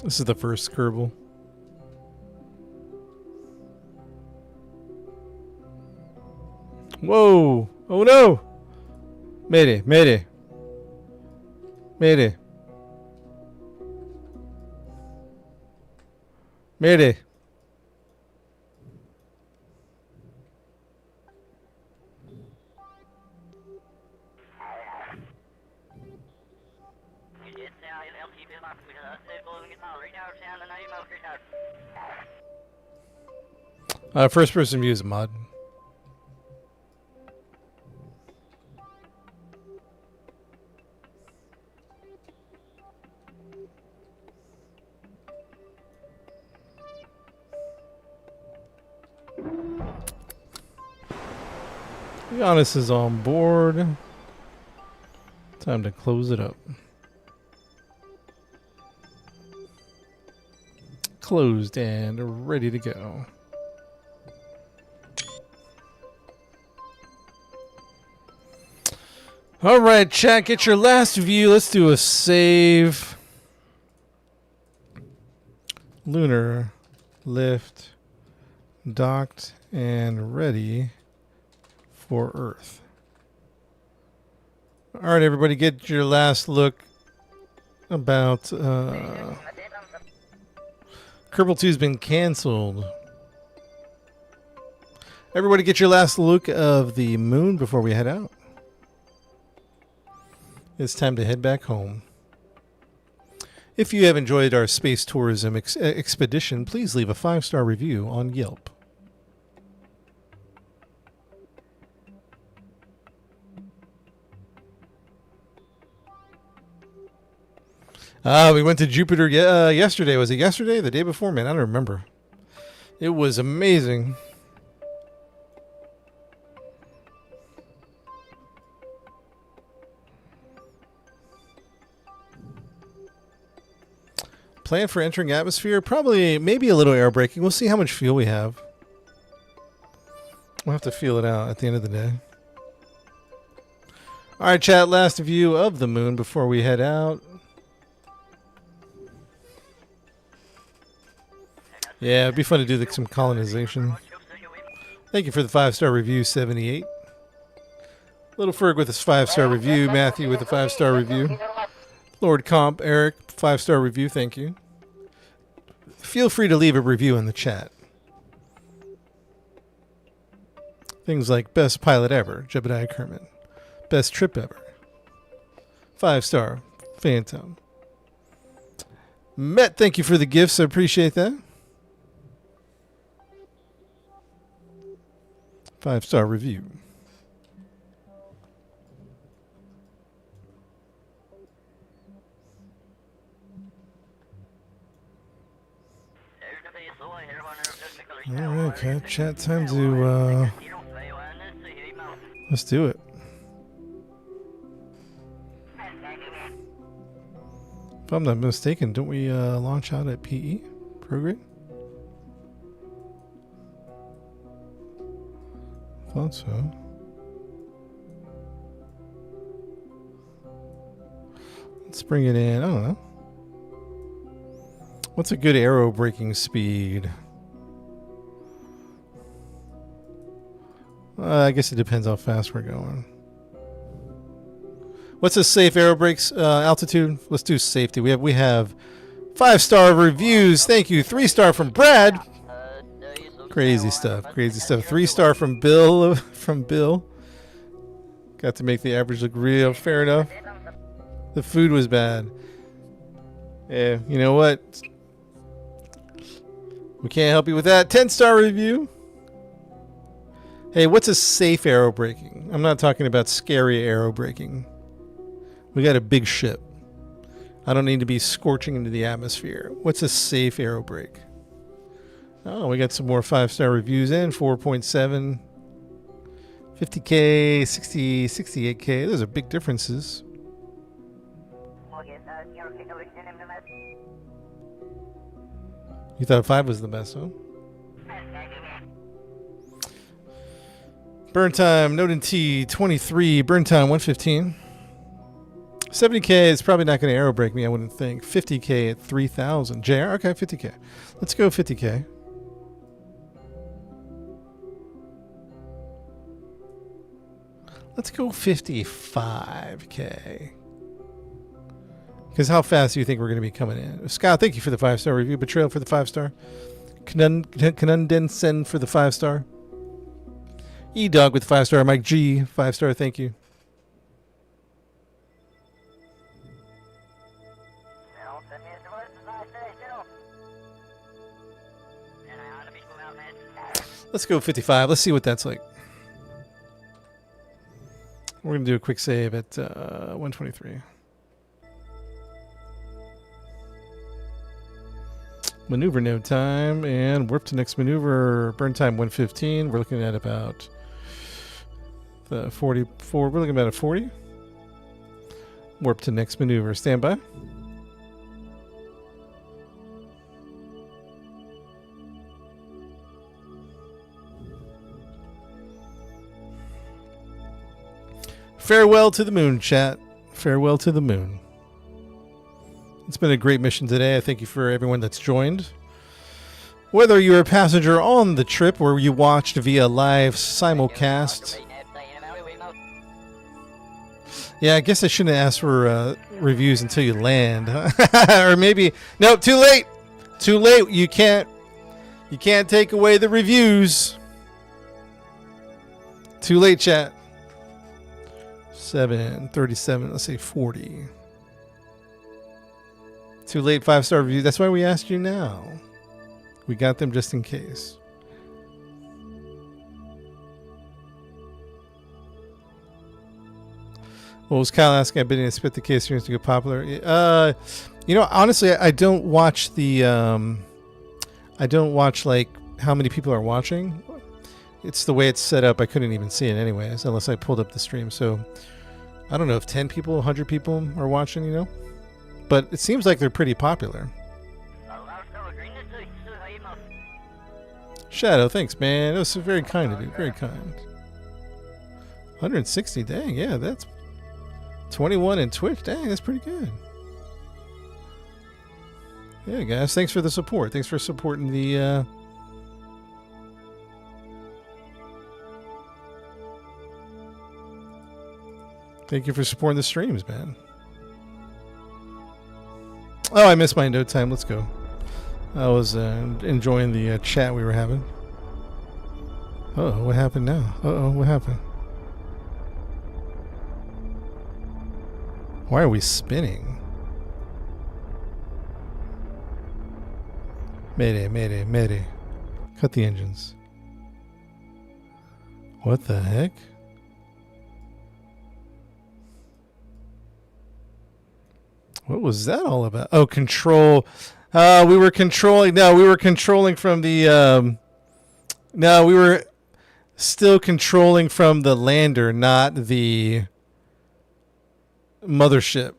This is the first Kerbal. Whoa! Oh no! Mayday! Mayday! Mayday! Mayday! First person view is a mod. Giannis is on board. Time to close it up. Closed and ready to go. All right, chat, get your last view. Let's do a save. Lunar, lift, docked, and ready for Earth. All right, everybody, get your last look about Kerbal 2's been canceled. Everybody, get your last look of the moon before we head out. It's time to head back home. If you have enjoyed our space tourism expedition, please leave a 5-star review on Yelp. We went to Jupiter yesterday. Was it yesterday? The day before? Man, I don't remember. It was amazing. Plan for entering atmosphere? Probably, maybe a little air braking. We'll see how much fuel we have. We'll have to feel it out at the end of the day. All right, chat. Last view of the moon before we head out. Yeah, it'd be fun to do some colonization. Thank you for the 5-star review, 78. Little Ferg with his 5-star review. Matthew with a 5-star review. Lord Comp, Eric, 5-star review. Thank you. Feel free to leave a review in the chat. Things like best pilot ever, Jebediah Kerman. Best trip ever. 5-star, Phantom. Met, thank you for the gifts. I appreciate that. 5-star review. Alright, okay. Chat time to let's do it. If I'm not mistaken, don't we launch out at PE program? Thought so. Let's bring it in. I don't know. What's a good aero braking speed? I guess it depends how fast we're going. What's a safe aero brakes altitude? Let's do safety. We have 5-star reviews. Thank you. 3-star from Brad. Crazy stuff. Crazy stuff. 3-star from Bill. Got to make the average look real. Fair enough. The food was bad. Yeah, you know what? We can't help you with that. 10-star review. Hey, what's a safe aero braking? I'm not talking about scary aero braking. We got a big ship. I don't need to be scorching into the atmosphere. What's a safe aero brake? Oh, we got some more 5-star reviews in. 4.7, 50K, 60, 68K. Those are big differences. You thought 5 was the best, huh? Burn time, Note and T, 23. Burn time, 115. 70K is probably not going to aero brake me, I wouldn't think. 50K at 3,000. JR? Okay, 50K. Let's go 50K. Let's go 55K. Because how fast do you think we're going to be coming in? Scott, thank you for the 5-star review. Betrayal for the 5-star. Kanundensen for the 5-star. E-Dog with 5-star. Mike G, 5-star. Thank you. Let's go 55. Let's see what that's like. We're going to do a quick save at 123. Maneuver node time and warp to next maneuver. Burn time 115. We're looking at about the 44. We're looking at about a 40. Warp to next maneuver. Stand by. Farewell to the moon, chat. Farewell to the moon. It's been a great mission today. I thank you for everyone that's joined. Whether you're a passenger on the trip or you watched via live simulcast. Yeah, I guess I shouldn't ask for reviews until you land. Or maybe... No, too late! Too late. You can't take away the reviews. Too late, chat. 7, 37, let's say 40. Too late, 5-star review. That's why we asked you now. We got them just in case. What was Kyle asking? I bet he spit the case here to go popular. You know, honestly, I don't watch the. I don't watch like how many people are watching. It's the way it's set up. I couldn't even see it anyways, unless I pulled up the stream. So I don't know if 10 people, 100 people are watching. You know, but it seems like they're pretty popular. Shadow, thanks, man. That was very kind of you. Very kind. 160, dang, yeah, that's 21 in Twitch. Dang, that's pretty good. Yeah, guys, thanks for the support. Thanks for supporting the thank you for supporting the streams, man. Oh, I missed my note time. Let's go. I was enjoying the chat we were having. Uh-oh, what happened now? Uh-oh, what happened? Why are we spinning? Mayday, mayday, mayday. Cut the engines. What the heck? What was that all about? Oh, control. We were controlling. No, we were controlling from the. No, we were still controlling from the lander, not the mothership.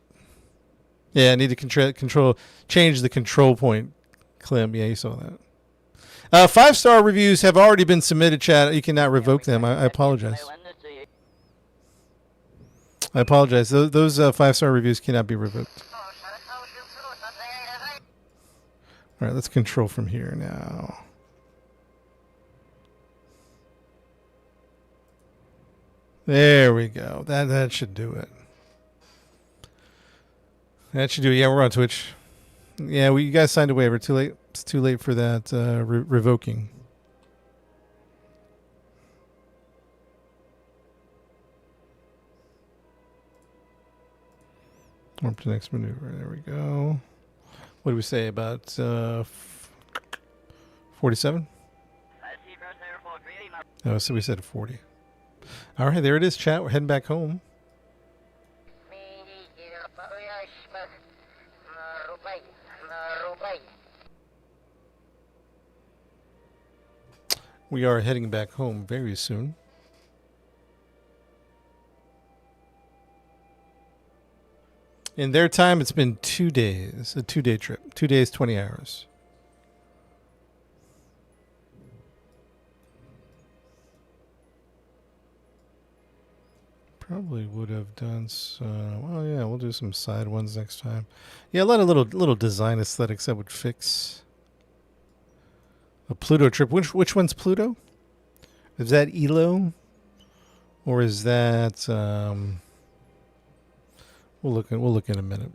Yeah, I need to control. Change the control point. Clem, yeah, you saw that. 5-star reviews have already been submitted, chat. You cannot revoke them. I apologize. I apologize. Those 5-star reviews cannot be revoked. All right, let's control from here now. There we go. That should do it. That should do it. Yeah, we're on Twitch. Yeah, you guys signed a waiver. Too late. It's too late for that revoking. Warp to next maneuver. There we go. What do we say about 47? Oh, so we said 40. All right, there it is, chat. We're heading back home. We are heading back home very soon. In their time, it's been 2 days. A 2-day trip. 2 days, 20 hours. Probably would have done some. Well, yeah, we'll do some side ones next time. Yeah, a lot of little design aesthetics that would fix. A Pluto trip. Which one's Pluto? Is that Elo? Or is that we'll look in a minute.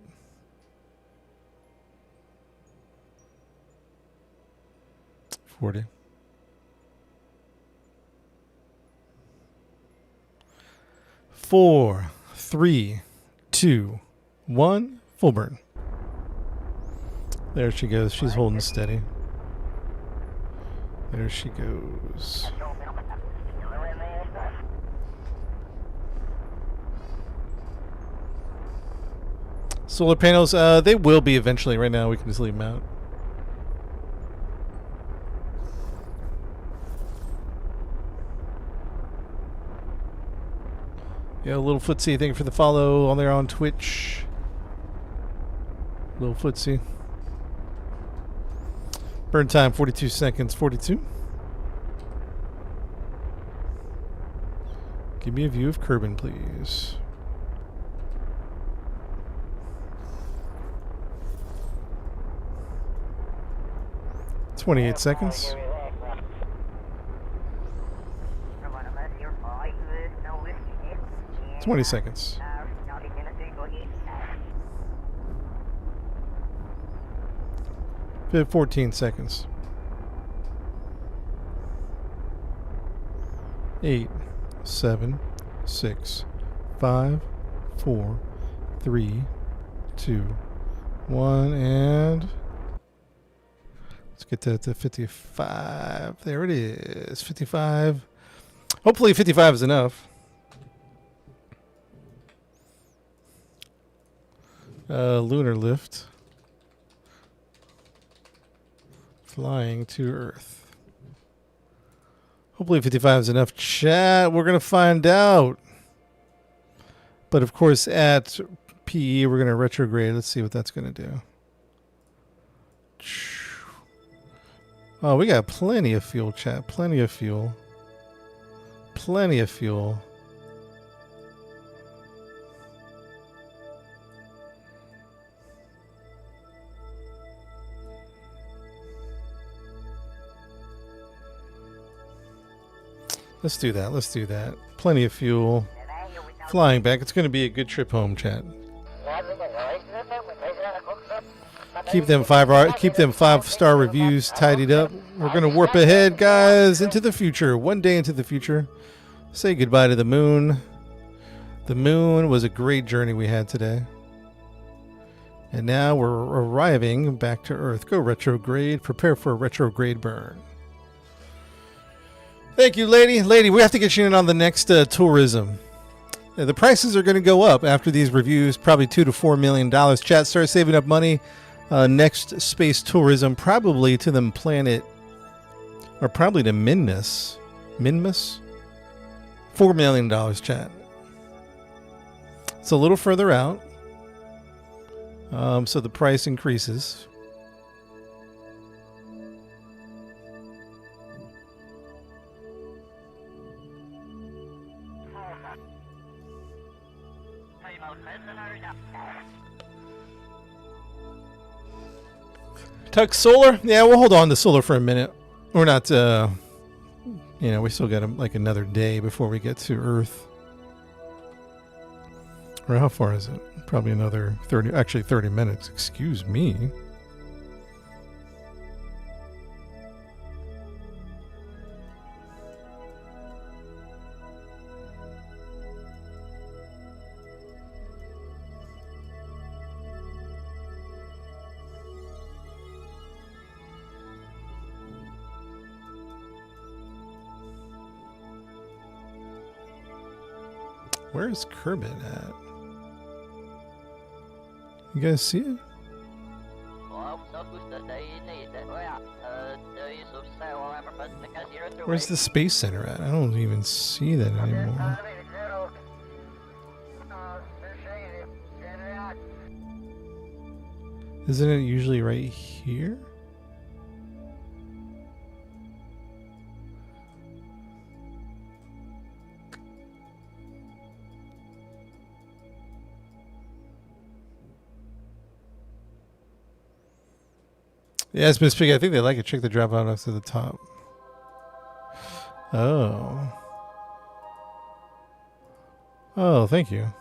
$40. 4, 3, 2, 1. Full burn. There she goes. She's holding steady. There she goes. Solar panels, they will be eventually. Right now, we can just leave them out. Yeah, Little Footsie, thank you for the follow on there on Twitch. Little Footsie. Burn time, 42 seconds. 42. Give me a view of Kerbin, please. $28 seconds. 20 seconds. 14 seconds. 8, 7, 6, 5, 4, 3, 2, 1, and let's get that to 55. There it is. 55. Hopefully 55 is enough. Lunar lift. flying to Earth. Hopefully 55 is enough chat. We're going to find out. But of course, at PE, we're going to retrograde. Let's see what that's going to do. Oh, we got plenty of fuel, chat. Plenty of fuel. Plenty of fuel. Let's do that. Let's do that. Plenty of fuel. Flying back. It's going to be a good trip home, chat. Keep them 5-star reviews tidied up. We're going to warp ahead, guys, into the future. One day into the future. Say goodbye to the moon. The moon was a great journey we had today. And now we're arriving back to Earth. Go retrograde. Prepare for a retrograde burn. Thank you, lady. Lady, we have to get you in on the next tourism. The prices are going to go up after these reviews, probably $2 to $4 million. Chat, start saving up money. Next space tourism, probably to the planet, or probably to Minmus. Minmus? $4 million, chat. It's a little further out. So the price increases. Tuck solar? Yeah, we'll hold on to solar for a minute. We're not, we still got like another day before we get to Earth. Or how far is it? Probably another 30 minutes. Excuse me. Where's Kerbin at? You guys see it? Where's the Space Center at? I don't even see that anymore. Isn't it usually right here? Yes, Miss Piggy, I think they like it. Check the drop out next to the top. Oh. Oh, thank you.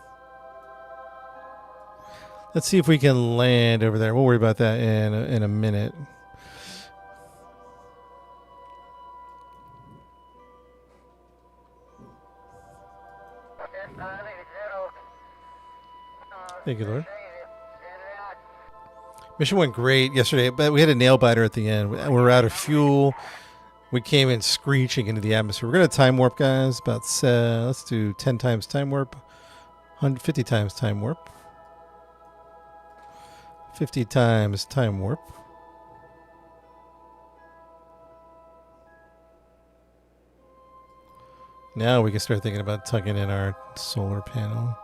Let's see if we can land over there. We'll worry about that in a minute. Thank you, Lord. Mission went great yesterday, but we had a nail biter at the end. We were out of fuel. We came in screeching into the atmosphere. We're going to time warp, guys. About, let's do 10 times time warp. 150 times time warp. 50 times time warp. Now we can start thinking about tucking in our solar panel.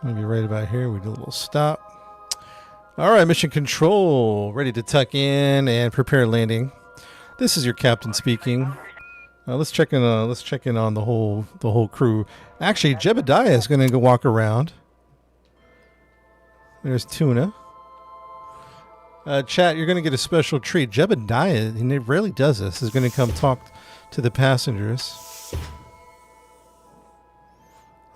Maybe right about here. We do a little stop. All right, mission control. Ready to tuck in and prepare landing. This is your captain speaking. Let's check in on the whole crew. Actually, Jebediah is going to go walk around. There's Tuna. Chat, you're going to get a special treat. Jebediah, he rarely does this, is going to come talk to the passengers.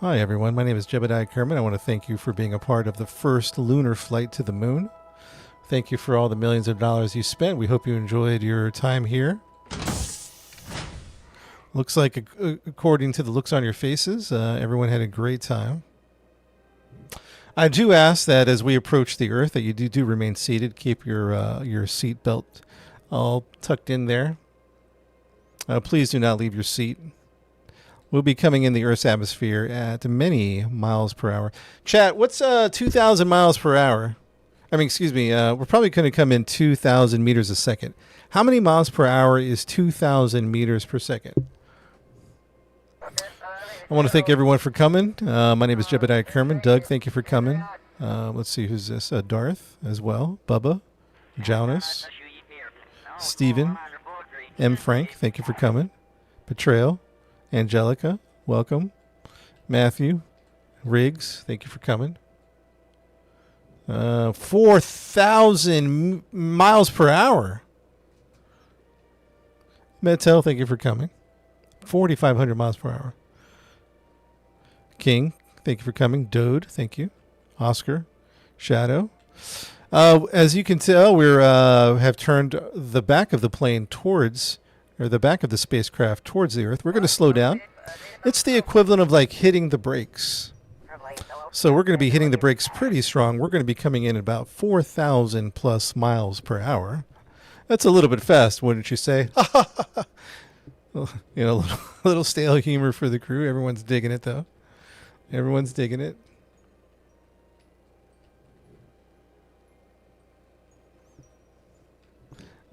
Hi, everyone. My name is Jebediah Kerman. I want to thank you for being a part of the first lunar flight to the moon. Thank you for all the millions of dollars you spent. We hope you enjoyed your time here. Looks like, according to the looks on your faces, everyone had a great time. I do ask that as we approach the Earth that you do remain seated. Keep your seat belt all tucked in there. Please do not leave your seat. We'll be coming in the Earth's atmosphere at many miles per hour. Chat, what's 2,000 miles per hour? I mean, excuse me. We're probably going to come in 2,000 meters a second. How many miles per hour is 2,000 meters per second? I want to thank everyone for coming. My name is Jebediah Kerman. Doug, thank you for coming. Let's see, who's this? Darth as well. Bubba. Jonas. Steven. M. Frank, thank you for coming. Betrayal. Angelica, welcome. Matthew. Riggs, thank you for coming. 4,000 miles per hour. Metel, thank you for coming. 4,500 miles per hour. King, thank you for coming. Dode, thank you. Oscar, Shadow. As you can tell, we have turned the back of the plane towards, or the back of the spacecraft towards the Earth. We're going to slow down. It's the equivalent of like hitting the brakes. So we're going to be hitting the brakes pretty strong. We're going to be coming in at about 4,000 plus miles per hour. That's a little bit fast, wouldn't you say? You know, a little stale humor for the crew. Everyone's digging it, though. Everyone's digging it.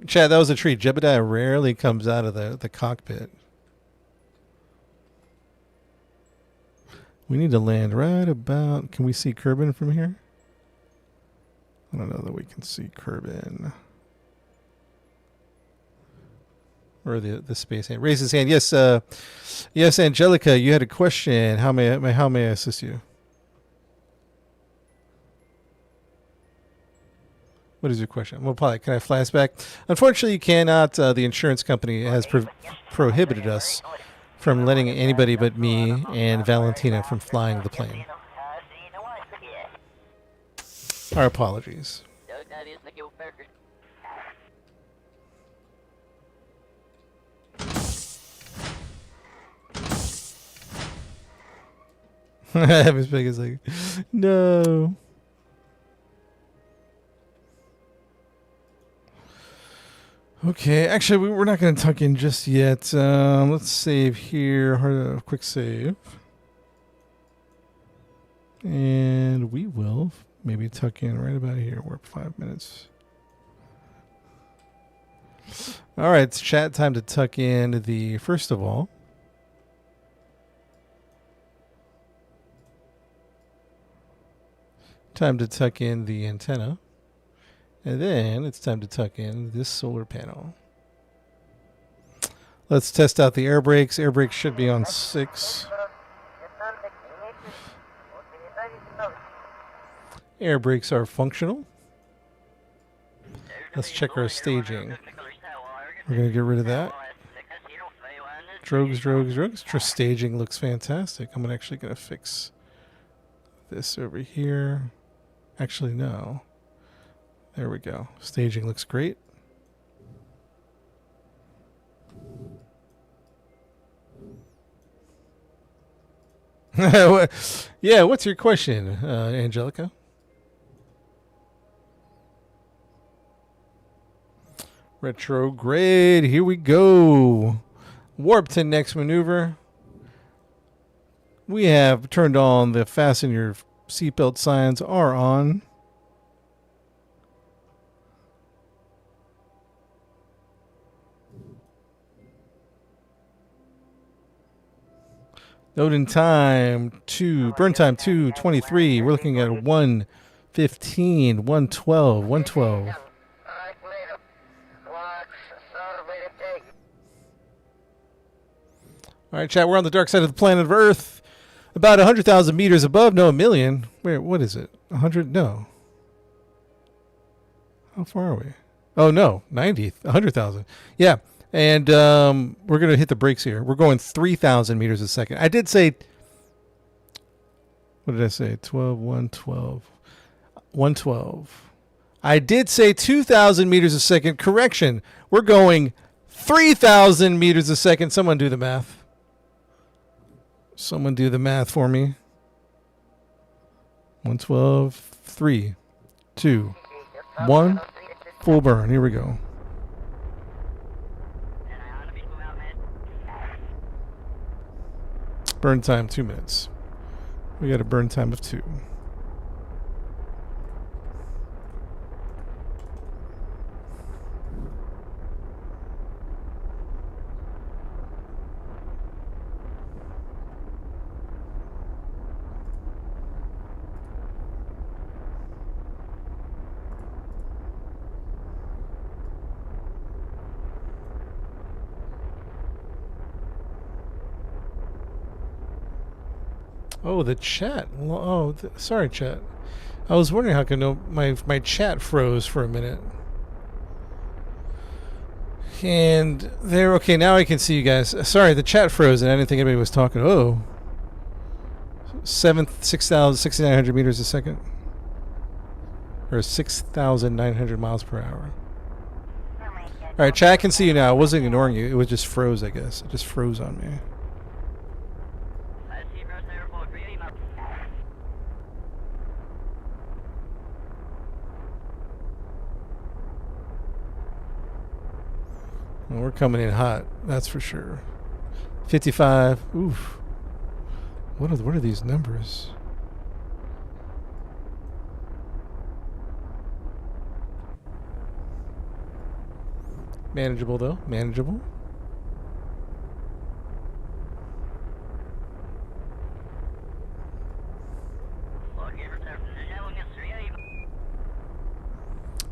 Chad, that was a treat. Jebediah rarely comes out of the cockpit. We need to land right about... Can we see Kerbin from here? I don't know that we can see Kerbin. Or the space hand. Raise his hand. Yes, yes, Angelica, you had a question. How may I assist you? What is your question? Well, probably, can I flashback? Unfortunately, you cannot. The insurance company has prohibited us from letting anybody but me and Valentina from flying the plane. Our apologies. Miss Peg is like, no. Okay, actually, we're not going to tuck in just yet. Let's save here. Quick save. And we will maybe tuck in right about here. We're 5 minutes. All right, it's chat time to tuck in the, first of all, time to tuck in the antenna. And then it's time to tuck in this solar panel. Let's test out the air brakes. Air brakes should be on 6. Air brakes are functional. Let's check our staging. We're going to get rid of that. Drogues. Staging looks fantastic. I'm actually going to fix this over here. Actually, no. There we go. Staging looks great. Yeah, what's your question, Angelica? Retrograde. Here we go. Warp to next maneuver. We have turned on the fasten your seatbelt signs are on. Load in time burn time 2:23. We're looking at 1:15, 1:12, 1:12. All right, chat. We're on the dark side of the planet of Earth, about 100,000 meters above. No, a million. Where? What is it? 100? No. How far are we? Oh no, 90, 100,000. Yeah. And we're going to hit the brakes here. We're going 3,000 meters a second. I did say, what did I say? 12, 112. 112. I did say 2,000 meters a second. Correction. We're going 3,000 meters a second. Someone do the math. Someone do the math for me. 112, 3, 2, 1. Full burn. Here we go. Burn time 2 minutes. We got a burn time of 2. Oh, the chat. Oh, sorry, chat. I was wondering how come my chat froze for a minute. And there, okay, now I can see you guys. Sorry, the chat froze and I didn't think anybody was talking. Oh. 6,900 meters a second. Or 6,900 miles per hour. Alright, chat, I can see you now. I wasn't ignoring you. It was just froze, I guess. It just froze on me. Well, we're coming in hot, that's for sure. 55. Oof. What are these numbers? Manageable though, manageable.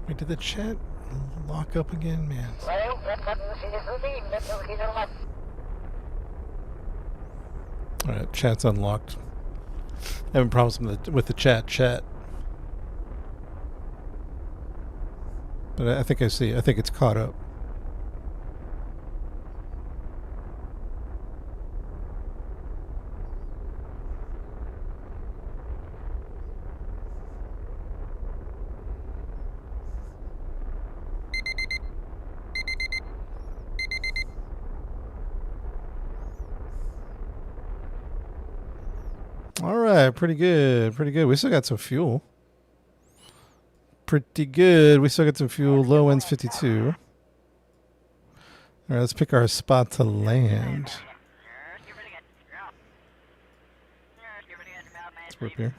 Wait, did the chat lock up again, man? Alright, chat's unlocked. Having problems with the chat. But I think I see. I think it's caught up. Alright, pretty good. Pretty good. We still got some fuel. Pretty good. We still got some fuel. Low end's 52. Alright, let's pick our spot to land. Let's work here.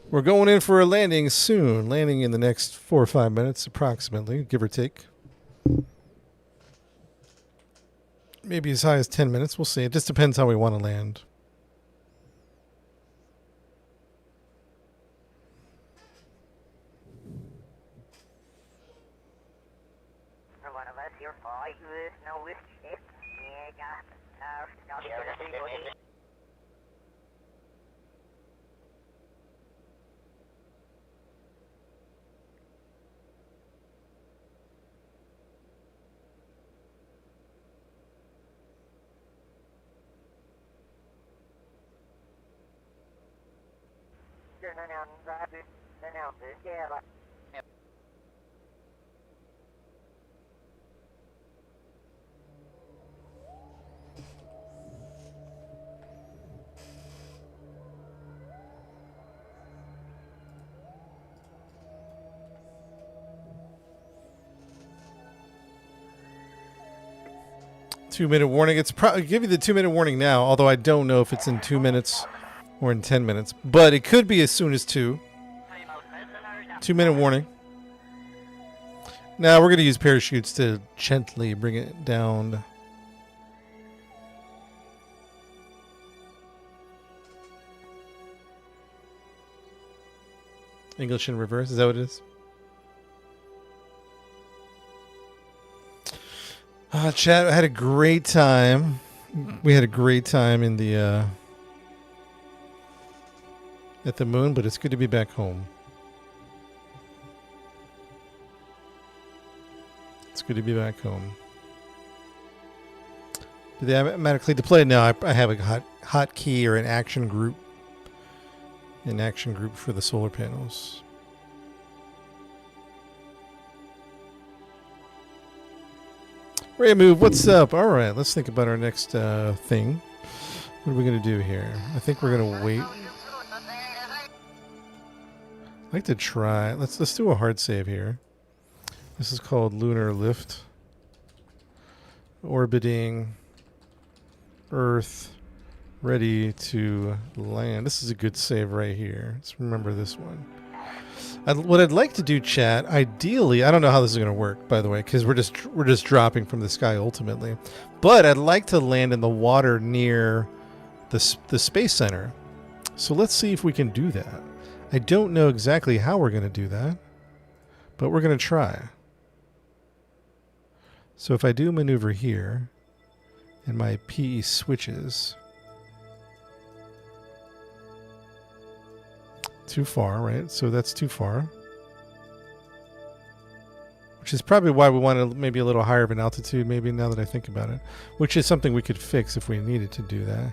We're going in for a landing soon. Landing in the next 4 or 5 minutes, approximately, give or take. Maybe as high as 10 minutes. We'll see. It just depends how we want to land. One of us here, boy, no whiskey. Yeah, got Yeah. 2-minute warning. It's probably give you the 2-minute warning now, although I don't know if it's in 2 minutes or in 10 minutes. But it could be as soon as 2. 2-minute warning. Now we're going to use parachutes to gently bring it down. English in reverse, is that what it is? Chat, I had a great time. We had a great time in the at the moon, but it's good to be back home. It's good to be back home. Do they automatically deploy? No, I have a hotkey or an action group. An action group for the solar panels. Ray Move, what's up? All right, let's think about our next thing. What are we going to do here? I think we're going to wait. I'd like to try. Let's do a hard save here. This is called Lunar Lift. Orbiting Earth, ready to land. This is a good save right here. Let's remember this one. What I'd like to do, chat, ideally, I don't know how this is going to work, by the way, because we're just dropping from the sky ultimately. But I'd like to land in the water near the Space Center. So let's see if we can do that. I don't know exactly how we're going to do that, but we're going to try. So if I do maneuver here and my PE switches. Too far, right? So that's too far. Which is probably why we wanted maybe a little higher of an altitude, maybe now that I think about it. Which is something we could fix if we needed to do that.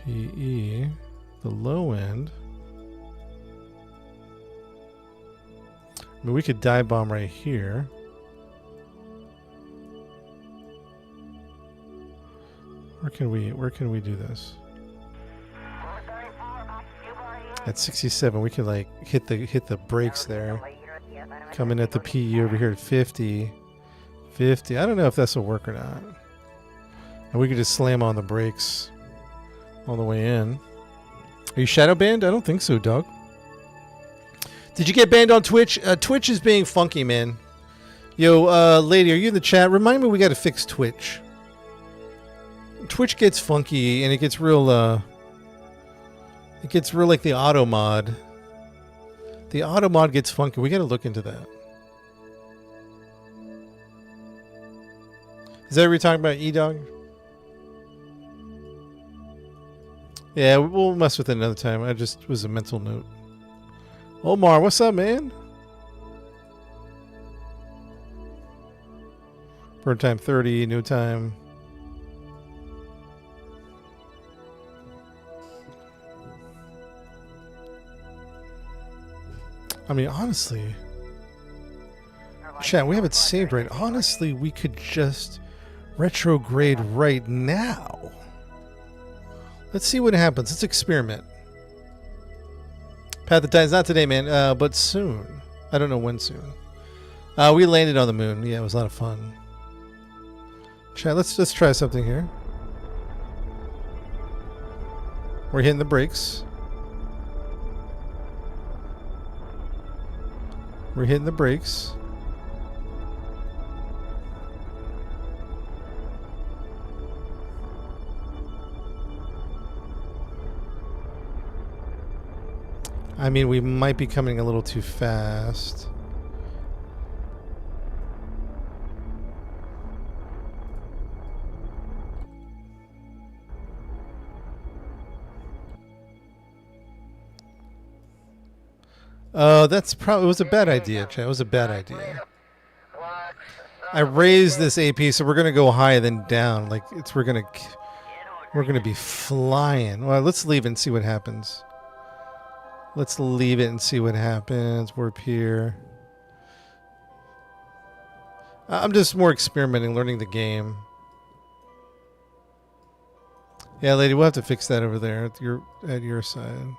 PE, the low end. I mean, we could dive bomb right here. Where can we do this? At 67, we can like hit the brakes there. Coming at the PE over here at 50. 50. I don't know if this will work or not. And we could just slam on the brakes all the way in. Are you shadow banned? I don't think so, dog. Did you get banned on Twitch? Twitch is being funky, man. Yo, lady, are you in the chat? Remind me we got to fix Twitch. Twitch gets funky and it gets real like the auto mod. The auto mod gets funky. We got to look into that. Is that what you're talking about, E-Dog? Yeah, we'll mess with it another time. I just was a mental note. Omar, what's up, man? Burn time 30, no time. I mean, honestly, chat, we have it saved right. Honestly, we could just retrograde right now. Let's see what happens. Let's experiment. Path of Titans, not today, man, but soon. I don't know when soon. We landed on the moon. Yeah, it was a lot of fun. Chat, let's just try something here. We're hitting the brakes. We're hitting the brakes. I mean, we might be coming a little too fast. That's probably, it was a bad idea, Chad. It was a bad idea. I raised this AP, so we're gonna go high then down. Like we're gonna be flying. Well, let's leave and see what happens. Let's leave it and see what happens. Warp here. I'm just more experimenting, learning the game. Yeah, lady, we'll have to fix that over there at your side.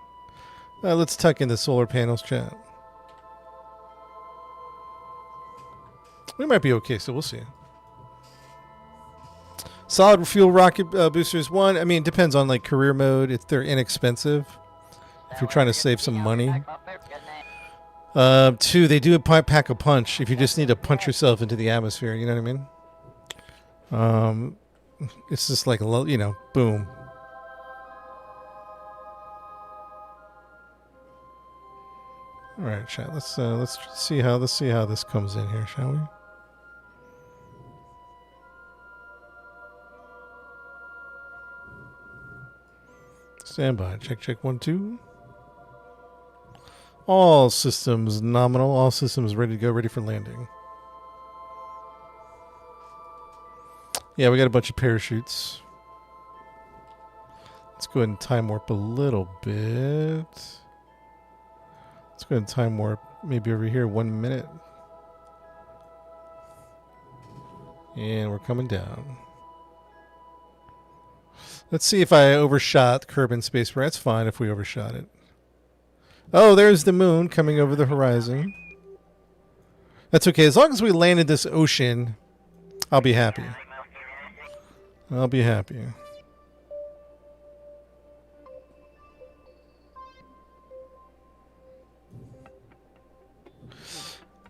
Let's tuck in the solar panels, chat. We might be okay, so we'll see. Solid fuel rocket boosters. One, I mean, it depends on like career mode. If they're inexpensive, if you're trying to save some money. Two, they do pack a punch if you just need to punch yourself into the atmosphere. You know what I mean? It's just like boom. All right, chat. Let's see how this comes in here, shall we? Stand by. Check 1 2. All systems nominal. All systems ready to go. Ready for landing. Yeah, we got a bunch of parachutes. Let's go ahead and time warp a little bit. Let's go ahead and time warp maybe over here 1 minute. And we're coming down. Let's see if I overshot Kerbin Space. That's fine if we overshot it. Oh, there's the moon coming over the horizon. That's okay. As long as we landed this ocean, I'll be happy. I'll be happy.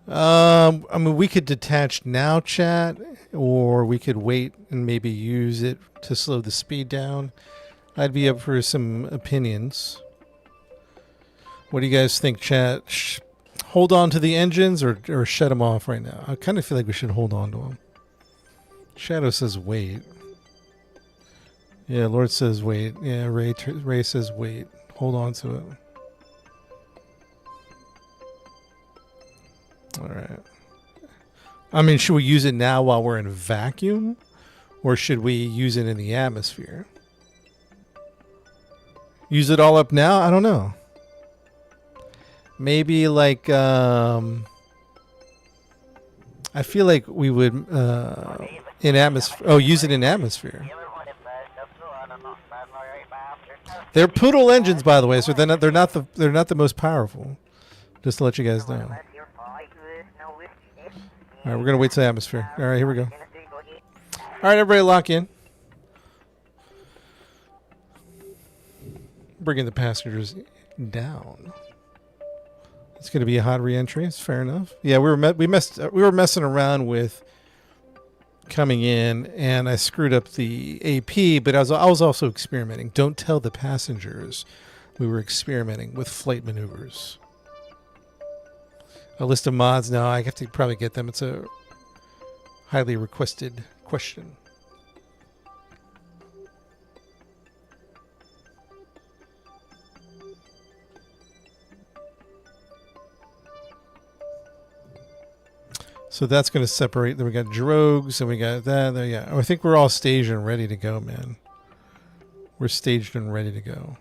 I mean, we could detach now, chat, or we could wait and maybe use it to slow the speed down. I'd be up for some opinions. What do you guys think, chat? hold on to the engines or shut them off right now? I kind of feel like we should hold on to them. Shadow says wait. Yeah, Lord says wait. Yeah, Ray says wait. Hold on to it. All right. I mean, should we use it now while we're in vacuum? Or should we use it in the atmosphere? Use it all up now? I don't know. Maybe like... I feel like we would... in atmosphere... Oh, use it in atmosphere. They're poodle engines, by the way, so they're not the most powerful. Just to let you guys know. All right, we're gonna wait till atmosphere. All right, here we go. All right, everybody, lock in. Bringing the passengers down. It's gonna be a hot re-entry. It's fair enough. Yeah, we were messing around with coming in, and I screwed up the AP, but I was also experimenting. Don't tell the passengers we were experimenting with flight maneuvers. A list of mods now. I have to probably get them. It's a highly requested question. So that's going to separate. Then we got drogues, and we got that. There, yeah, I think we're all staged and ready to go, man. We're staged and ready to go.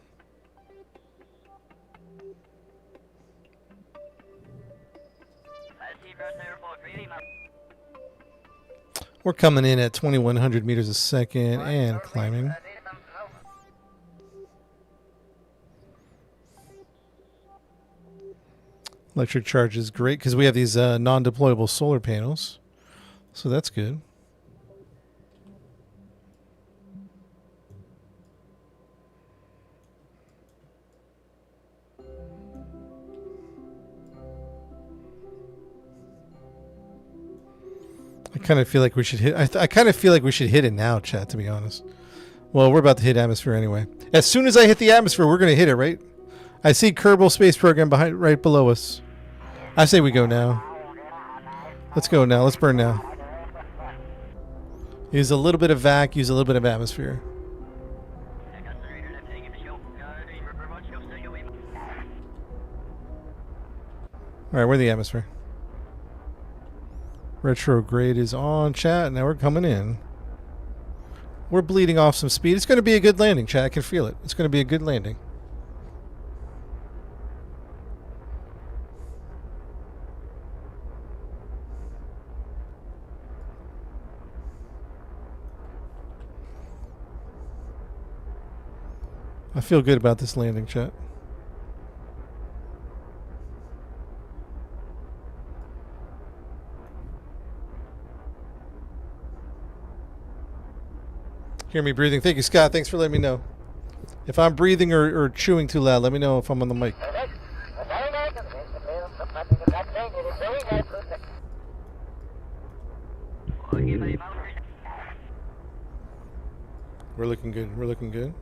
We're coming in at 2,100 meters a second and climbing. Electric charge is great because we have these non-deployable solar panels. So that's good. I kind of feel like we should hit. I kind of feel like we should hit it now, chat. To be honest, well, we're about to hit atmosphere anyway. As soon as I hit the atmosphere, we're gonna hit it, right? I see Kerbal Space Program right below us. I say we go now. Let's go now. Let's burn now. Use a little bit of vac. Use a little bit of atmosphere. All right, we're in the atmosphere. Retrograde is on, chat. Now we're coming in. We're bleeding off some speed. It's going to be a good landing, chat. I can feel it. It's going to be a good landing. I feel good about this landing, chat. Hear me breathing. Thank you, Scott. Thanks for letting me know. If I'm breathing or chewing too loud, let me know if I'm on the mic. We're looking good. We're looking good.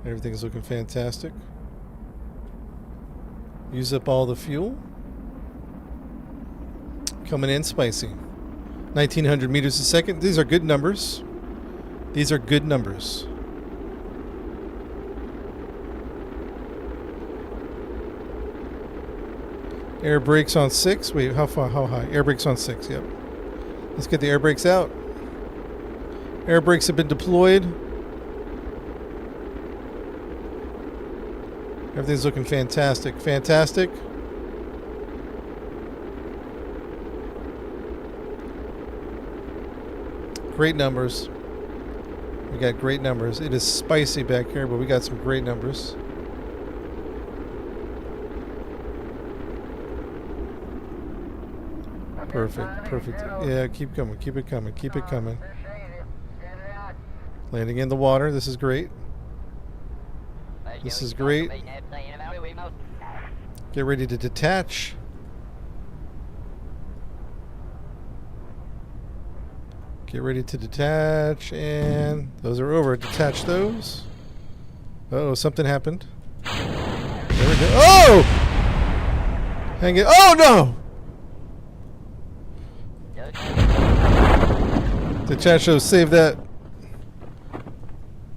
Everything's looking fantastic. Use up all the fuel. Coming in spicy. 1,900 meters a second. These are good numbers. These are good numbers. Air brakes on 6. Wait, how far? How high? Air brakes on 6. Yep. Let's get the air brakes out. Air brakes have been deployed. Everything's looking fantastic. Fantastic. Great numbers. We got great numbers. It is spicy back here, but we got some great numbers. Perfect. Perfect. Yeah, keep coming. Keep it coming. Keep it coming. Landing in the water. This is great. This is great. Get ready to detach. Get ready to detach, and those are over. Detach those. Uh-oh, something happened. There we go. Oh! Hang it. Oh, no! The chat show, save that.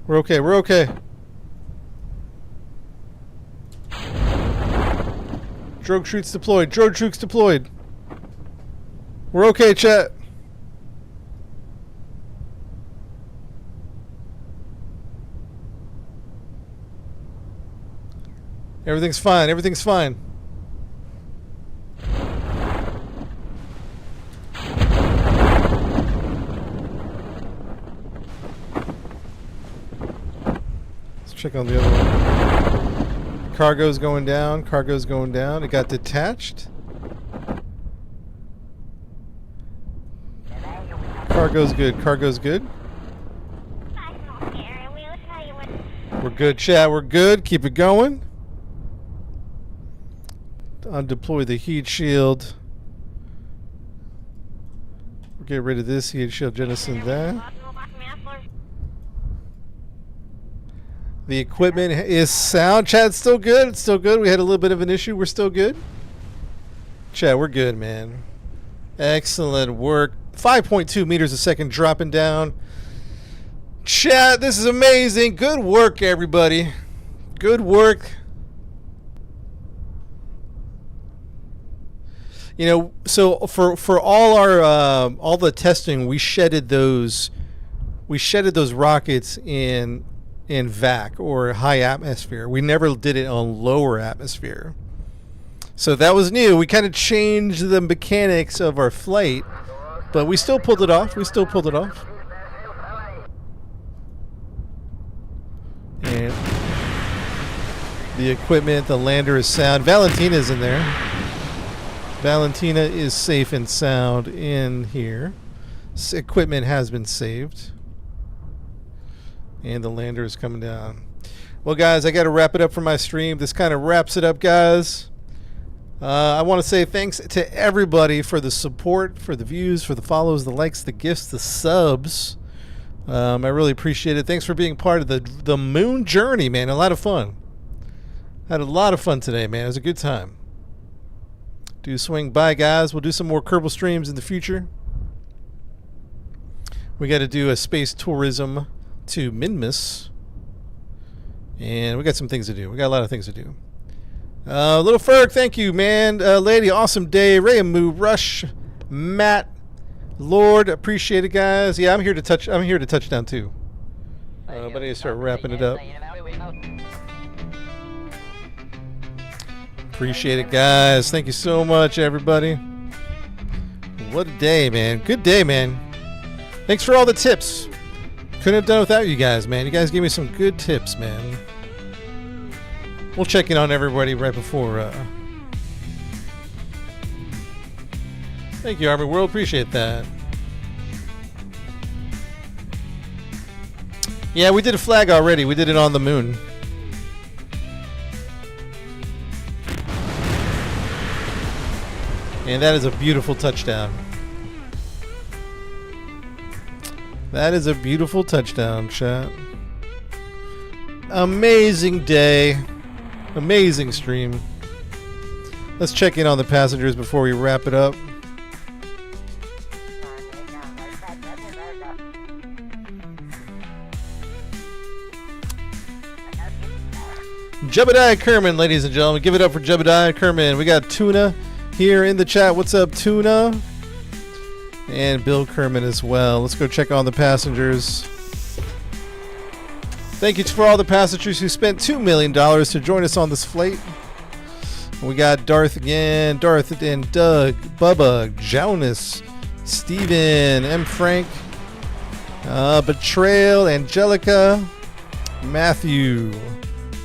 We're okay, we're okay. Drogue troops deployed, drogue troops deployed. We're okay, chat. Everything's fine, everything's fine. Let's check on the other one. Cargo's going down, cargo's going down. It got detached. Cargo's good, cargo's good. We're good, chat, we're good. Keep it going. Undeploy the heat shield. Get rid of this heat shield, jettison that. The equipment is sound. Chat's still good. It's still good. We had a little bit of an issue. We're still good. Chat, we're good, man. Excellent work. 5.2 meters a second dropping down. Chat, this is amazing. Good work, everybody. Good work. You know, so for all our all the testing, we shedded those rockets in VAC or high atmosphere. We never did it on lower atmosphere. So that was new. We kind of changed the mechanics of our flight, but we still pulled it off. We still pulled it off. And the equipment, the lander is sound. Valentina's in there. Valentina is safe and sound in here. Equipment has been saved. And the lander is coming down. Well, guys, I got to wrap it up for my stream. This kind of wraps it up, guys. I want to say thanks to everybody for the support, for the views, for the follows, the likes, the gifts, the subs. I really appreciate it. Thanks for being part of the moon journey, man. A lot of fun. Had a lot of fun today, man. It was a good time. Do swing by, guys. We'll do some more Kerbal streams in the future. We got to do a space tourism to Minmus. And we got some things to do. We got a lot of things to do. Little Ferg, thank you, man. Lady, awesome day. Rayamu, Rush, Matt, Lord, appreciate it, guys. Yeah, I'm here to touch down too. But I need to start wrapping it up. Appreciate it, guys. Thank you so much, everybody. What a day, man. Good day, man. Thanks for all the tips. Couldn't have done it without you guys, man. You guys gave me some good tips, man. We'll check in on everybody right before. Thank you, Army World. Appreciate that. Yeah, we did a flag already. We did it on the moon. And that is a beautiful touchdown. That is a beautiful touchdown, chat. Amazing day. Amazing stream. Let's check in on the passengers before we wrap it up. Jebediah Kerman, ladies and gentlemen. Give it up for Jebediah Kerman. We got Tuna here in the chat. What's up, Tuna? And Bill Kerman as well. Let's go check on the passengers. Thank you for all the passengers who spent $2 million to join us on this flight. We got Darth again, Darth and Doug, Bubba, Jonas, Steven, M. Frank, Betrayal, Angelica, Matthew,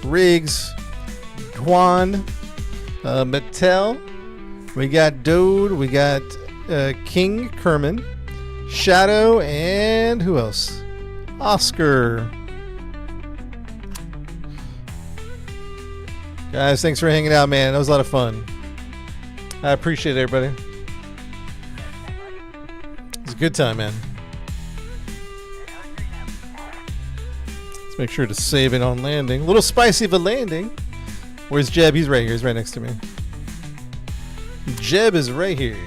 Riggs, Juan, Mattel. We got Dode, we got King Kerman, Shadow, and who else? Oscar. Guys, thanks for hanging out, man. That was a lot of fun. I appreciate it, everybody. It was a good time, man. Let's Let's make sure to save it on landing. A little spicy of a landing. Where's Jeb? He's right here. He's right next to me. Jeb is right here.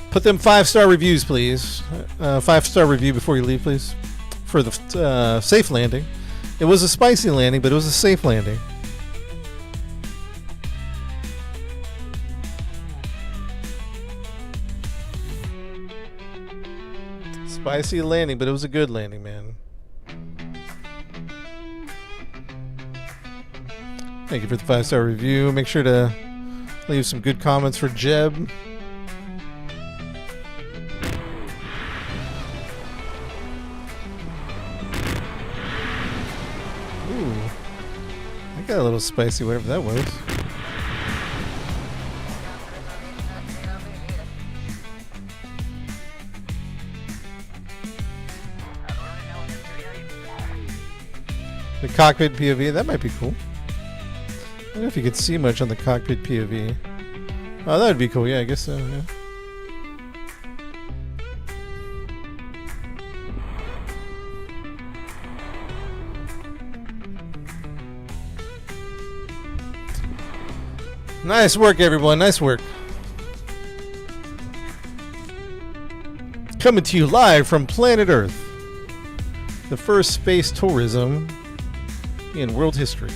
Put them 5-star reviews, please. 5-star review before you leave, please. For the safe landing. It was a spicy landing, but it was a safe landing. Spicy landing, but it was a good landing, man. Thank you for the 5-star review. Make sure to leave some good comments for Jeb. Ooh. I got a little spicy, whatever that was. The cockpit POV, that might be cool. I don't know if you could see much on the cockpit POV. Oh, that would be cool. Yeah, I guess so. Yeah. Nice work, everyone. Nice work. Coming to you live from planet Earth. The first space tourism in world history.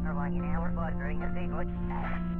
We're going an hour, but during the sequence.